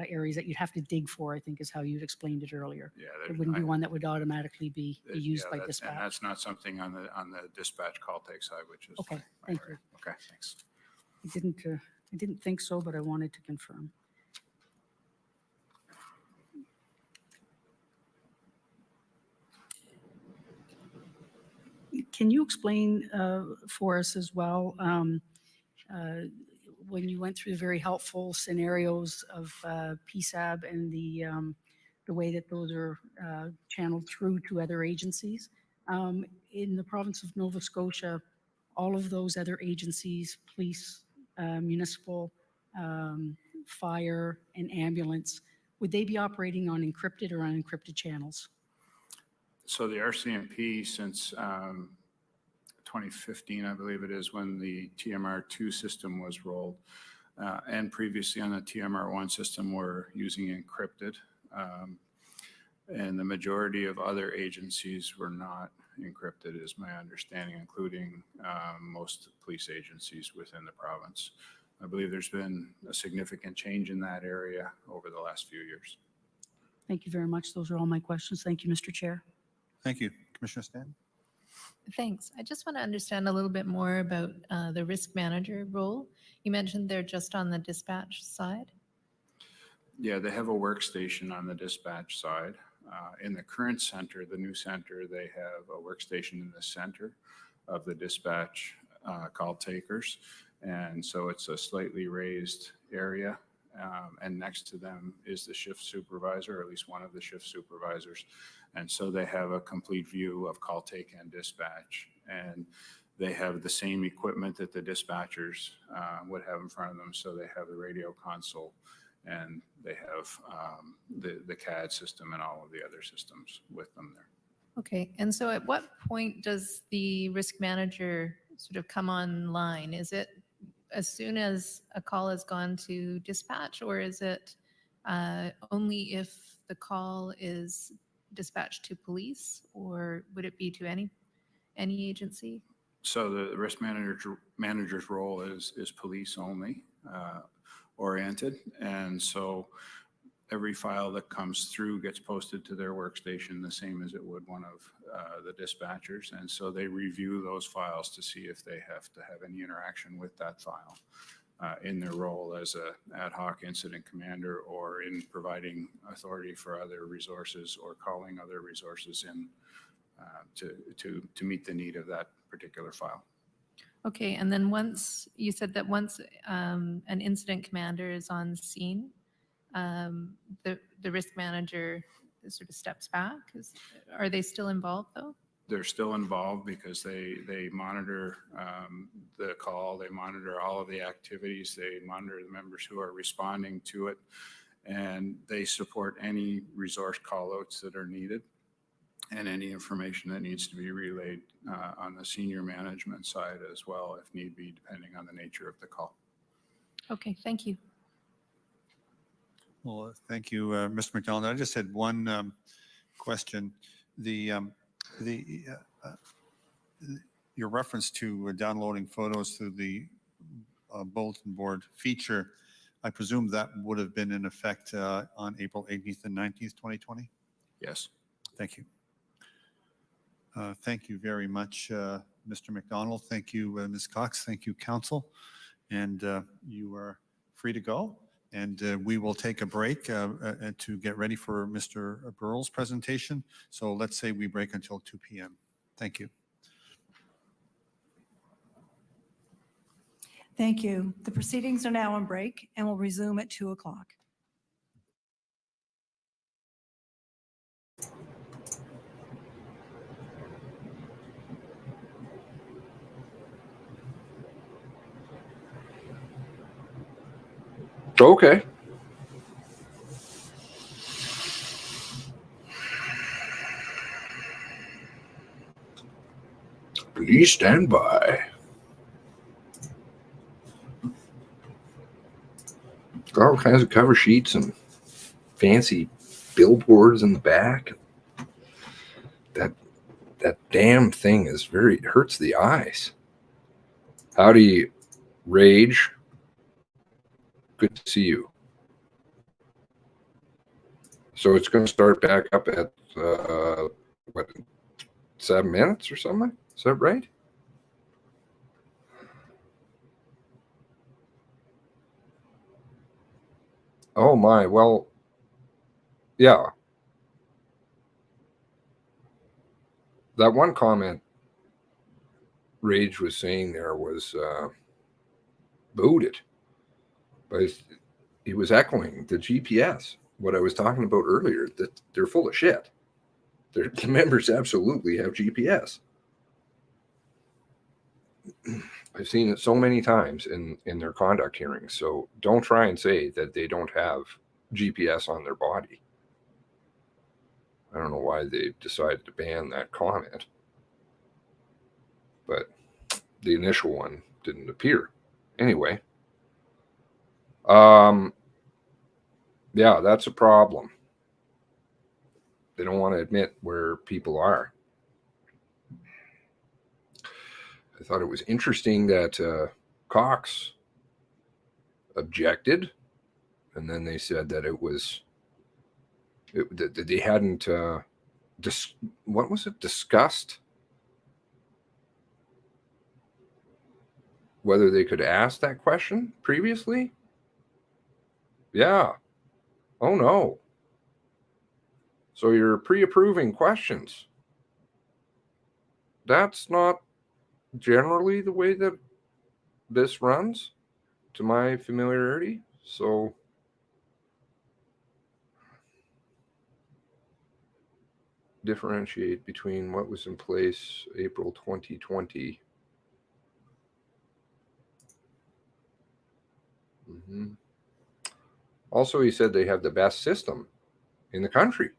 areas that you'd have to dig for, I think is how you'd explained it earlier.
Yeah,
it wouldn't be one that would automatically be used by
And
dispatch.
that's not something on the dispatch call take side, which is
Okay,
my
thank
area.
you.
Okay, thanks.
I didn't think so, but I wanted to confirm. can you explain for us as well, when you went through the very helpful scenarios of PSAB and the way that those are channeled through to other agencies? In the province of Nova Scotia, all of those other agencies, police, municipal, fire, and ambulance, would they be operating on encrypted or unencrypted channels?
So the RCMP, since 2015, I believe it is, when the TMR2 system was rolled, and previously on the TMR1 system, were using encrypted. And the majority of other agencies were not encrypted, is my understanding, including most police agencies within the province. I believe there's been a significant change in that area over the last few years.
Thank you very much. Those are all my questions. Thank you, Mr. Chair.
Thank you. Commissioner Stan?
Thanks. I just want to understand a little bit more about the risk manager role. You mentioned they're just on the dispatch side.
Yeah, they have a workstation on the dispatch side. In the current center, the new center, they have a workstation in the center of the dispatch call takers. And so it's a slightly raised area. And next to them is the shift supervisor, or at least one of the shift supervisors. And so they have a complete view of call take and dispatch. And they have the same equipment that the dispatchers would have in front of them. So they have the radio console, and they have the CAD system and all of the other systems with them there.
Okay. And so at what point does the risk manager sort of come online? Is it as soon as a call has gone to dispatch, or is it only if the call is dispatched to police, or would it be to any agency?
So the risk manager's role is police only oriented. And so every file that comes through gets posted to their workstation the same as it would one of the dispatchers. And so they review those files to see if they have to have any interaction with that file in their role as a ad hoc incident commander, or in providing authority for other resources or calling other resources in to meet the need of that particular file.
Okay. And then once you said that once an incident commander is on scene, the risk manager sort of steps back. Are they still involved though?
They're still involved because they monitor the call, they monitor all of the activities, they monitor the members who are responding to it, and they support any resource callouts that are needed and any information that needs to be relayed on the senior management side as well, if need be, depending on the nature of the call.
Okay, thank you.
Well, thank you, Mr. McDonald. I just had one question. Your reference to downloading photos through the bulletin board feature, I presume that would have been in effect on April 18th and 19th, 2020?
Yes.
Thank you. Thank you very much, Mr. McDonald. Thank you, Ms. Cox. Thank you, Council. And you are free to go. And we will take a break to get ready for Mr. Burrell's presentation. So let's say we break until 2 p.m. Thank you.
Thank you. The proceedings are now on break and will resume at 2 o'clock.
Okay. Please stand by. Got all kinds of cover sheets and fancy billboards in the back. That damn thing is it hurts the eyes. Howdy, Rage. Good to see you. So it's going to start back up at, 7 minutes or something? Is that right? Oh my, well, yeah. That one comment Rage was saying there was booted. But he was echoing the GPS, what I was talking about earlier, that they're full of shit. The members absolutely have GPS. I've seen it so many times in their conduct hearings. So don't try and say that they don't have GPS on their body. I don't know why they decided to ban that comment. But the initial one didn't appear. Anyway. Yeah, that's a problem. They don't want to admit where people are. I thought it was interesting that Cox objected, and then they said that that they hadn't what was it, discussed whether they could ask that question previously. Yeah. Oh no. So you're pre-approving questions. That's not generally the way that this runs, to my familiarity. So differentiate between what was in place April 2020. Also, he said they have the best system in the country.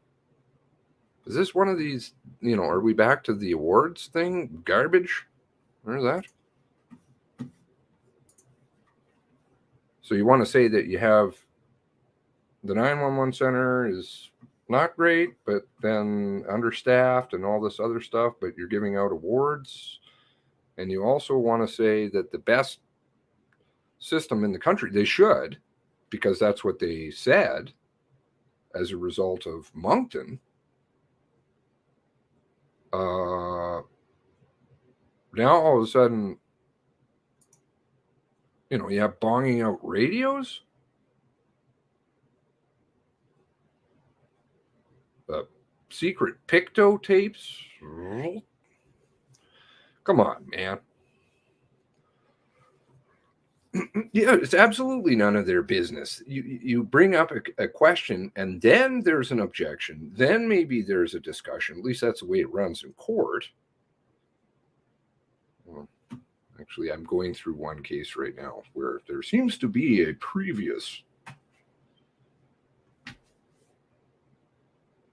Is this one of these, are we back to the awards thing? Garbage? Where's that? So you want to say that you have the 911 center is not great, but then understaffed and all this other stuff, but you're giving out awards. And you also want to say that the best system in the country, they should, because that's what they said as a result of Moncton. Now all of a sudden, you have bonging out radios. Secret picto tapes. Come on, man. Yeah, it's absolutely none of their business. You bring up a question, and then there's an objection. Then maybe there's a discussion. At least that's the way it runs in court. Well, actually, I'm going through one case right now where there seems to be a previous,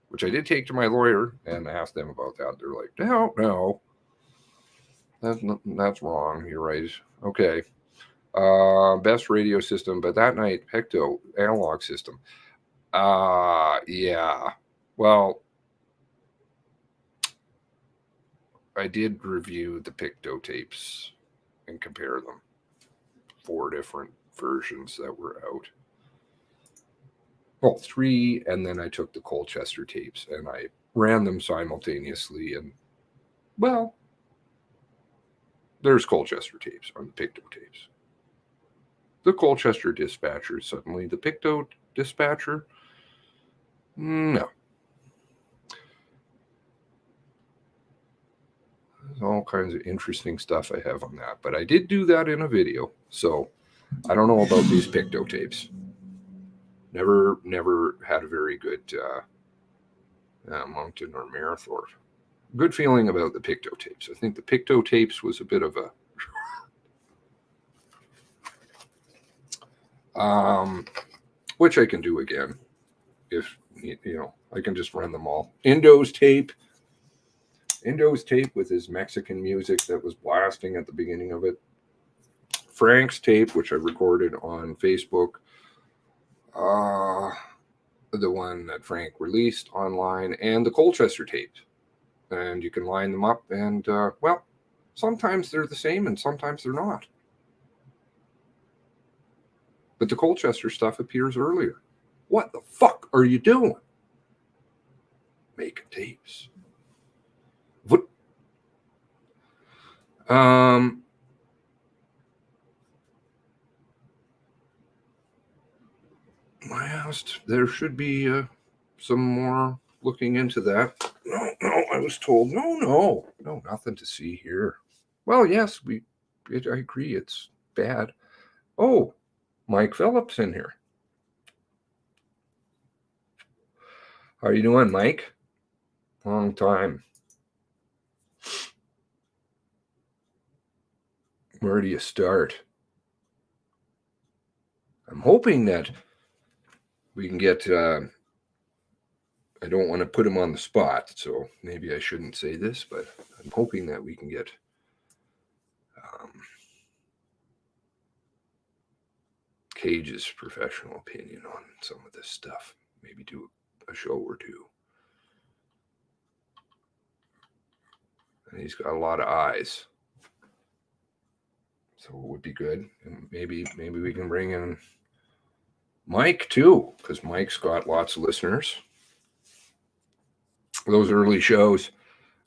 which I did take to my lawyer and asked them about that. They're like, no, that's wrong. You're right. Okay. Best radio system, but that night, Picto analog system. Yeah. Well, I did review the Picto tapes and compare them. 4 different versions that were out. Well, 3, and then I took the Colchester tapes and I ran them simultaneously, and well, there's Colchester tapes on the Picto tapes. The Colchester dispatcher, suddenly the Picto dispatcher, no. There's all kinds of interesting stuff I have on that, but I did do that in a video, so I don't know about these Picto tapes. Never had a very good Moncton or Marathorpe. Good feeling about the Picto tapes. I think the Picto tapes was a bit of a which I can do again if I can just run them all. Indo's tape with his Mexican music that was blasting at the beginning of it. Frank's tape, which I recorded on Facebook. The one that Frank released online, and the Colchester tape. And you can line them up, and well, sometimes they're the same and sometimes they're not. But the Colchester stuff appears earlier. What the fuck are you doing? Making tapes. What? I asked, there should be some more looking into that. No, I was told, no, nothing to see here. Well, yes, I agree. It's bad. Oh, Mike Phillips in here. How are you doing, Mike? Long time. Where do you start? I'm hoping that we can get, I don't want to put him on the spot, so maybe I shouldn't say this, but I'm hoping that we can get Cage's professional opinion on some of this stuff. Maybe do a show or two. And he's got a lot of eyes, so it would be good. And maybe we can bring in Mike too, because Mike's got lots of listeners. Those early shows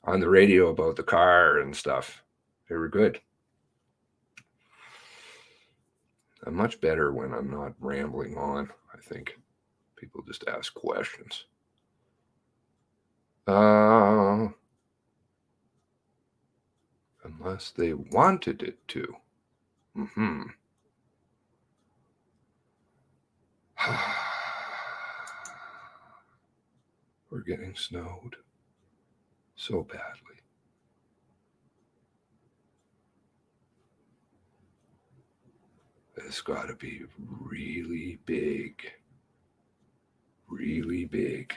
on the radio about the car and stuff, they were good. I'm much better when I'm not rambling on, I think. People just ask questions. Unless they wanted it to. We're getting snowed so badly. It's got to be really big. Really big.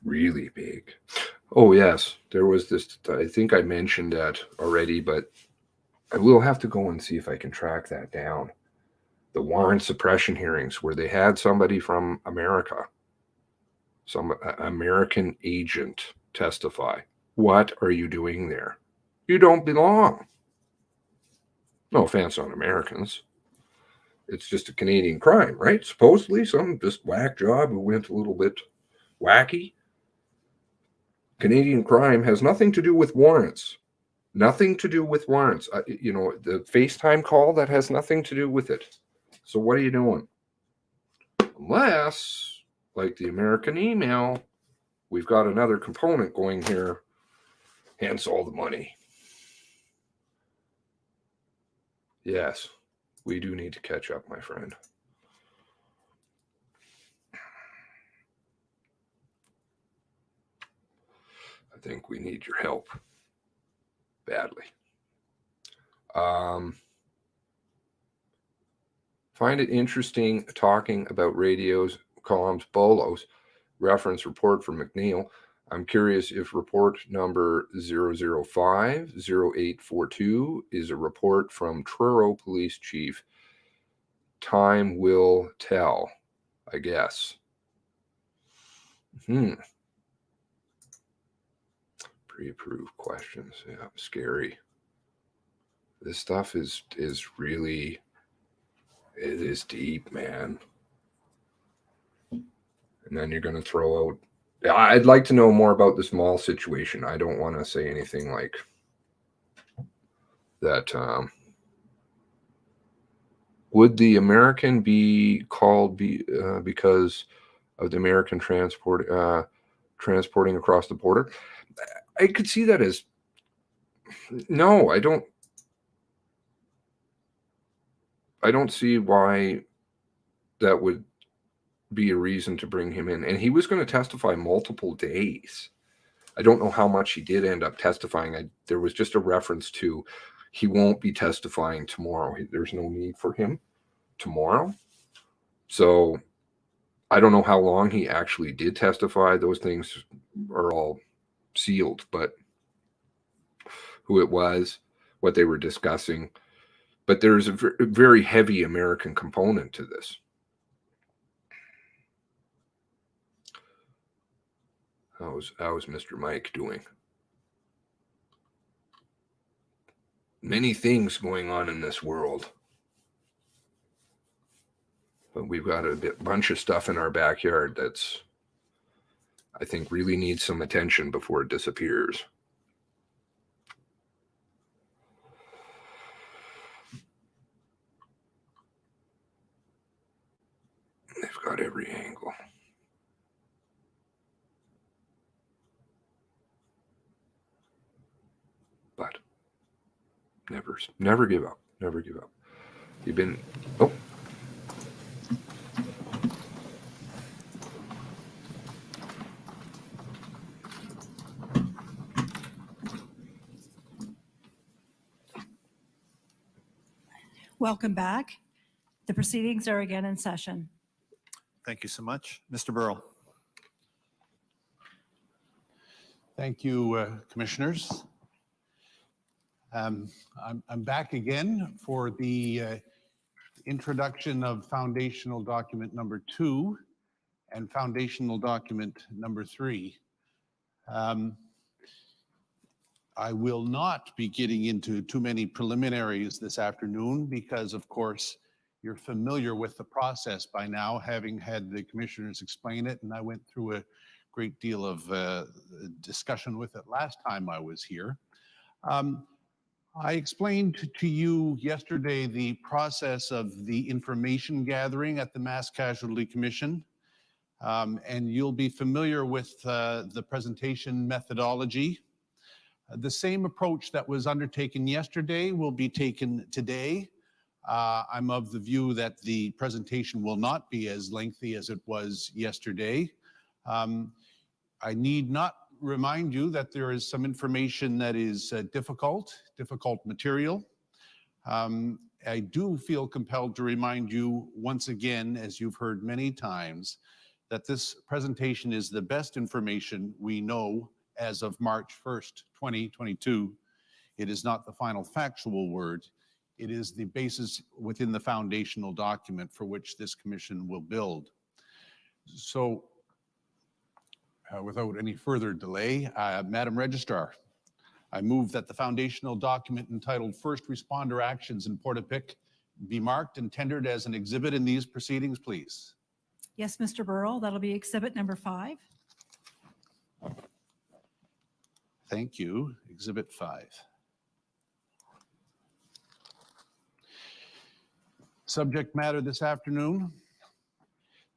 Really big. Oh, yes. There was this, I think I mentioned that already, but I will have to go and see if I can track that down. The warrant suppression hearings where they had somebody from America, some American agent testify. What are you doing there? You don't belong. No offense on Americans. It's just a Canadian crime, right? Supposedly some just whack job who went a little bit wacky. Canadian crime has nothing to do with warrants. Nothing to do with warrants. The FaceTime call, that has nothing to do with it. So what are you doing? Unless, like the American email, we've got another component going here, hence all the money. Yes, we do need to catch up, my friend. I think we need your help badly. Find it interesting talking about radios, columns, bolos, reference report from McNeil. I'm curious if report number 005-0842 is a report from Truro Police Chief. Time will tell, I guess. Pre-approved questions. Yeah, scary. This stuff is really, it is deep, man. And then you're going to throw out, I'd like to know more about this mall situation. I don't want to say anything like that. Would the American be called because of the American transporting across the border? I could see that as, no, I don't see why that would be a reason to bring him in. And he was going to testify multiple days. I don't know how much he did end up testifying. There was just a reference to he won't be testifying tomorrow. There's no need for him tomorrow. So I don't know how long he actually did testify. Those things are all sealed, but who it was, what they were discussing. But there's a very heavy American component to this. How's Mr. Mike doing? Many things going on in this world. But we've got a bunch of stuff in our backyard that's, I think, really needs some attention before it disappears. They've got every angle. Never give up. Never give up. You've been, oh.
Welcome back. The proceedings are again in session.
Thank you so much. Mr. Burrell.
Thank you, commissioners. I'm back again for the introduction of foundational document number 2 and foundational document number 3. I will not be getting into too many preliminaries this afternoon because, of course, you're familiar with the process by now, having had the commissioners explain it, and I went through a great deal of discussion with it last time I was here. I explained to you yesterday the process of the information gathering at the Mass Casualty Commission, and you'll be familiar with the presentation methodology. The same approach that was undertaken yesterday will be taken today. I'm of the view that the presentation will not be as lengthy as it was yesterday. I need not remind you that there is some information that is difficult material. I do feel compelled to remind you once again, as you've heard many times, that this presentation is the best information we know as of March 1st, 2022. It is not the final factual word. It is the basis within the foundational document for which this commission will build. So, without any further delay, Madam Registrar, I move that the foundational document entitled First Responder Actions in Portapique be marked and tendered as an exhibit in these proceedings, please.
Yes, Mr. Burrell, that'll be exhibit number 5.
Thank you. Exhibit 5. Subject matter this afternoon.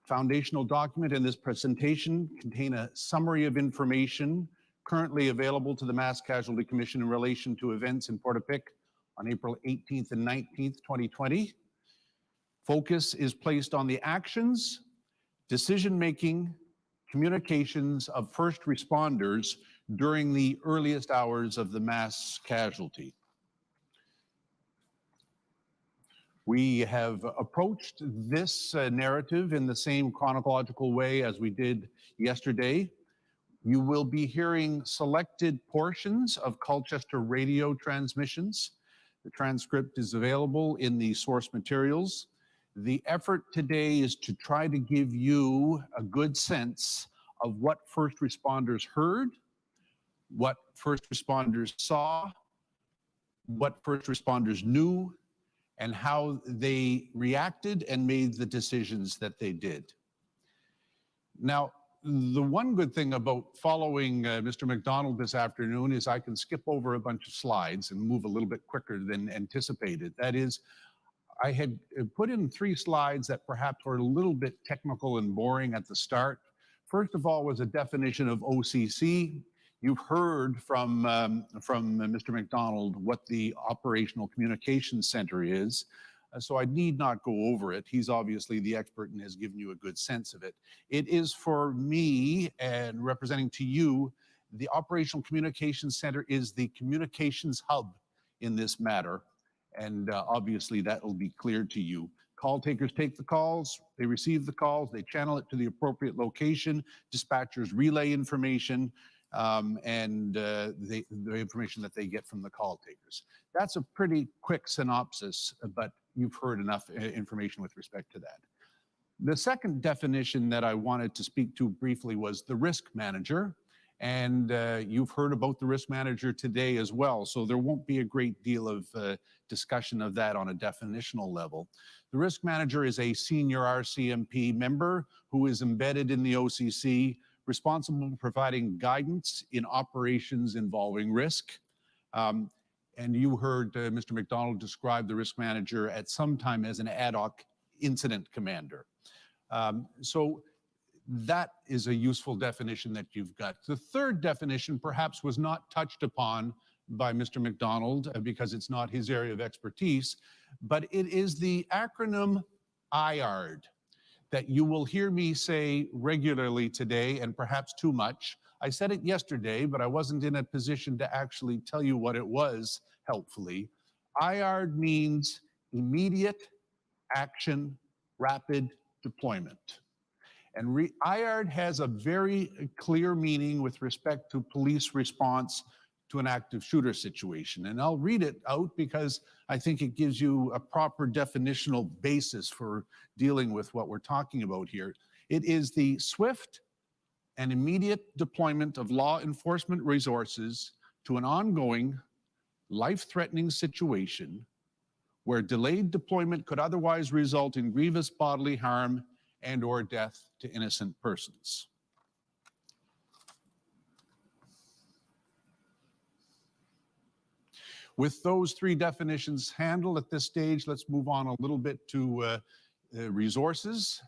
Foundational document and this presentation contain a summary of information currently available to the Mass Casualty Commission in relation to events in Portapique on April 18th and 19th, 2020. Focus is placed on the actions, decision-making, communications of first responders during the earliest hours of the mass casualty. We have approached this narrative in the same chronological way as we did yesterday. You will be hearing selected portions of Colchester radio transmissions. The transcript is available in the source materials. The effort today is to try to give you a good sense of what first responders heard, what first responders saw, what first responders knew, and how they reacted and made the decisions that they did. Now, the one good thing about following Mr. McDonald this afternoon is I can skip over a bunch of slides and move a little bit quicker than anticipated. That is, I had put in 3 slides that perhaps were a little bit technical and boring at the start. First of all was a definition of OCC. You've heard from Mr. McDonald what the Operational Communications Center is, so I need not go over it. He's obviously the expert and has given you a good sense of it. It is for me, and representing to you, the Operational Communications Center is the communications hub in this matter, and obviously that will be clear to you. Call takers take the calls, they receive the calls, they channel it to the appropriate location, dispatchers relay information, and the information that they get from the call takers. That's a pretty quick synopsis, but you've heard enough information with respect to that. The second definition that I wanted to speak to briefly was the risk manager, and you've heard about the risk manager today as well, so there won't be a great deal of discussion of that on a definitional level. The risk manager is a senior RCMP member who is embedded in the OCC, responsible for providing guidance in operations involving risk. And you heard Mr. McDonald describe the risk manager at some time as an ad hoc incident commander. So that is a useful definition that you've got. The third definition perhaps was not touched upon by Mr. McDonald because it's not his area of expertise, but it is the acronym IARD that you will hear me say regularly today, and perhaps too much. I said it yesterday, but I wasn't in a position to actually tell you what it was helpfully. IARD means immediate action, rapid deployment. And IARD has a very clear meaning with respect to police response to an active shooter situation. And I'll read it out because I think it gives you a proper definitional basis for dealing with what we're talking about here. It is the swift and immediate deployment of law enforcement resources to an ongoing, life-threatening situation where delayed deployment could otherwise result in grievous bodily harm and/or death to innocent persons. With those three definitions handled at this stage, let's move on a little bit to resources.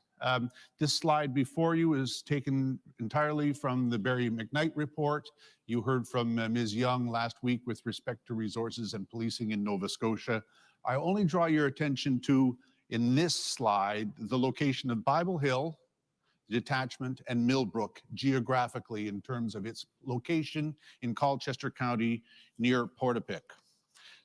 This slide before you is taken entirely from the Barry McKnight report. You heard from Ms. Young last week with respect to resources and policing in Nova Scotia. I only draw your attention to, in this slide, the location of Bible Hill, detachment, and Millbrook geographically in terms of its location in Colchester County near Portapique.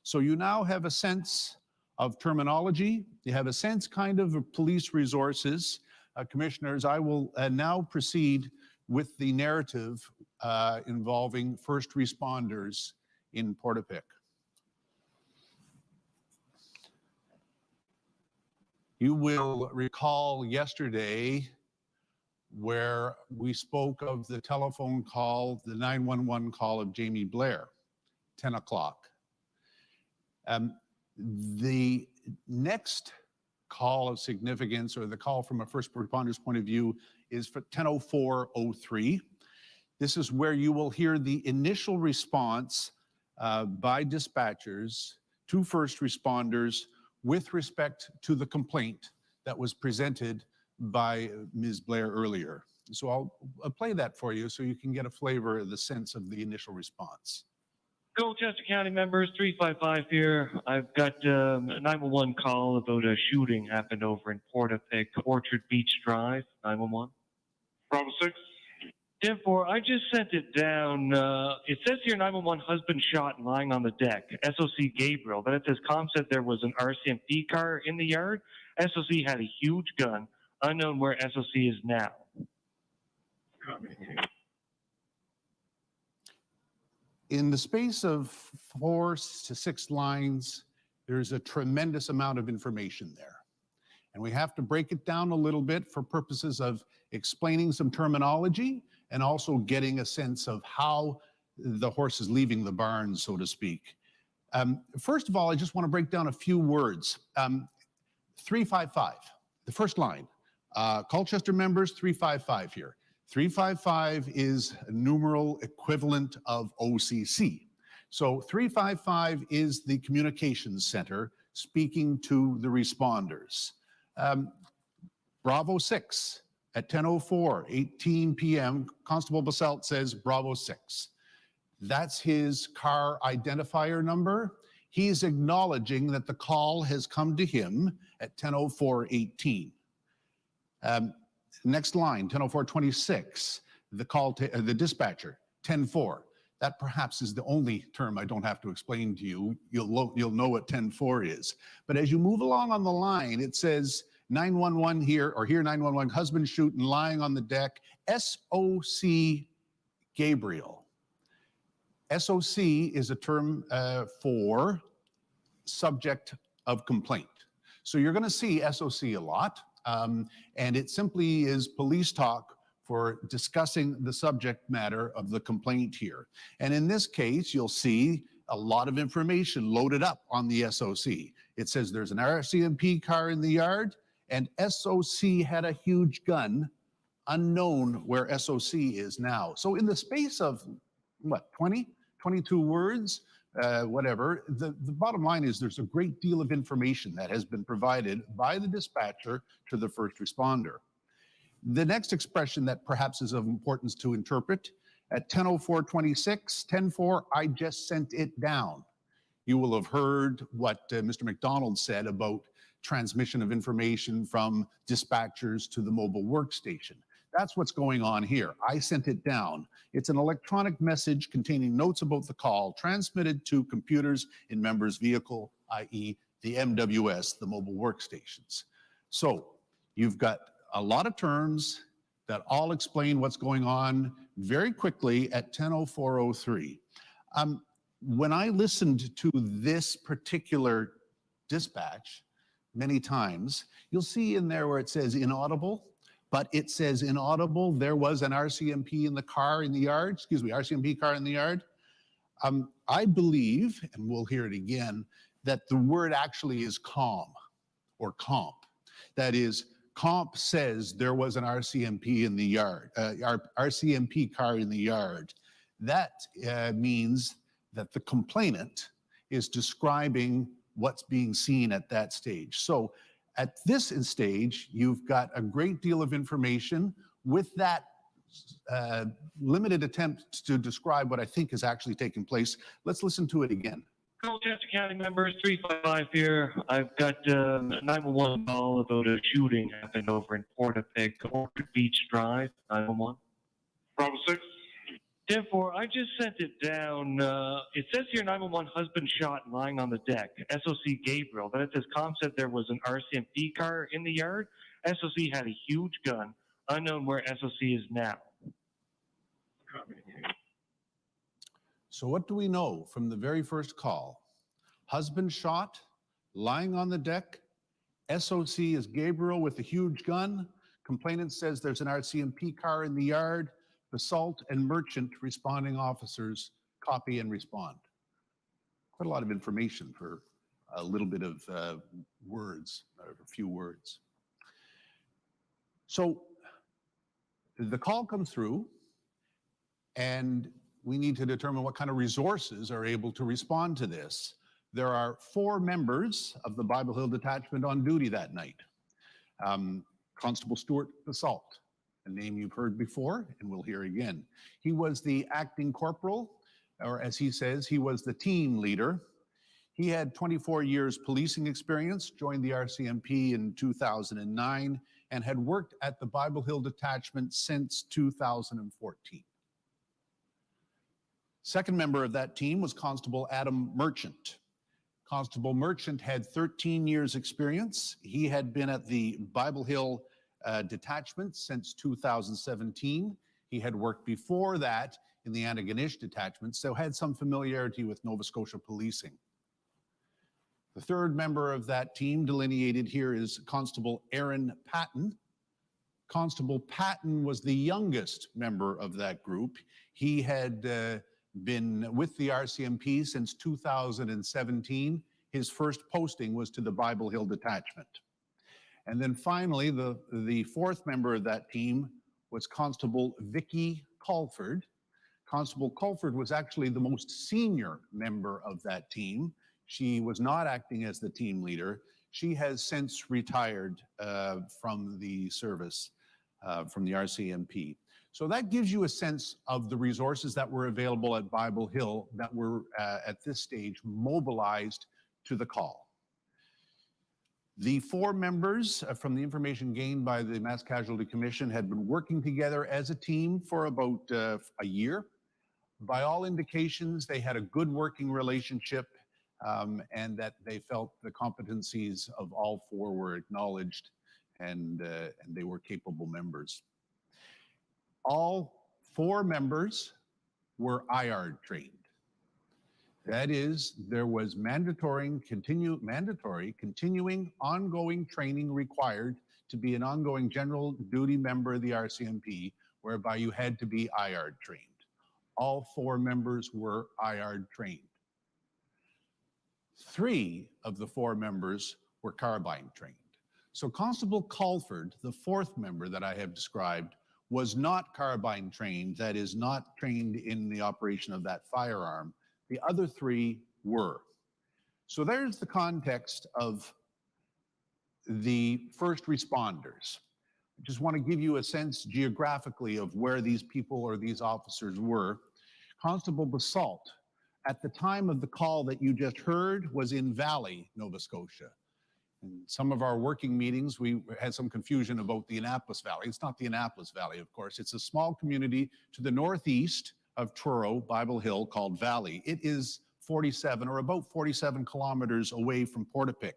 So you now have a sense of terminology. You have a sense kind of police resources. Commissioners, I will now proceed with the narrative involving first responders in Portapique. You will recall yesterday where we spoke of the telephone call, the 911 call of Jamie Blair, 10 o'clock. The next call of significance, or the call from a first responder's point of view, is for 10:04:03. This is where you will hear the initial response by dispatchers to first responders with respect to the complaint that was presented by Ms. Blair earlier. So I'll play that for you so you can get a flavor of the sense of the initial response.
Colchester County members, 355 here. I've got a 911 call about a shooting happened over in Portapique, Orchard Beach Drive, 911.
Bravo 6.
10-4, I just sent it down. It says here 911 husband shot and lying on the deck, SOC Gabriel. Then it says comm said there was an RCMP car in the yard. SOC had a huge gun. Unknown where SOC is now.
In the space of 4 to 6 lines, there's a tremendous amount of information there. And we have to break it down a little bit for purposes of explaining some terminology and also getting a sense of how the horse is leaving the barn, so to speak. First of all, I just want to break down a few words. 355, the first line. Colchester members, 355 here. 355 is a numeral equivalent of OCC. So 355 is the communications center speaking to the responders. Bravo 6 at 10:04, 18 p.m., Constable Basalt says Bravo 6. That's his car identifier number. He's acknowledging that the call has come to him at 10:04:18. Next line, 10:04:26, the call to the dispatcher, 10:04. That perhaps is the only term I don't have to explain to you. You'll know what 10:04 is. But as you move along on the line, it says 911 here, or here 911, husband shooting, lying on the deck, SOC Gabriel. SOC is a term for subject of complaint. So you're going to see SOC a lot. And it simply is police talk for discussing the subject matter of the complaint here. And in this case, you'll see a lot of information loaded up on the SOC. It says there's an RCMP car in the yard, and SOC had a huge gun, unknown where SOC is now. So in the space of, what, 20, 22 words, whatever, the bottom line is there's a great deal of information that has been provided by the dispatcher to the first responder. The next expression that perhaps is of importance to interpret At 10:04:26, 10:04, I just sent it down. You will have heard what Mr. McDonald said about transmission of information from dispatchers to the mobile workstation. That's what's going on here. I sent it down. It's an electronic message containing notes about the call transmitted to computers in members' vehicle, i.e. the MWS, the mobile workstations. So you've got a lot of terms that all explain what's going on very quickly at 10:04:03. When I listened to this particular dispatch many times, you'll see in there where it says inaudible, but it says inaudible. There was an RCMP in the car in the yard, RCMP car in the yard. I believe, and we'll hear it again, that the word actually is COM or comp. That is, comp says there was an RCMP in the yard, RCMP car in the yard. That means that the complainant is describing what's being seen at that stage. So at this stage, you've got a great deal of information with that limited attempt to describe what I think is actually taking place. Let's listen to it again.
Chester County members, 355 here. I've got a 911 call about a shooting happened over in Portapeg, Orchard Beach Drive, 911.
Bravo 6.
Therefore, I just sent it down. It says here 911 husband shot lying on the deck. SOC Gabriel. Then it says comm said there was an RCMP car in the yard. SOC had a huge gun. Unknown where SOC is now.
So what do we know from the very first call? Husband shot, lying on the deck. SOC is Gabriel with a huge gun. Complainant says there's an RCMP car in the yard. Basalt and Merchant responding officers copy and respond. Quite a lot of information for a little bit of words, or a few words. So the call comes through, and we need to determine what kind of resources are able to respond to this. There are 4 members of the Bible Hill Detachment on duty that night. Constable Stuart Basalt, a name you've heard before and we'll hear again. He was the acting corporal, or as he says, he was the team leader. He had 24 years policing experience, joined the RCMP in 2009, and had worked at the Bible Hill Detachment since 2014. Second member of that team was Constable Adam Merchant. Constable Merchant had 13 years experience. He had been at the Bible Hill Detachment since 2017. He had worked before that in the Antigonish Detachment, so had some familiarity with Nova Scotia policing. The third member of that team delineated here is Constable Aaron Patton. Constable Patton was the youngest member of that group. He had been with the RCMP since 2017. His first posting was to the Bible Hill Detachment. And then finally, the fourth member of that team was Constable Vicky Colford. Constable Colford was actually the most senior member of that team. She was not acting as the team leader. She has since retired from the service, from the RCMP. So that gives you a sense of the resources that were available at Bible Hill that were at this stage mobilized to the call. The 4 members from the information gained by the Mass Casualty Commission had been working together as a team for about a year. By all indications, they had a good working relationship and that they felt the competencies of all 4 were acknowledged and they were capable members. All 4 members were IARD trained. That is, there was mandatory, continuing, ongoing training required to be an ongoing general duty member of the RCMP, whereby you had to be IARD trained. All 4 members were IARD trained. 3 of the 4 members were carbine trained. So Constable Colford, the 4th member that I have described, was not carbine trained, that is, not trained in the operation of that firearm. The other 3 were. So there's the context of the first responders. I just want to give you a sense geographically of where these people or these officers were. Constable Basalt, at the time of the call that you just heard, was in Valley, Nova Scotia. In some of our working meetings, we had some confusion about the Annapolis Valley. It's not the Annapolis Valley, of course. It's a small community to the northeast of Truro, Bible Hill, called Valley. It is 47 or about 47 kilometers away from Portapique.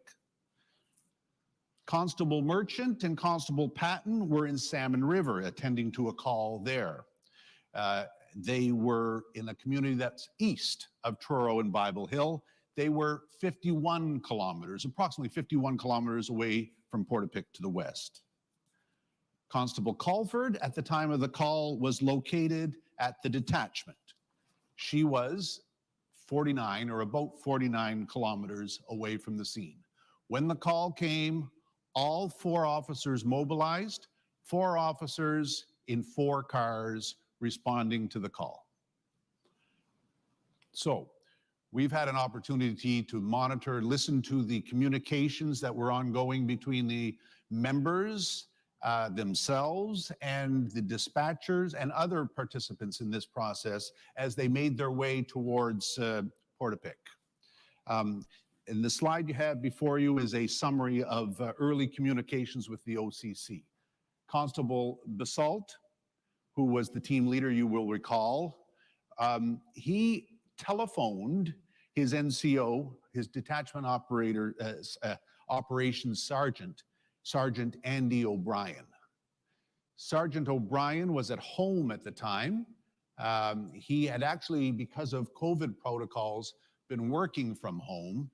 Constable Merchant and Constable Patton were in Salmon River attending to a call there. They were in a community that's east of Truro and Bible Hill. They were 51 kilometers, approximately 51 kilometers away from Portapique to the west. Constable Culford, at the time of the call, was located at the detachment. She was 49 or about 49 kilometers away from the scene. When the call came, all 4 officers mobilized, 4 officers in 4 cars responding to the call. So we've had an opportunity to monitor, listen to the communications that were ongoing between the members themselves and the dispatchers and other participants in this process as they made their way towards Portapique. And the slide you have before you is a summary of early communications with the OCC. Constable Basalt, who was the team leader, you will recall, he telephoned his NCO, his detachment operator, operations sergeant, Sergeant Andy O'Brien. Sergeant O'Brien was at home at the time. He had actually, because of COVID protocols, been working from home.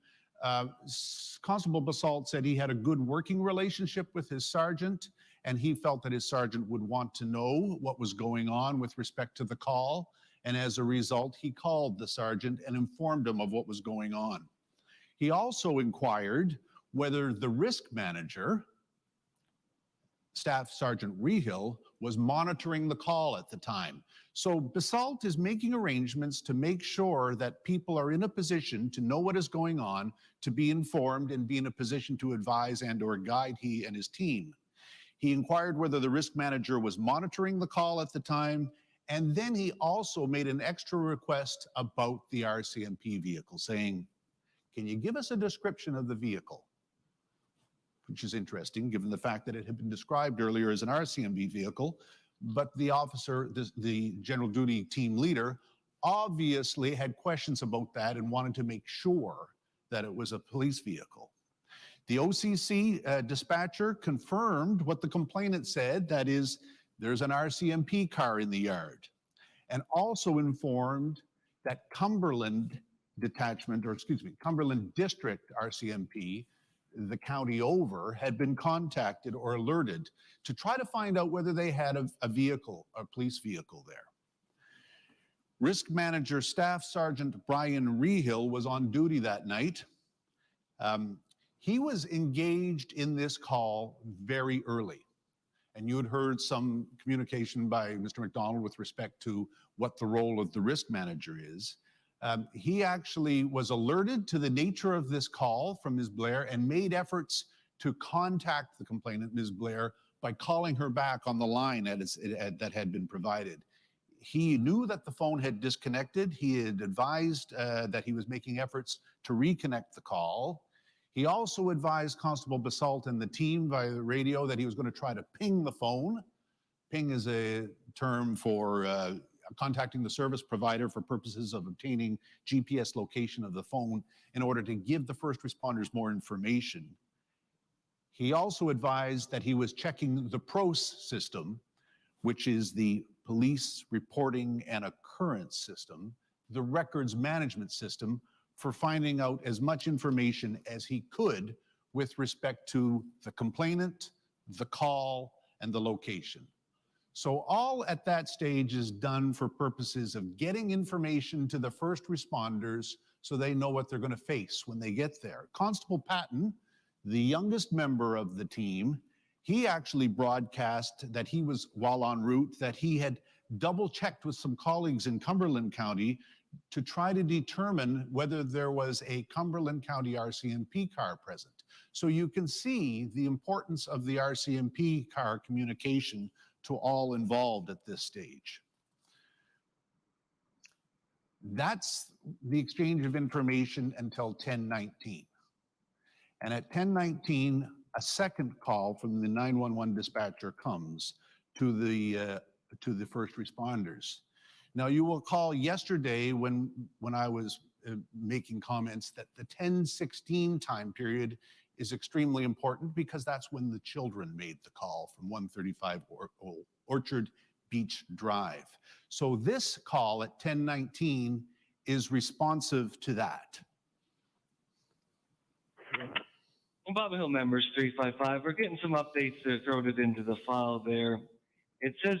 Constable Basalt said he had a good working relationship with his sergeant, and he felt that his sergeant would want to know what was going on with respect to the call. And as a result, he called the sergeant and informed him of what was going on. He also inquired whether the risk manager, Staff Sergeant Rehill, was monitoring the call at the time. So Basalt is making arrangements to make sure that people are in a position to know what is going on, to be informed and be in a position to advise and or guide he and his team. He inquired whether the risk manager was monitoring the call at the time, and then he also made an extra request about the RCMP vehicle, saying, "Can you give us a description of the vehicle?" Which is interesting, given the fact that it had been described earlier as an RCMP vehicle, but the officer, the general duty team leader, obviously had questions about that and wanted to make sure that it was a police vehicle. The OCC dispatcher confirmed what the complainant said, that is, there's an RCMP car in the yard, and also informed that Cumberland detachment, or excuse me, Cumberland District RCMP, the county over, had been contacted or alerted to try to find out whether they had a vehicle, a police vehicle there. Risk Manager Staff Sergeant Brian Rehill was on duty that night. He was engaged in this call very early. And you had heard some communication by Mr. McDonald with respect to what the role of the risk manager is. He actually was alerted to the nature of this call from Ms. Blair and made efforts to contact the complainant, Ms. Blair, by calling her back on the line that had been provided. He knew that the phone had disconnected. He had advised that he was making efforts to reconnect the call. He also advised Constable Basalt and the team via the radio that he was going to try to ping the phone. Ping is a term for contacting the service provider for purposes of obtaining GPS location of the phone in order to give the first responders more information. He also advised that he was checking the PROS system, which is the Police Reporting and Occurrence System, the records management system, for finding out as much information as he could with respect to the complainant, the call, and the location. So all at that stage is done for purposes of getting information to the first responders so they know what they're going to face when they get there. Constable Patton, the youngest member of the team, he actually broadcast that he was, while en route, that he had double-checked with some colleagues in Cumberland County to try to determine whether there was a Cumberland County RCMP car present. So you can see the importance of the RCMP car communication to all involved at this stage. That's the exchange of information until 10:19. And at 10:19, a second call from the 911 dispatcher comes to the first responders. Now, you will recall yesterday when I was making comments that the 10:16 time period is extremely important because that's when the children made the call from 135 Orchard Beach Drive. So this call at 10:19 is responsive to that.
Bob Hill members 355, we're getting some updates that thrown it into the file there. It says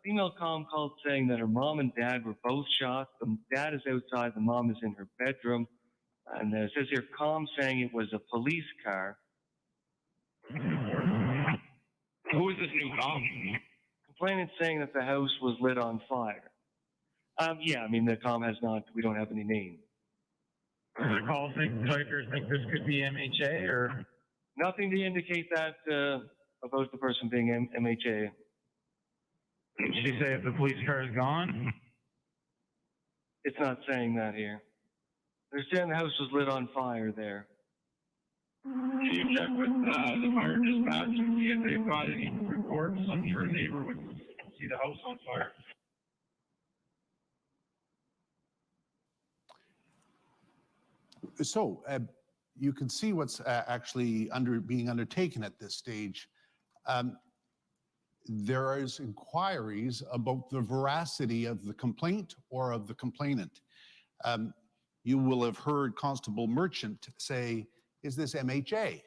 female comm called saying that her mom and dad were both shot. The dad is outside, the mom is in her bedroom. And it says here comm saying it was a police car.
Who is this new comm?
Complainant saying that the house was lit on fire. Yeah, I mean, the comm has not, we don't have any name.
The call takers think this could be MHA or?
Nothing to indicate that about the person being MHA.
Did she say if the police car is gone?
It's not saying that here. They're saying the house was lit on fire there.
Can you check with the fire dispatch and see if they've got any reports? I'm sure a neighbor would see the house on fire.
So you can see what's actually being undertaken at this stage. There is inquiries about the veracity of the complaint or of the complainant. You will have heard Constable Merchant say, is this MHA?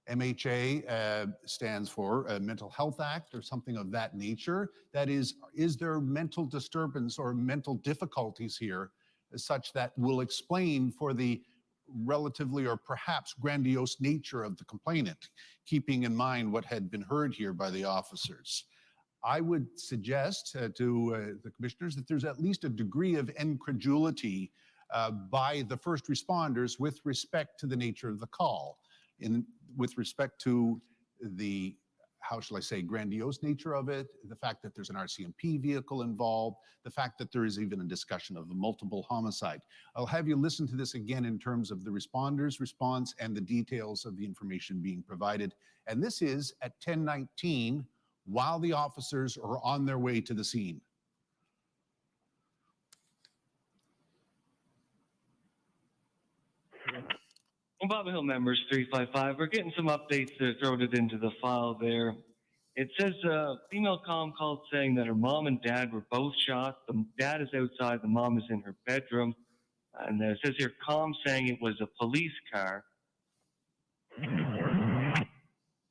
MHA stands for Mental Health Act or something of that nature. That is there mental disturbance or mental difficulties here such that will explain for the relatively or perhaps grandiose nature of the complainant, keeping in mind what had been heard here by the officers. I would suggest to the commissioners that there's at least a degree of incredulity by the first responders with respect to the nature of the call, with respect to the, how shall I say, grandiose nature of it, the fact that there's an RCMP vehicle involved, the fact that there is even a discussion of a multiple homicide. I'll have you listen to this again in terms of the responders' response and the details of the information being provided. And this is at 10:19 while the officers are on their way to the scene.
Bob Hill members 355, we're getting some updates that thrown it into the file there. It says female comm called saying that her mom and dad were both shot. The dad is outside, the mom is in her bedroom. And it says here comm saying it was a police car.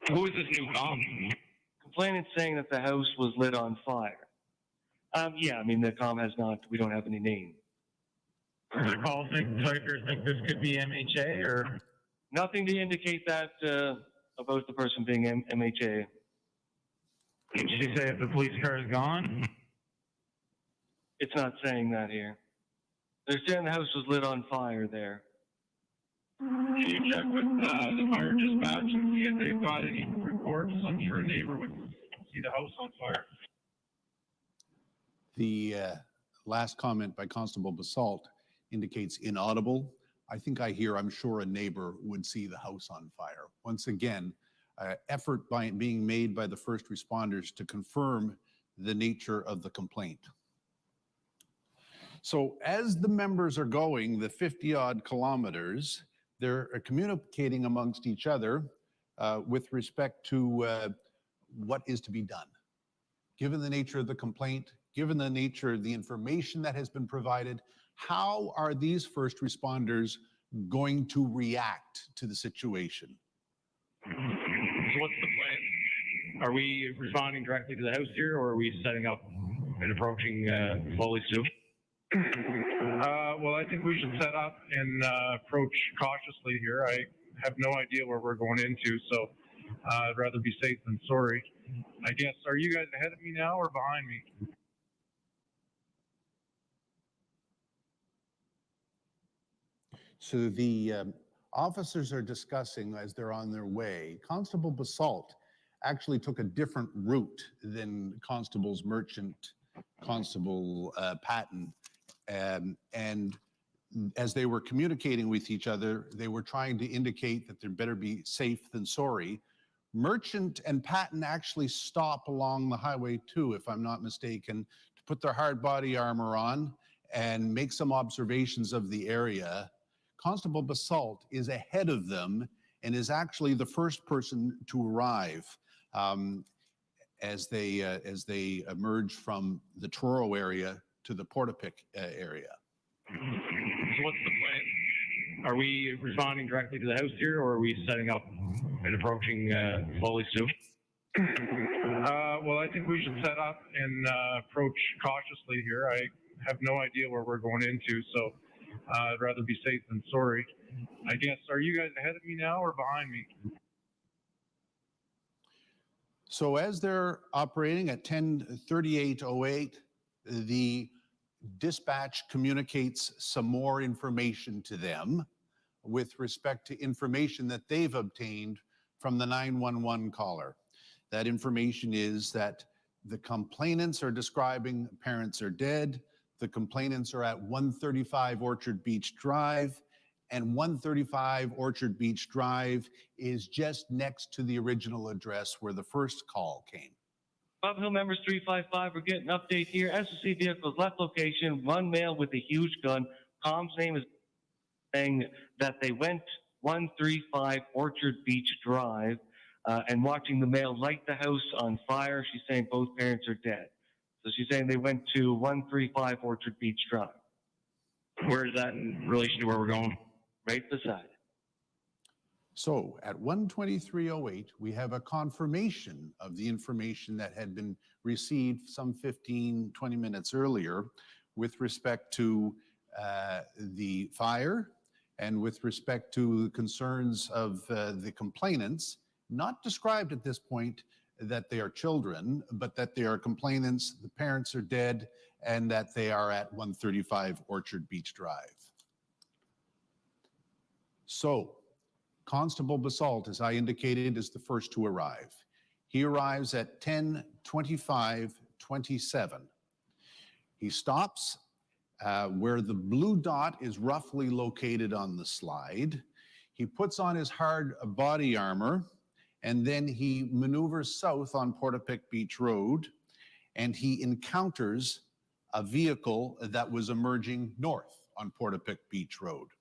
Who is this new comm?
Complainant saying that the house was lit on fire. Yeah, I mean, the comm has not, we don't have any name.
The call takers think this could be MHA or?
Nothing to indicate that about the person being MHA.
Did she say if the police car is gone?
It's not saying that here. They're saying the house was lit on fire there.
Can you check with the fire dispatch and see if they've got any reports? I'm sure a neighbor would see the house on fire.
The last comment by Constable Basalt indicates inaudible. I think I hear, I'm sure a neighbor would see the house on fire. Once again, effort being made by the first responders to confirm the nature of the complaint. So as the members are going the 50-odd kilometers, they're communicating amongst each other with respect to what is to be done. Given the nature of the complaint, given the nature of the information that has been provided, how are these first responders going to react to the situation?
So what's the plan? Are we responding directly to the house here, or are we setting up and approaching slowly soon?
Well, I think we should set up and approach cautiously here. I have no idea where we're going into, so I'd rather be safe than sorry. I guess, are you guys ahead of me now or behind me?
So the officers are discussing as they're on their way. Constable Basalt actually took a different route than Constables Merchant, Constable Patton, and as they were communicating with each other, they were trying to indicate that there better be safe than sorry. Merchant and Patton actually stop along the highway too, if I'm not mistaken, to put their hard body armor on and make some observations of the area. Constable Basalt is ahead of them and is actually the first person to arrive as they emerge from the Truro area to the Portapic area.
So what's the plan? Are we responding directly to the house here, or are we setting up and approaching slowly soon?
Well, I think we should set up and approach cautiously here. I have no idea where we're going into, so I'd rather be safe than sorry. I guess, are you guys ahead of me now or behind me?
So as they're operating at 10:38:08, the dispatch communicates some more information to them with respect to information that they've obtained from the 911 caller. That information is that the complainants are describing parents are dead. The complainants are at 135 Orchard Beach Drive, and 135 Orchard Beach Drive is just next to the original address where the first call came.
Bob Hill members 355, we're getting an update here. SOC vehicles left location, one male with a huge gun. Tom's name is saying that they went 135 Orchard Beach Drive and watching the male light the house on fire. She's saying both parents are dead. So she's saying they went to 135 Orchard Beach Drive.
Where is that in relation to where we're going?
Right beside it.
So at 1:23:08, we have a confirmation of the information that had been received some 15, 20 minutes earlier with respect to the fire and with respect to concerns of the complainants, not described at this point that they are children, but that they are complainants, the parents are dead, and that they are at 135 Orchard Beach Drive. So, Constable Basalt, as I indicated, is the first to arrive. He arrives at 10:25:27. He stops where the blue dot is roughly located on the slide. He puts on his hard body armor, and then he maneuvers south on Portapic Beach Road, and he encounters a vehicle that was emerging north on Portapic Beach Road.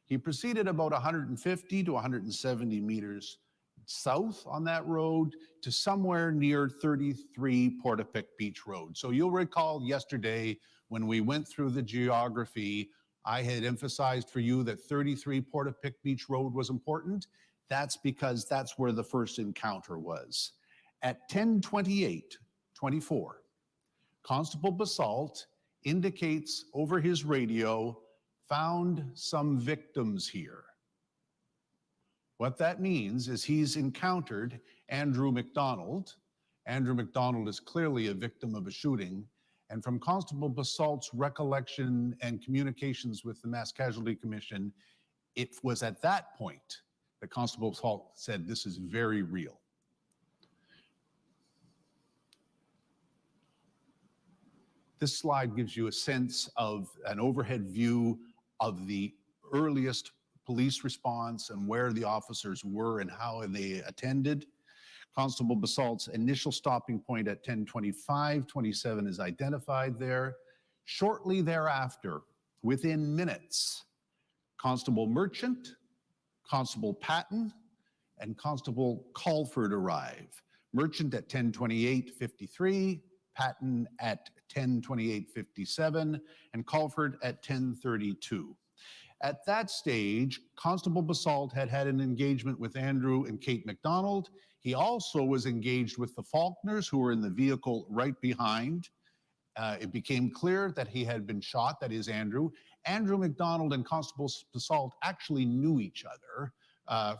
He proceeded about 150 to 170 meters south on that road to somewhere near 33 Portapic Beach Road. So you'll recall yesterday when we went through the geography, I had emphasized for you that 33 Portapic Beach Road was important. That's because that's where the first encounter was. At 10:28:24, Constable Basalt indicates over his radio, found some victims here. What that means is he's encountered Andrew McDonald. Andrew McDonald is clearly a victim of a shooting. And from Constable Basalt's recollection and communications with the Mass Casualty Commission, it was at that point that Constable Basalt said, this is very real. This slide gives you a sense of an overhead view of the earliest police response and where the officers were and how they attended. Constable Basalt's initial stopping point at 10:25:27 is identified there. Shortly thereafter, within minutes, Constable Merchant, Constable Patton, and Constable Colford arrive. Merchant at 10:28:53, Patton at 10:28:57, and Colford at 10:32. At that stage, Constable Basalt had had an engagement with Andrew and Kate McDonald. He also was engaged with the Faulkners, who were in the vehicle right behind. It became clear that he had been shot, that is Andrew. Andrew McDonald and Constable Basalt actually knew each other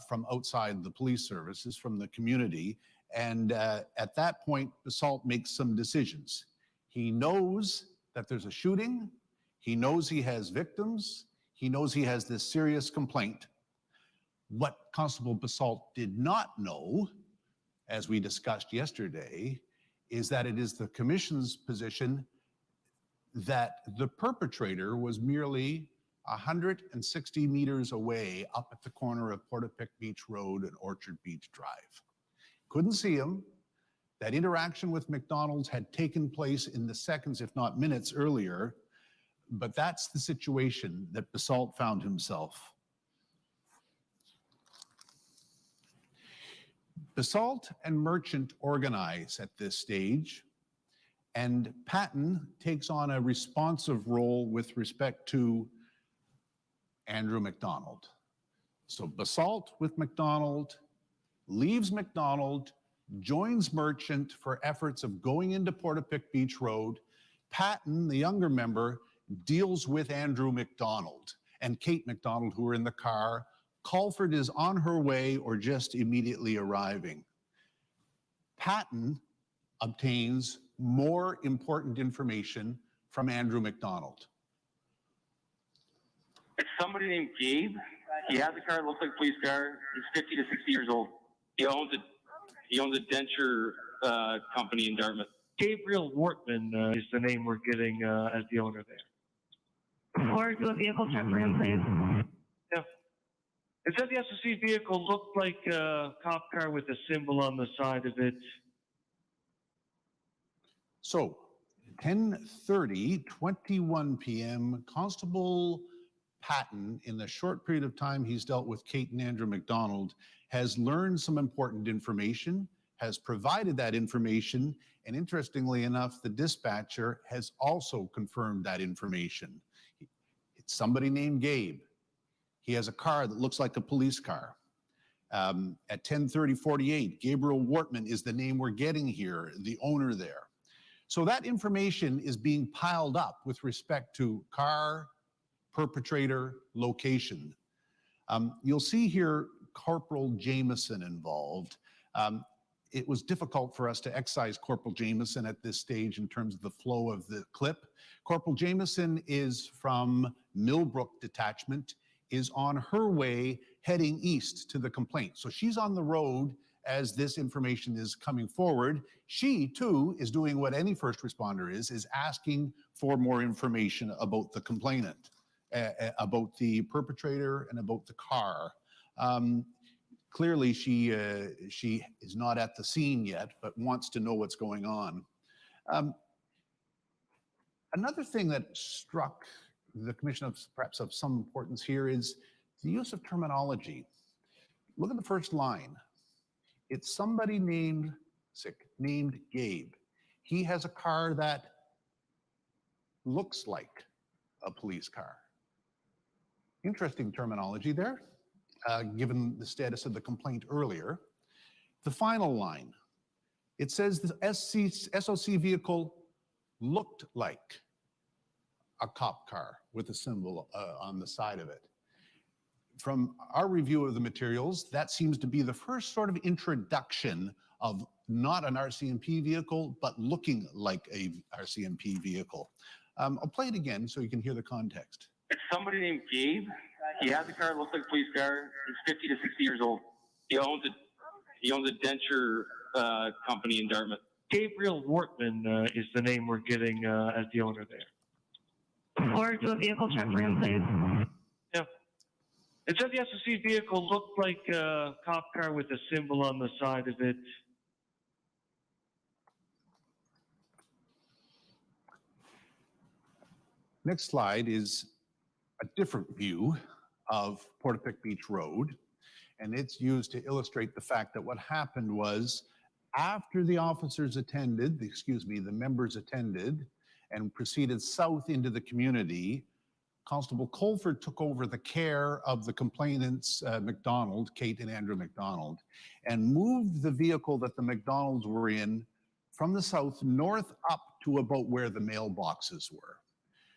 from outside the police services, from the community. And at that point, Basalt makes some decisions. He knows that there's a shooting. He knows he has victims. He knows he has this serious complaint. What Constable Basalt did not know, as we discussed yesterday, is that it is the Commission's position that the perpetrator was merely 160 meters away up at the corner of Portapique Beach Road and Orchard Beach Drive. Couldn't see him. That interaction with McDonald's had taken place in the seconds, if not minutes earlier, but that's the situation that Basalt found himself. Basalt and Merchant organize at this stage, and Patton takes on a responsive role with respect to Andrew McDonald. So Basalt with McDonald, leaves McDonald, joins Merchant for efforts of going into Portapique Beach Road. Patton, the younger member, deals with Andrew McDonald and Kate McDonald, who are in the car. Colford is on her way or just immediately arriving. Patton obtains more important information from Andrew McDonald.
It's somebody named Gabe. He has a car, looks like a police car. He's 50 to 60 years old. He owns a denture company in Dartmouth.
Gabriel Wortman is the name we're getting as the owner there.
Or do a vehicle check for him, please.
Yeah. It said the SOC vehicle looked like a cop car with a symbol on the side of it.
So 10:30, 21 p.m., Constable Patton, in the short period of time he's dealt with Kate and Andrew McDonald, has learned some important information, has provided that information, and interestingly enough, the dispatcher has also confirmed that information. It's somebody named Gabe. He has a car that looks like a police car. At 10:30:48, Gabriel Wortman is the name we're getting here, the owner there. So that information is being piled up with respect to car, perpetrator, location. You'll see here Corporal Jameson involved. It was difficult for us to excise Corporal Jameson at this stage in terms of the flow of the clip. Corporal Jameson is from Millbrook Detachment, is on her way heading east to the complaint. So she's on the road as this information is coming forward. She too is doing what any first responder is asking for more information about the complainant, about the perpetrator and about the car. Clearly she is not at the scene yet, but wants to know what's going on. Another thing that struck the Commission of perhaps of some importance here is the use of terminology. Look at the first line. It's somebody named Gabe. He has a car that looks like a police car. Interesting terminology there, given the status of the complaint earlier. The final line, it says the SOC vehicle looked like a cop car with a symbol on the side of it. From our review of the materials, that seems to be the first sort of introduction of not an RCMP vehicle, but looking like a RCMP vehicle. I'll play it again so you can hear the context.
It's somebody named Gabe. He has a car, looks like a police car. He's 50 to 60 years old. He owns a denture company in Dartmouth.
Gabriel Wortman is the name we're getting as the owner there.
Or do a vehicle check for him, please.
Yeah. It said the SOC vehicle looked like a cop car with a symbol on the side of it.
Next slide is a different view of Portapique Beach Road, and it's used to illustrate the fact that what happened was after the officers attended, the members attended and proceeded south into the community, Constable Colford took over the care of the complainants, McDonald, Kate and Andrew McDonald, and moved the vehicle that the McDonalds were in from the south north up to about where the mailboxes were.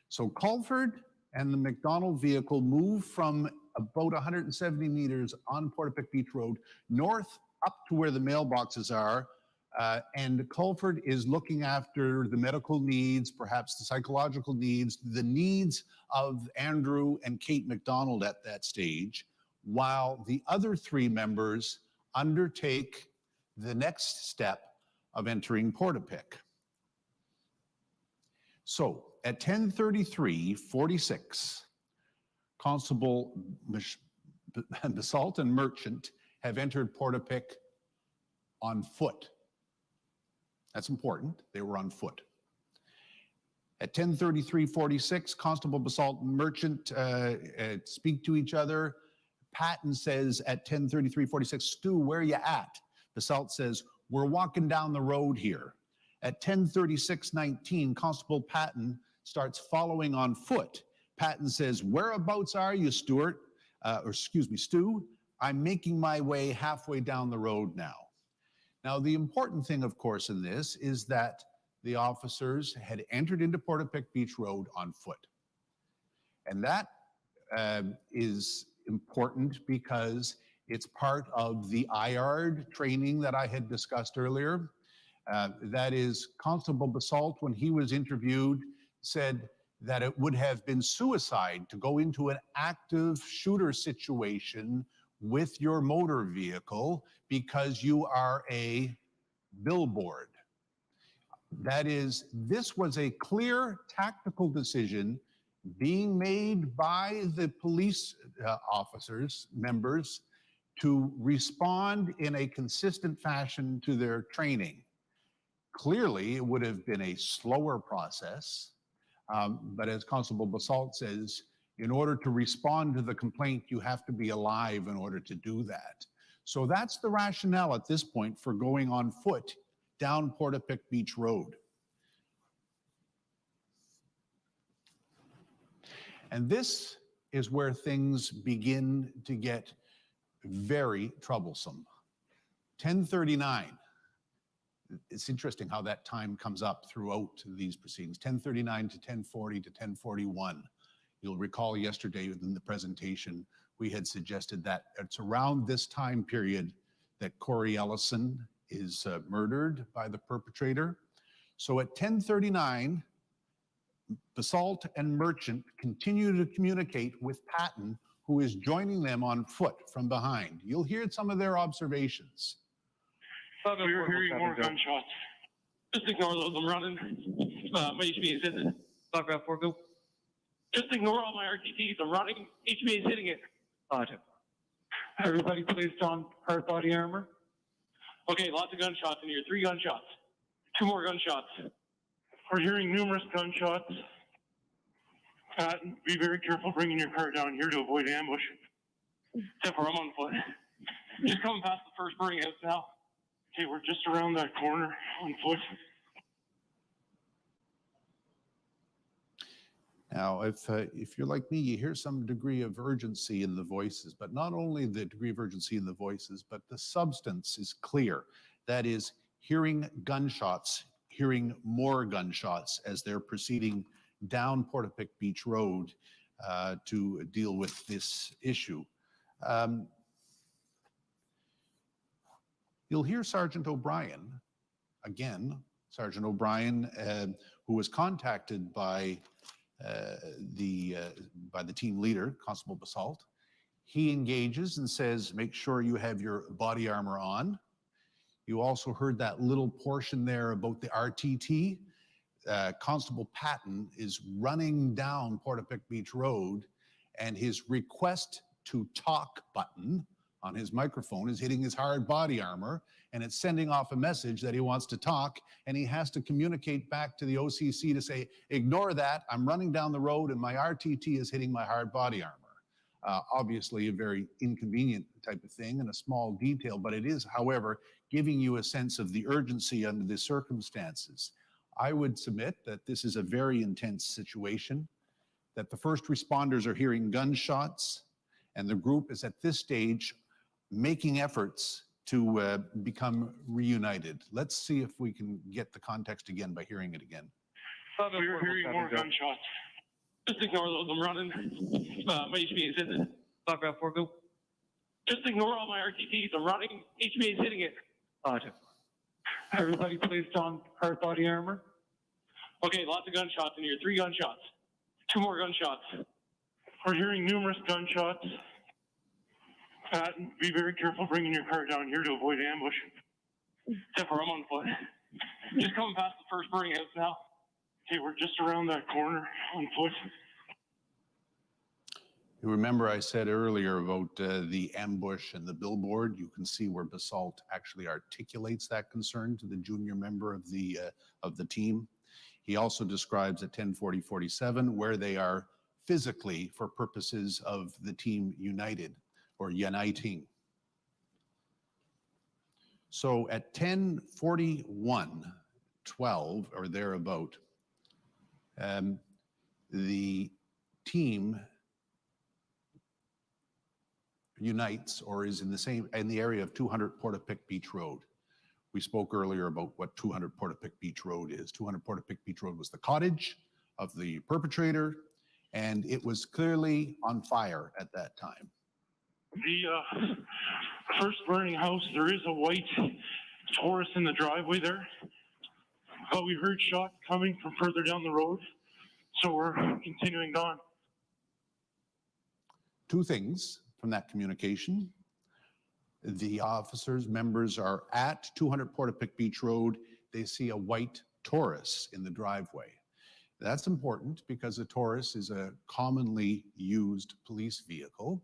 So Colford and the McDonald vehicle moved from about 170 meters on Portapique Beach Road north up to where the mailboxes are. And Colford is looking after the medical needs, perhaps the psychological needs, the needs of Andrew and Kate McDonald at that stage, while the other 3 members undertake the next step of entering Portapique. So at 10:33:46, Constable Basalt and Merchant have entered Portapique on foot. That's important. They were on foot. At 10:33:46, Constable Basalt and Merchant speak to each other. Patton says at 10:33:46, Stu, where are you at? Basalt says, we're walking down the road here. At 10:36:19, Constable Patton starts following on foot. Patton says, whereabouts are you, Stu? I'm making my way halfway down the road now. Now, the important thing, of course, in this is that the officers had entered into Portapique Beach Road on foot. And that is important because it's part of the IARD training that I had discussed earlier. That is, Constable Basalt, when he was interviewed, said that it would have been suicide to go into an active shooter situation with your motor vehicle because you are a billboard. That is, this was a clear tactical decision being made by the police officers, members, to respond in a consistent fashion to their training. Clearly, it would have been a slower process, but as Constable Basalt says, in order to respond to the complaint, you have to be alive in order to do that. So that's the rationale at this point for going on foot down Portapique Beach Road. And this is where things begin to get very troublesome. 10:39. It's interesting how that time comes up throughout these proceedings. 10:39 to 10:40 to 10:41. You'll recall yesterday in the presentation, we had suggested that it's around this time period that Corey Ellison is murdered by the perpetrator. So at 10:39, Basalt and Merchant continue to communicate with Patton, who is joining them on foot from behind. You'll hear some of their observations.
We're hearing more gunshots. Just ignore those. I'm running. My HPA is hitting it. Telegraph 4, go. Just ignore all my RTTs. I'm running. HPA is hitting it. Everybody placed on hard body armor. Okay, lots of gunshots in here. 3 gunshots. 2 more gunshots. We're hearing numerous gunshots. Be very careful bringing your car down here to avoid ambush. Except for I'm on foot. Just coming past the first burning house now. Okay, we're just around that corner on foot.
Now, if you're like me, you hear some degree of urgency in the voices, but not only the degree of urgency in the voices, but the substance is clear. That is, hearing gunshots, hearing more gunshots as they're proceeding down Portapique Beach Road to deal with this issue. You'll hear Sergeant O'Brien, again, Sergeant O'Brien, who was contacted by the team leader, Constable Basalt. He engages and says, make sure you have your body armor on. You also heard that little portion there about the RTT. Constable Patton is running down Portapique Beach Road, and his request to talk button on his microphone is hitting his hard body armor, and it's sending off a message that he wants to talk, and he has to communicate back to the OCC to say, ignore that, I'm running down the road and my RTT is hitting my hard body armor. Obviously a very inconvenient type of thing and a small detail, but it is, however, giving you a sense of the urgency under the circumstances. I would submit that this is a very intense situation, that the first responders are hearing gunshots, and the group is at this stage making efforts to become reunited. Let's see if we can get the context again by hearing it again.
We're hearing more gunshots. Just ignore those. I'm running. My HPA is hitting it. Telegraph 4, go. Just ignore all my RTTs. I'm running. HPA is hitting it. Everybody placed on hard body armor. Okay, lots of gunshots in here. 3 gunshots. 2 more gunshots. We're hearing numerous gunshots. Pat, be very careful bringing your car down here to avoid ambush. Except for I'm on foot. Just coming past the first burning house now. Okay, we're just around that corner on foot.
You remember I said earlier about the ambush and the billboard. You can see where Basalt actually articulates that concern to the junior member of the team. He also describes at 10:40:47 where they are physically for purposes of the team united or uniting. So at 10:41:12 or thereabout, the team unites or is in the area of 200 Portapique Beach Road. We spoke earlier about what 200 Portapique Beach Road is. 200 Portapique Beach Road was the cottage of the perpetrator, and it was clearly on fire at that time.
The first burning house, there is a white Taurus in the driveway there, but we heard shots coming from further down the road, so we're continuing on.
Two things from that communication. The officers, members are at 200 Portapique Beach Road. They see a white Taurus in the driveway. That's important because a Taurus is a commonly used police vehicle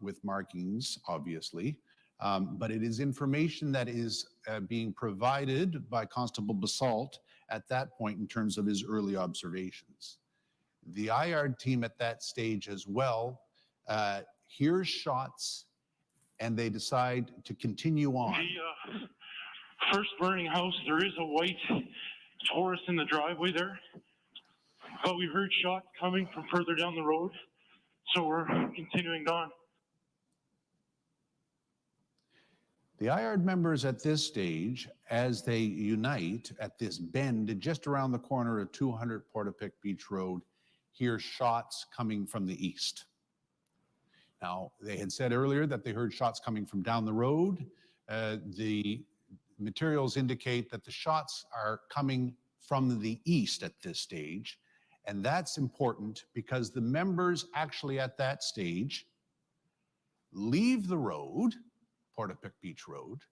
with markings, obviously. But it is information that is being provided by Constable Basalt at that point in terms of his early observations. The IARD team at that stage as well hears shots and they decide to continue on.
The first burning house, there is a white Taurus in the driveway there, but we heard shots coming from further down the road, so we're continuing on.
The IARD members at this stage, as they unite at this bend just around the corner of 200 Portapique Beach Road, hear shots coming from the east. Now, they had said earlier that they heard shots coming from down the road. The materials indicate that the shots are coming from the east at this stage. And that's important because the members actually at that stage leave the road, Portapique Beach Road,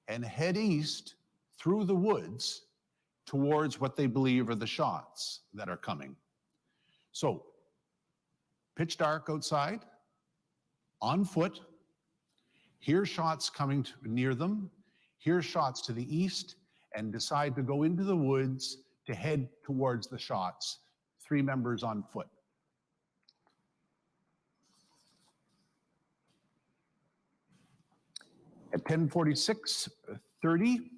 and head east through the woods towards what they believe are the shots that are coming. So, pitch dark outside, on foot, hear shots coming near them, hear shots to the east, and decide to go into the woods to head towards the shots, 3 members on foot. At 10:46:30,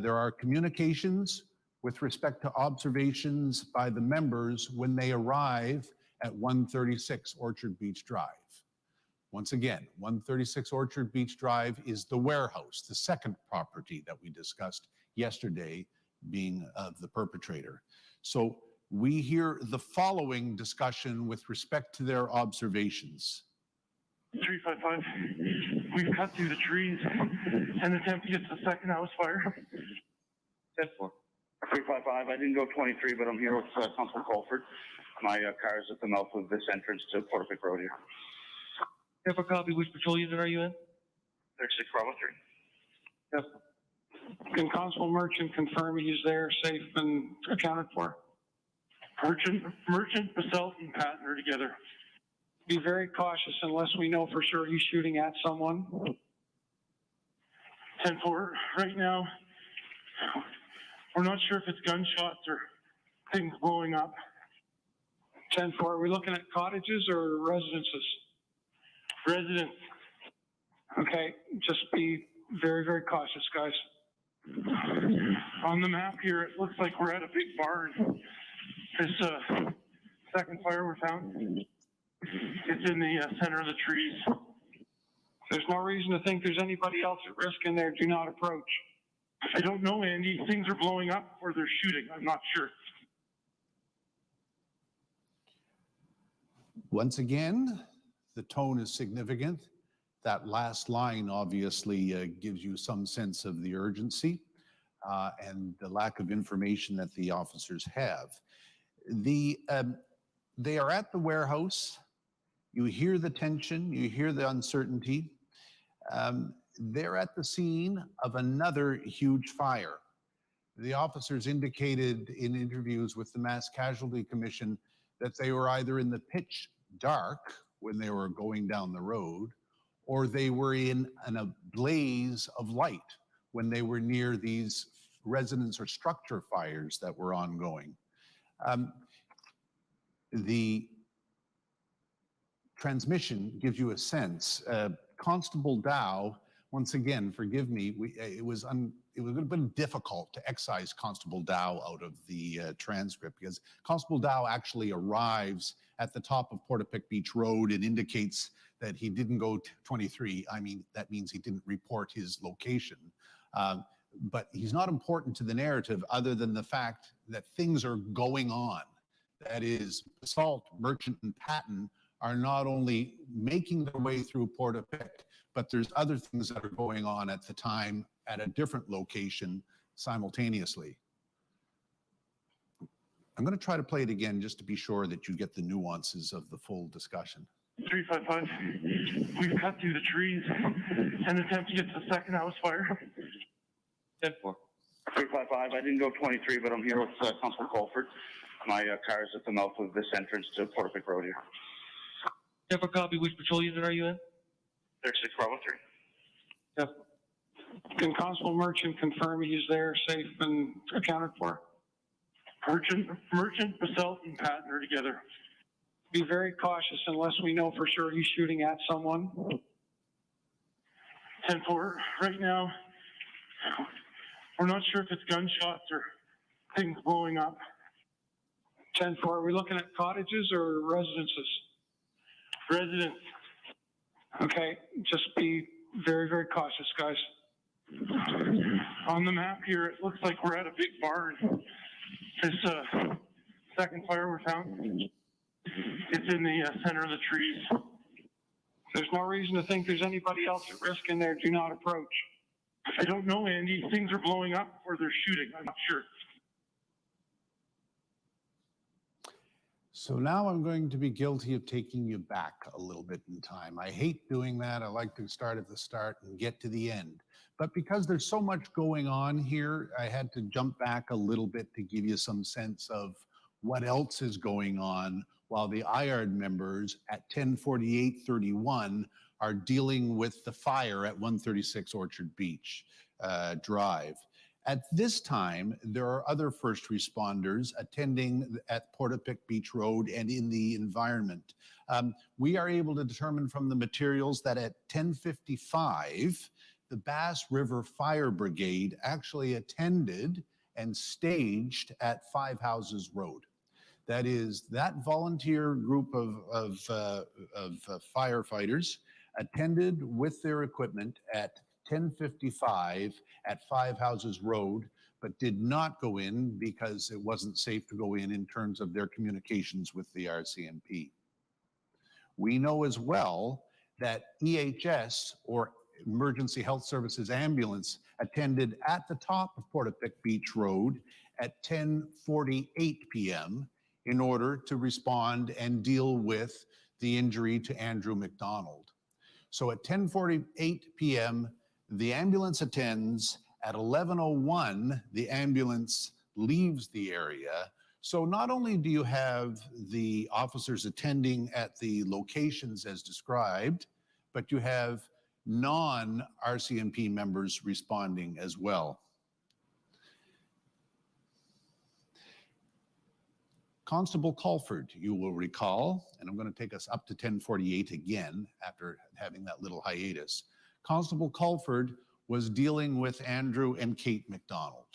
there are communications with respect to observations by the members when they arrive at 136 Orchard Beach Drive. Once again, 136 Orchard Beach Drive is the warehouse, the second property that we discussed yesterday being of the perpetrator. So we hear the following discussion with respect to their observations.
355, we've cut through the trees and attempted to get to the second house fire.
10-4. 355, I didn't go 23, but I'm here with Councilor Colford. My car is at the mouth of this entrance to Portapique Road here.
You have a copy? Which patrol unit are you in?
36 Bravo 3.
Yes. Can Constable Merchant confirm he's there, safe and accounted for? Merchant, Basalt, and Patton are together. Be very cautious unless we know for sure he's shooting at someone. 10-4, right now, we're not sure if it's gunshots or things blowing up. 10-4, are we looking at cottages or residences? Residents. Okay, just be very, very cautious, guys. On the map here, it looks like we're at a big barn. This second fire we found, it's in the center of the trees. There's no reason to think there's anybody else at risk in there. Do not approach. I don't know, Andy. Things are blowing up or they're shooting. I'm not sure.
Once again, the tone is significant. That last line obviously gives you some sense of the urgency and the lack of information that the officers have. They are at the warehouse You hear the tension, you hear the uncertainty. They're at the scene of another huge fire. The officers indicated in interviews with the Mass Casualty Commission that they were either in the pitch dark when they were going down the road, or they were in a blaze of light when they were near these residence or structure fires that were ongoing. The transmission gives you a sense. Constable Dow, once again, forgive me, it would have been difficult to excise Constable Dow out of the transcript, because Constable Dow actually arrives at the top of Portapique Beach Road and indicates that he didn't go 23. I mean, that means he didn't report his location. But he's not important to the narrative other than the fact that things are going on. That is, Basalt, Merchant, and Patton are not only making their way through Portapique, but there's other things that are going on at the time at a different location simultaneously. I'm going to try to play it again just to be sure that you get the nuances of the full discussion.
355, we've cut through the trees and attempt to get to the second house fire.
10-4. 355, I didn't go 23, but I'm here with Constable Colford. My car is at the mouth of this entrance to Portapique Road here.
You have a copy? Which patrol unit are you in?
36 Bravo 3.
Yep. Can Constable Merchant confirm he's there, safe and accounted for? Merchant, Basalt, and Patton are together. Be very cautious unless we know for sure he's shooting at someone. 10-4. Right now, we're not sure if it's gunshots or things blowing up. 10-4. Are we looking at cottages or residences? Residents. Okay, just be very, very cautious, guys. On the map here, it looks like we're at a big barn. This second fire we found, it's in the center of the trees. There's no reason to think there's anybody else at risk in there. Do not approach. I don't know, Andy. Things are blowing up or they're shooting. I'm not sure.
So now I'm going to be guilty of taking you back a little bit in time. I hate doing that. I like to start at the start and get to the end. But because there's so much going on here, I had to jump back a little bit to give you some sense of what else is going on while the IARD members at 10:48:31 are dealing with the fire at 136 Orchard Beach Drive. At this time, there are other first responders attending at Portapique Beach Road and in the environment. We are able to determine from the materials that at 10:55, the Bass River Fire Brigade actually attended and staged at Five Houses Road. That is, that volunteer group of firefighters attended with their equipment at 10:55 at Five Houses Road, but did not go in because it wasn't safe to go in terms of their communications with the RCMP. We know as well that EHS, or Emergency Health Services Ambulance, attended at the top of Portapique Beach Road at 10:48 p.m. in order to respond and deal with the injury to Andrew McDonald. So at 10:48 p.m., the ambulance attends. At 11:01, the ambulance leaves the area. So not only do you have the officers attending at the locations as described, but you have non-RCMP members responding as well. Constable Colford, you will recall, and I'm going to take us up to 10:48 again after having that little hiatus. Constable Colford was dealing with Andrew and Kate McDonald.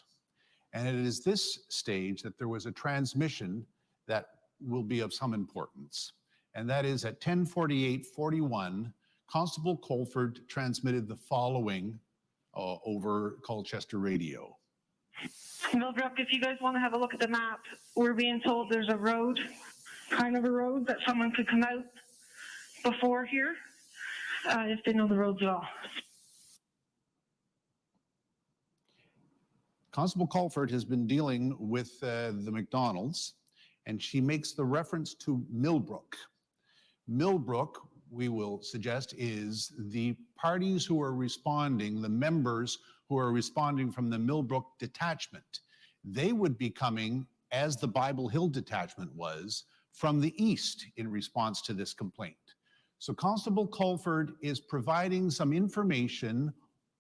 And it is this stage that there was a transmission that will be of some importance. And that is at 10:48:41, Constable Colford transmitted the following over Colchester radio.
Mildred, if you guys want to have a look at the map, we're being told there's a road, kind of a road that someone could come out before here, if they know the roads at all.
Constable Colford has been dealing with the McDonalds, and she makes the reference to Millbrook. Millbrook, we will suggest, is the parties who are responding, the members who are responding from the Millbrook detachment. They would be coming, as the Bible Hill detachment was, from the east in response to this complaint. So Constable Culford is providing some information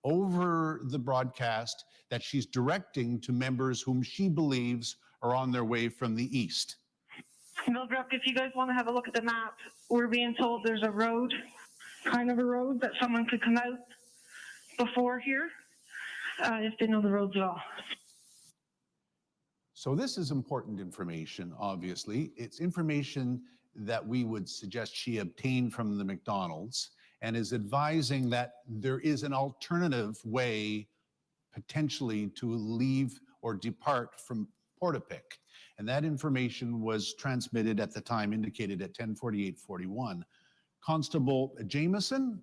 over the broadcast that she's directing to members whom she believes are on their way from the east.
Millbrook, if you guys want to have a look at the map, we're being told there's a road, kind of a road that someone could come out before here, if they know the roads at all.
So this is important information, obviously. It's information that we would suggest she obtained from the McDonald's, and is advising that there is an alternative way potentially to leave or depart from Portapique. And that information was transmitted at the time indicated at 10:48:41. Constable Jameson,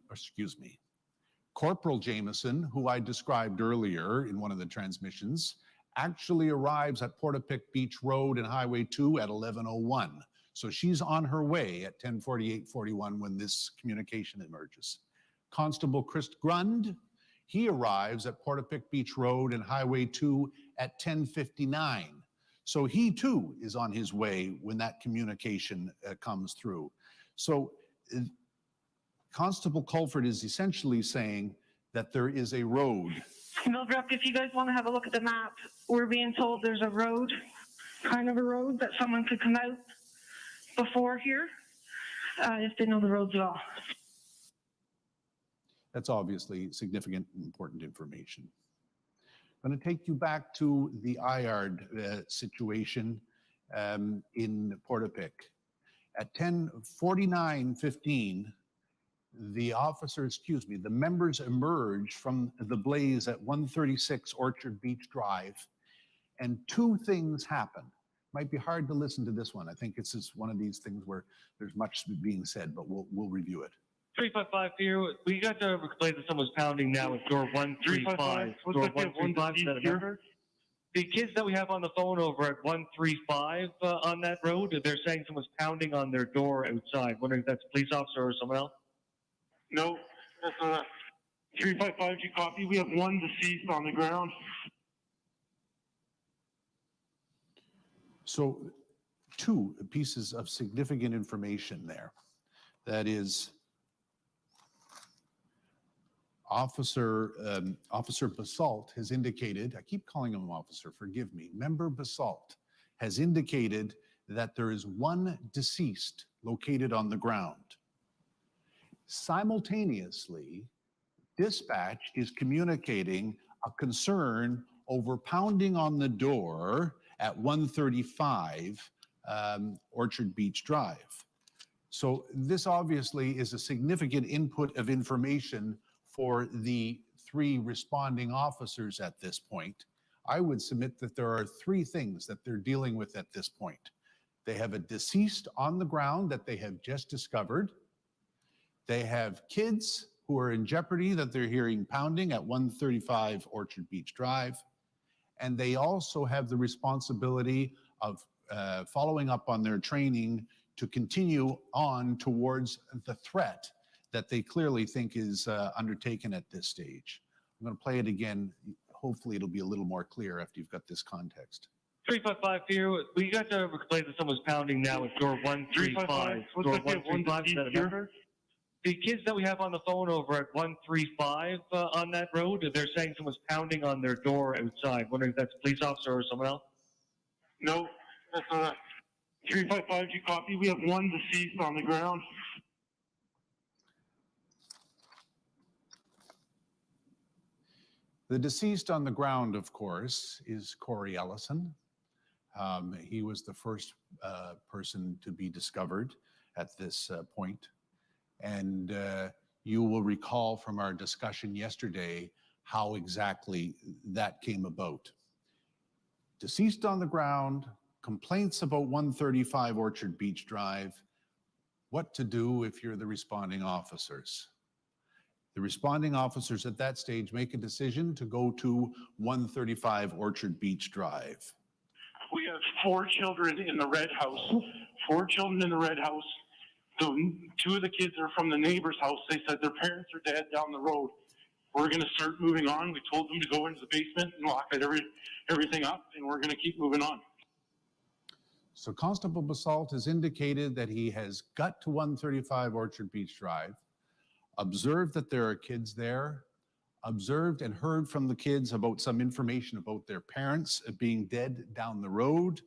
Corporal Jameson, who I described earlier in one of the transmissions, actually arrives at Portapique Beach Road and Highway 2 at 11:01. So she's on her way at 10:48:41 when this communication emerges. Constable Chris Grund, he arrives at Portapique Beach Road and Highway 2 at 10:59. So he too is on his way when that communication comes through. So Constable Culford is essentially saying that there is a road.
Millbrook, if you guys want to have a look at the map, we're being told there's a road, kind of a road that someone could come out before here, if they know the roads at all.
That's obviously significant and important information. I'm going to take you back to the IARD situation in Portapique. At 10:49:15, the members emerge from the blaze at 136 Orchard Beach Drive, and two things happen. Might be hard to listen to this one. I think this is one of these things where there's much being said, but we'll review it.
355 here. We got the complaint that someone's pounding now at door 135. Door 135, is that a number? The kids that we have on the phone over at 135 on that road, they're saying someone's pounding on their door outside. Wondering if that's a police officer or someone else?
No, that's 355, you copy? We have one deceased on the ground.
So two pieces of significant information there. That is, Officer Basalt has indicated, I keep calling him officer, forgive me, Member Basalt has indicated that there is one deceased located on the ground. Simultaneously, dispatch is communicating a concern over pounding on the door at 135 Orchard Beach Drive. So this obviously is a significant input of information for the three responding officers at this point. I would submit that there are three things that they're dealing with at this point. They have a deceased on the ground that they have just discovered. They have kids who are in jeopardy that they're hearing pounding at 135 Orchard Beach Drive. And they also have the responsibility of following up on their training to continue on towards the threat that they clearly think is undertaken at this stage. I'm going to play it again. Hopefully it'll be a little more clear after you've got this context.
355 here. We got the complaint that someone's pounding now at door 135. Door 135, is that a number? The kids that we have on the phone over at 135 on that road, they're saying someone's pounding on their door outside. Wondering if that's a police officer or someone else?
No, that's 355, you copy? We have one deceased on the ground.
The deceased on the ground, of course, is Corey Ellison. He was the first person to be discovered at this point. And you will recall from our discussion yesterday how exactly that came about. Deceased on the ground, complaints about 135 Orchard Beach Drive, what to do if you're the responding officers. The responding officers at that stage make a decision to go to 135 Orchard Beach Drive.
We have 4 children in the red house. 4 children in the red house. Two of the kids are from the neighbor's house. They said their parents are dead down the road. We're going to start moving on. We told them to go into the basement and lock everything up, and we're going to keep moving on.
So Constable Basalt has indicated that he has got to 135 Orchard Beach Drive, observed that there are kids there, observed and heard from the kids about some information about their parents being dead down the road,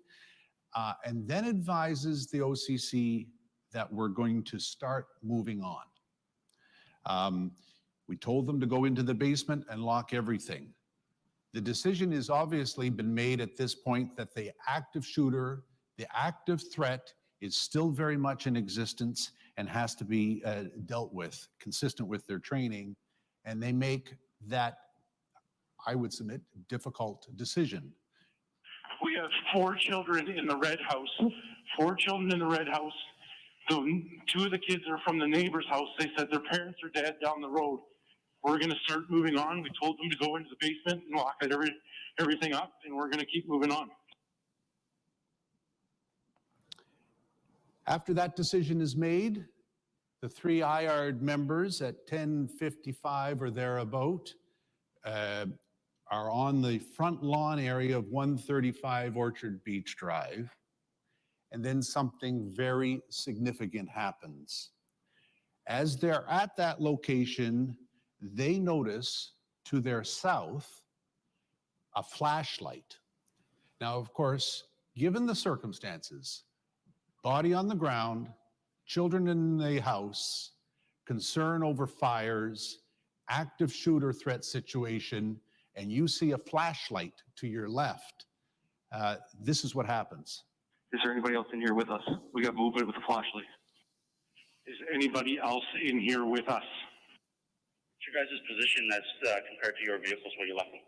and then advises the OCC that we're going to start moving on. We told them to go into the basement and lock everything. The decision has obviously been made at this point that the active shooter, the active threat is still very much in existence and has to be dealt with, consistent with their training, and they make that, I would submit, difficult decision.
We have 4 children in the red house. 4 children in the red house. Two of the kids are from the neighbor's house. They said their parents are dead down the road. We're going to start moving on. We told them to go into the basement and lock everything up, and we're going to keep moving on.
After that decision is made, the 3 IARD members at 10:55 or thereabout are on the front lawn area of 135 Orchard Beach Drive. And then something very significant happens. As they're at that location, they notice to their south a flashlight. Now, of course, given the circumstances, body on the ground, children in the house, concern over fires, active shooter threat situation, and you see a flashlight to your left, this is what happens.
Is there anybody else in here with us? We got movement with the flashlight. Is anybody else in here with us?
What's your guys' position that's compared to your vehicles when you left them?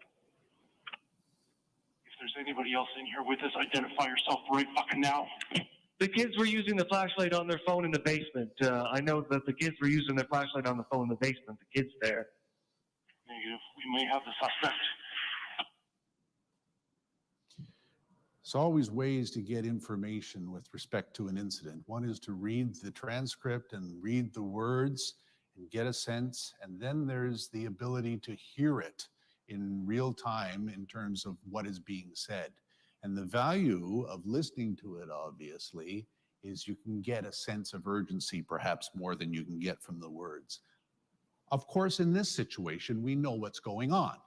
If there's anybody else in here with us, identify yourself right fucking now.
The kids were using the flashlight on their phone in the basement. I know that the kids were using their flashlight on the phone in the basement. The kids there.
Negative. We may have the suspect.
There's always ways to get information with respect to an incident. One is to read the transcript and read the words and get a sense, and then there's the ability to hear it in real time in terms of what is being said. And the value of listening to it, obviously, is you can get a sense of urgency, perhaps more than you can get from the words. Of course, in this situation, we know what's going on.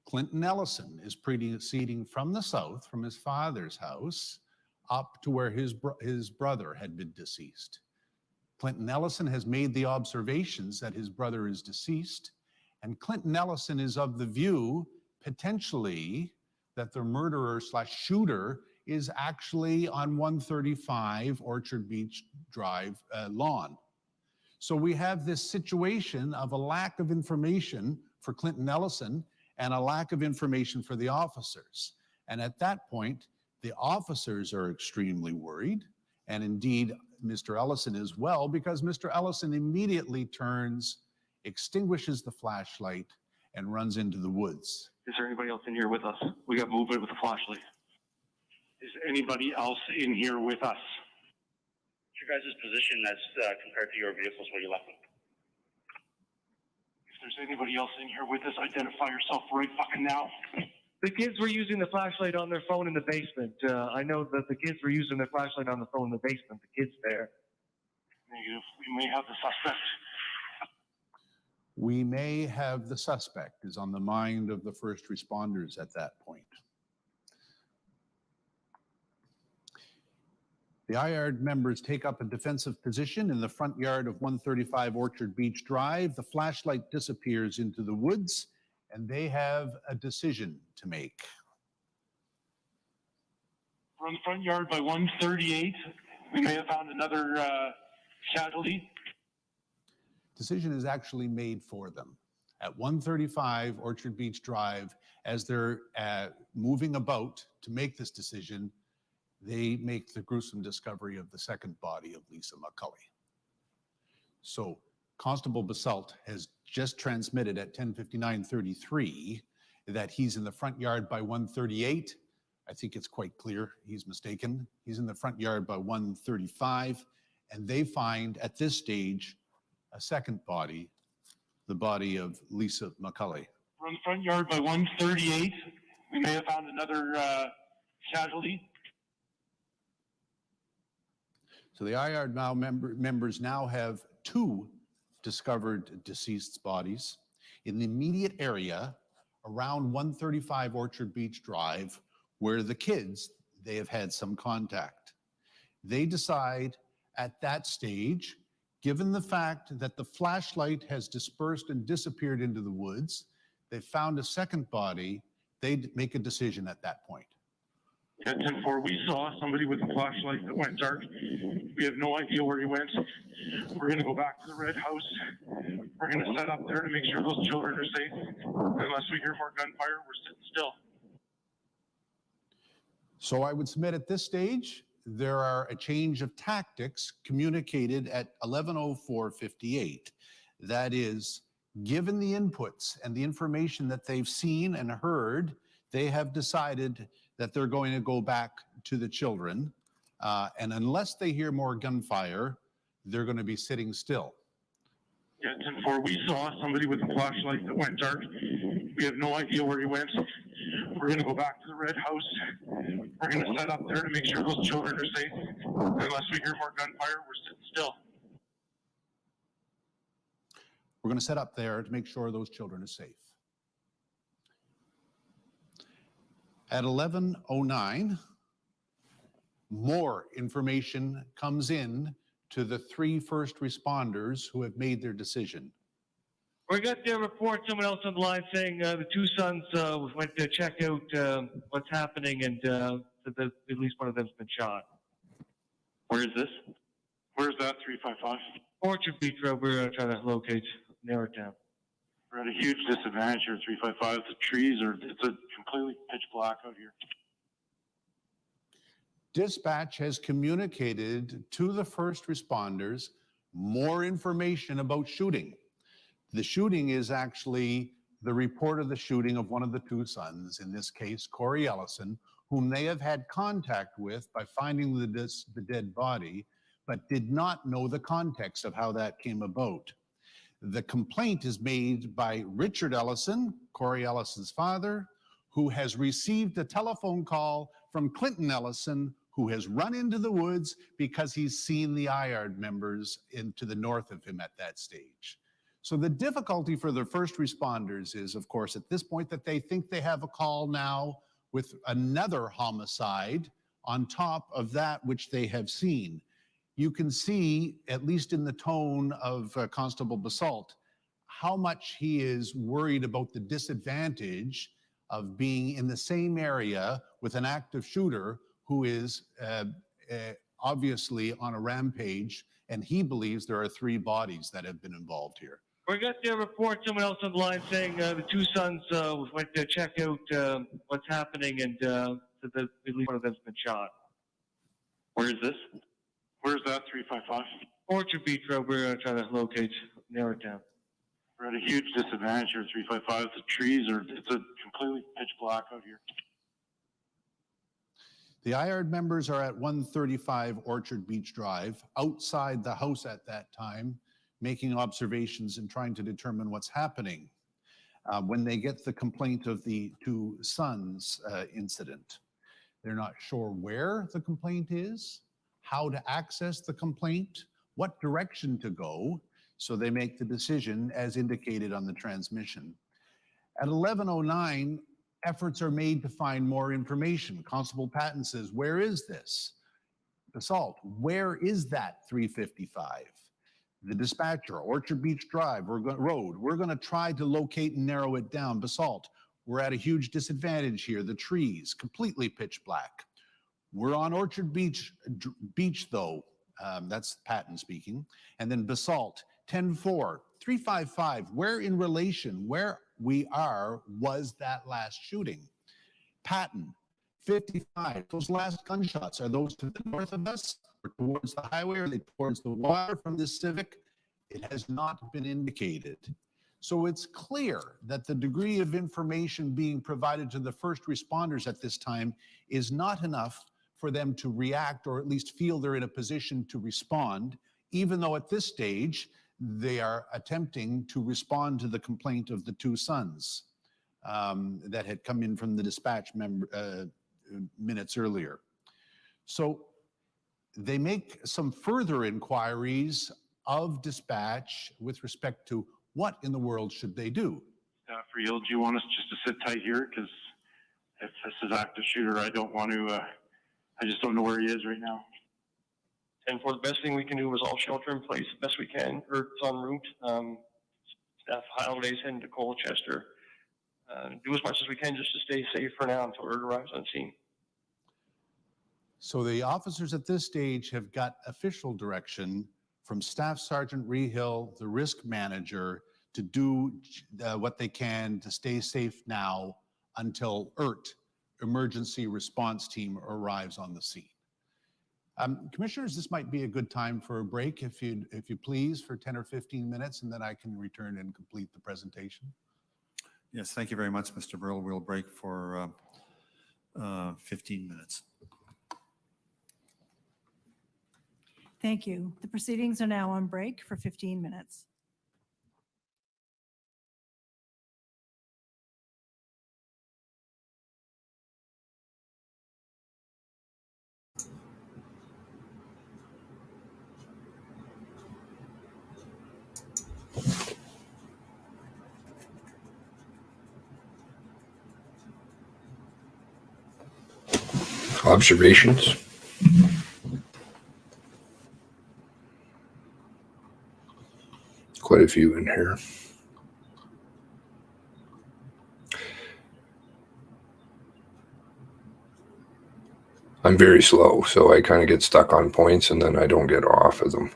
Clinton Ellison is proceeding from the south, from his father's house, up to where his brother had been deceased. Clinton Ellison has made the observations that his brother is deceased, and Clinton Ellison is of the view, potentially, that the murderer / shooter is actually on 135 Orchard Beach Drive lawn. So we have this situation of a lack of information for Clinton Ellison and a lack of information for the officers. And at that point, the officers are extremely worried, and indeed Mr. Ellison as well, because Mr. Ellison immediately turns, extinguishes the flashlight, and runs into the woods.
Is there anybody else in here with us? We got movement with the flashlight. Is anybody else in here with us?
What's your guys' position that's compared to your vehicles when you left them?
If there's anybody else in here with us, identify yourself right fucking now.
The kids were using the flashlight on their phone in the basement. I know that the kids were using their flashlight on the phone in the basement. The kids there.
Negative. We may have the suspect.
We may have the suspect is on the mind of the first responders at that point. The IARD members take up a defensive position in the front yard of 135 Orchard Beach Drive. The flashlight disappears into the woods, and they have a decision to make.
We're on the front yard by 138. We may have found another casualty.
Decision is actually made for them. At 135 Orchard Beach Drive, as they're moving about to make this decision, they make the gruesome discovery of the second body of Lisa McCulley. So Constable Basalt has just transmitted at 10:59:33 that he's in the front yard by 138. I think it's quite clear he's mistaken. He's in the front yard by 135, and they find at this stage a second body, the body of Lisa McCulley.
We're in the front yard by 138. We may have found another casualty.
So the IARD now members now have 2 discovered deceased bodies in the immediate area around 135 Orchard Beach Drive, where the kids, they have had some contact. They decide at that stage, given the fact that the flashlight has dispersed and disappeared into the woods, they found a second body, they'd make a decision at that point.
At 10-4, we saw somebody with a flashlight that went dark. We have no idea where he went. We're going to go back to the red house. We're going to set up there to make sure those children are safe. Unless we hear more gunfire, we're sitting still.
So I would submit at this stage, there are a change of tactics communicated at 11:04:58. That is, given the inputs and the information that they've seen and heard, they have decided that they're going to go back to the children. And unless they hear more gunfire, they're going to be sitting still.
At 10-4, we saw somebody with a flashlight that went dark. We have no idea where he went. We're going to go back to the red house. We're going to set up there to make sure those children are safe. Unless we hear more gunfire, we're sitting still.
We're going to set up there to make sure those children are safe. At 11:09, more information comes in to the 3 first responders who have made their decision.
We got their report, someone else on the line saying the 2 sons went to check out what's happening and that at least one of them's been shot.
Where is this? Where's that 355?
Orchard Beach Road, we're trying to locate, narrow it down.
We're at a huge disadvantage here, 355. The trees are, it's a completely pitch black out here.
Dispatch has communicated to the first responders more information about shooting. The shooting is actually the report of the shooting of one of the 2 sons, in this case, Corey Ellison, whom they have had contact with by finding the dead body, but did not know the context of how that came about. The complaint is made by Richard Ellison, Corey Ellison's father, who has received a telephone call from Clinton Ellison, who has run into the woods because he's seen the IARD members to the north of him at that stage. So the difficulty for the first responders is, of course, at this point that they think they have a call now with another homicide on top of that which they have seen. You can see, at least in the tone of Constable Basalt, how much he is worried about the disadvantage of being in the same area with an active shooter who is obviously on a rampage, and he believes there are 3 bodies that have been involved here.
We got their report, someone else on the line saying the 2 sons went to check out what's happening and that at least one of them's been shot.
Where is this? Where's that 355?
Orchard Beach Road, we're trying to locate, narrow it down.
We're at a huge disadvantage here, 355. The trees are, it's a completely pitch black out here.
The IARD members are at 135 Orchard Beach Drive, outside the house at that time, making observations and trying to determine what's happening when they get the complaint of the 2 sons incident. They're not sure where the complaint is, how to access the complaint, what direction to go, so they make the decision as indicated on the transmission. At 11:09, efforts are made to find more information. Constable Patton says, where is this? Basalt, where is that 355? The dispatcher, Orchard Beach Drive, Road, we're going to try to locate and narrow it down. Basalt, we're at a huge disadvantage here. The trees, completely pitch black. We're on Orchard Beach though. That's Patton speaking. And then Basalt, 10-4, 355, where in relation, where we are, was that last shooting? Patton, 55, those last gunshots, are those to the north of us or towards the highway? Are they towards the water from this Civic? It has not been indicated. So it's clear that the degree of information being provided to the first responders at this time is not enough for them to react or at least feel they're in a position to respond, even though at this stage they are attempting to respond to the complaint of the two sons that had come in from the dispatch minutes earlier. So they make some further inquiries of dispatch with respect to what in the world should they do.
For you, do you want us just to sit tight here? Because if this is active shooter, I don't want to, I just don't know where he is right now.
And for the best thing we can do is all shelter in place the best we can. Ert's en route. Staff holidays heading to Colchester. Do as much as we can just to stay safe for now until Ert arrives on scene.
So the officers at this stage have got official direction from Staff Sergeant Rehill, the risk manager, to do what they can to stay safe now until ERT, Emergency Response Team, arrives on the scene. Commissioners, this might be a good time for a break, if you please, for 10 or 15 minutes, and then I can return and complete the presentation.
Yes, thank you very much, Mr. Burrell. We'll break for 15 minutes.
Thank you. The proceedings are now on break for 15 minutes.
Observations? Quite a few in here. I'm very slow, so I kind of get stuck on points and then I don't get off of them.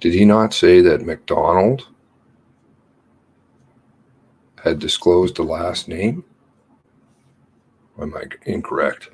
Did he not say that McDonald had disclosed the last name? Or am I incorrect?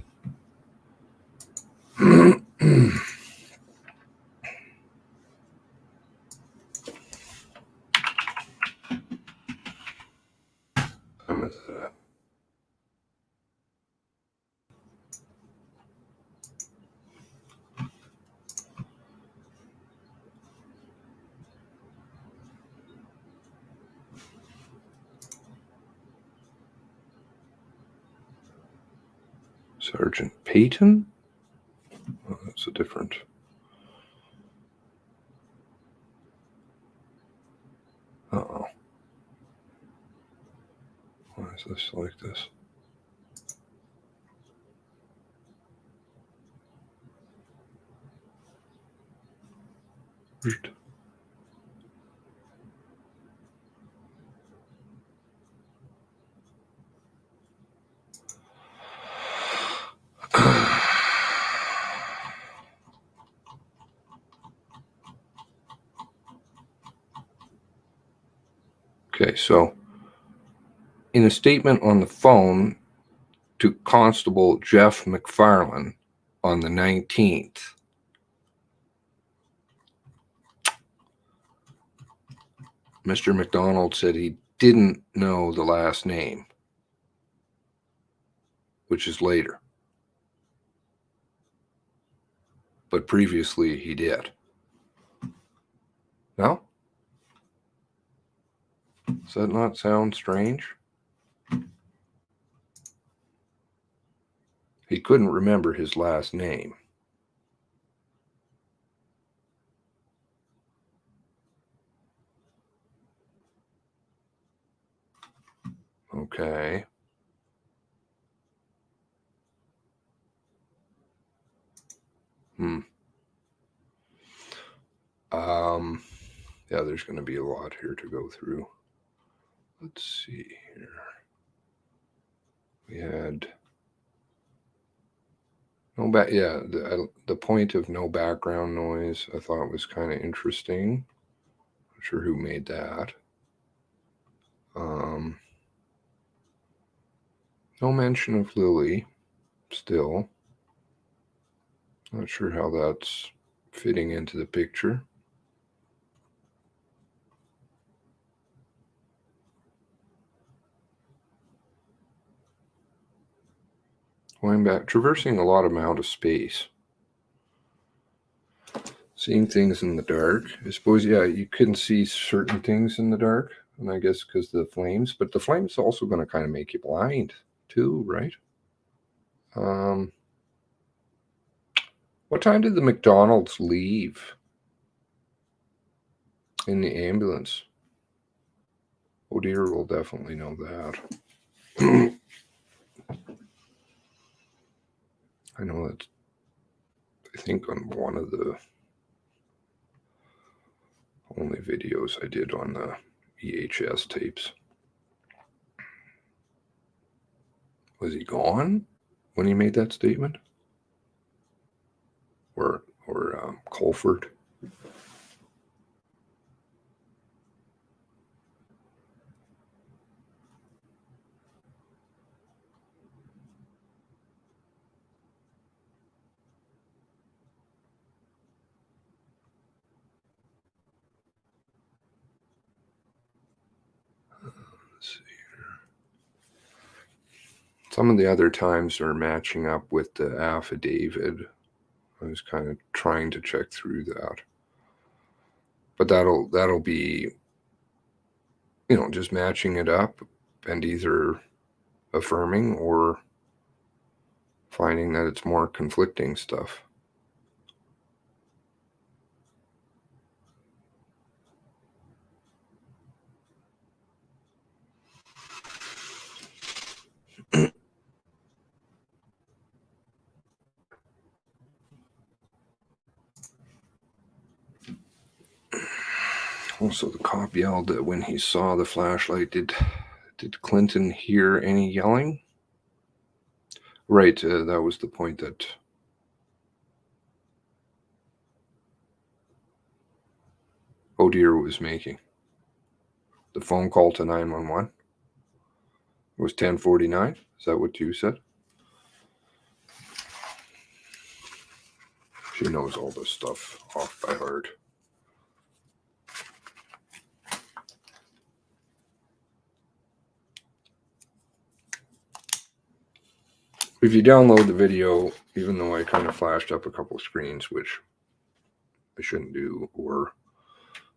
Sergeant Payton? Oh, that's a different. Uh-oh. Why is this like this? Okay, so in a statement on the phone to Constable Jeff McFarland on the 19th, Mr. McDonald said he didn't know the last name, which is later. But previously he did. No? Does that not sound strange? He couldn't remember his last name. Okay. Yeah, there's going to be a lot here to go through. Let's see here. We had no back. Yeah, the point of no background noise I thought was kind of interesting. Not sure who made that. No mention of Lily. Still, not sure how that's fitting into the picture. Going back, traversing a lot amount of space. Seeing things in the dark. I suppose, yeah, you couldn't see certain things in the dark. And I guess because the flames, but the flames also going to kind of make you blind too, right? What time did the McDonald's leave in the ambulance? Oh dear, we'll definitely know that. I know that, I think on one of the only videos I did on the VHS tapes. Was he gone when he made that statement? Or Colford? Some of the other times are matching up with the affidavit. I was kind of trying to check through that. But that'll be, you know, just matching it up and either affirming or finding that it's more conflicting stuff. Also, the cop yelled that when he saw the flashlight, did Clinton hear any yelling? Right, that was the point that O'Dear was making. The phone call to 911 was 10:49. Is that what you said? She knows all this stuff off by heart. If you download the video, even though I kind of flashed up a couple screens, which I shouldn't do, or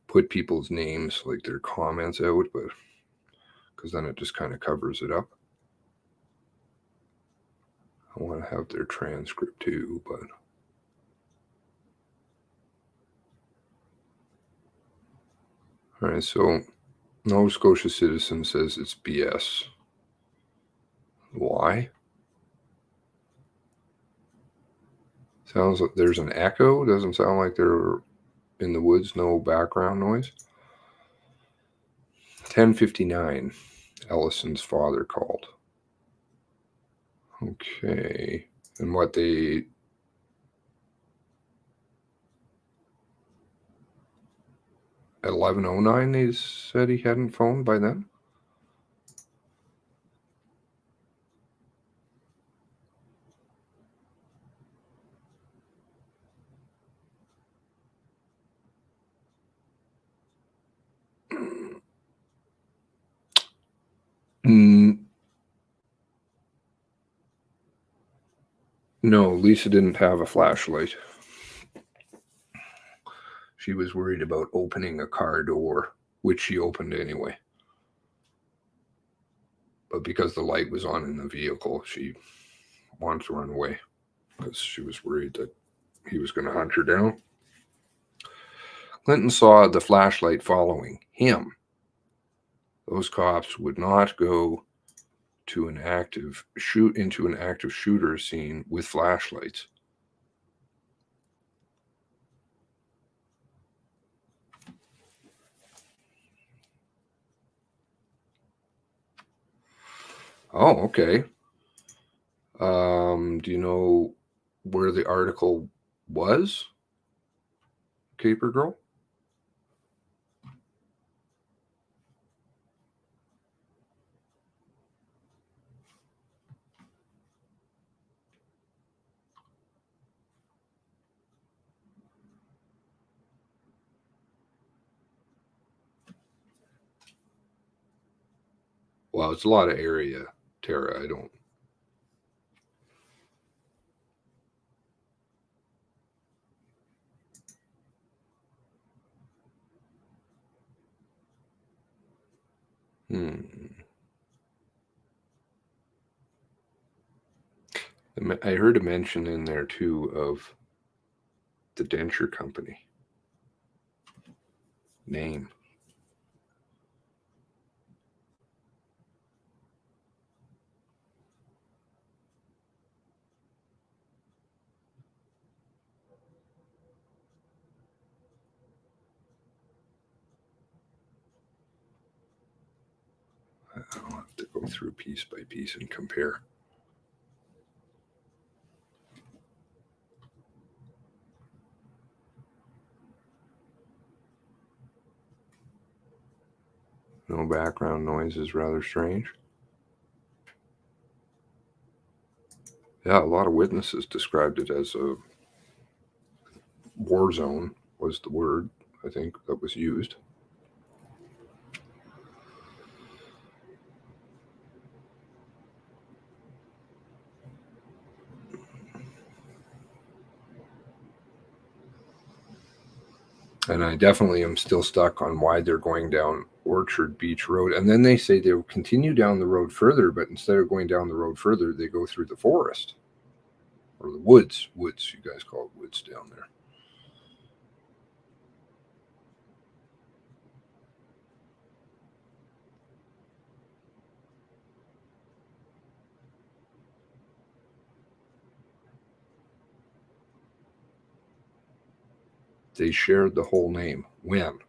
put people's names, like their comments out, but because then it just kind of covers it up. I want to have their transcript too, but all right, so Nova Scotia citizen says it's BS. Why? Sounds like there's an echo. Doesn't sound like they're in the woods. No background noise. 10:59. Ellison's father called. Okay. And what they... 11:09, they said he hadn't phoned by then? No, Lisa didn't have a flashlight. She was worried about opening a car door, which she opened anyway. But because the light was on in the vehicle, she wanted to run away because she was worried that he was going to hunt her down. Clinton saw the flashlight following him. Those cops would not go to an active shooter scene with flashlights. Oh, okay. Do you know where the article was, Caper Girl? Well, it's a lot of area, Tara. I don't. I heard a mention in there too of the denture company name. I'll have to go through piece by piece and compare. No background noise is rather strange. Yeah, a lot of witnesses described it as a war zone was the word, I think, that was used. And I definitely am still stuck on why they're going down Orchard Beach Road. And then they say they'll continue down the road further, but instead of going down the road further, they go through the forest or the woods. Woods, you guys call it woods down there. They shared the whole name. When?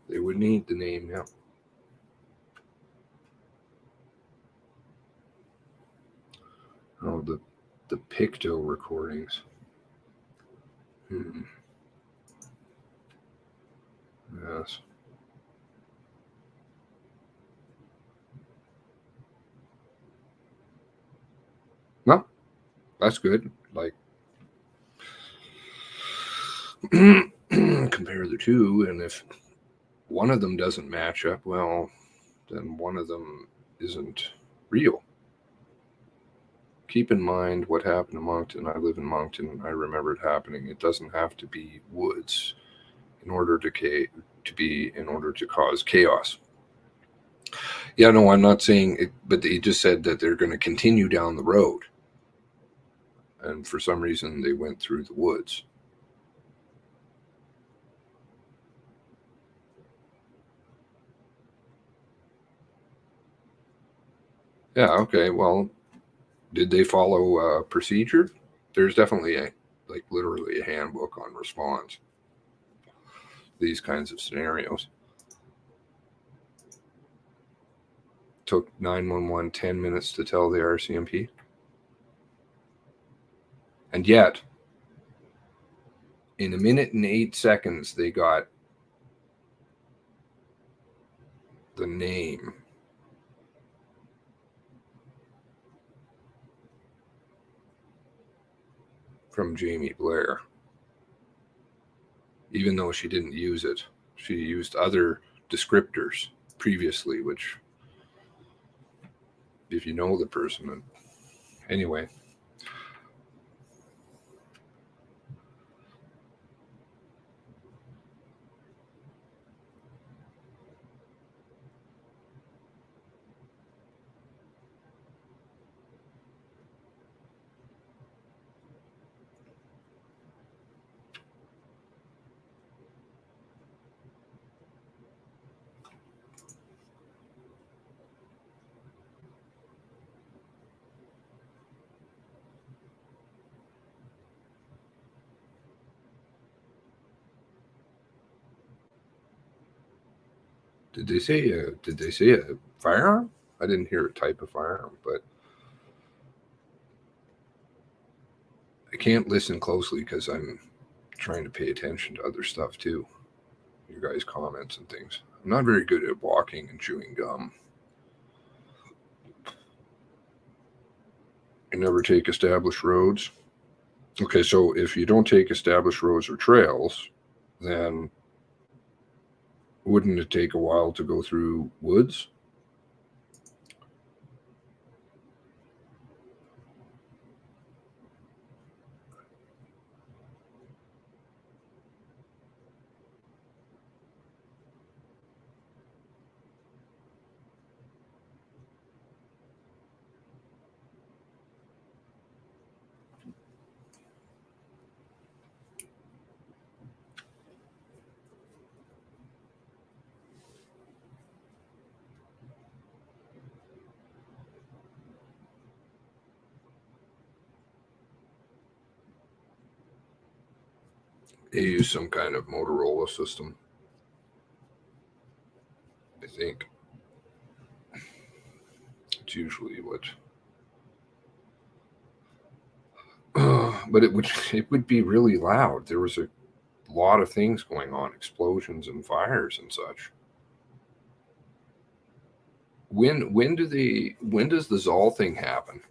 They would need the name, yeah. Oh, the Picto recordings. Yes. No, that's good. Like, compare the two, and if one of them doesn't match up, well, then one of them isn't real. Keep in mind what happened in Moncton. I live in Moncton, and I remember it happening. It doesn't have to be woods in order to cause chaos. Yeah, no, I'm not saying it, but they just said that they're going to continue down the road, and for some reason they went through the woods. Yeah, okay. Well, did they follow procedure? There's definitely literally a handbook on response. These kinds of scenarios. Took 911 10 minutes to tell the RCMP. And yet, in 1 minute and 8 seconds, they got the name from Jamie Blair. Even though she didn't use it, she used other descriptors previously, which, if you know the person, anyway. Did they say a firearm? I didn't hear a type of firearm, but I can't listen closely because I'm trying to pay attention to other stuff too. Your guys' comments and things. I'm not very good at walking and chewing gum. You never take established roads. Okay, so if you don't take established roads or trails, then wouldn't it take a while to go through woods? They use some kind of Motorola system, I think. It's usually what. But it would be really loud. There was a lot of things going on, explosions and fires and such. When does the Zoll thing happen?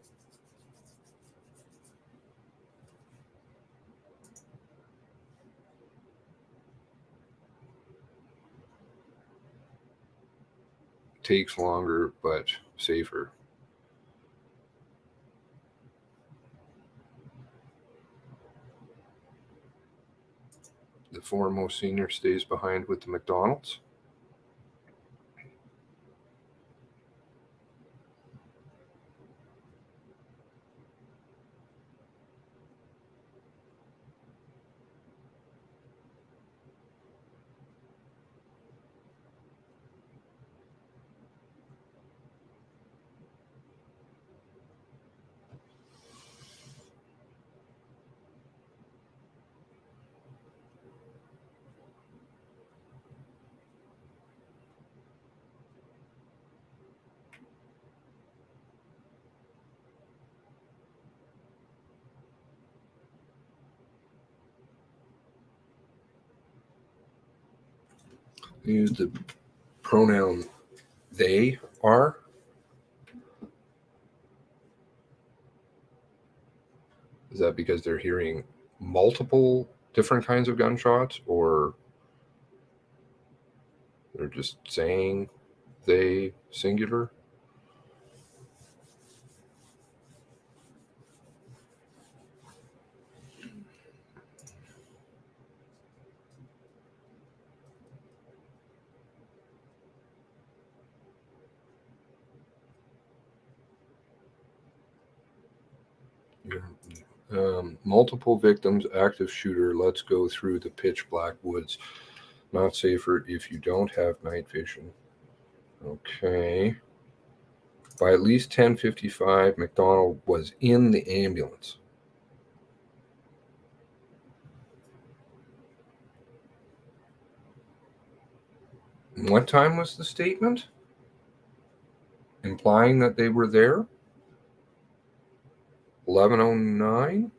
Takes longer but safer. The foremost senior stays behind with the McDonald's. Use the pronoun they are. Is that because they're hearing multiple different kinds of gunshots, or they're just saying they singular? Multiple victims, active shooter. Let's go through the pitch black woods. Not safer if you don't have night vision. Okay. By at least 10:55, McDonald was in the ambulance. What time was the statement? Implying that they were there? 11:09?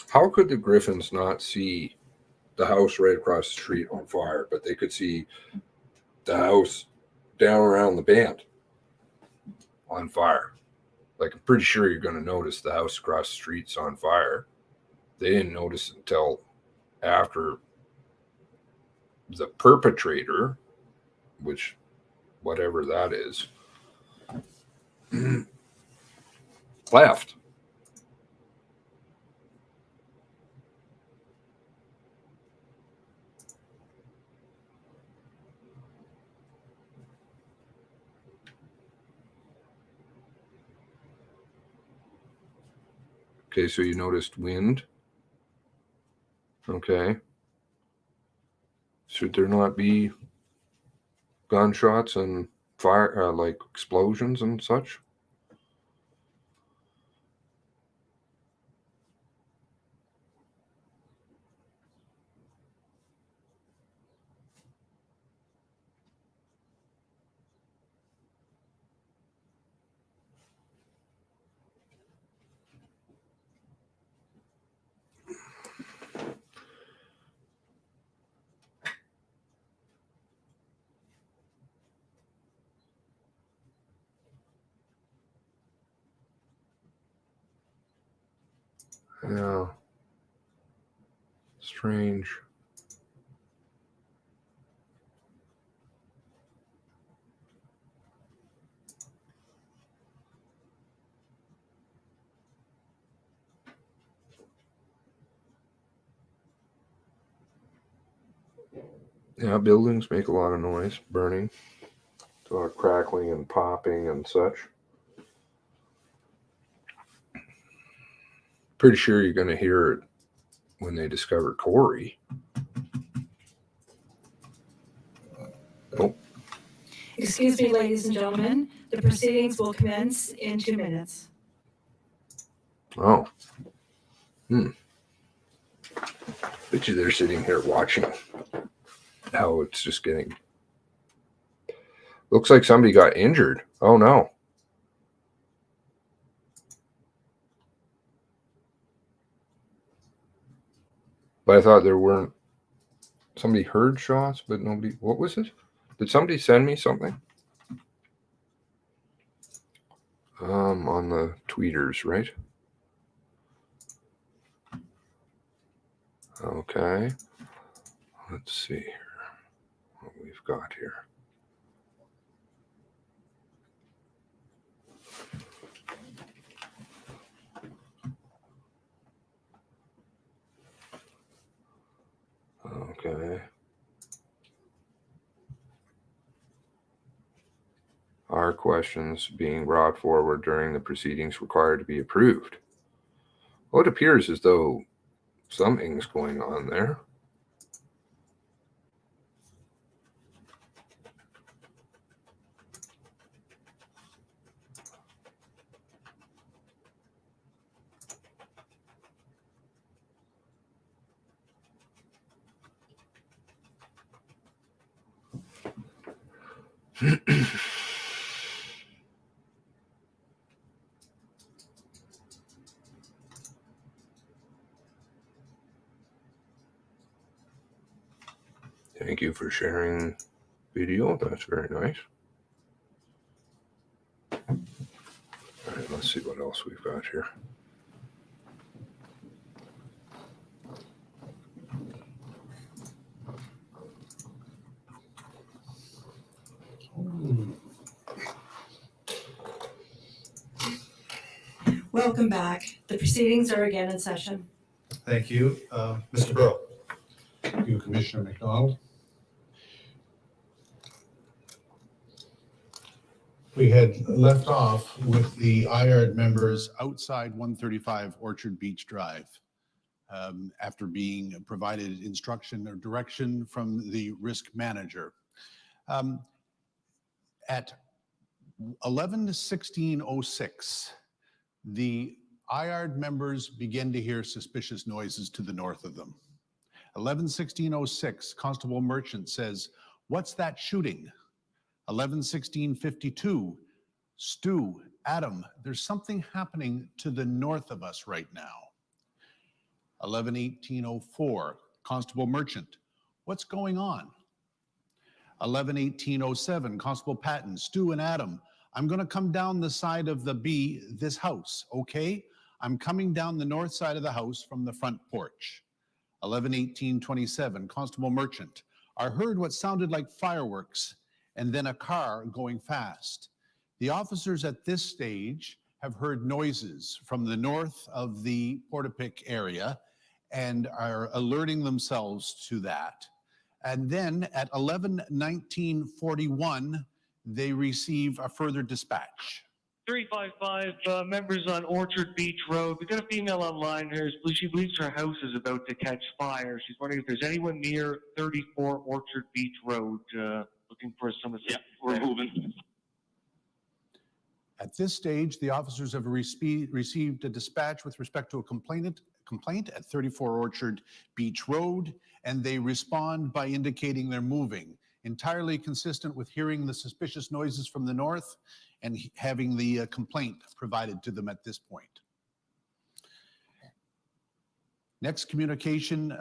How could the Griffins not see the house right across the street on fire, but they could see the house down around the bend on fire? Like, I'm pretty sure you're going to notice the house across the street's on fire. They didn't notice until after the perpetrator, which whatever that is, left. Okay, so you noticed wind. Okay. Should there not be gunshots and fire, like explosions and such? Yeah. Strange. Yeah, buildings make a lot of noise, burning, a lot of crackling and popping and such. Pretty sure you're going to hear it when they discover Corey. Oh.
Excuse me, ladies and gentlemen, the proceedings will commence in 2 minutes.
Oh. Bet you they're sitting here watching how it's just getting. Looks like somebody got injured. Oh no. But I thought there weren't. Somebody heard shots, but nobody. What was it? Did somebody send me something? On the tweeters, right? Okay. Let's see here what we've got here. Okay. Are questions being brought forward during the proceedings required to be approved? Well, it appears as though something's going on there. Thank you for sharing video. That's very nice. All right, let's see what else we've got here.
Welcome back. The proceedings are again in session.
Thank you. Mr. Burrow. Thank you, Commissioner McDonald. We had left off with the IARD members
Outside 135 Orchard Beach Drive, after being provided instruction or direction from the risk manager. At 11:16:06, the IARD members begin to hear suspicious noises to the north of them. 11:16:06, Constable Merchant says, "What's that shooting?" 11:16:52, Stu, Adam, there's something happening to the north of us right now. 11:18:04, Constable Merchant, what's going on? 11:18:07, Constable Patton, Stu and Adam, I'm going to come down the side of this house, okay? I'm coming down the north side of the house from the front porch. 11:18:27, Constable Merchant, I heard what sounded like fireworks and then a car going fast. The officers at this stage have heard noises from the north of the Portapique area and are alerting themselves to that. And then at 11:19:41, they receive a further dispatch.
355 members on Orchard Beach Road. We got a female online here. She believes her house is about to catch fire. She's wondering if there's anyone near 34 Orchard Beach Road looking for some assistance.
Yeah, we're moving.
At this stage, the officers have received a dispatch with respect to a complaint at 34 Orchard Beach Road, and they respond by indicating they're moving, entirely consistent with hearing the suspicious noises from the north and having the complaint provided to them at this point. Next communication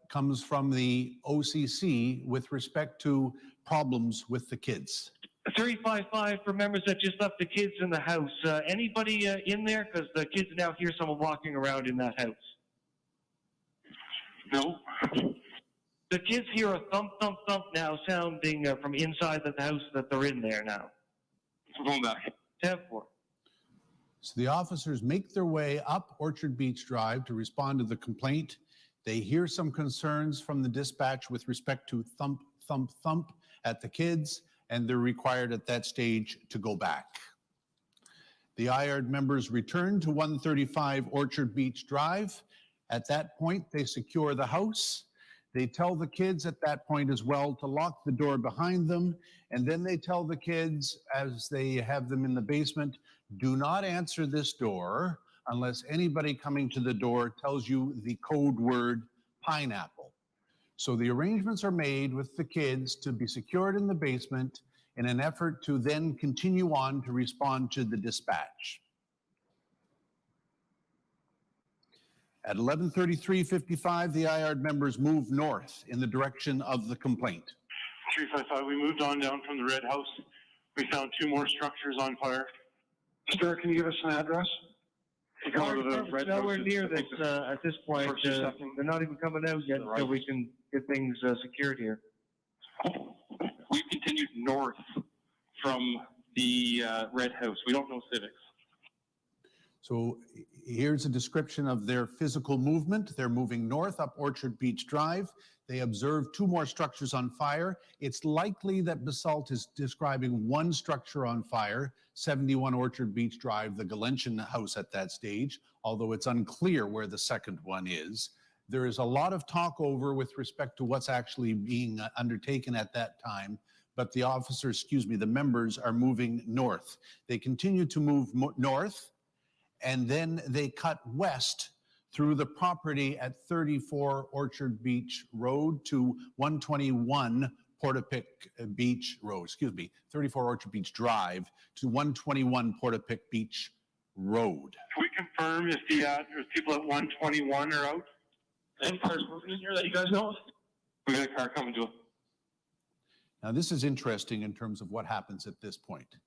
comes from the OCC with respect to problems with the kids.
355 for members that just left the kids in the house. Anybody in there? Because the kids now hear someone walking around in that house.
No.
The kids hear a thump, thump, thump now sounding from inside the house that they're in there now.
I'm going back.
10-4.
So the officers make their way up Orchard Beach Drive to respond to the complaint. They hear some concerns from the dispatch with respect to thump, thump, thump at the kids, and they're required at that stage to go back. The IARD members return to 135 Orchard Beach Drive. At that point, they secure the house. They tell the kids at that point as well to lock the door behind them. And then they tell the kids, as they have them in the basement, do not answer this door unless anybody coming to the door tells you the code word pineapple. So the arrangements are made with the kids to be secured in the basement in an effort to then continue on to respond to the dispatch. At 11:33:55, the IARD members move north in the direction of the complaint.
355, we moved on down from the red house. We found 2 more structures on fire. Sir, can you give us an address? To go to the red house.
Nowhere near this at this point. They're not even coming out yet until we can get things secured here.
We've continued north from the red house. We don't know civics.
So here's a description of their physical movement. They're moving north up Orchard Beach Drive. They observe 2 more structures on fire. It's likely that Basalt is describing one structure on fire, 71 Orchard Beach Drive, the Galentian house at that stage, although it's unclear where the second one is. There is a lot of talk over with respect to what's actually being undertaken at that time, but the officers, the members are moving north. They continue to move north, and then they cut west through the property at 34 Orchard Beach Road to 121 Portapique Beach Road, 34 Orchard Beach Drive to 121 Portapique Beach Road.
Can we confirm if the people at 121 are out?
Any cars moving in here that you guys know?
We got a car coming to us.
Now, this is interesting in terms of what happens at this point.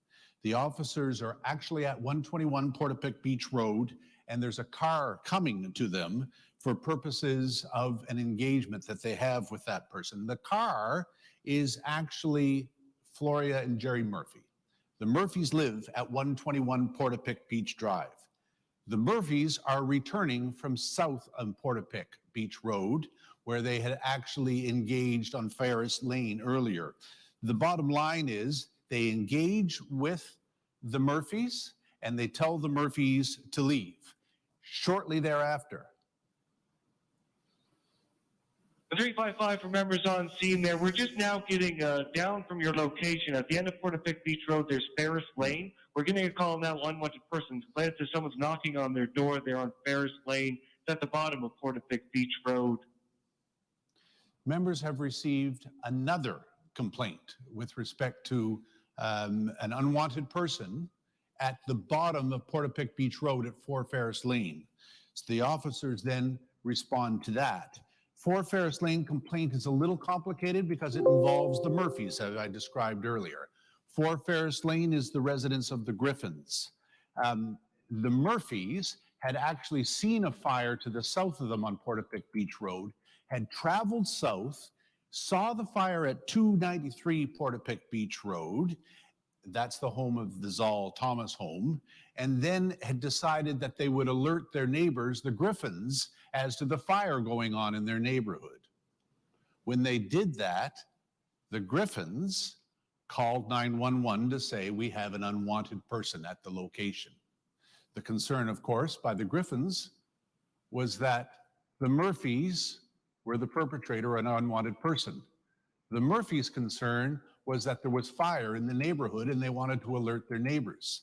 The officers are actually at 121 Portapique Beach Road, and there's a car coming to them for purposes of an engagement that they have with that person. The car is actually Floria and Jerry Murphy. The Murphys live at 121 Portapique Beach Drive. The Murphys are returning from south of Portapique Beach Road, where they had actually engaged on Ferris Lane earlier. The bottom line is they engage with the Murphys and they tell the Murphys to leave. Shortly thereafter,
The 355 for members on scene there. We're just now getting down from your location. At the end of Portapique Beach Road, there's Ferris Lane. We're getting a call now, unwanted persons. Glad that someone's knocking on their door there on Ferris Lane. It's at the bottom of Portapique Beach Road.
members have received another complaint with respect to an unwanted person at the bottom of Portapique Beach Road at 4 Ferris Lane. So the officers then respond to that. 4 Ferris Lane complaint is a little complicated because it involves the Murphys, as I described earlier. 4 Ferris Lane is the residence of the Griffins. The Murphys had actually seen a fire to the south of them on Portapique Beach Road, had traveled south, saw the fire at 293 Portapique Beach Road. That's the home of the Zal Thomas home, and then had decided that they would alert their neighbors, the Griffins, as to the fire going on in their neighborhood. When they did that, the Griffins called 911 to say, we have an unwanted person at the location. The concern, of course, by the Griffins was that the Murphys were the perpetrator, an unwanted person. The Murphys' concern was that there was fire in the neighborhood and they wanted to alert their neighbors.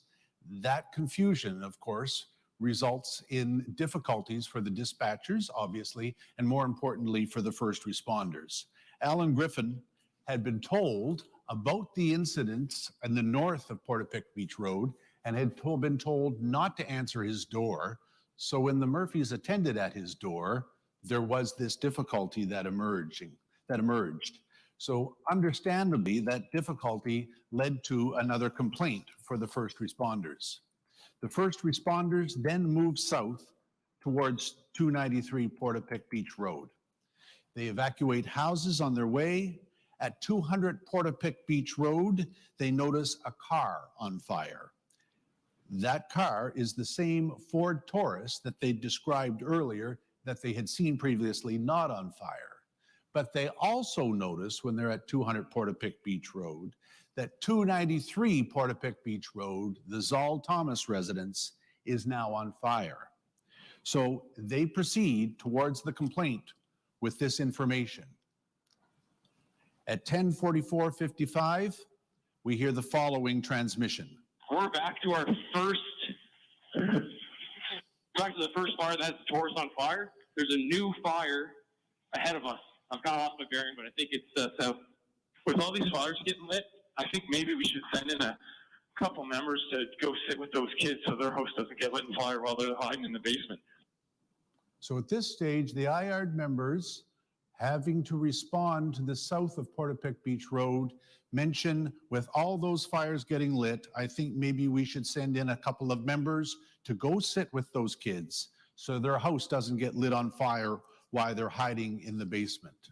That confusion, of course, results in difficulties for the dispatchers, obviously, and more importantly, for the first responders. Alan Griffin had been told about the incidents in the north of Portapique Beach Road and had been told not to answer his door. So when the Murphys attended at his door, there was this difficulty that emerged. So understandably, that difficulty led to another complaint for the first responders. The first responders then moved south towards 293 Portapique Beach Road. They evacuate houses on their way. At 200 Portapique Beach Road, they notice a car on fire. That car is the same Ford Taurus that they described earlier that they had seen previously not on fire. But they also notice when they're at 200 Portapique Beach Road that 293 Portapique Beach Road, the Zal Thomas residence, is now on fire. So they proceed towards the complaint with this information. At 10:44:55, we hear the following transmission.
We're back to our back to the first fire that has the Taurus on fire. There's a new fire ahead of us. I've kind of lost my bearing, but I think it's south. With all these fires getting lit, I think maybe we should send in a couple members to go sit with those kids so their house doesn't get lit on fire while they're hiding in the basement.
So at this stage, the IARD members having to respond to the south of Portapique Beach Road mention with all those fires getting lit, I think maybe we should send in a couple of members to go sit with those kids so their house doesn't get lit on fire while they're hiding in the basement.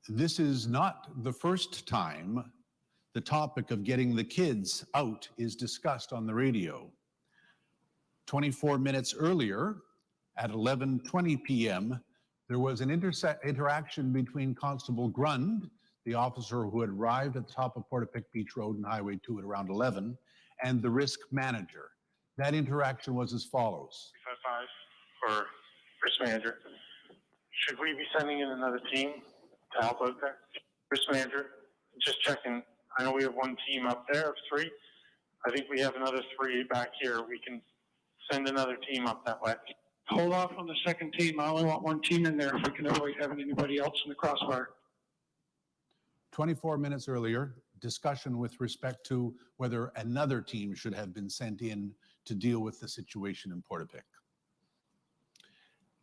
This is not the first time the topic of getting the kids out is discussed on the radio. 24 minutes earlier, at 11:20 p.m., there was an interaction between Constable Grund, the officer who had arrived at the top of Portapique Beach Road and Highway 2 at around 11, and the risk manager. That interaction was as follows.
5 for risk manager. Should we be sending in another team to help out there? Risk manager, just checking. I know we have one team up there of 3. I think we have another 3 back here. We can send another team up that way. Hold off on the second team. I only want one team in there if we can avoid having anybody else in the crossfire.
24 minutes earlier, discussion with respect to whether another team should have been sent in to deal with the situation in Portapique.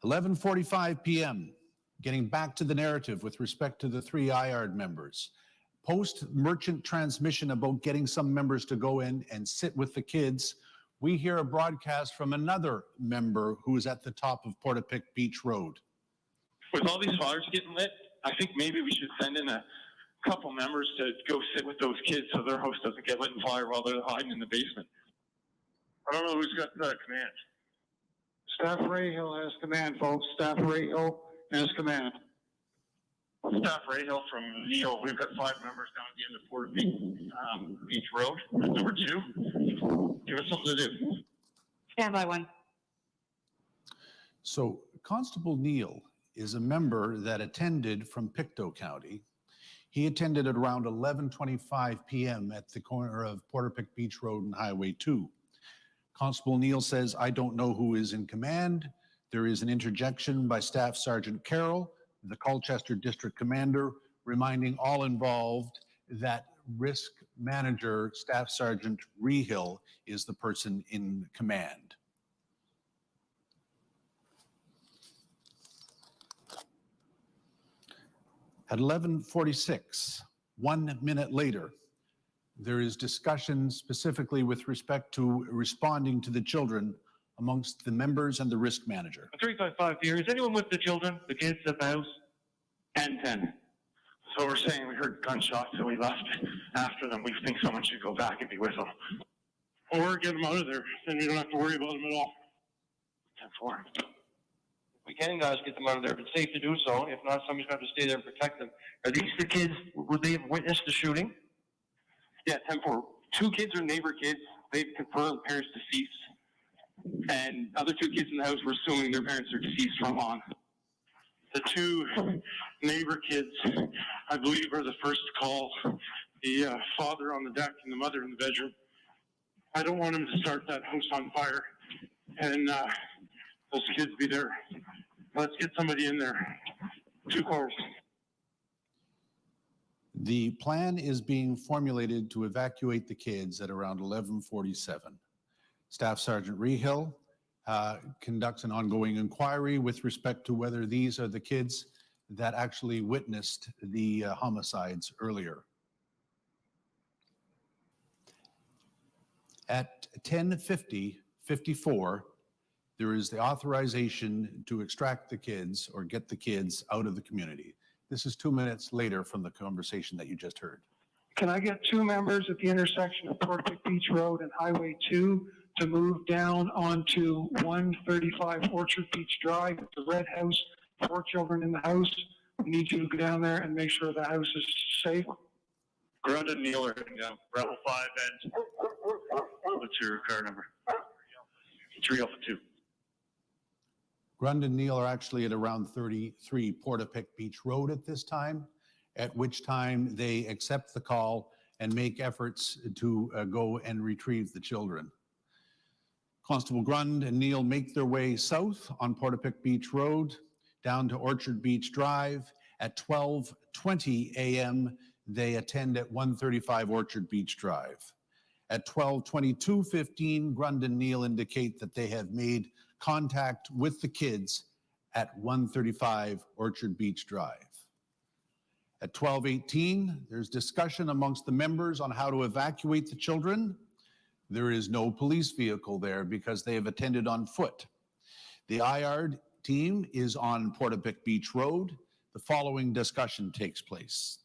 11:45 p.m., getting back to the narrative with respect to the 3 IARD members. Post-merchant transmission about getting some members to go in and sit with the kids, we hear a broadcast from another member who is at the top of Portapique Beach Road.
With all these fires getting lit, I think maybe we should send in a couple members to go sit with those kids so their house doesn't get lit on fire while they're hiding in the basement. I don't know who's got command. Staff Rayhill has command, folks. Staff Rayhill has command. Staff Rayhill from Neil. We've got 5 members down at the end of Portapique Beach Road. Number 2. Give us something to do.
Stand by 1.
So Constable Neil is a member that attended from Pictou County. He attended at around 11:25 p.m. at the corner of Portapique Beach Road and Highway 2. Constable Neil says, I don't know who is in command. There is an interjection by Staff Sergeant Carroll, the Colchester District Commander, reminding all involved that risk manager, Staff Sergeant Rehill, is the person in command. At 11:46, 1 minute later, there is discussion specifically with respect to responding to the children amongst the members and the risk manager.
355 here. Is anyone with the children, the kids at the house?
10. So we're saying we heard gunshots, so we left after them. We think someone should go back and be with them. Or get them out of there, then we don't have to worry about them at all. 10-4.
We can, guys, get them out of there, but safe to do so. If not, somebody's going to have to stay there and protect them. Are these the kids? Would they have witnessed the shooting?
Yeah, 10-4. 2 kids are neighbor kids. They've confirmed parents deceased. And other 2 kids in the house, we're assuming their parents are deceased from on. The 2 neighbor kids, I believe, are the first to call. The father on the deck and the mother in the bedroom. I don't want them to start that house on fire and those kids be there. Let's get somebody in there. 2 cars.
The plan is being formulated to evacuate the kids at around 11:47. Staff Sergeant Rehill conducts an ongoing inquiry with respect to whether these are the kids that actually witnessed the homicides earlier. At 10:54, there is the authorization to extract the kids or get the kids out of the community. This is 2 minutes later from the conversation that you just heard.
Can I get two members at the intersection of Portapique Beach Road and Highway 2 to move down onto 135 Orchard Beach Drive, the red house, 4 children in the house? We need you to go down there and make sure the house is safe.
Grund and Neil are heading down. Rebel 5 and what's your car number? 3 Alpha 2.
Grund and Neil are actually at around 33 Portapique Beach Road at this time, at which time they accept the call and make efforts to go and retrieve the children. Constable Grund and Neil make their way south on Portapique Beach Road down to Orchard Beach Drive. At 12:20 a.m., they attend at 135 Orchard Beach Drive. At 12:22:15, Grund and Neil indicate that they have made contact with the kids at 135 Orchard Beach Drive. At 12:18, there's discussion amongst the members on how to evacuate the children. There is no police vehicle there because they have attended on foot. The IARD team is on Portapique Beach Road. The following discussion takes place.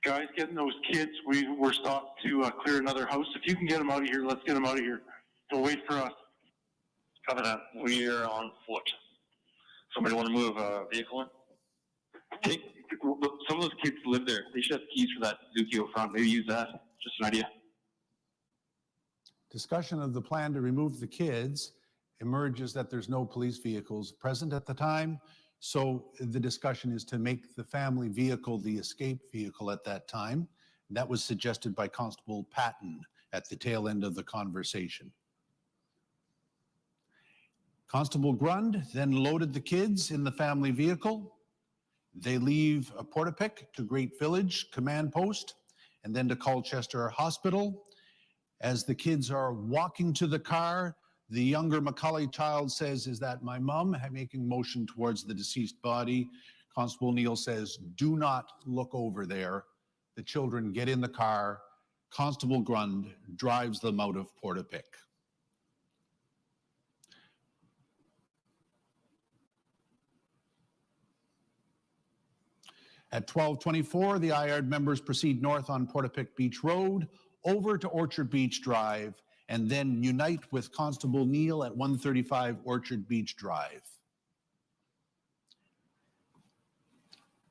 Guys, getting those kids, we're stopped to clear another house. If you can get them out of here, let's get them out of here. Don't wait for us.
Cover that. We are on foot. Somebody want to move a vehicle in? Some of those kids live there. They should have keys for that Zuki out front. Maybe use that. Just an idea.
Discussion of the plan to remove the kids emerges that there's no police vehicles present at the time. So the discussion is to make the family vehicle the escape vehicle at that time. That was suggested by Constable Patton at the tail end of the conversation. Constable Grund then loaded the kids in the family vehicle. They leave Portapique to Great Village Command Post and then to Colchester Hospital. As the kids are walking to the car, the younger Macaulay child says, "Is that my mom?" making motion towards the deceased body. Constable Neil says, "Do not look over there." The children get in the car. Constable Grund drives them out of Portapique. At 12:24, the IARD members proceed north on Portapique Beach Road, over to Orchard Beach Drive, and then unite with Constable Neil at 135 Orchard Beach Drive.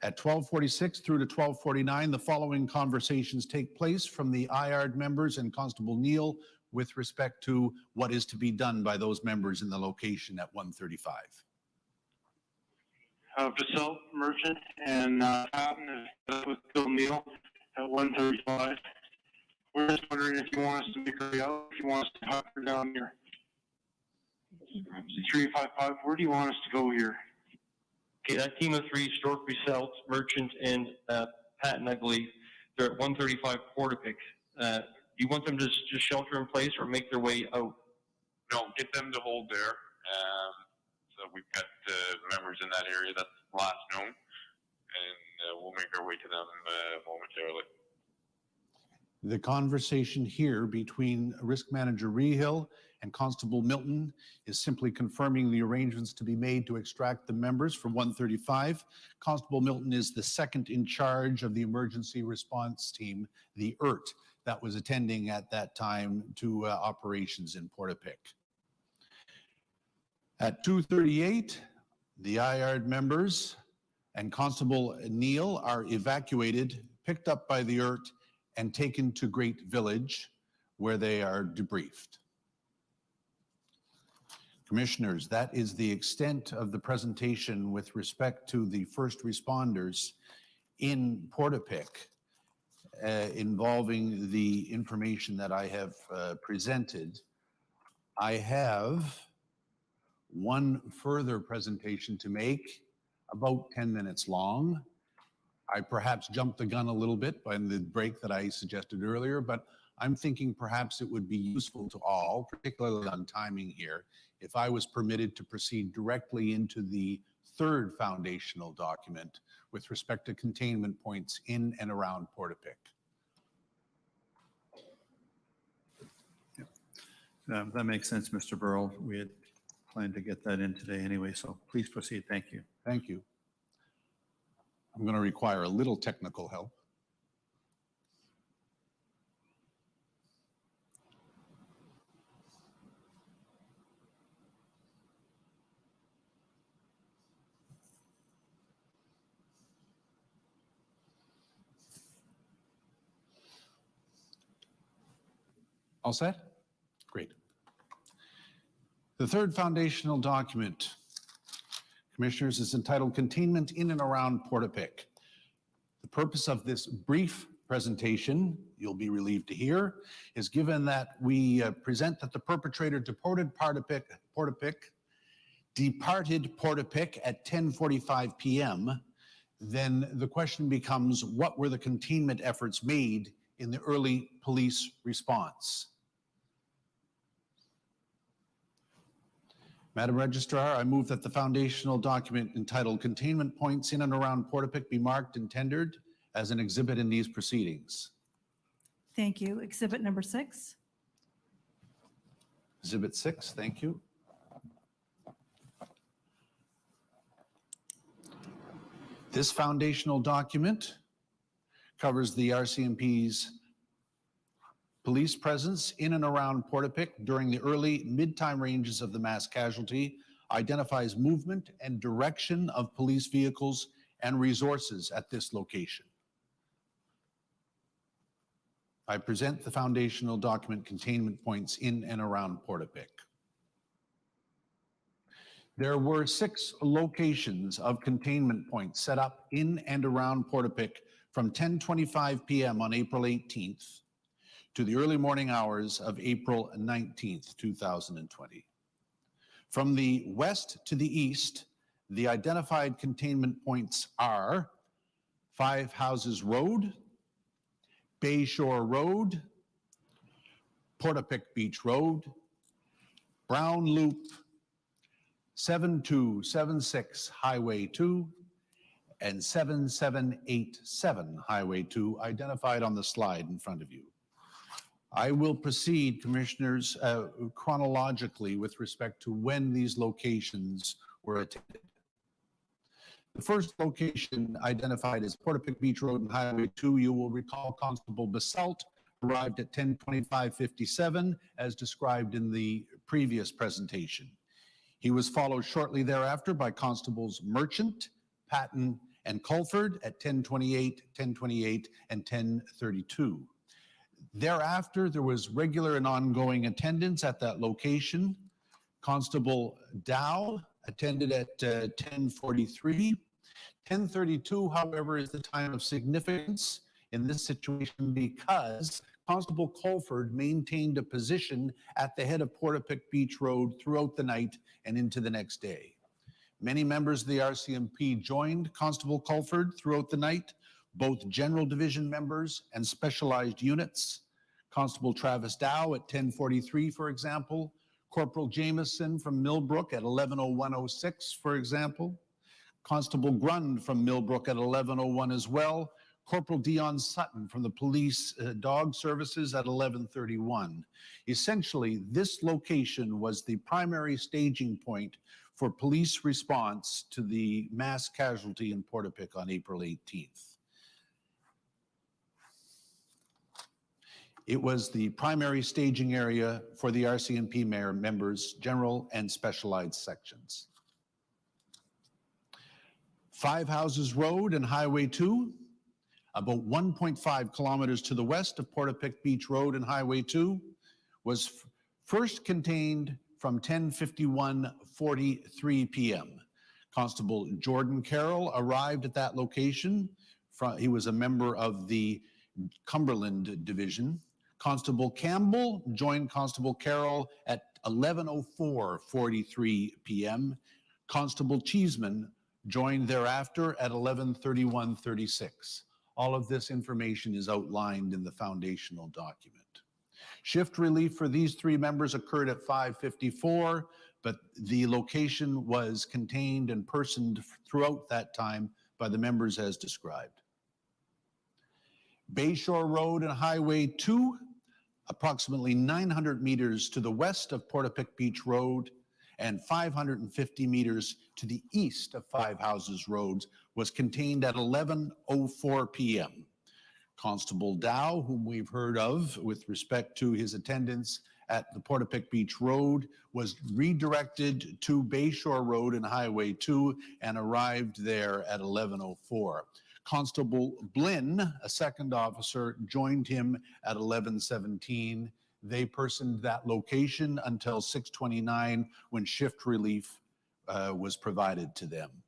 At 12:46 through to 12:49, the following conversations take place from the IARD members and Constable Neil with respect to what is to be done by those members in the location at 135.
Vassell, Merchant, and Patton is with Bill Neal at 135. We're just wondering if you want us to make her out, if you want us to hunt her down here. 355, where do you want us to go here?
Okay, that team of 3, Stork, Vassell, Merchant, and Patton, I believe, they're at 135 Portapique. Do you want them to just shelter in place or make their way out?
No, get them to hold there. So we've got members in that area that's last known, and we'll make our way to them momentarily.
The conversation here between Risk Manager Rehill and Constable Milton is simply confirming the arrangements to be made to extract the members from 135. Constable Milton is the second in charge of the emergency response team, the ERT, that was attending at that time to operations in Portapique. At 2:38, the IARD members and Constable Neil are evacuated, picked up by the ERT, and taken to Great Village, where they are debriefed. Commissioners, that is the extent of the presentation with respect to the first responders in Portapique involving the information that I have presented. I have one further presentation to make, about 10 minutes long. I perhaps jumped the gun a little bit by the break that I suggested earlier, but I'm thinking perhaps it would be useful to all, particularly on timing here, if I was permitted to proceed directly into the third foundational document with respect to containment points in and around Portapique.
That makes sense, Mr. Burrell. We had planned to get that in today anyway, so please proceed. Thank you.
Thank you. I'm going to require a little technical help. All set? Great. The third foundational document, Commissioners, is entitled Containment in and around Portapique. The purpose of this brief presentation, you'll be relieved to hear, is given that we present that the perpetrator departed Portapique at 10:45 p.m., then the question becomes, what were the containment efforts made in the early police response? Madam Registrar, I move that the foundational document entitled Containment Points in and around Portapique be marked and tendered as an exhibit in these proceedings.
Thank you. Exhibit number 6.
Exhibit 6, thank you. This foundational document covers the RCMP's police presence in and around Portapique during the early mid-time ranges of the mass casualty, identifies movement and direction of police vehicles and resources at this location. I present the foundational document Containment Points in and around Portapique. There were 6 locations of containment points set up in and around Portapique from 10:25 p.m. on April 18th to the early morning hours of April 19th, 2020. From the west to the east, the identified containment points are 5 Houses Road, Bayshore Road, Portapique Beach Road, Brown Loop, 7276 Highway 2, and 7787 Highway 2, identified on the slide in front of you. I will proceed, Commissioners, chronologically with respect to when these locations were attended. The first location identified as Portapique Beach Road and Highway 2, you will recall Constable Basalt arrived at 10:25:57 as described in the previous presentation. He was followed shortly thereafter by Constables Merchant, Patton, and Culford at 10:28, 10:28, and 10:32. Thereafter, there was regular and ongoing attendance at that location. Constable Dow attended at 10:43. 10:32, however, is the time of significance in this situation because Constable Culford maintained a position at the head of Portapique Beach Road throughout the night and into the next day. Many members of the RCMP joined Constable Culford throughout the night, both General Division members and specialized units. Constable Travis Dow at 10:43, for example. Corporal Jameson from Millbrook at 11:01:06, for example. Constable Grund from Millbrook at 11:01 as well. Corporal Dion Sutton from the Police Dog Services at 11:31. Essentially, this location was the primary staging point for police response to the mass casualty in Portapique on April 18th. It was the primary staging area for the RCMP members, general and specialized sections. 5 Houses Road and Highway 2, about 1.5 kilometers to the west of Portapique Beach Road and Highway 2, was first contained from 10:51:43 p.m. Constable Jordan Carroll arrived at that location. He was a member of the Cumberland Division. Constable Campbell joined Constable Carroll at 11:04:43 p.m. Constable Cheeseman joined thereafter at 11:31:36. All of this information is outlined in the foundational document. Shift relief for these 3 members occurred at 5:54, but the location was contained and personed throughout that time by the members as described. Bayshore Road and Highway 2, approximately 900 meters to the west of Portapique Beach Road and 550 meters to the east of Five Houses Road, was contained at 11:04 p.m. Constable Dow, whom we've heard of with respect to his attendance at the Portapique Beach Road, was redirected to Bayshore Road and Highway 2 and arrived there at 11:04. Constable Blinn, a second officer, joined him at 11:17. They personed that location until 6:29 when shift relief was provided to them.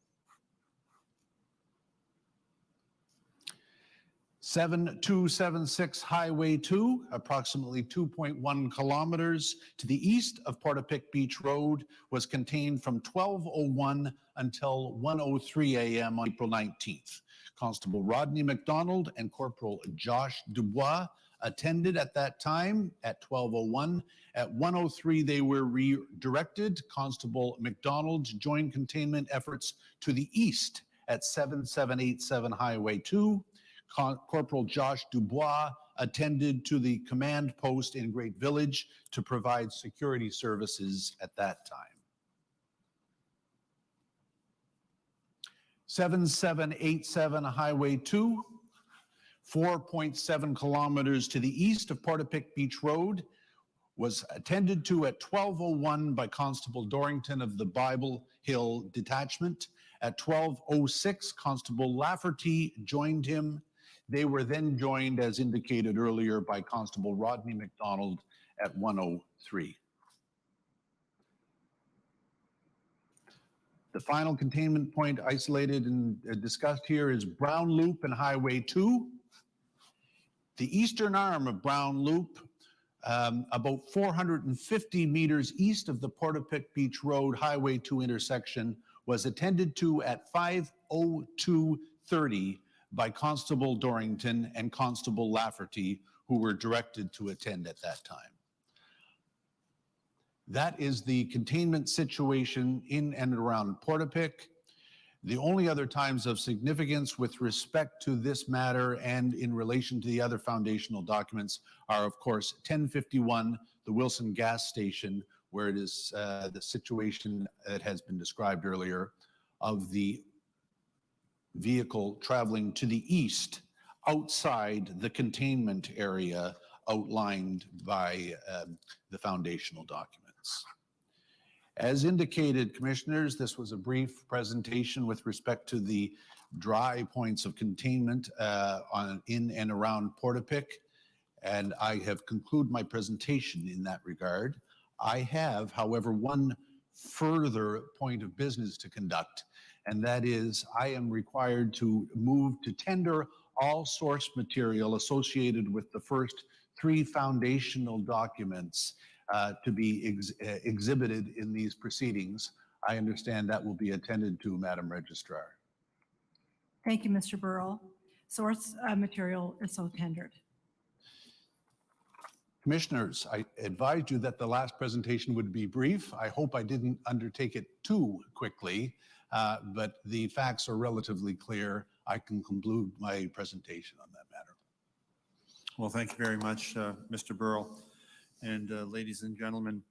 7276 Highway 2, approximately 2.1 kilometers to the east of Portapique Beach Road, was contained from 12:01 until 1:03 a.m. on April 19th. Constable Rodney McDonald and Corporal Josh Dubois attended at that time at 12:01. At 1:03, they were redirected. Constable McDonald joined containment efforts to the east at 7787 Highway 2. Corporal Josh Dubois attended to the command post in Great Village to provide security services at that time. 7787 Highway 2, 4.7 kilometers to the east of Portapique Beach Road, was attended to at 12:01 by Constable Dorrington of the Bible Hill Detachment. At 12:06, Constable Lafferty joined him. They were then joined, as indicated earlier, by Constable Rodney McDonald at 1:03. The final containment point isolated and discussed here is Brown Loop and Highway 2. The eastern arm of Brown Loop, about 450 meters east of the Portapique Beach Road Highway 2 intersection, was attended to at 5:02:30 by Constable Dorrington and Constable Lafferty, who were directed to attend at that time. That is the containment situation in and around Portapique. The only other times of significance with respect to this matter and in relation to the other foundational documents are, of course, 1051, the Wilson gas station, where it is the situation that has been described earlier of the vehicle traveling to the east outside the containment area outlined by the foundational documents. As indicated, Commissioners, this was a brief presentation with respect to the dry points of containment in and around Portapique, and I have concluded my presentation in that regard. I have, however, one further point of business to conduct, and that is I am required to move to tender all source material associated with the first 3 foundational documents to be exhibited in these proceedings. I understand that will be attended to, Madam Registrar.
Thank you, Mr. Burrell. Source material is so tendered.
Commissioners, I advised you that the last presentation would be brief. I hope I didn't undertake it too quickly, but the facts are relatively clear. I can conclude my presentation on that matter.
Well, thank you very much, Mr. Burrell. And ladies and gentlemen,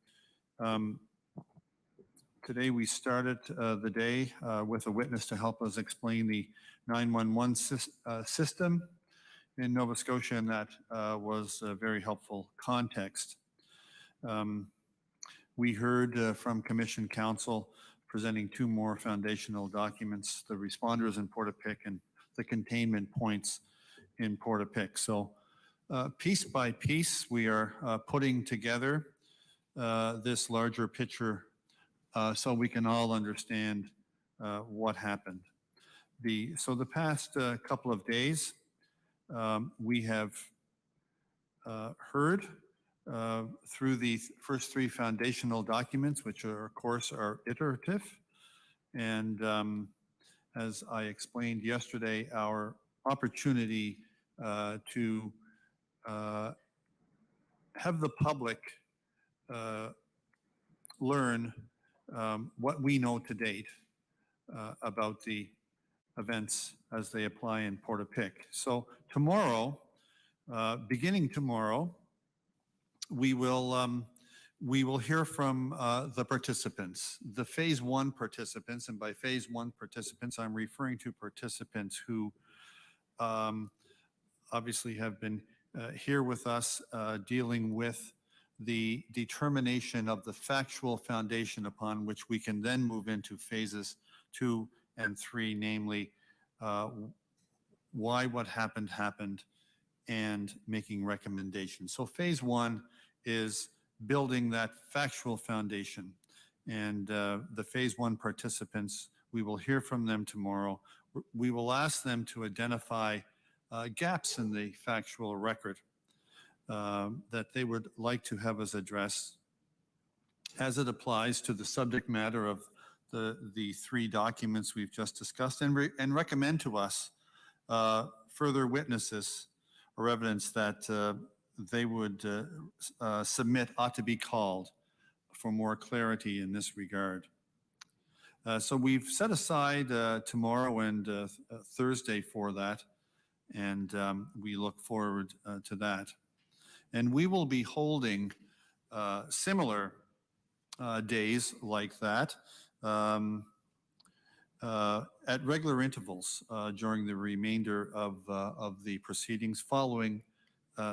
today we started the day with a witness to help us explain the 911 system in Nova Scotia, and that was a very helpful context. We heard from Commission Counsel presenting 2 more foundational documents, the responders in Portapique and the containment points in Portapique. So piece by piece, we are putting together this larger picture so we can all understand what happened. So the past couple of days, we have heard through the first 3 foundational documents, which are, of course, are iterative. And as I explained yesterday, our opportunity to have the public learn what we know to date about the events as they apply in Portapique. So tomorrow, beginning tomorrow, we will hear from the participants, the phase 1 participants, and by phase 1 participants, I'm referring to participants who obviously have been here with us dealing with the determination of the factual foundation upon which we can then move into phases 2 and 3, namely why what happened and making recommendations. So phase 1 is building that factual foundation. And the phase 1 participants, we will hear from them tomorrow. We will ask them to identify gaps in the factual record that they would like to have us address as it applies to the subject matter of the 3 documents we've just discussed, and recommend to us further witnesses or evidence that they would submit ought to be called for more clarity in this regard. So we've set aside tomorrow and Thursday for that, and we look forward to that. And we will be holding similar days like that at regular intervals during the remainder of the proceedings, following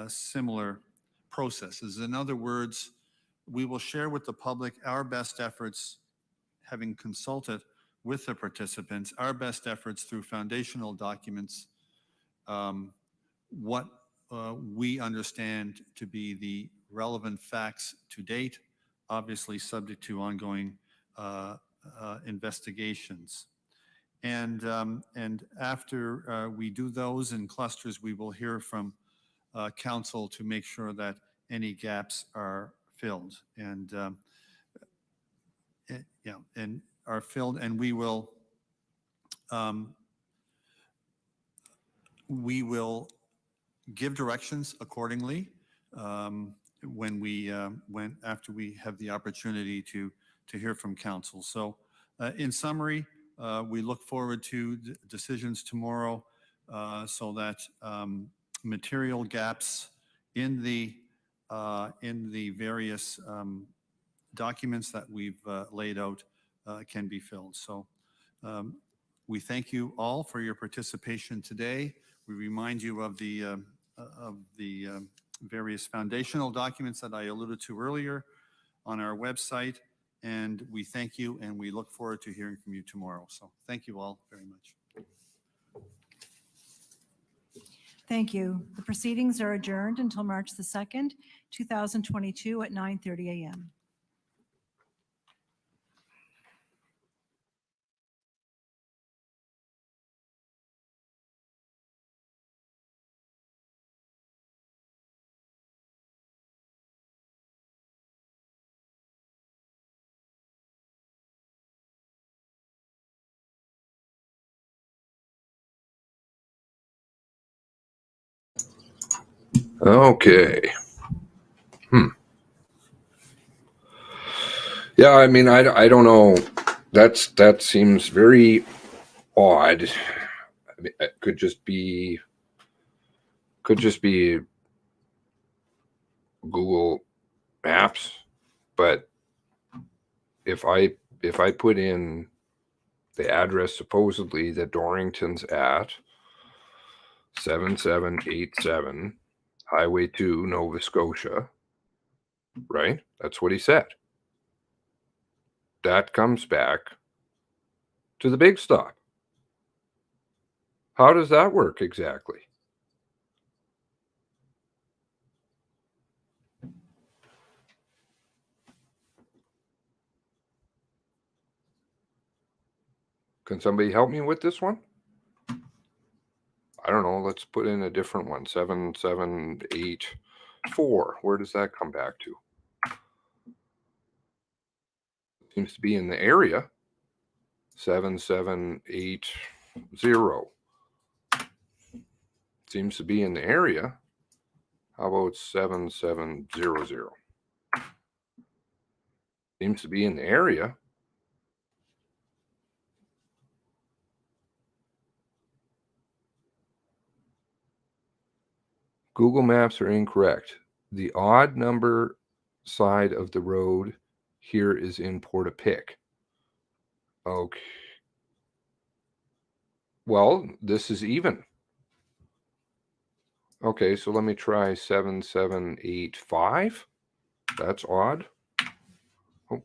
similar processes. In other words, we will share with the public our best efforts, having consulted with the participants, our best efforts through foundational documents, what we understand to be the relevant facts to date, obviously subject to ongoing investigations. And after we do those in clusters, we will hear from council to make sure that any gaps are filled and and are filled, and we will give directions accordingly when after we have the opportunity to hear from council. So in summary, we look forward to decisions tomorrow so that material gaps in the various documents that we've laid out can be filled. So we thank you all for your participation today. We remind you of the various foundational documents that I alluded to earlier on our website, and we thank you, and we look forward to hearing from you tomorrow. So thank you all very much.
Thank you. The proceedings are adjourned until March the 2nd, 2022 at 9:30 a.m.
Okay. Yeah, I mean, I don't know. That seems very odd. I mean, it could just be Google Maps, but if I put in the address supposedly that Dorrington's at, 7787 Highway 2, Nova Scotia, right? That's what he said. That comes back to the big stop. How does that work exactly? Can somebody help me with this one? I don't know. Let's put in a different one. 7784. Where does that come back to? Seems to be in the area. 7780. Seems to be in the area. How about 7700? Seems to be in the area. Google Maps are incorrect. The odd number side of the road here is in Portapique. Okay. Well, this is even. Okay, so let me try 7785. That's odd. Oh.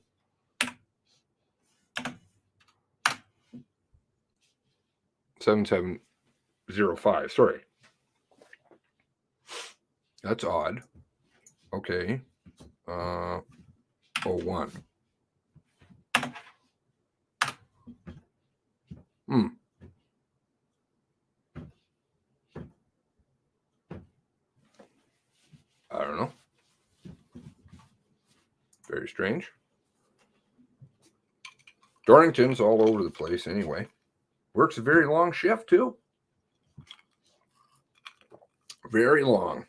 Seven 705. Sorry. That's odd. Okay. 01. I don't know. Very strange. Dorrington's all over the place anyway. Works a very long shift too. Very long.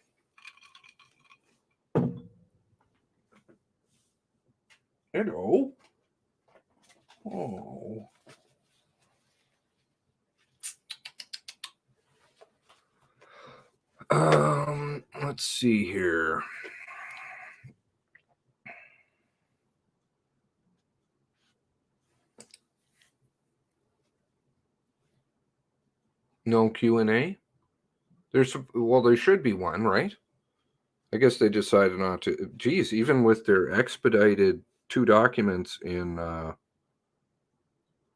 Hello. Oh. Let's see here. No Q&A? Well, there should be one, right? I guess they decided not to. Geez, even with their expedited 2 documents in,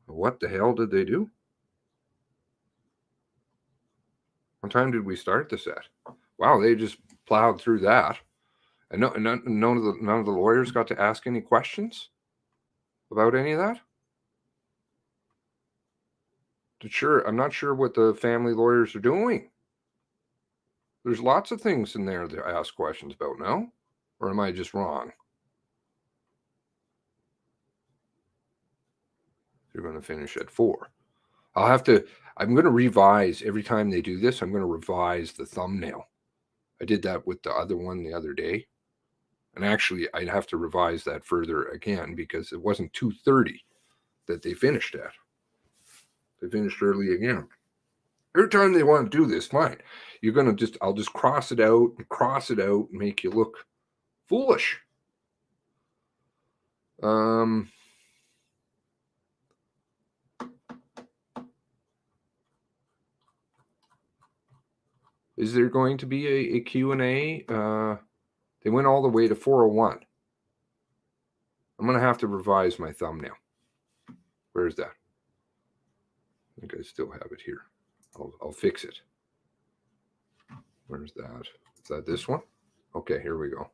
what the hell did they do? What time did we start this at? Wow, they just plowed through that. And none of the lawyers got to ask any questions about any of that. I'm not sure what the family lawyers are doing. There's lots of things in there to ask questions about now, or am I just wrong? They're going to finish at 4. I'm going to revise every time they do this. I'm going to revise the thumbnail. I did that with the other one the other day. And actually, I'd have to revise that further again because it wasn't 2:30 that they finished at. They finished early again. Every time they want to do this, fine. I'll just cross it out and make you look foolish. Is there going to be a Q&A? They went all the way to 401. I'm going to have to revise my thumbnail. Where is that? I think I still have it here. I'll fix it. Where's that? Is that this one? Okay, here we go.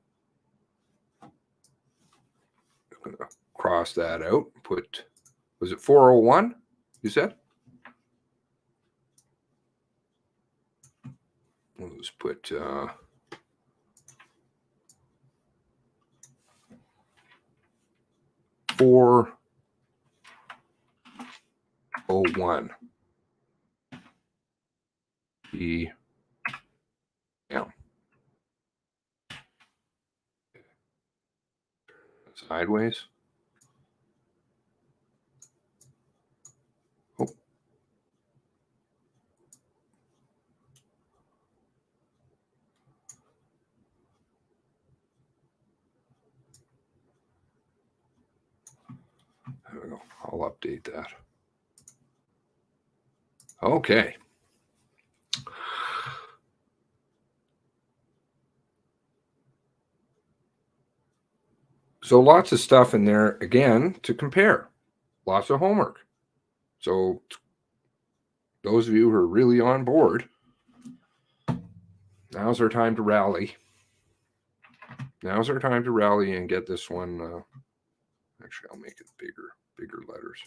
I'm going to cross that out. Was it 401? You said? Let's put 401. Yeah. Sideways. Oh. There we go. I'll update that. Okay. So lots of stuff in there, again, to compare. Lots of homework. So those of you who are really on board, now's our time to rally. Now's our time to rally and get this one. Actually, I'll make it bigger letters.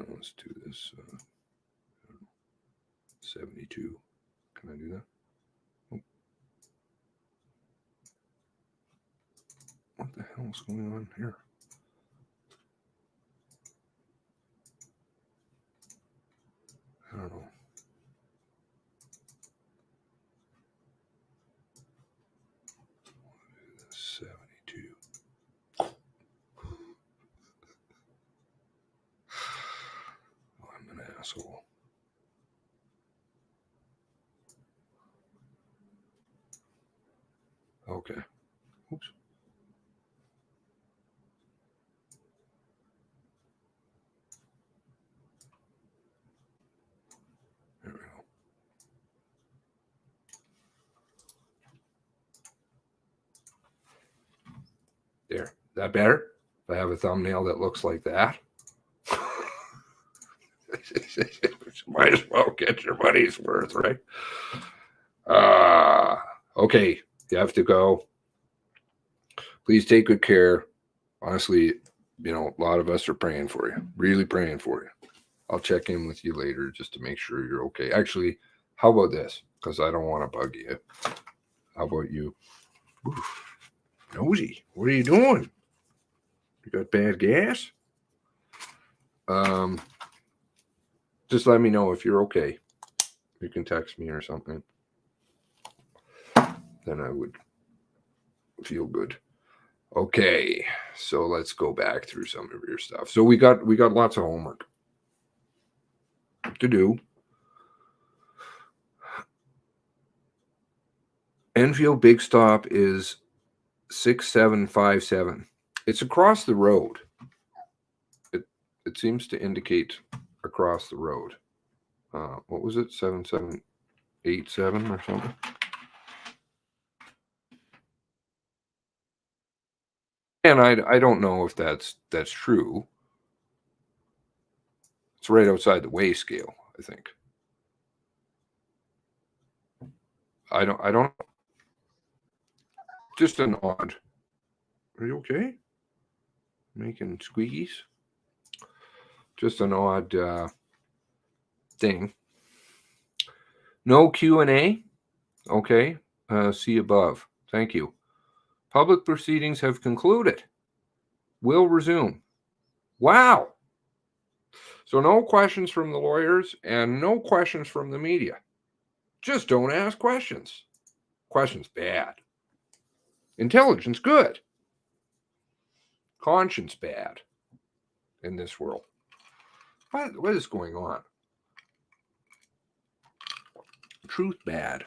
Let's do this. 72. Can I do that? Oh. What the hell is going on here? I don't know. I'm an asshole. that better? If I have a thumbnail that looks like that? Might as well get your money's worth, right? Okay, you have to go. Please take good care. Honestly, you know, a lot of us are praying for you, really praying for you. I'll check in with you later just to make sure you're okay. Actually, how about this? Because I don't want to bug you. How about you? Oof. Nosy, what are you doing? You got bad gas? Just let me know if you're okay. You can text me or something. Then I would feel good. Okay, so let's go back through some of your stuff. So we got lots of homework to do. Enfield Big Stop is 6757. It's across the road. It seems to indicate across the road. What was it? 7787 or something? And I don't know if that's true. It's right outside the weigh scale, I think. I don't. Just an odd. Are you okay? Making squeakies? Just an odd thing. No Q&A. Okay. See above. Thank you. Public proceedings have concluded. Will resume. Wow. So no questions from the lawyers and no questions from the media. Just don't ask questions. Questions bad. Intelligence good. Conscience bad in this world. What is going on? Truth bad.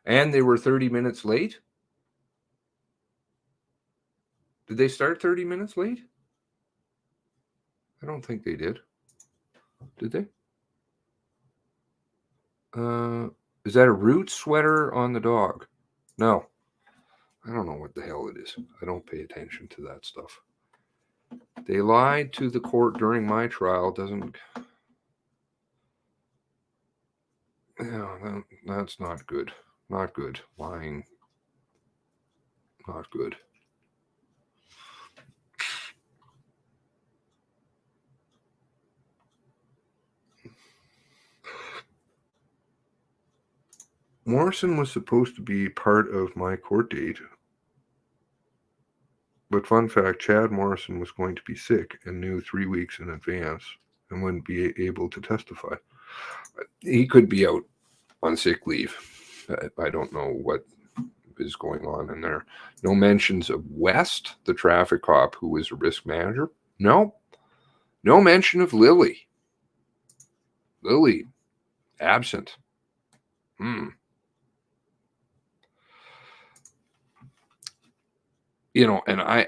And they were 30 minutes late? Did they start 30 minutes late? I don't think they did. Did they? Is that a root sweater on the dog? No. I don't know what the hell it is. I don't pay attention to that stuff. They lied to the court during my trial. Doesn't... Yeah, that's not good. Not good. Lying. Not good. Morrison was supposed to be part of my court date. But fun fact, Chad Morrison was going to be sick and knew 3 weeks in advance and wouldn't be able to testify. He could be out on sick leave. I don't know what is going on in there. No mentions of West, the traffic cop who was a risk manager. No. No mention of Lily. Lily, absent. You know, and I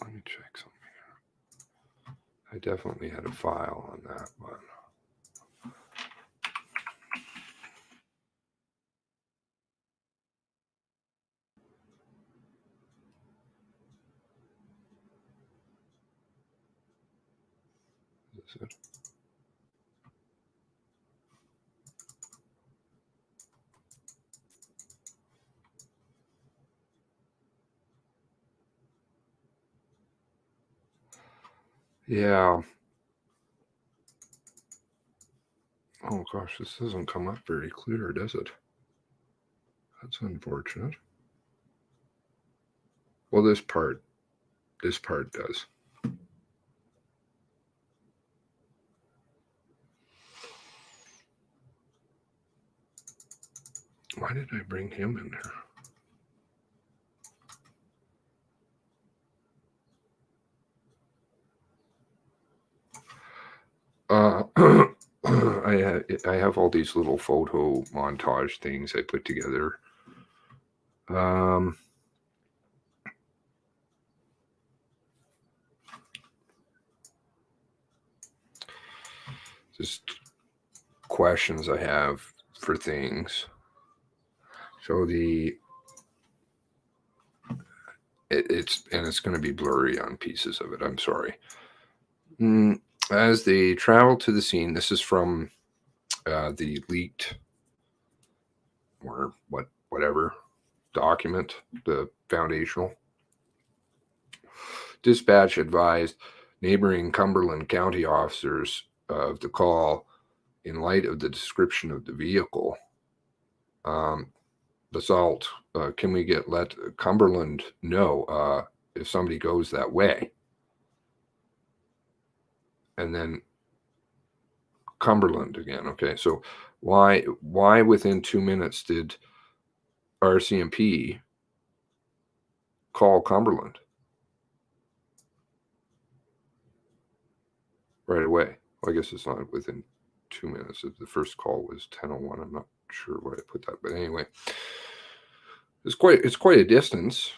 let me check something here. I definitely had a file on that one. Is it? Yeah. Oh gosh, this doesn't come up very clear, does it? That's unfortunate. Well, this part does. Why did I bring him in there? I have all these little photo montage things I put together. just questions I have for things. So it's going to be blurry on pieces of it. I'm sorry. As they travel to the scene, this is from the leaked or whatever document, the foundational. Dispatch advised neighboring Cumberland County officers of the call in light of the description of the vehicle. Basalt, can we let Cumberland know if somebody goes that way? And then Cumberland again. Okay, so why within 2 minutes did RCMP call Cumberland right away? Well, I guess it's not within 2 minutes. The first call was 10:01. I'm not sure why I put that, but anyway, it's quite a distance.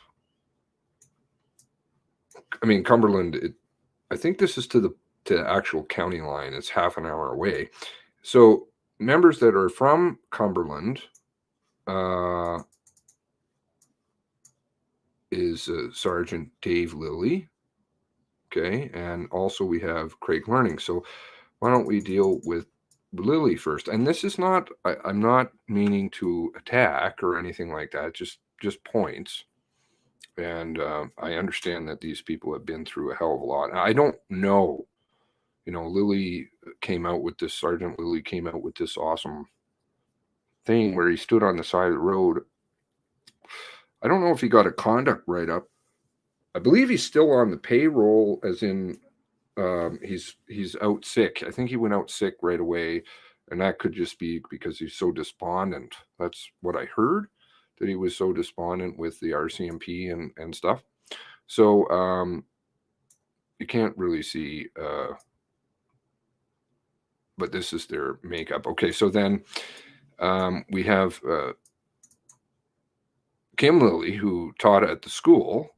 I mean, Cumberland. I think this is to the actual county line. It's half an hour away. So members that are from Cumberland is Sergeant Dave Lilly. Okay, and also we have Craig Learning. So why don't we deal with Lilly first? And this is not, I'm not meaning to attack or anything like that, just points. And I understand that these people have been through a hell of a lot. I don't know, Lilly came out with this, Sergeant Lilly came out with this awesome thing where he stood on the side of the road. I don't know if he got a conduct write-up. I believe he's still on the payroll, as in he's out sick. I think he went out sick right away, and that could just be because he's so despondent. That's what I heard, that he was so despondent with the RCMP and stuff. So you can't really see, but this is their makeup. Okay, so then we have Kim Lilly, who taught at the school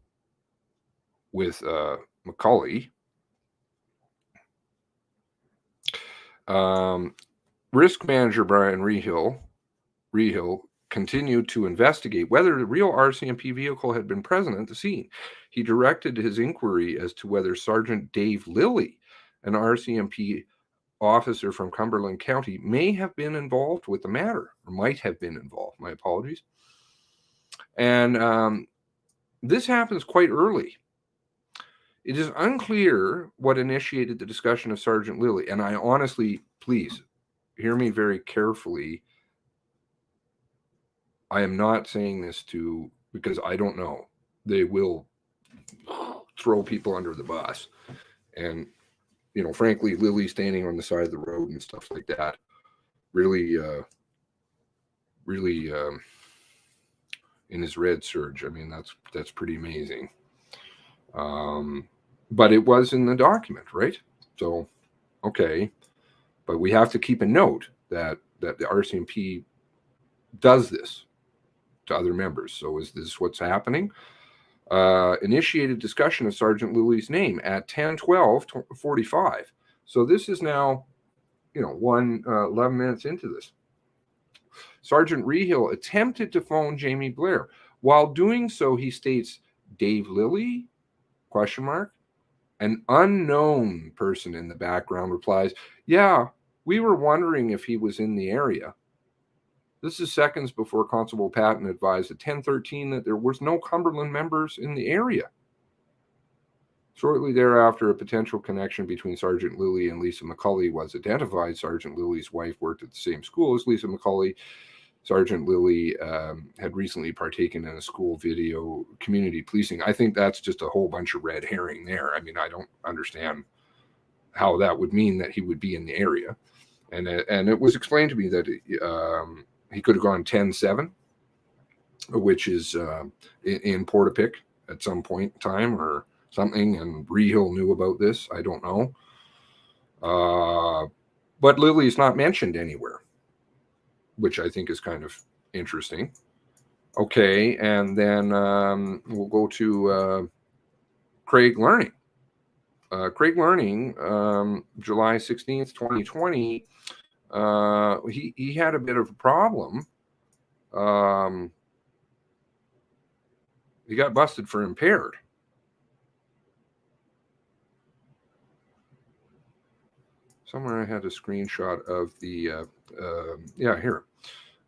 with Macaulay. Risk manager Brian Rehill continued to investigate whether the real RCMP vehicle had been present at the scene. He directed his inquiry as to whether Sergeant Dave Lilly, an RCMP officer from Cumberland County, may have been involved with the matter, or might have been involved. My apologies. And this happens quite early. It is unclear what initiated the discussion of Sergeant Lilly. And I honestly, please hear me very carefully. I am not saying this because I don't know. They will throw people under the bus. And, frankly, Lilly standing on the side of the road and stuff like that really in his red surge. I mean, that's pretty amazing. But it was in the document, right? So, okay. But we have to keep a note that the RCMP does this to other members. So is this what's happening? Initiated discussion of Sergeant Lilly's name at 10:12:45. So this is now, 11 minutes into this. Sergeant Rehill attempted to phone Jamie Blair. While doing so, he states, Dave Lilly? ? An unknown person in the background replies, yeah, we were wondering if he was in the area. This is seconds before Constable Patton advised at 10:13 that there was no Cumberland members in the area. Shortly thereafter, a potential connection between Sergeant Lilly and Lisa Macaulay was identified. Sergeant Lilly's wife worked at the same school as Lisa Macaulay. Sergeant Lilly had recently partaken in a school video community policing. I think that's just a whole bunch of red herring there. I mean, I don't understand how that would mean that he would be in the area. And it was explained to me that he could have gone 10-7, which is in Portapique at some point in time or something, and Rehill knew about this. I don't know. But Lilly's not mentioned anywhere, which I think is kind of interesting. Okay, and then we'll go to Craig Learning. Craig Learning, July 16th, 2020, he had a bit of a problem. He got busted for impaired. Somewhere I had a screenshot of the, yeah, here.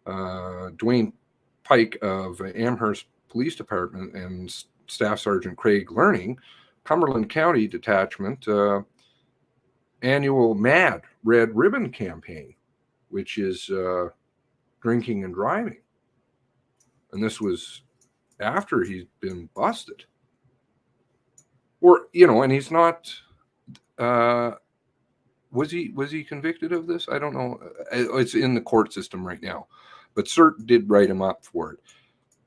Dwayne Pike of Amherst Police Department and Staff Sergeant Craig Learning, Cumberland County Detachment, annual MAD, Red Ribbon Campaign, which is drinking and driving. And this was after he's been busted. Or, you know, and he's not, was he convicted of this? I don't know. It's in the court system right now. But CERT did write him up for it.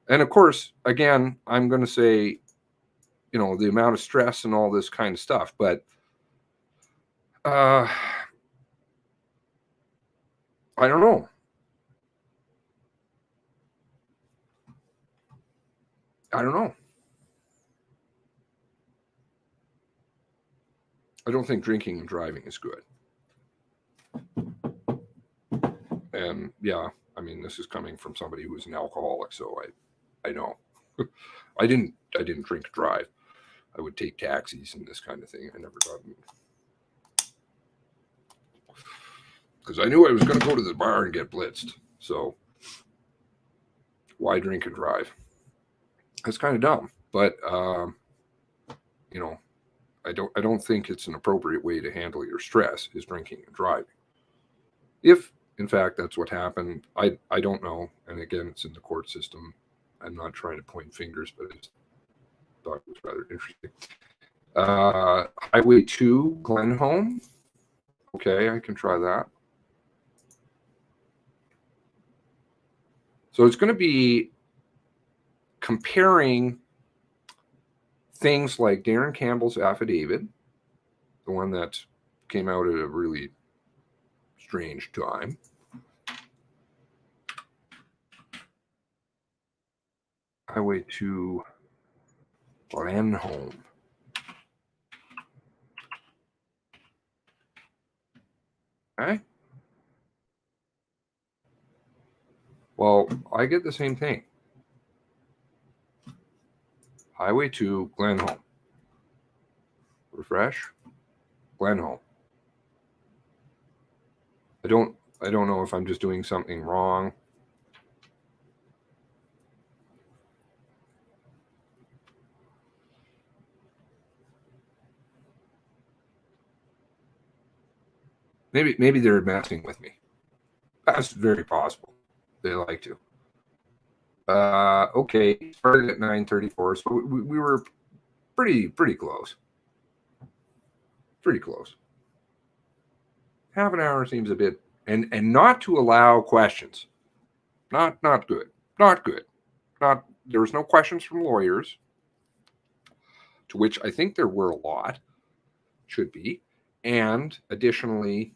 And of course, again, I'm going to say, you know, the amount of stress and all this kind of stuff. But I don't know. I don't know. I don't think drinking and driving is good. And yeah, I mean, this is coming from somebody who is an alcoholic, so I know. I didn't drink to drive. I would take taxis and this kind of thing. I never got them. Because I knew I was going to go to the bar and get blitzed. So why drink and drive? That's kind of dumb. But you know, I don't think it's an appropriate way to handle your stress is drinking and driving. If in fact that's what happened, I don't know. And again, it's in the court system. I'm not trying to point fingers, but I just thought it was rather interesting. Highway 2, Glenholm. Okay, I can try that. So it's going to be comparing things like Darren Campbell's affidavit, the one that came out at a really strange time. Highway 2, Glenholm. Okay. Well, I get the same thing. Highway 2, Glenholm. Refresh. Glenholm. I don't know if I'm just doing something wrong. Maybe they're messing with me. That's very possible. They like to. Okay, started at 9:34, so we were pretty close. Pretty close. Half an hour seems a bit, and not to allow questions. Not good. Not good. There was no questions from lawyers, to which I think there were a lot. Should be, and additionally,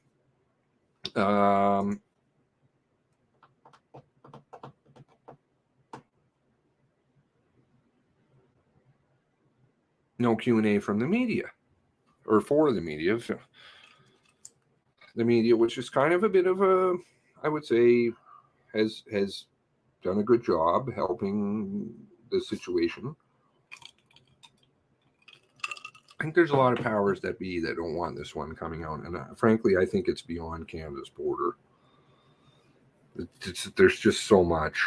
no Q&A from the media, or for the media. The media, which is kind of a bit of a, I would say, has done a good job helping the situation. I think there's a lot of powers that be that don't want this one coming out, and frankly, I think it's beyond Canada's border. There's just so much.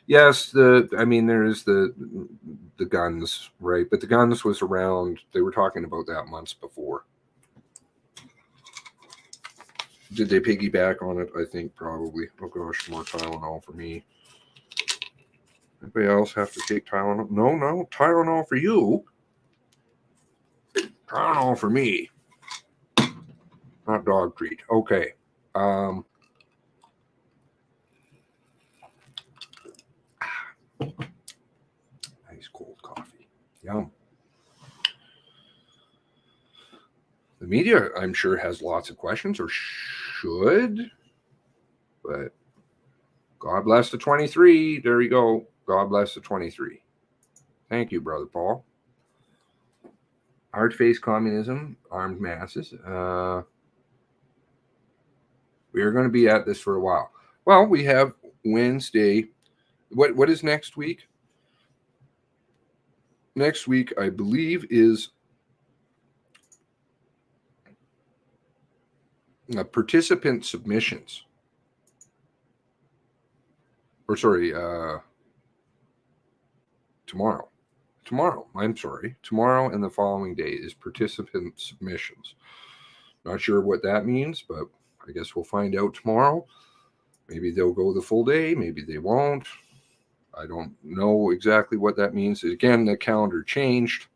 Yes, I mean, there is the guns, right? But the guns was around. They were talking about that months before. Did they piggyback on it? I think probably. Oh gosh, more Tylenol for me. Anybody else have to take Tylenol? No, Tylenol for you. Tylenol for me. Not dog treat. Okay. Nice cold coffee. Yum. The media, I'm sure, has lots of questions, or should. But God bless the 23. There you go. God bless the 23. Thank you, Brother Paul. Hard face communism, armed masses. We are going to be at this for a while. Well, we have Wednesday. What is next week? Next week, I believe, is participant submissions. Or sorry, tomorrow. I'm sorry. Tomorrow and the following day is participant submissions. Not sure what that means, but I guess we'll find out tomorrow. Maybe they'll go the full day. Maybe they won't. I don't know exactly what that means. Again, the calendar changed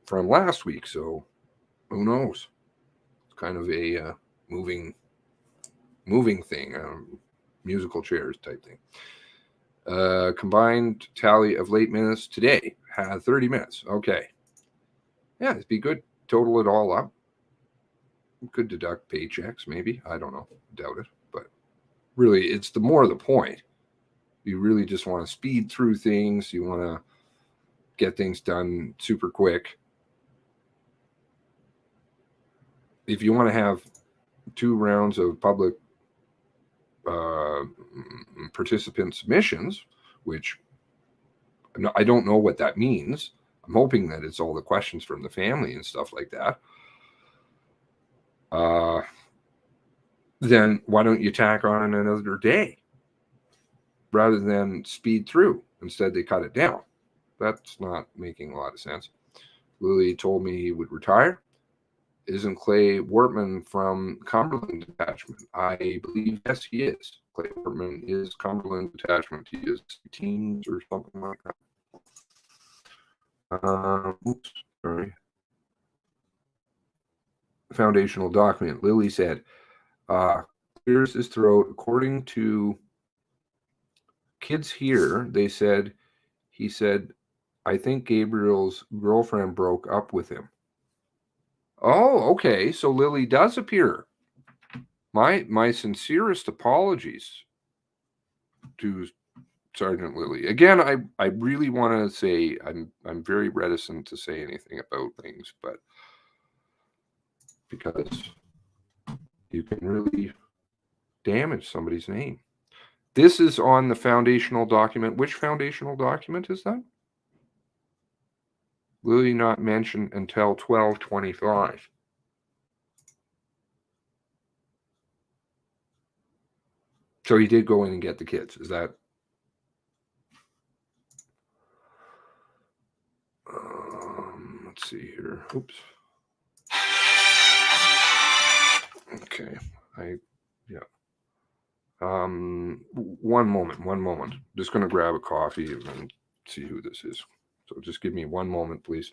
from last week, so who knows? It's kind of a moving thing, musical chairs type thing. Combined tally of late minutes today had 30 minutes. Okay. Yeah, it'd be good. Total it all up. Could deduct paychecks, maybe. I don't know. Doubt it. But really, it's the more the point. You really just want to speed through things. You want to get things done super quick. If you want to have 2 rounds of public participant submissions, which I don't know what that means. I'm hoping that it's all the questions from the family and stuff like that. Then why don't you tack on another day rather than speed through? Instead, they cut it down. That's not making a lot of sense. Lily told me he would retire. Isn't Clay Wortman from Cumberland Detachment? I believe, yes, he is. Clay Wortman is Cumberland Detachment. He is teens or something like that. Oops, sorry. Foundational document. Lily said, clears his throat. According to kids here, he said, I think Gabriel's girlfriend broke up with him. Oh, okay. So Lily does appear. My sincerest apologies to Sergeant Lily. Again, I really want to say I'm very reticent to say anything about things, but because you can really damage somebody's name. This is on the foundational document. Which foundational document is that? Lily not mentioned until 12/25. So he did go in and get the kids. Is that? Let's see here. Oops. Okay. One moment. Just going to grab a coffee and see who this is. So just give me one moment, please.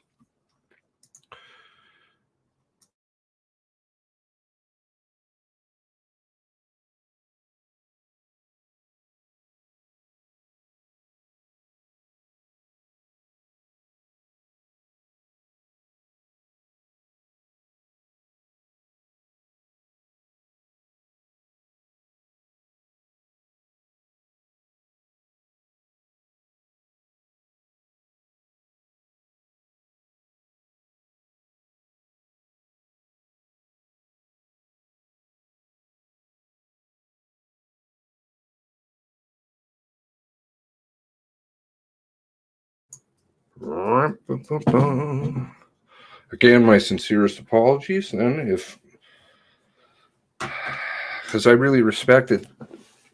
Again, my sincerest apologies then because I really respect it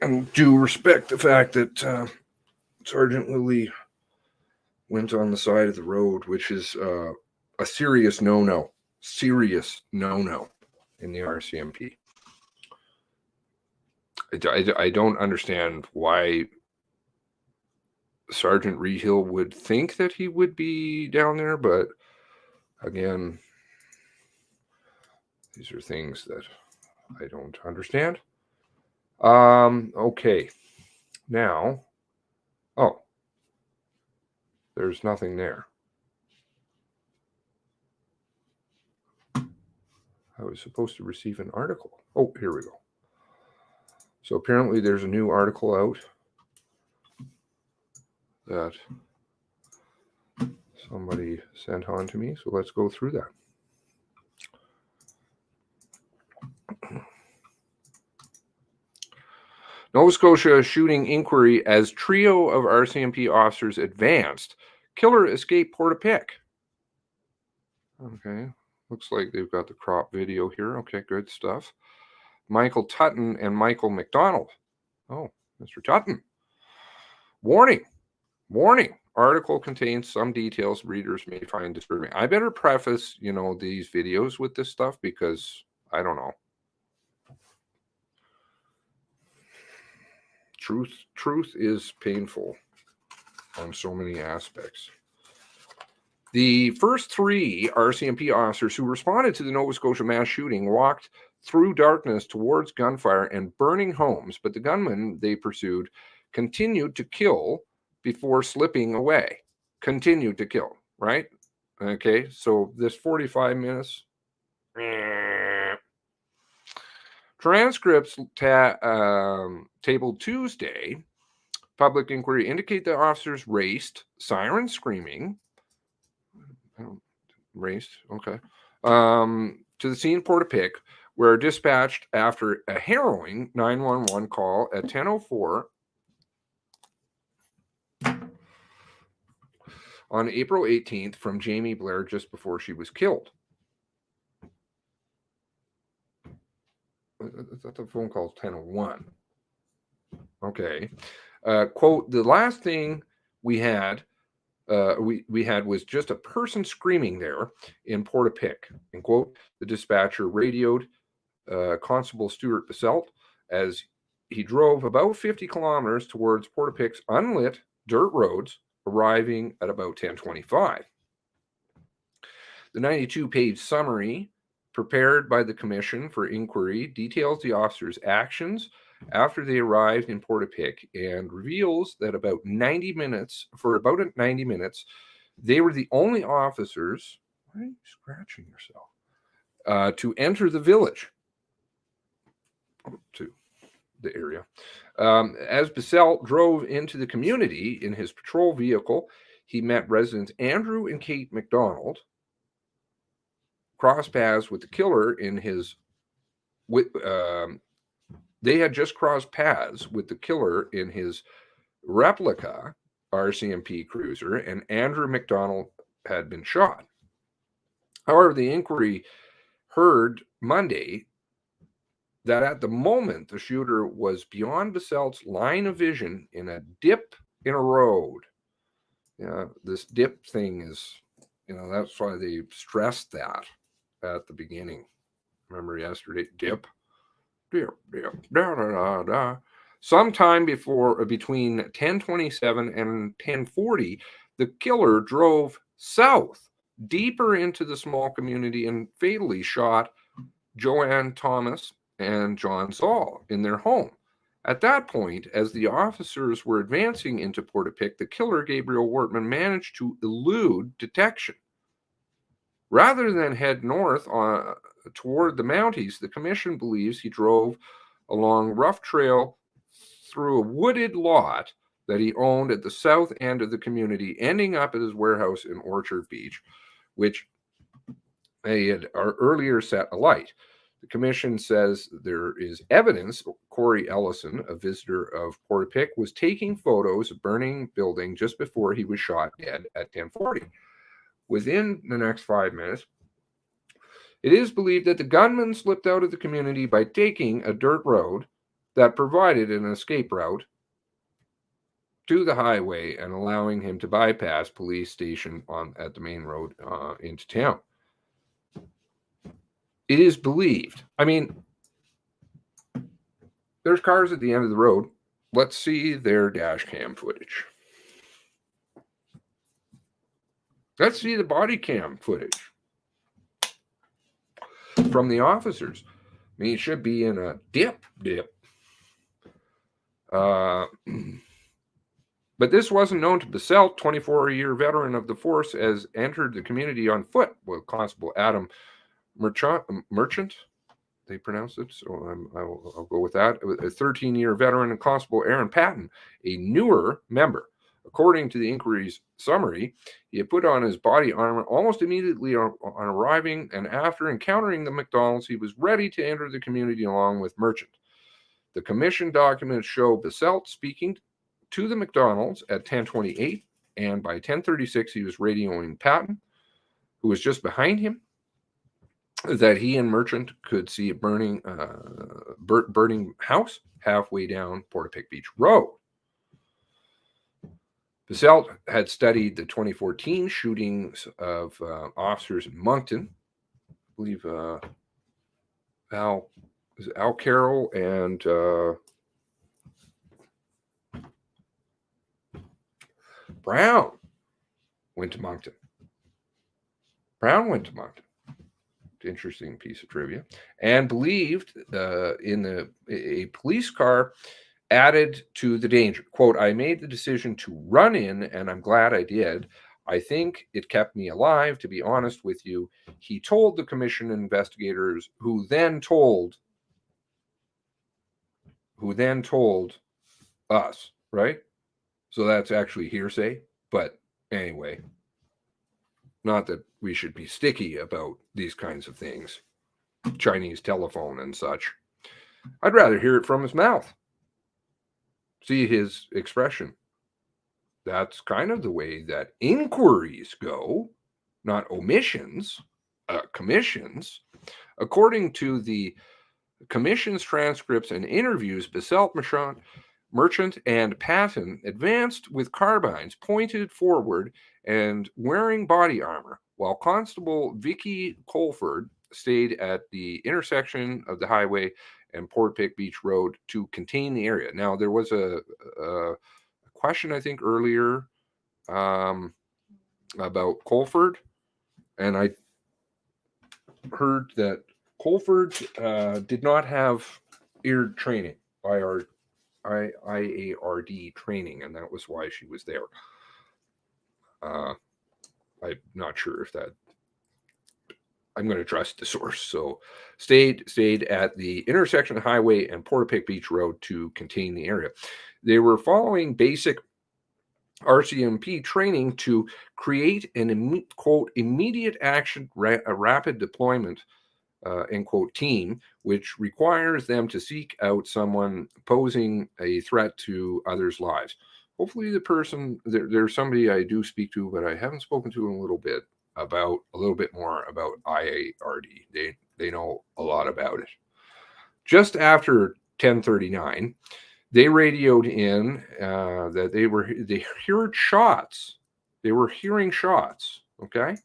and do respect the fact that Sergeant Lilly went on the side of the road, which is a serious no-no in the RCMP. I don't understand why Sergeant Rehill would think that he would be down there, but again, these are things that I don't understand. Okay. Now, there's nothing there. I was supposed to receive an article. Oh, here we go. So apparently there's a new article out that somebody sent on to me. So let's go through that. Nova Scotia shooting inquiry as trio of RCMP officers advanced. Killer escaped Portapique. Okay, looks like they've got the crop video here. Okay, good stuff. Michael Tutton and Michael McDonald. Oh, Mr. Tutton. Warning. Warning. Article contains some details readers may find disturbing. I better preface, these videos with this stuff because I don't know. Truth is painful on so many aspects. The first 3 RCMP officers who responded to the Nova Scotia mass shooting walked through darkness towards gunfire and burning homes, but the gunmen they pursued continued to kill before slipping away. Continued to kill, right? Okay, so this 45 minutes. Transcripts tabled Tuesday, public inquiry indicate that officers raced, siren screaming, okay, to the scene Portapique, where dispatched after a harrowing 911 call at 10:04 on April 18th from Jamie Blair just before she was killed. I thought the phone call was 10:01. Okay. Quote, the last thing we had was just a person screaming there in Portapique. And quote, the dispatcher radioed Constable Stuart Basselt as he drove about 50 kilometers towards Portapique's unlit dirt roads, arriving at about 10:25. The 92-page summary prepared by the Commission for Inquiry details the officers' actions after they arrived in Portapique and reveals that about 90 minutes, they were the only officers, why are you scratching yourself, to enter the village, to the area. As Basselt drove into the community in his patrol vehicle, he met residents Andrew and Kate McDonald, crossed paths with the killer in his they had just crossed paths with the killer in his replica RCMP cruiser, and Andrew McDonald had been shot. However, the inquiry heard Monday that at the moment the shooter was beyond Baselt's line of vision in a dip in a road. Yeah, this dip thing is, that's why they stressed that at the beginning. Remember yesterday, dip, da da da da. Sometime between 10:27 and 10:40, the killer drove south, deeper into the small community, and fatally shot Joanne Thomas and John Zoll in their home. At that point, as the officers were advancing into Portapique, the killer, Gabriel Wortman, managed to elude detection. Rather than head north toward the Mounties, the Commission believes he drove along rough trail through a wooded lot that he owned at the south end of the community, ending up at his warehouse in Orchard Beach, which they had earlier set alight. The Commission says there is evidence Corey Ellison, a visitor of Portapique, was taking photos of burning building just before he was shot dead at 10:40. Within the next 5 minutes, it is believed that the gunman slipped out of the community by taking a dirt road that provided an escape route to the highway and allowing him to bypass police station at the main road into town. It is believed. I mean, there's cars at the end of the road. Let's see their dash cam footage. Let's see the body cam footage from the officers. I mean, it should be in a dip. But this wasn't known to Basselt, 24-year veteran of the force, as entered the community on foot with Constable Adam Merchant, they pronounce it, so I'll go with that. A 13-year veteran and Constable Aaron Patton, a newer member According to the inquiry's summary, he had put on his body armor almost immediately on arriving, and after encountering the McDonald's, he was ready to enter the community along with Merchant. The commission documents show Baselt speaking to the McDonald's at 10:28, and by 10:36 he was radioing Patton, who was just behind him, that he and Merchant could see a burning house halfway down Portapique Beach Road. Baselt had studied the 2014 shootings of officers in Moncton. I believe Al Carroll and Brown went to Moncton. Interesting piece of trivia. And believed in a police car added to the danger. Quote, I made the decision to run in, and I'm glad I did. I think it kept me alive, to be honest with you. He told the commission investigators, who then told us, right? So that's actually hearsay. But anyway, not that we should be sticky about these kinds of things, Chinese telephone and such. I'd rather hear it from his mouth. See his expression. That's kind of the way that inquiries go, not omissions, commissions. According to the commission's transcripts and interviews, Baselt, Merchant, and Patton advanced with carbines pointed forward and wearing body armor, while Constable Vicky Colford stayed at the intersection of the highway and Portapique Beach Road to contain the area. Now, there was a question, I think, earlier about Colford, and I heard that Colford did not have IARD training, IARD training, and that was why she was there. I'm not sure if that. I'm going to trust the source. So stayed at the intersection of Highway and Portapique Beach Road to contain the area. They were following basic RCMP training to create an quote immediate action, a rapid deployment end quote team, which requires them to seek out someone posing a threat to others' lives. Hopefully the person, there's somebody I do speak to, but I haven't spoken to in a little bit more about IARD. They know a lot about it. Just after 10:39, they radioed in that they heard shots. They were hearing shots, okay,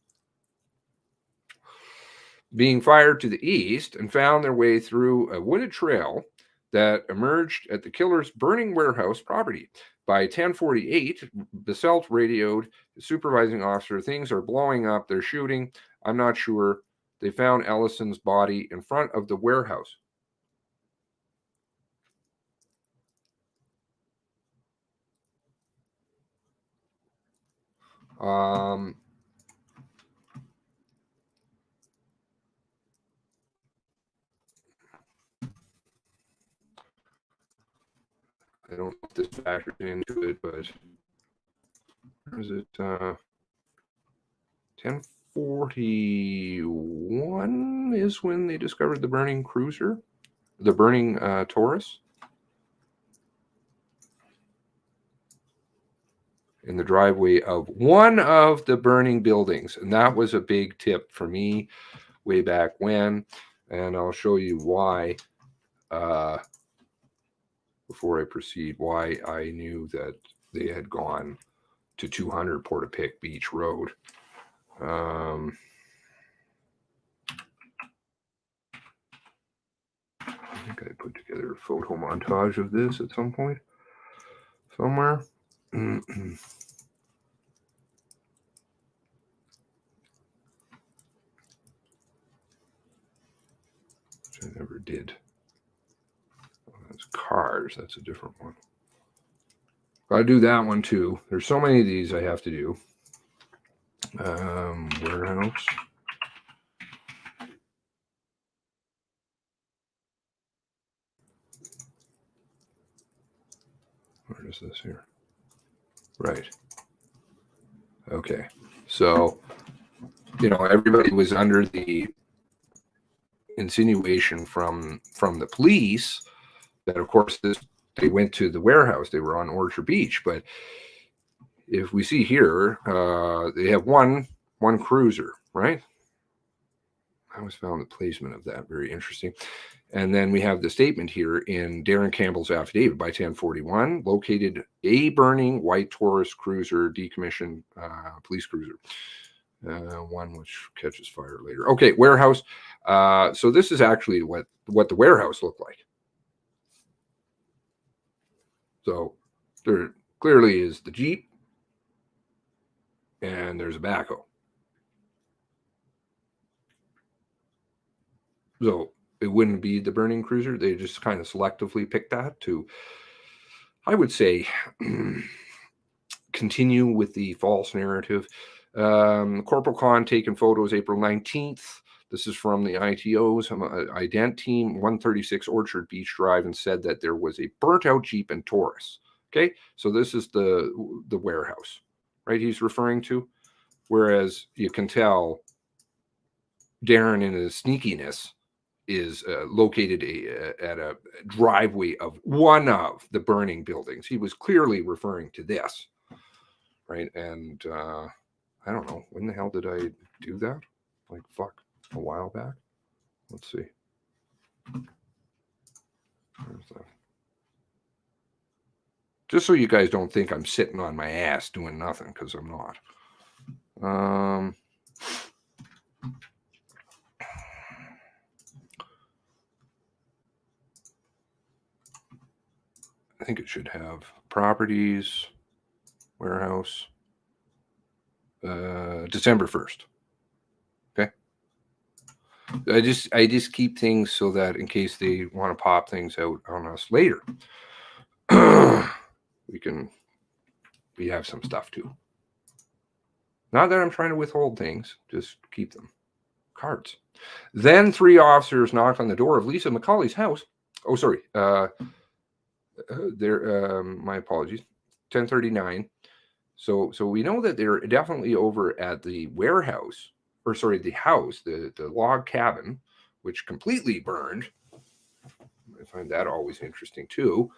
being fired to the east, and found their way through a wooded trail that emerged at the killer's burning warehouse property. By 10:48, Baselt radioed the supervising officer, things are blowing up, they're shooting, I'm not sure. They found Ellison's body in front of the warehouse. I don't know if this factors into it, but is it 10:41 is when they discovered the burning cruiser, the burning Taurus in the driveway of one of the burning buildings. And that was a big tip for me way back when. And I'll show you why, before I proceed, why I knew that they had gone to 200 Portapique Beach Road. I think I put together a photo montage of this at some point, somewhere. Which I never did. Oh, that's cars. That's a different one. Gotta do that one too. There's so many of these I have to do. Warehouse. Where is this here? Right. Okay. So, everybody was under the insinuation from the police that, of course, they went to the warehouse. They were on Orchard Beach, but if we see here, they have one cruiser, right? I always found the placement of that very interesting. And then we have the statement here in Darren Campbell's affidavit by 1041, located a burning white Taurus cruiser, decommissioned police cruiser. One which catches fire later. Okay, warehouse. So this is actually what the warehouse looked like. So there clearly is the Jeep, and there's a backhoe. So it wouldn't be the burning cruiser. They just kind of selectively picked that to, I would say, continue with the false narrative. Corporal Khan taking photos April 19th. This is from the ITO's ident team, 136 Orchard Beach Drive, and said that there was a burnt out Jeep and Taurus. Okay, so this is the warehouse, right? He's referring to, whereas you can tell Darren in his sneakiness is located at a driveway of one of the burning buildings. He was clearly referring to this, right? And I don't know, when the hell did I do that? Like, fuck, a while back? Let's see. Where's that? Just so you guys don't think I'm sitting on my ass doing nothing, because I'm not. I think it should have properties, warehouse, December 1st. Okay. I just keep things so that in case they want to pop things out on us later, we have some stuff too. Not that I'm trying to withhold things, just keep them. Cards. Then 3 officers knocked on the door of Lisa McCauley's house. Oh, sorry. My apologies. 10:39. So we know that they're definitely over at the warehouse, or sorry, the house, the log cabin, which completely burned. I find that always interesting too.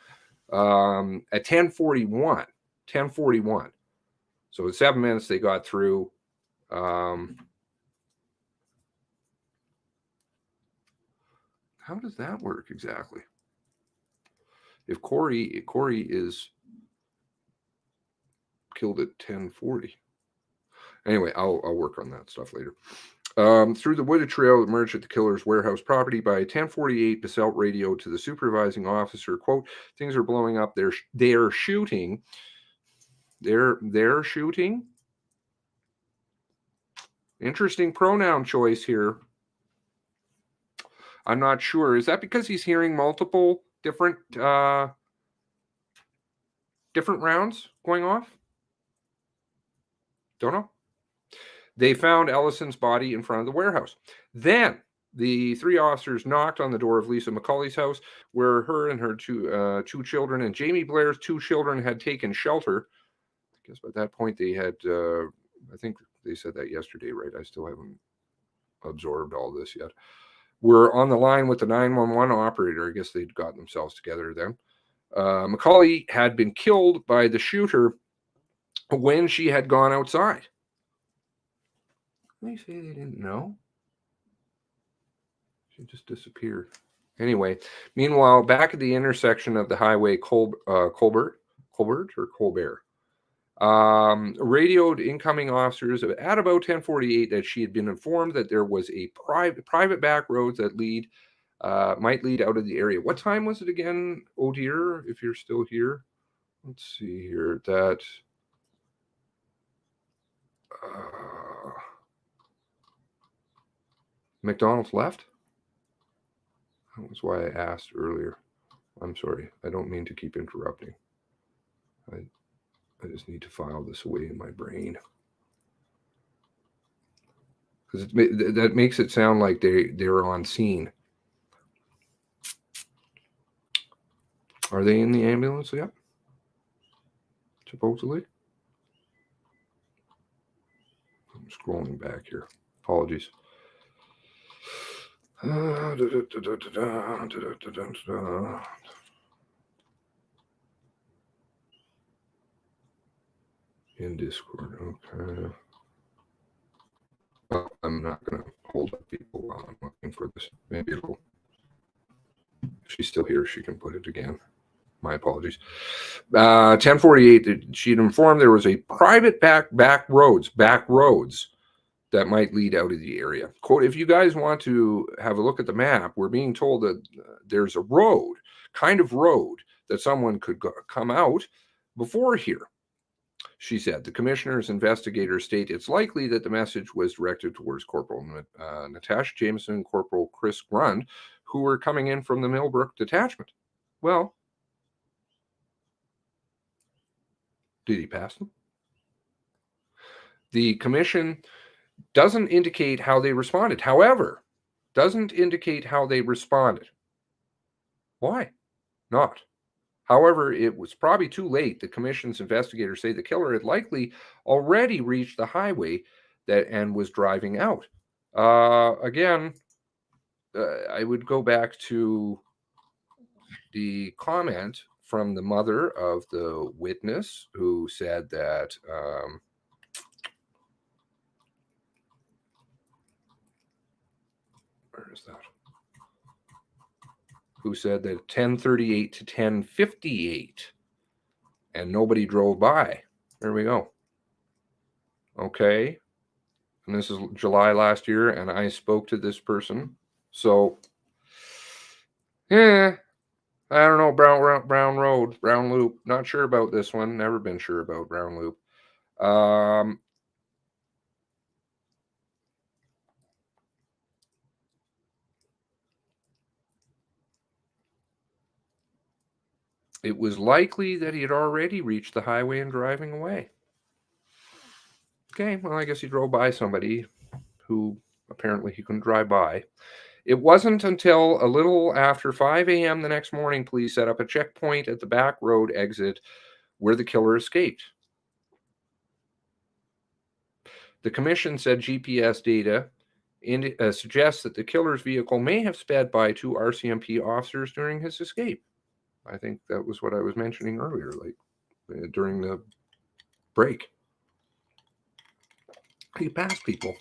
At 10:41. So in 7 minutes they got through. How does that work exactly? If Corey is killed at 10:40. Anyway, I'll work on that stuff later. Through the wooded trail, emerged at the killer's warehouse property by 10:48. Basalt radio to the supervising officer, quote, "Things are blowing up. They're shooting. They're shooting." Interesting pronoun choice here. I'm not sure. Is that because he's hearing multiple different rounds going off? Don't know. They found Ellison's body in front of the warehouse. Then the 3 officers knocked on the door of Lisa McCauley's house, where her and her two children and Jamie Blair's 2 children had taken shelter. I guess by that point they had, I think they said that yesterday, right? I still haven't absorbed all this yet. We're on the line with the 911 operator. I guess they'd gotten themselves together then. McCauley had been killed by the shooter when she had gone outside. They say they didn't know. She just disappeared. Anyway, meanwhile, back at the intersection of the highway, Colbert, radioed incoming officers at about 10:48 that she had been informed that there was a private back roads that might lead out of the area. What time was it again, oh dear, if you're still here? Let's see here. That McDonald's left? That was why I asked earlier. I'm sorry. I don't mean to keep interrupting. I just need to file this away in my brain. Because that makes it sound like they're on scene. Are they in the ambulance yet? Supposedly? scrolling back here. Apologies. In Discord, okay. Well, I'm not going to hold up people while I'm looking for this. Maybe it'll, if she's still here, she can put it again. My apologies. 1048, she'd informed there was a private back roads that might lead out of the area. Quote, if you guys want to have a look at the map, we're being told that there's a road that someone could come out before here. She said, the commissioner's investigators state it's likely that the message was directed towards Corporal Natasha Jameson and Corporal Chris Grund, who were coming in from the Millbrook detachment. Well, did he pass them? The commission doesn't indicate how they responded. However, doesn't indicate how they responded. Why not? However, it was probably too late. The commission's investigators say the killer had likely already reached the highway and was driving out. Again, I would go back to the comment from the mother of the witness who said that where is that? Who said that 10:38 to 10:58 and nobody drove by. There we go. Okay. And this is July last year, and I spoke to this person. So, yeah, I don't know, Brown Road, Brown Loop. Not sure about this one. Never been sure about Brown Loop. It was likely that he had already reached the highway and driving away. Okay, well, I guess he drove by somebody who apparently he couldn't drive by. It wasn't until a little after 5 a.m. the next morning, police set up a checkpoint at the back road exit where the killer escaped. The commission said GPS data suggests that the killer's vehicle may have sped by 2 RCMP officers during his escape. I think that was what I was mentioning earlier, like during the break. He passed people.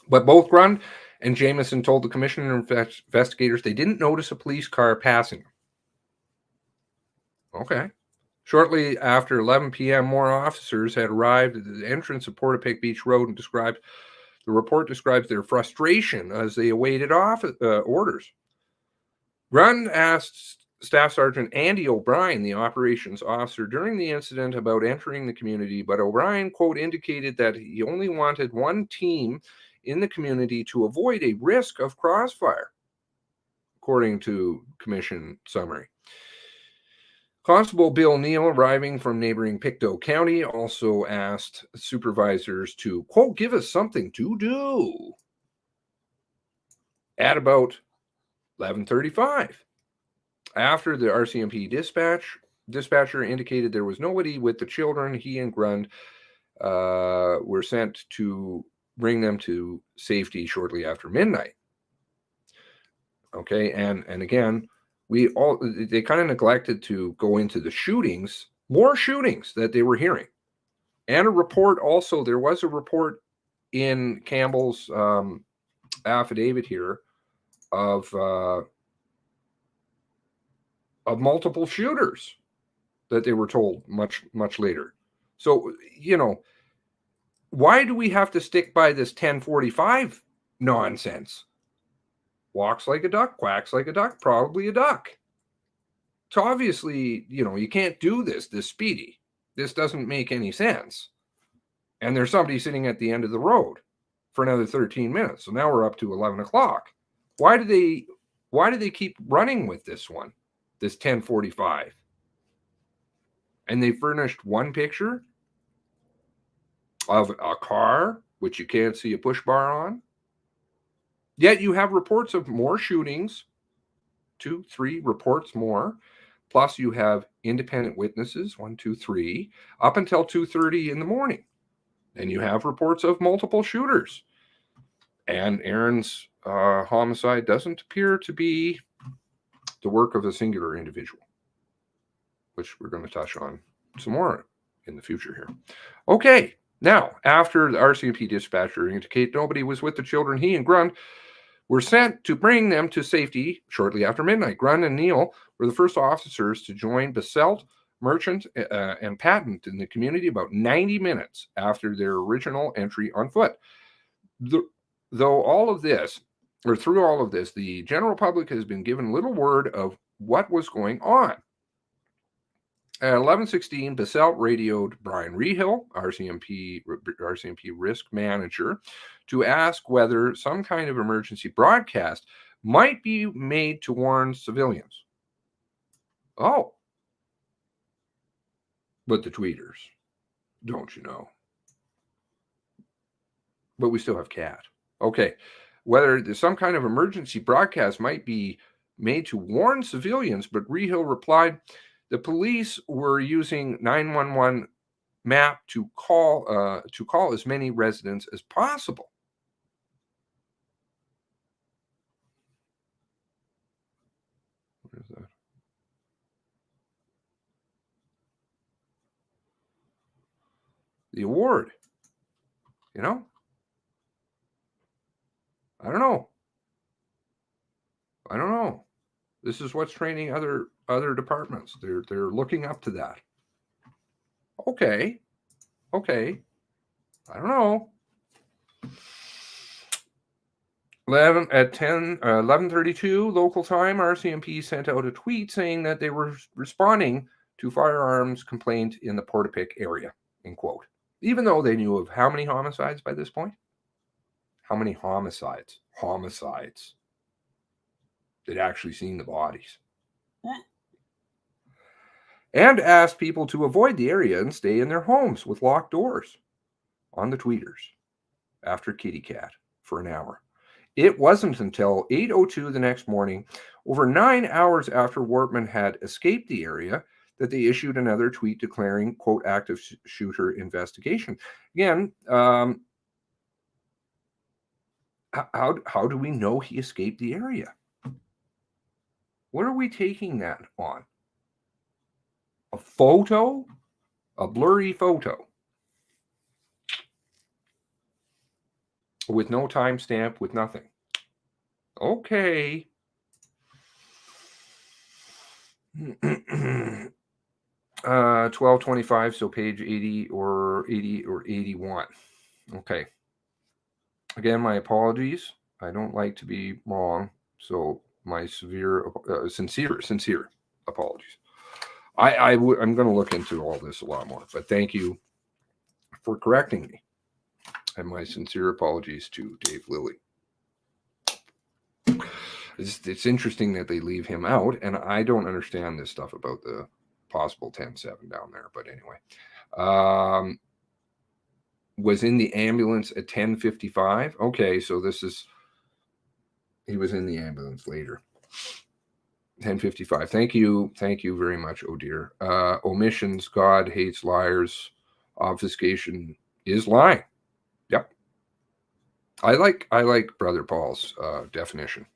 But both Grund and Jameson told the commission and investigators they didn't notice a police car passing them. Okay. Shortly after 11 p.m., more officers had arrived at the entrance of Portapique Beach Road and the report describes their frustration as they awaited orders. Grund asked Staff Sergeant Andy O'Brien, the operations officer, during the incident about entering the community, but O'Brien, quote, indicated that he only wanted one team in the community to avoid a risk of crossfire, according to commission summary. Constable Bill Neal, arriving from neighboring Pictou County, also asked supervisors to, quote, give us something to do at about 11:35. After the RCMP dispatcher indicated there was nobody with the children, he and Grund were sent to bring them to safety shortly after midnight. Okay, and again, they kind of neglected to go into the more shootings that they were hearing. And a report also, there was a report in Campbell's affidavit here of multiple shooters that they were told much later. So, why do we have to stick by this 10:45 nonsense? Walks like a duck, quacks like a duck, probably a duck. So obviously, you can't do this speedy. This doesn't make any sense. And there's somebody sitting at the end of the road for another 13 minutes. So now we're up to 11 o'clock. Why do they keep running with this one? This 10:45, and they furnished one picture of a car which you can't see a push bar on, yet you have reports of more shootings, 2, 3 reports more, plus you have independent witnesses, 1, 2, 3, up until 2:30 in the morning. and you have reports of multiple shooters. And Aaron's homicide doesn't appear to be the work of a singular individual, which we're going to touch on some more in the future here. Okay, now, after the RCMP dispatcher indicated nobody was with the children, he and Grund were sent to bring them to safety shortly after midnight. Grund and Neal were the first officers to join Baselt, Merchant, and Patent in the community about 90 minutes after their original entry on foot. Though all of this, or through all of this, the general public has been given little word of what was going on. At 11:16, Baselt radioed Brian Rehill, RCMP risk manager, to ask whether some kind of emergency broadcast might be made to warn civilians. Oh. But the tweeters, don't you know? But we still have Cat. Okay. Whether there's some kind of emergency broadcast might be made to warn civilians, but Rehill replied, the police were using 911 map to call as many residents as possible. Where is that? The award, you know? I don't know. This is what's training other departments. They're looking up to that. Okay. I don't know. 11:32 local time, RCMP sent out a tweet saying that they were responding to firearms complaint in the Portapique area, in quote. Even though they knew of how many homicides by this point? How many homicides? Homicides. They'd actually seen the bodies. And asked people to avoid the area and stay in their homes with locked doors on the tweeters after Kitty Cat for an hour. It wasn't until 8:02 the next morning, over 9 hours after Wortman had escaped the area, that they issued another tweet declaring, quote, active shooter investigation. Again, how do we know he escaped the area? What are we taking that on? A photo? A blurry photo? With no timestamp, with nothing. Okay. 1225, so page 80 or 81. Okay. Again, my apologies. I don't like to be wrong, so my sincere apologies. I'm going to look into all this a lot more, but thank you for correcting me. And my sincere apologies to Dave Lilly. It's interesting that they leave him out, and I don't understand this stuff about the possible 10-7 down there. But anyway, was in the ambulance at 10:55. Okay, so he was in the ambulance later. 10:55. Thank you very much, oh dear. Omissions, God hates liars. Obfuscation is lying. Yep. I like Brother Paul's definition.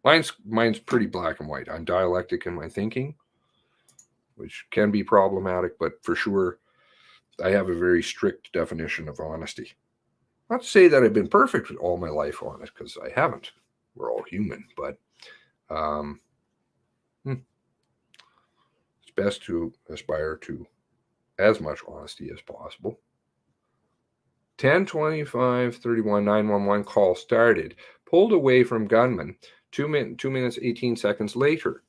Mine's pretty black and white. I'm dialectic in my thinking, which can be problematic, but for sure, I have a very strict definition of honesty. Not to say that I've been perfect all my life on it, because I haven't. We're all human, but it's best to aspire to as much honesty as possible. 10:25:31 911 call started. Pulled away from gunman 2 minutes 18 seconds later.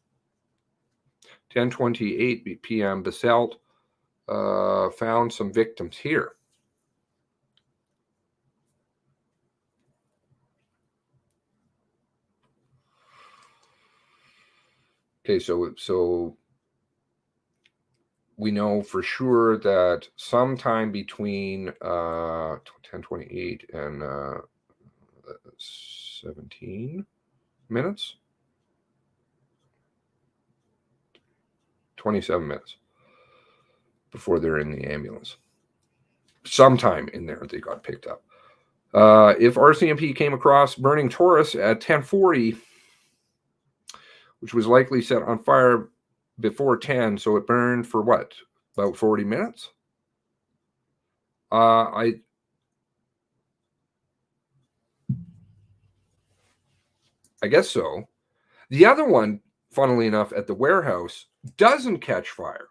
10:28 p.m. Baselt found some victims here. Okay, so we know for sure that sometime between 10:28 and 17 minutes, 27 minutes before they're in the ambulance. sometime in there they got picked up. If RCMP came across burning Taurus at 10:40, which was likely set on fire before 10, so it burned for what, about 40 minutes? I guess so. The other one, funnily enough, at the warehouse doesn't catch fire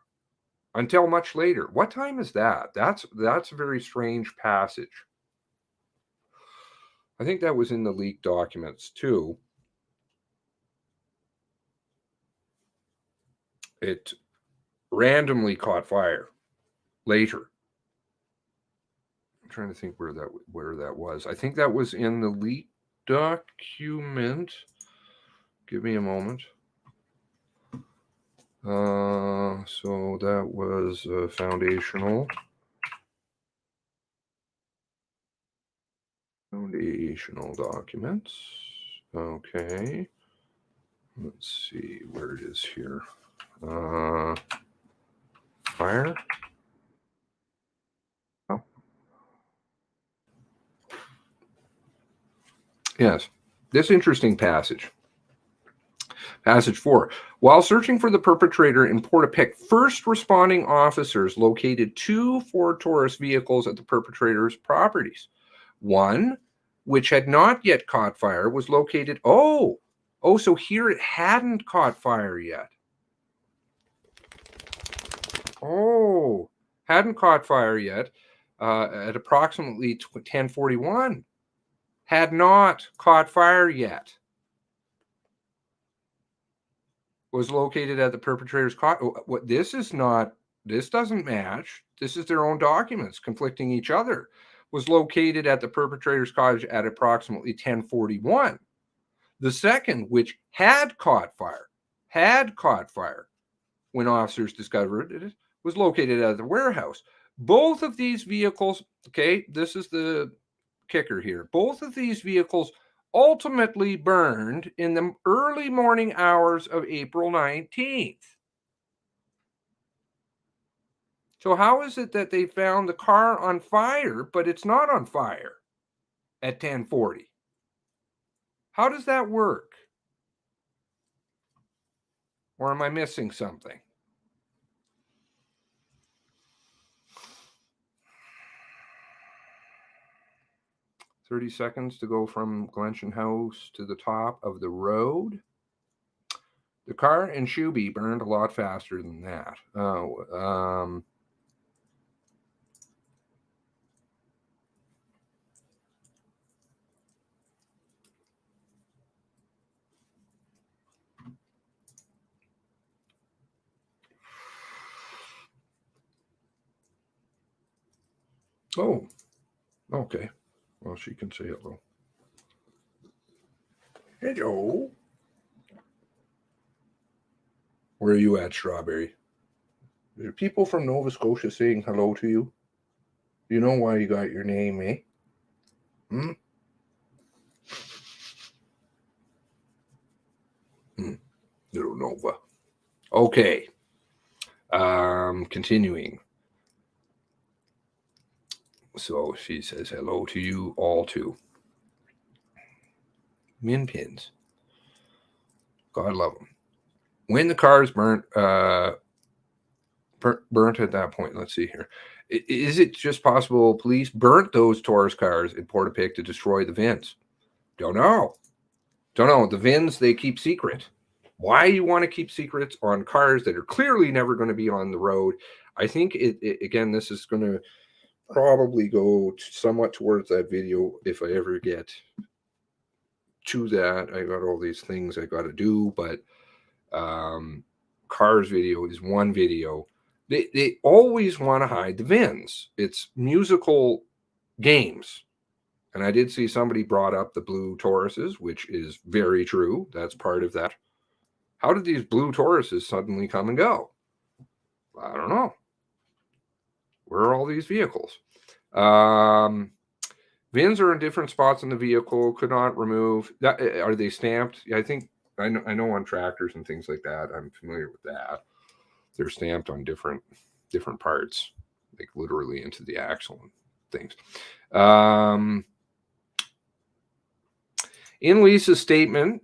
until much later. What time is that? That's a very strange passage. I think that was in the leaked documents too. It randomly caught fire later. I'm trying to think where that was. I think that was in the leaked document. Give me a moment. So that was foundational documents. Okay. Let's see where it is here. Fire. Oh. Yes. This interesting passage. Passage 4. While searching for the perpetrator in Portapique, first responding officers located 2 Ford Taurus vehicles at the perpetrator's properties. One, which had not yet caught fire, was located. Oh, so here it hadn't caught fire yet. Oh, hadn't caught fire yet at approximately 10:41. Had not caught fire yet. Was located at the perpetrator's cottage. What this is not, this doesn't match. This is their own documents conflicting each other. Was located at the perpetrator's cottage at approximately 10:41. The second, which had caught fire when officers discovered it, was located at the warehouse. Both of these vehicles, okay, this is the kicker here. Both of these vehicles ultimately burned in the early morning hours of April 19th. So how is it that they found the car on fire, but it's not on fire at 10:40? How does that work? Or am I missing something? "30 seconds to go from Glensham House to the top of the road." The car in Shuby burned a lot faster than that. Oh, okay. Well, she can say hello. Hello. Where are you at, Strawberry? Are there people from Nova Scotia saying hello to you? You know why you got your name, eh? Little Nova. Okay. Continuing. So she says hello to you all too. Min pins. God love them. When the cars burnt at that point, let's see here. Is it just possible police burnt those Taurus cars in Portapique to destroy the VINs? Don't know. The VINs, they keep secret. Why you want to keep secrets on cars that are clearly never going to be on the road? I think, again, this is going to probably go somewhat towards that video if I ever get to that. I got all these things I got to do, but cars video is one video. They always want to hide the VINs. It's musical games. And I did see somebody brought up the blue Tauruses, which is very true. That's part of that. How did these blue Tauruses suddenly come and go? I don't know. Where are all these vehicles? VINs are in different spots in the vehicle. Could not remove. Are they stamped? I think I know on tractors and things like that. I'm familiar with that. They're stamped on different parts, like literally into the axle and things. In Lisa's statement,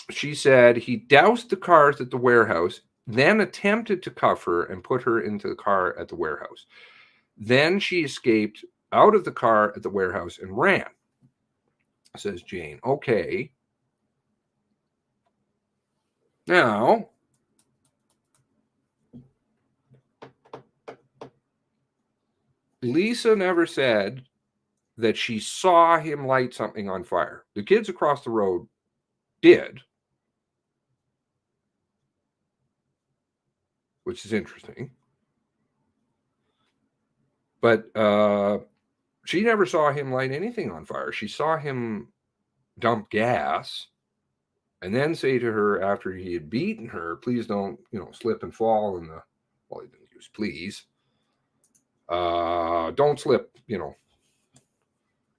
she said he doused the cars at the warehouse, then attempted to cuff her and put her into the car at the warehouse. Then she escaped out of the car at the warehouse and ran, says Jane. Okay. Now, Lisa never said that she saw him light something on fire. The kids across the road did, which is interesting. But she never saw him light anything on fire. She saw him dump gas and then say to her after he had beaten her, please don't, slip and fall in the, well, he didn't use please. Don't slip,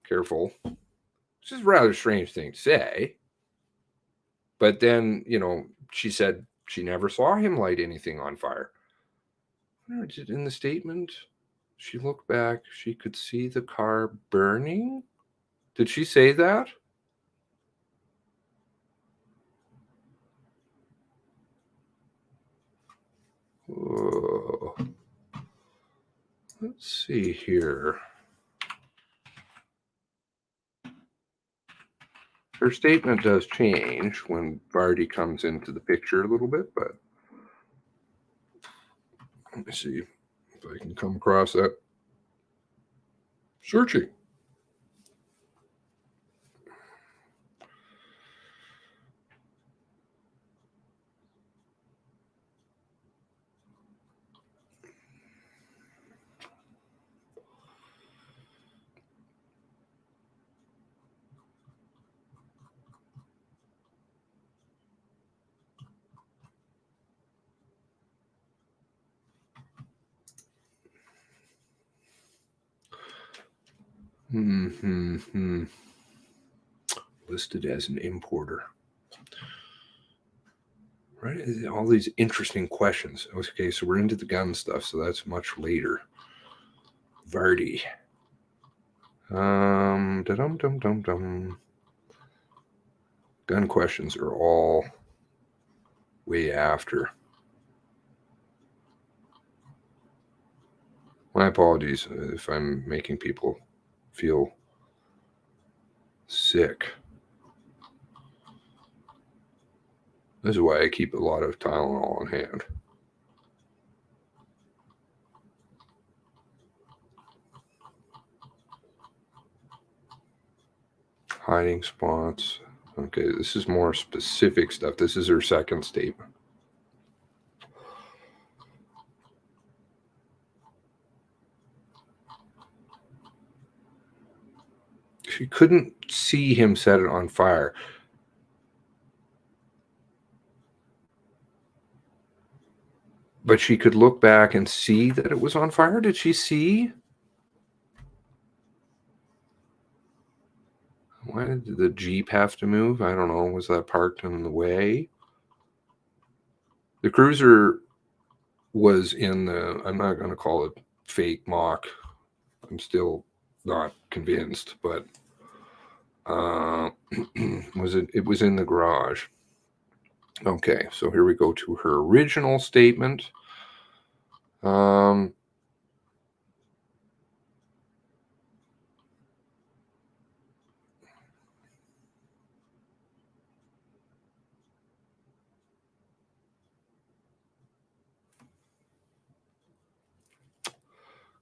careful. Which is a rather strange thing to say. But then, she said she never saw him light anything on fire. In the statement, she looked back, she could see the car burning. Did she say that? Whoa. Let's see here. Her statement does change when Vardy comes into the picture a little bit, but let me see if I can come across that. Searching. Listed as an importer. Right? All these interesting questions. Okay, so we're into the gun stuff, so that's much later. Vardy. Gun questions are all way after. My apologies if I'm making people feel sick. This is why I keep a lot of Tylenol on hand. Hiding spots. Okay, this is more specific stuff. This is her second statement. She couldn't see him set it on fire. But she could look back and see that it was on fire. Did she see? Why did the Jeep have to move? I don't know. Was that parked in the way? The cruiser was in the, I'm not going to call it fake mock. I'm still not convinced, but it was in the garage. Okay, so here we go to her original statement.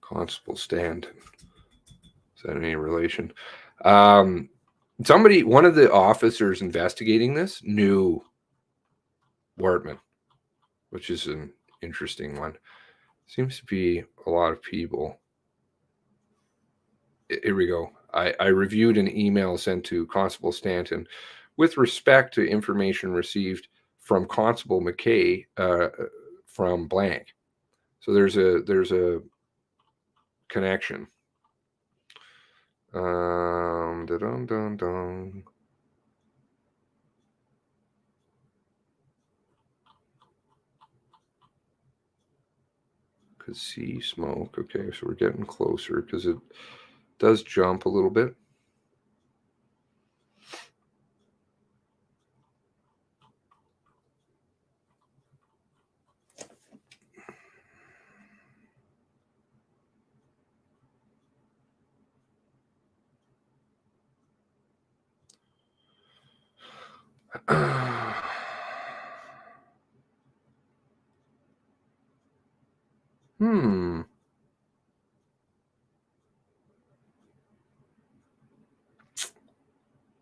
Constable Stanton. Is that any relation? One of the officers investigating this knew Wortman, which is an interesting one. Seems to be a lot of people. Here we go. I reviewed an email sent to Constable Stanton with respect to information received from Constable McKay from blank. So there's a connection. Could see smoke. Okay, so we're getting closer because Does jump a little bit.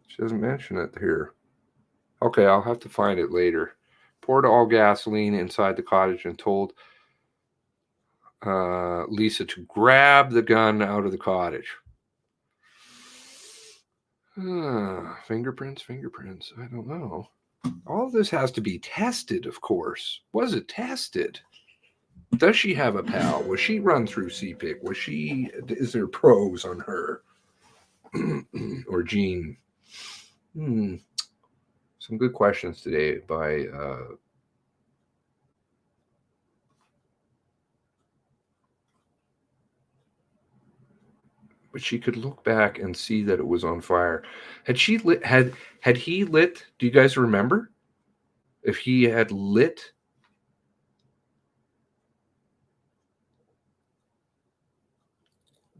She doesn't mention it here. Okay, I'll have to find it later. Poured all gasoline inside the cottage and told Lisa to grab the gun out of the cottage. Fingerprints. I don't know. All of this has to be tested, of course. Was it tested? Does she have a pal? Was she run through CPIC? Is there pros on her? Or Jean? Some good questions today by but she could look back and see that it was on fire. Had she lit? Had he lit? Do you guys remember? If he had lit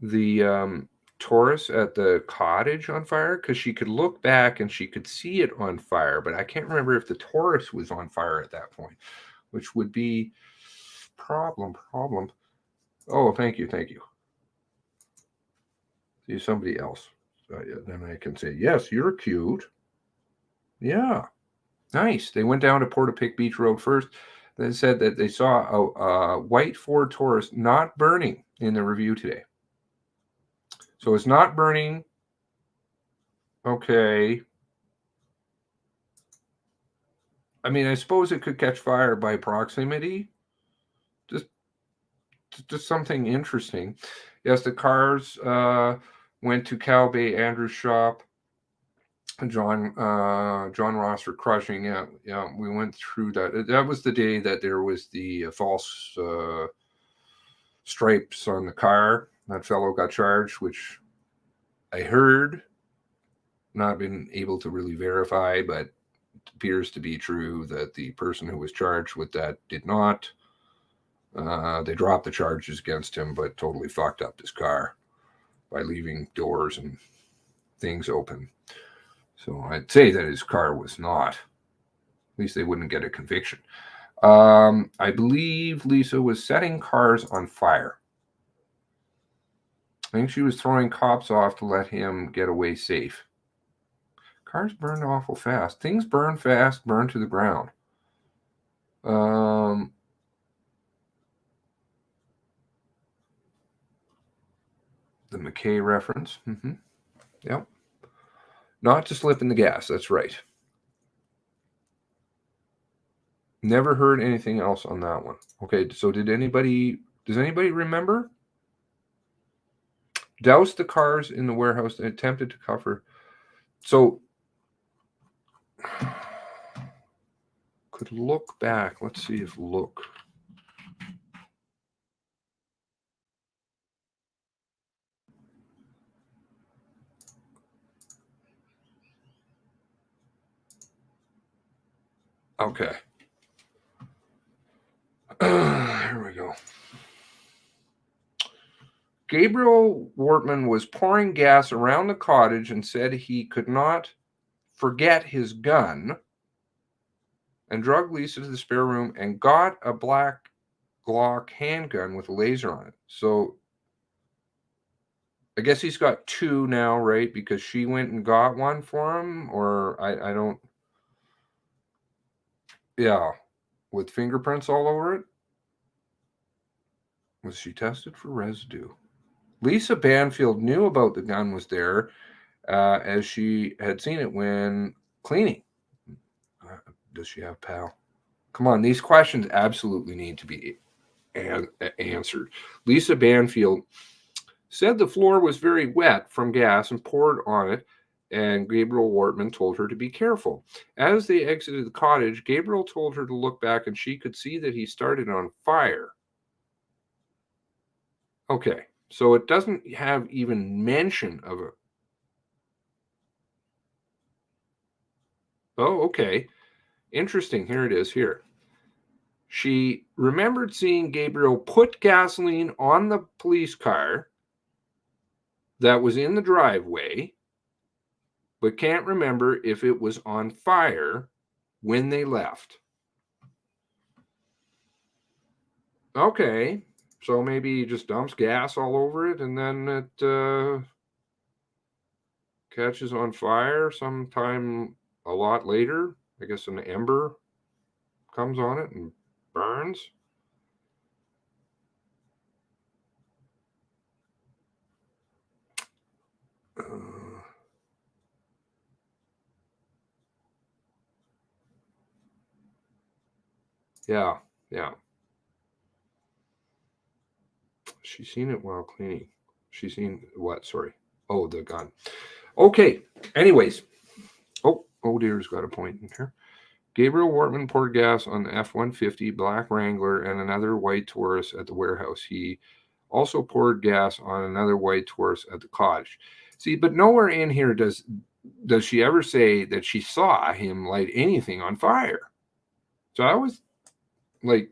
the Taurus at the cottage on fire, because she could look back and she could see it on fire, but I can't remember if the Taurus was on fire at that point, which would be problem. Oh, thank you. See somebody else. Then I can say, yes, you're cute. Yeah, nice. They went down to Portapique Beach Road first. They said that they saw a white Ford Taurus not burning in the review today. So it's not burning. Okay. I mean, I suppose it could catch fire by proximity. Just something interesting. Yes, the cars went to Cal Bay Andrew's shop. John Ross for crushing. Yeah, we went through that. That was the day that there was the false stripes on the car. That fellow got charged, which I heard, not been able to really verify, but it appears to be true that the person who was charged with that did not. They dropped the charges against him, but totally fucked up his car by leaving doors and things open. So I'd say that his car was not. At least they wouldn't get a conviction. I believe Lisa was setting cars on fire. I think she was throwing cops off to let him get away safe. Cars burned awful fast. Things burn fast, burn to the ground. The McKay reference. Yep. Not to slip in the gas. That's right. Never heard anything else on that one. Okay, so does anybody remember? Doused the cars in the warehouse and attempted to cover. So could look back. Let's see if look. Okay. Here we go. Gabriel Wortman was pouring gas around the cottage and said he could not forget his gun, and drug Lisa to the spare room and got a black Glock handgun with a laser on it. So I guess he's got two now, right? Because she went and got one for him, or I don't. Yeah, with fingerprints all over it. Was she tested for residue? Lisa Banfield knew about the gun was there, as she had seen it when cleaning. Does she have PAL? Come on, these questions absolutely need to be answered. Lisa Banfield said the floor was very wet from gas and poured on it, and Gabriel Wortman told her to be careful. As they exited the cottage, Gabriel told her to look back, and she could see that he started on fire. Okay, So it doesn't have even mention of a. Oh, okay. Interesting. Here it is here. She remembered seeing Gabriel put gasoline on the police car that was in the driveway, but can't remember if it was on fire when they left. Okay, so maybe he just dumps gas all over it and then it catches on fire sometime a lot later. I guess an ember comes on it and burns. Yeah, yeah. She's seen it while cleaning. She's seen what? Sorry. Oh, the gun. Okay. Anyways. Oh dear's got a point in here. Gabriel Wortman poured gas on the F-150 Black Wrangler and another white Taurus at the warehouse. He also poured gas on another white Taurus at the cottage. See, but nowhere in here does she ever say that she saw him light anything on fire. So I was like,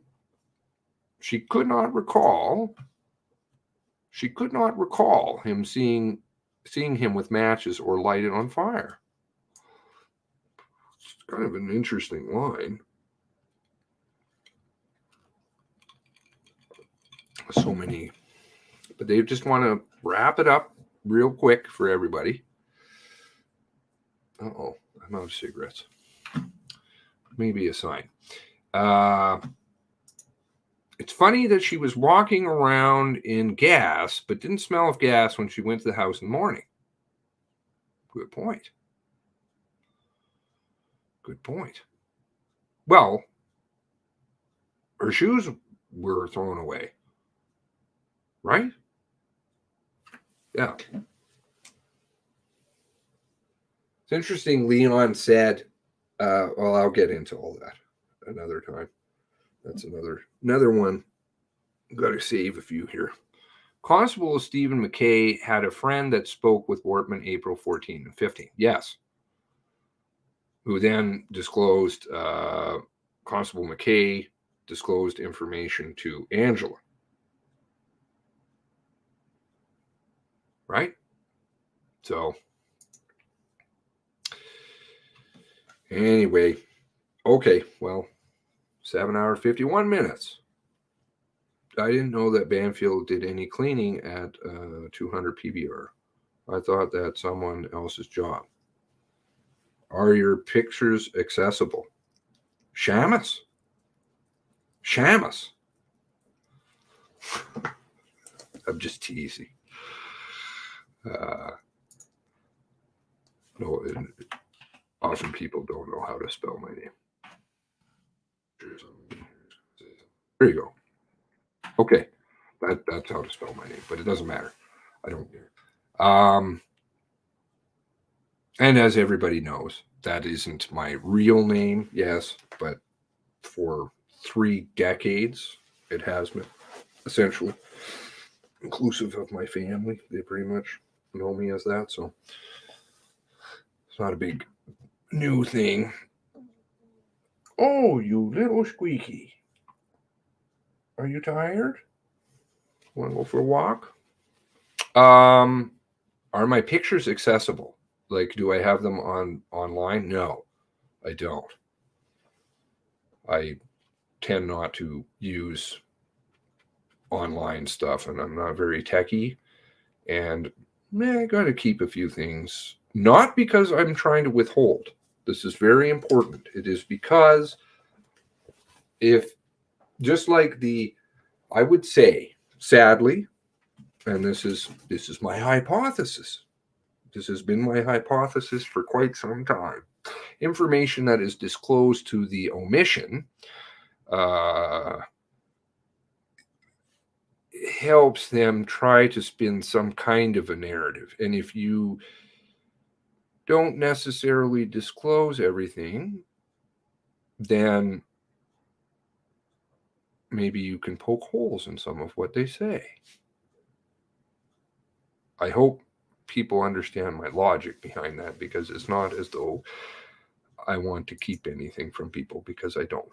she could not recall him seeing him with matches or light it on fire. It's kind of an interesting line. So many, but they just want to wrap it up real quick for everybody. Uh-oh, I'm out of cigarettes. Maybe a sign. It's funny that she was walking around in gas, but didn't smell of gas when she went to the house in the morning. Good point. Good point. Well, her shoes were thrown away, right? Yeah. It's interesting. Leon said, well, I'll get into all that another time. That's another one. Got to save a few here. Constable Stephen McKay had a friend that spoke with Wortman April 14 and 15. Yes. Who then disclosed, Constable McKay disclosed information to Angela. Right? So, anyway, okay, well, 7 hours, 51 minutes. I didn't know that Banfield did any cleaning at 200 PBR. I thought that's someone else's job. Are your pictures accessible? Shamus? I'm just teasing. No, often people don't know how to spell my name. There you go. Okay, that's how to spell my name, but it doesn't matter. I don't care. And as everybody knows, that isn't my real name, yes, but for 3 decades, it has been, essentially, inclusive of my family. They pretty much know me as that, so it's not a big new thing. Oh, you little squeaky. Are you tired? Want to go for a walk? Are my pictures accessible? Like, do I have them online? No, I don't. I tend not to use online stuff, and I'm not very techie. And I got to keep a few things, not because I'm trying to withhold. This is very important. It is because if, just like I would say, sadly, and this is my hypothesis. This has been my hypothesis for quite some time. Information that is disclosed to the omission helps them try to spin some kind of a narrative. And if you don't necessarily disclose everything, then maybe you can poke holes in some of what they say. I hope people understand my logic behind that, because it's not as though I want to keep anything from people, because I don't.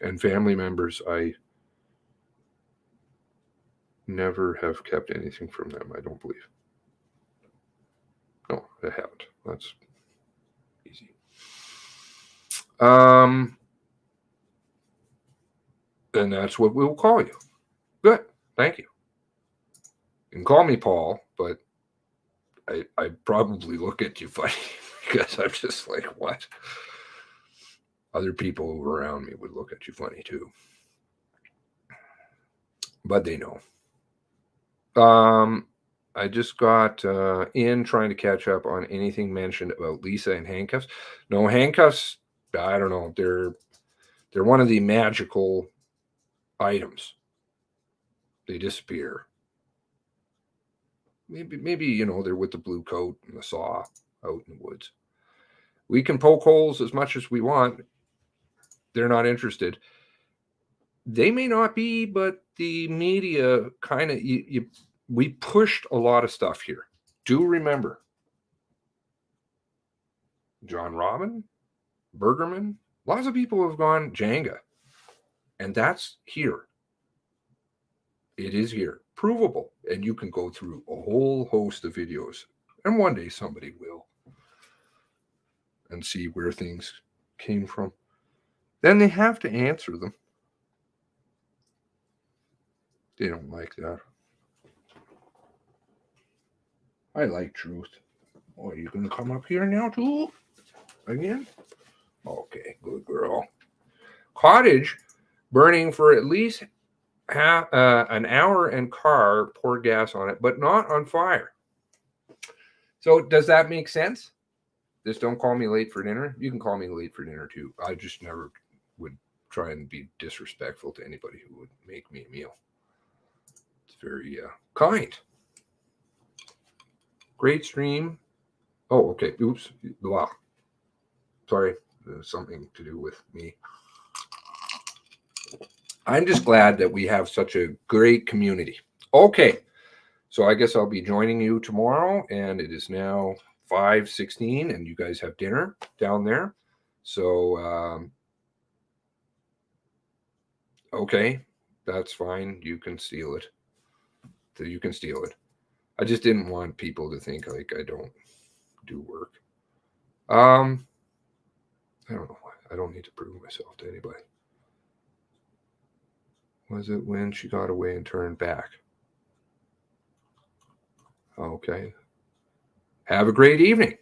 And family members, I never have kept anything from them, I don't believe. No, I haven't. That's easy. And that's what we'll call you. Good. Thank you. You can call me Paul, but I probably look at you funny because I'm just like, what? Other people around me would look at you funny too. But they know. I just got in trying to catch up on anything mentioned about Lisa and handcuffs. No, handcuffs, I don't know. They're one of the magical items. They disappear. Maybe you know, they're with the blue coat and the saw out in the woods. We can poke holes as much as we want. They're not interested. They may not be, but the media kind of, we pushed a lot of stuff here. Do remember, John Robin, Bergerman, lots of people have gone Jenga, and that's here. It is here, provable, and you can go through a whole host of videos, and one day somebody will, and see where things came from. Then they have to answer them. They don't like that. I like truth. Oh, you gonna come up here now too? Again? Okay, good girl. Cottage burning for at least an hour, and car poured gas on it, but not on fire. So does that make sense? Just don't call me late for dinner. You can call me late for dinner too. I just never would try and be disrespectful to anybody who would make me a meal. It's very kind. Great stream. Oh, okay. Oops. Wow. Sorry. Something to do with me. I'm just glad that we have such a great community. Okay. So I guess I'll be joining you tomorrow, and it is now 5:16, and you guys have dinner down there. So, okay, that's fine. You can steal it. So you can steal it. I just didn't want people to think like I don't do work. I don't know why. I don't need to prove myself to anybody. Was it when she got away and turned back? Okay. Have a great evening.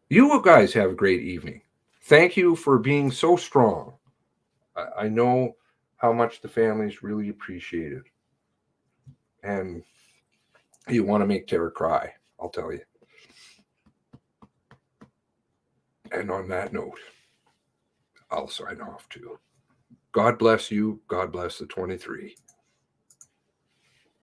You guys have a great evening. Thank you for being so strong. I know how much the families really appreciate it. And you want to make Tara cry, I'll tell you. And on that note, I'll sign off too. God bless you. God bless the 23.